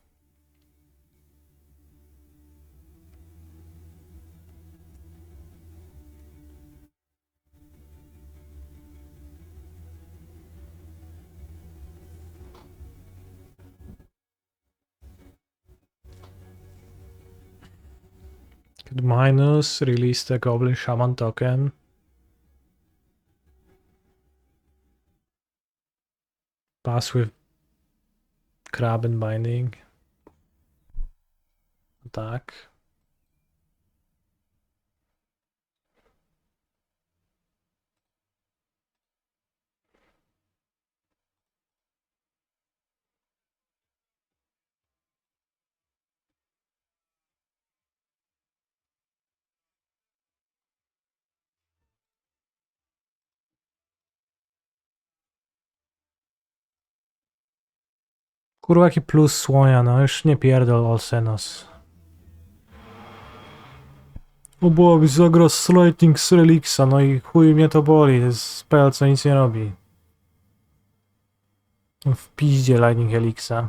Could minus, release the Goblin Shaman token. Pass with Crab and Binding. Attack. Kurwa, jaki plus słonia, no już nie pierdol Olsenos. O byłoby zagra Lightning z Reliksa, no i chuj mnie to boli, to jest spell, co nic nie robi. W piździe Lightning Helixa.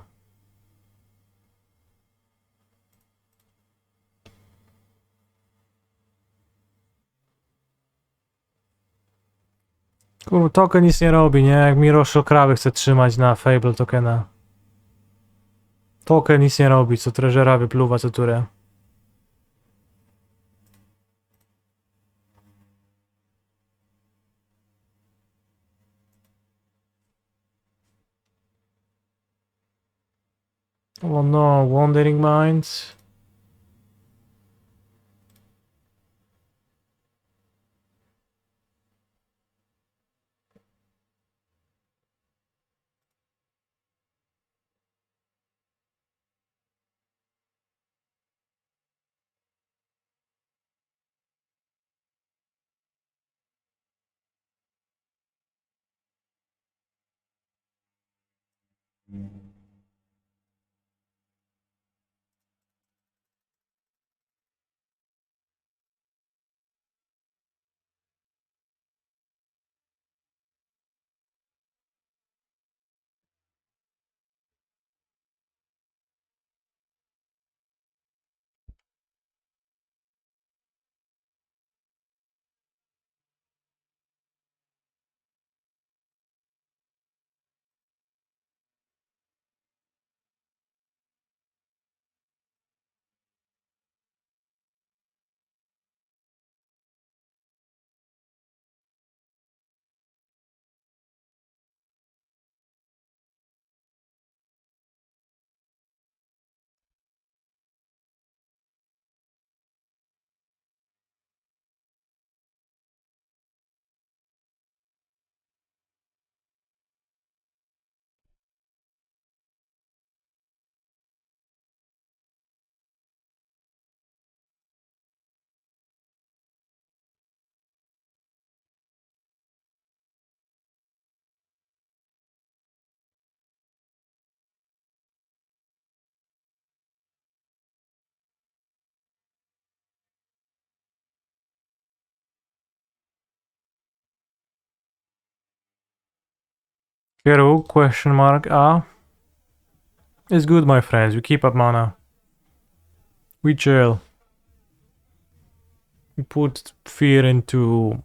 Kurwa, token nic nie robi, nie? Jak mi Kraby chce trzymać na Fable tokena. Token nic nie robi, co Treasure'a wypluwa co turę. Oh no, Wandering Minds. Hero, question mark, It's good, my friends, we keep up mana. We chill. We put fear into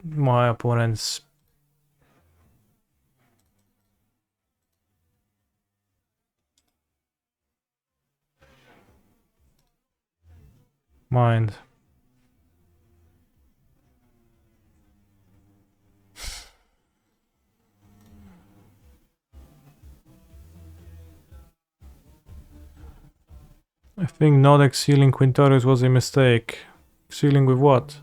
my opponent's mind. I think not excealing Quintorius was a mistake. Excealing with what?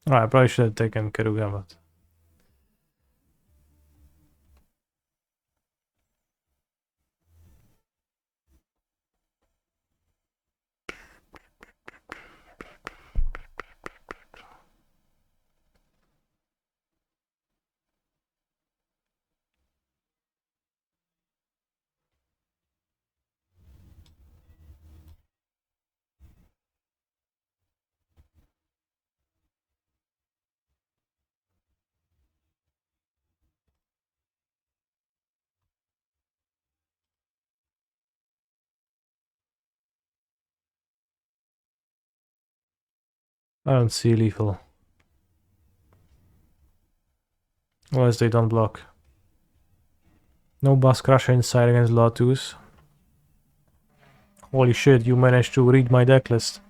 I probably should have taken Keruga, but I don't see lethal. Unless they don't block. No Bus Crusher inside against Lotus. Holy shit, you managed to read my deck list.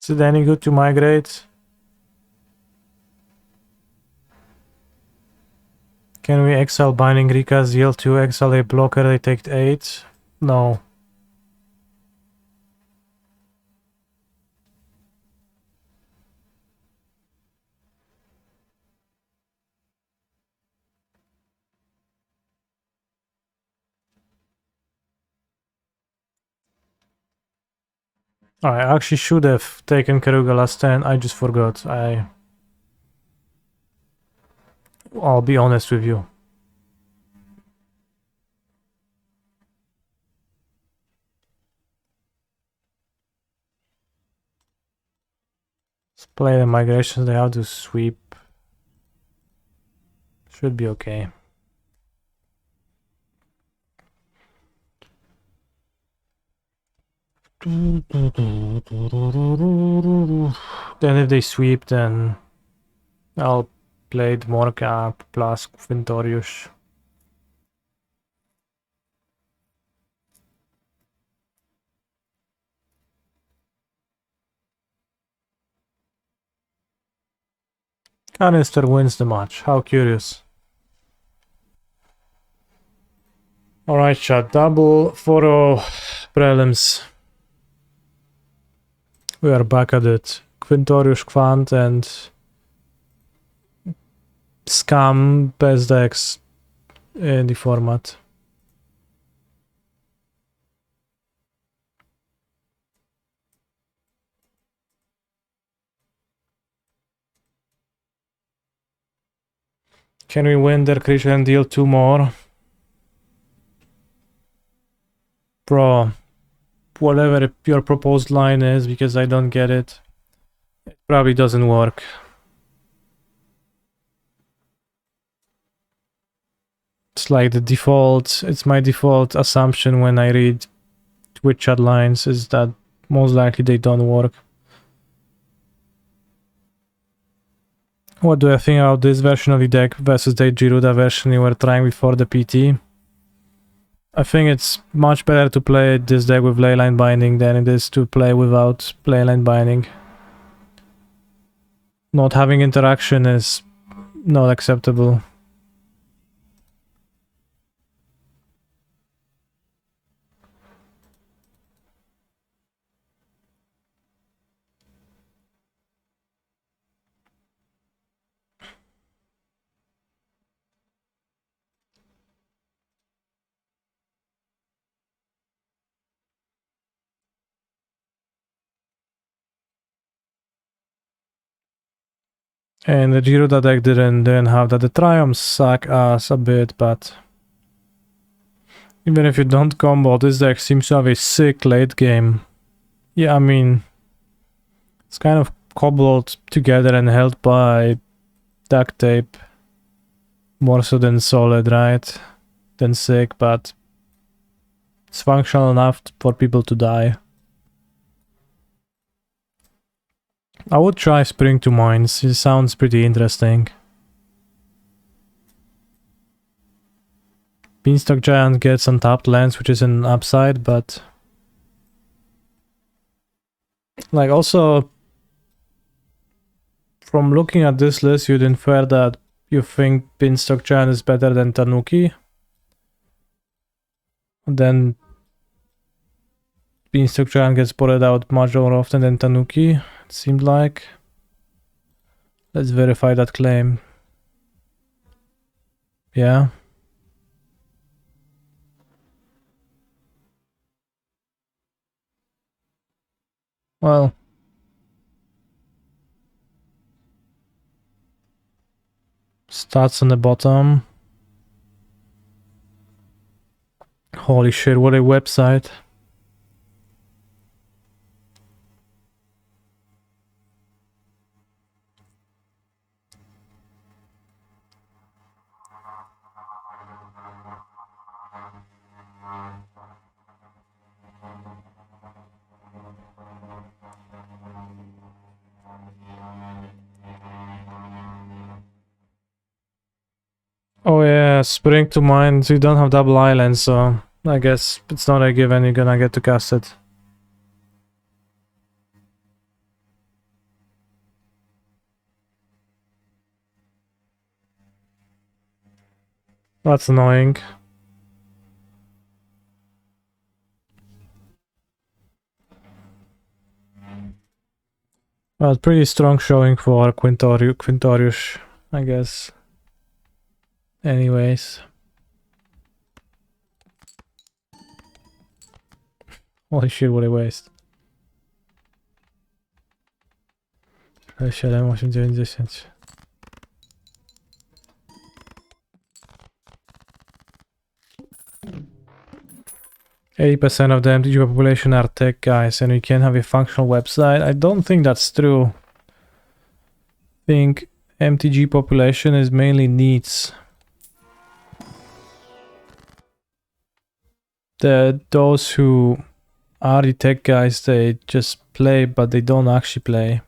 Is it any good to migrate? Can we exile Binding Recast, deal 2, exile a blocker, they take 8? No. I actually should have taken Karuga last turn, I just forgot. I'll be honest with you. Let's play the migrations, they have to sweep. Should be okay. Then if they sweep, then I'll play the Morka plus Quintorius. Canister wins the match. How curious. Alright, chat. Double 4-0 prelims. We are back at it. Quintorius, Quant, and Scam best decks in the format. Can we win their creature and deal 2 more? Bro, whatever your proposed line is, because I don't get it, it probably doesn't work. It's like the default, it's my default assumption when I read Twitch chat lines is that most likely they don't work. What do I think about this version of the deck versus the Giruda version we were trying before the PT? I think it's much better to play this deck with Leyline Binding than it is to play without Leyline Binding. Not having interaction is not acceptable. And the Giruda deck didn't have that. The Triumphs suck us a bit, but even if you don't combo, this deck seems to have a sick late game. Yeah, I mean, it's kind of cobbled together and held by duct tape. More so than solid, right? Than sick, but it's functional enough for people to die. I would try Spring to Mines, it sounds pretty interesting. Beanstalk Giant gets untapped lands, which is an upside, but... like, also... from looking at this list, you'd infer that you think Beanstalk Giant is better than Tanuki. Then... Beanstalk Giant gets ported out much more often than Tanuki, it seemed like. Let's verify that claim. Yeah. Well, stats on the bottom. Holy shit, what a website. Oh yeah, spring to mind. You don't have double island, so I guess it's not a given you're gonna get to cast it. That's annoying. Well, pretty strong showing for Quintorius, I guess. Anyways. Holy shit, what a waste. 7, 8, 9, 10. %, of the MTG population are tech guys, and we can have a functional website. I don't think that's true. I think MTG population is mainly needs. Those who are the tech guys, they just play, but they don't actually play.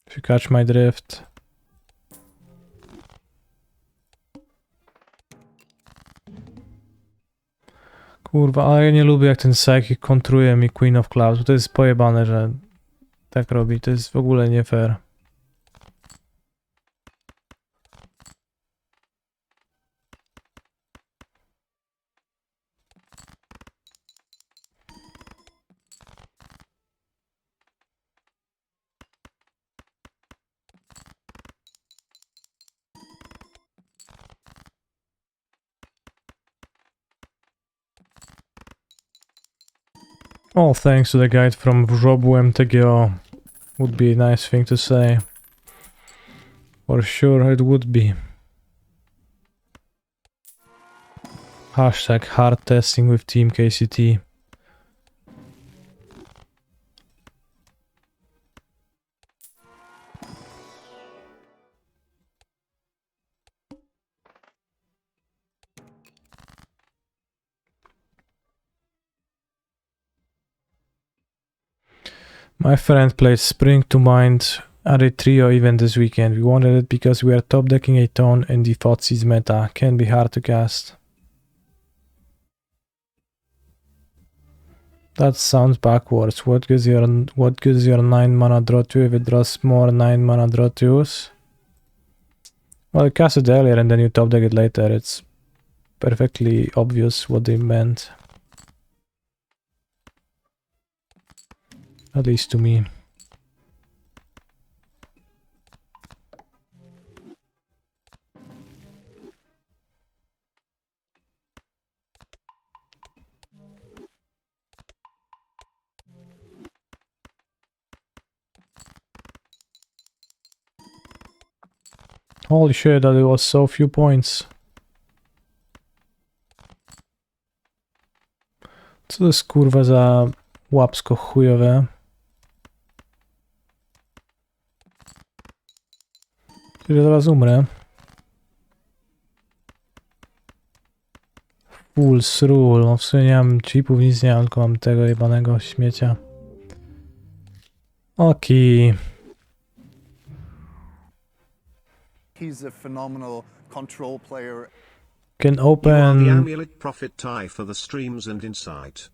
If you catch my drift. Kurwa, ale ja nie lubię jak ten Psychic kontruje mi Queen of Clouds, to jest pojebane, że tak robi, to jest w ogóle nie fair. All thanks to the guide from Robu MTGO would be a nice thing to say. For sure it would be. Hashtag hard testing with Team KCT. My friend played Spring to Mind at a trio event this weekend. We wanted it because we are top decking a tone in the Thoughtseize meta. Can be hard to cast. That sounds backwards. What gives your 9 mana draw 2 if it draws more 9 mana draw 2s? Well, you cast it earlier and then you top deck it later. It's perfectly obvious what they meant. At least to me. Holy shit, that it was so few points. Co to jest kurwa za łapsko chujowe? Czyli zaraz umrę. Fool's Rule, no w sumie nie mam chipów, nic nie mam, tylko mam tego jebanego śmiecia. Okej. He's a phenomenal control player. Can You are the open... Amulet Prophet tie for the streams and insight.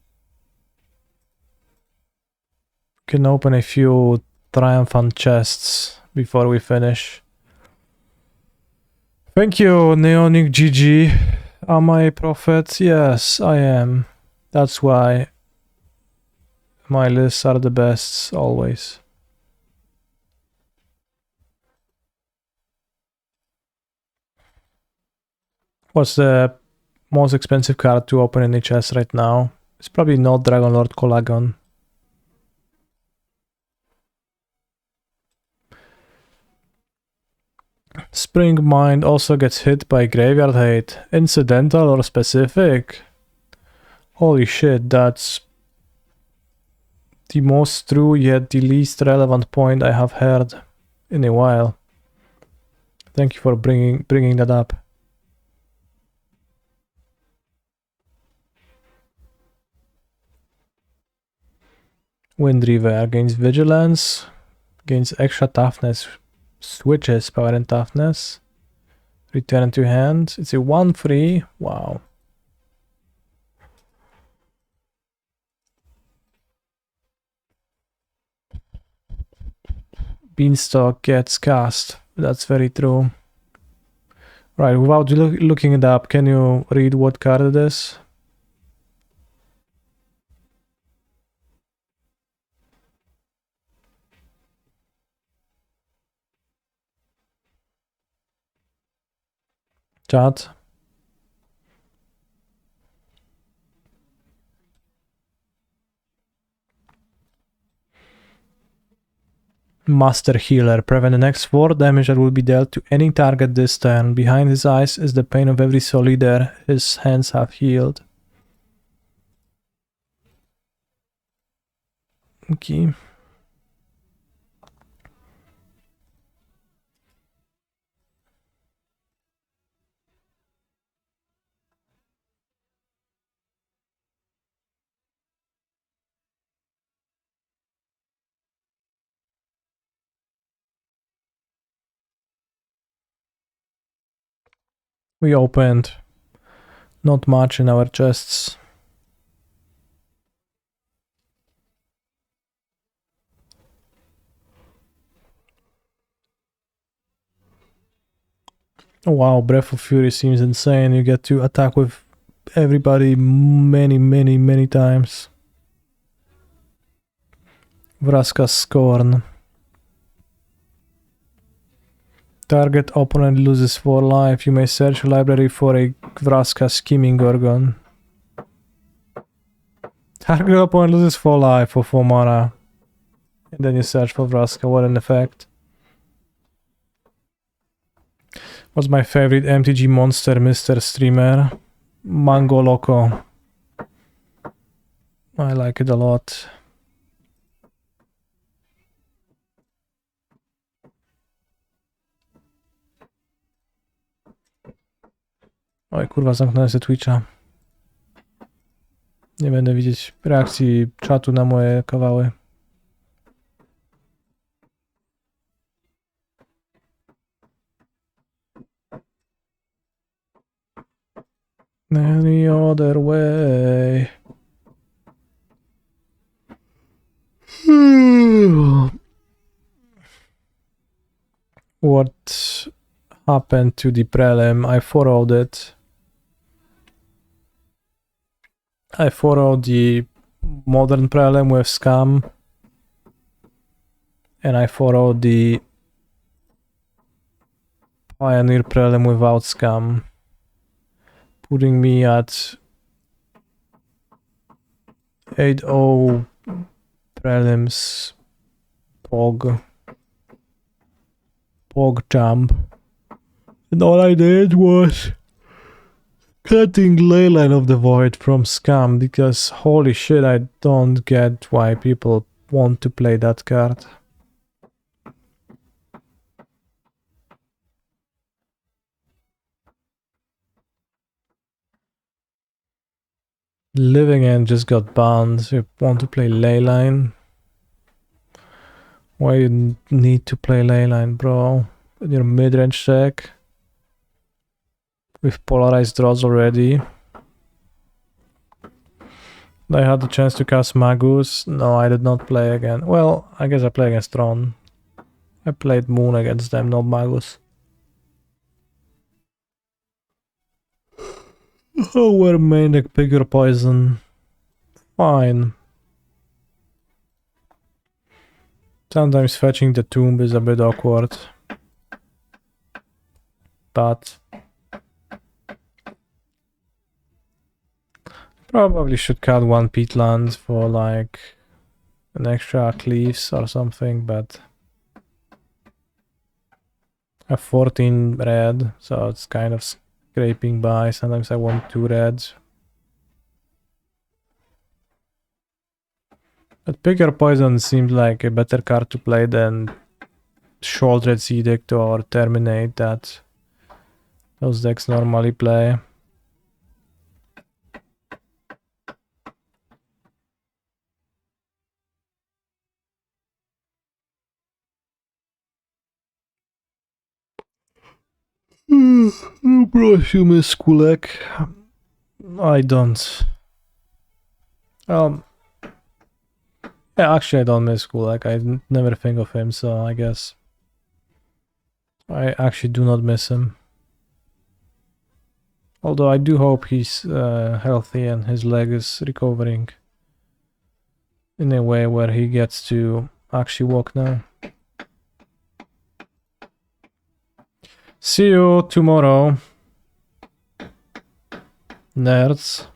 Can open a few triumphant chests before we finish. Thank you, Neonic GG. Am I a prophet? Yes, I am. That's why my lists are the best always. What's the most expensive card to open in the chest right now? It's probably not Dragon Lord Colagon. Spring Mind also gets hit by Graveyard Hate. Incidental or specific? Holy shit, that's the most true yet the least relevant point I have heard in a while. Thank you for bringing that up. Windriver gains Vigilance, gains extra toughness, switches power and toughness. Return to hand. It's a 1/3. Wow. Beanstalk gets cast. That's very true. Right, without looking it up, can you read what card it is? Chat. Master Healer. Prevent the next 4 damage that will be dealt to any target this turn. Behind his eyes is the pain of every soul leader his hands have healed. Okay. We opened not much in our chests. Oh, wow, Breath of Fury seems insane. You get to attack with everybody many times. Vraska's Scorn. Target opponent loses 4 life. You may search your library for a Vraska Scheming Gorgon. Target opponent loses 4 life for 4 mana. And then you search for Vraska. What an effect. What's my favorite MTG monster, Mr. Streamer? Mango Loco. I like it a lot. Oj kurwa, zamknąłem sobie Twitcha. Nie będę widzieć reakcji czatu na moje kawały. Any other way? What happened to the Prelim? I followed it. I followed the modern Prelim with Scam. And I followed the Pioneer Prelim without Scam. Putting me at 8-0 prelims Pog jump. And all I did was cutting Leyline of the Void from Scam because holy shit, I don't get why people want to play that card. Living End just got banned. You want to play Leyline? Why you need to play Leyline, bro? Your mid-range deck with polarized draws already. I had the chance to cast Magus. No, I did not play again. Well, I guess I play against Tron. I played Moon against them, not Magus. Oh, we're main deck bigger poison. Fine. Sometimes fetching the tomb is a bit awkward. But Probably should cut one peatland for like an extra cleaves or something, but I have 14 red, so it's kind of scraping by. Sometimes I want 2 reds. But Pick Your Poison seems like a better card to play than Shouldred's Edict or Terminate that those decks normally play. Proszę, Miss Kulek. I don't. Yeah, actually, I don't miss Kulak. I never think of him, so I guess I actually do not miss him. Although I do hope he's healthy and his leg is recovering in a way where he gets to actually walk now. See you tomorrow, nerds.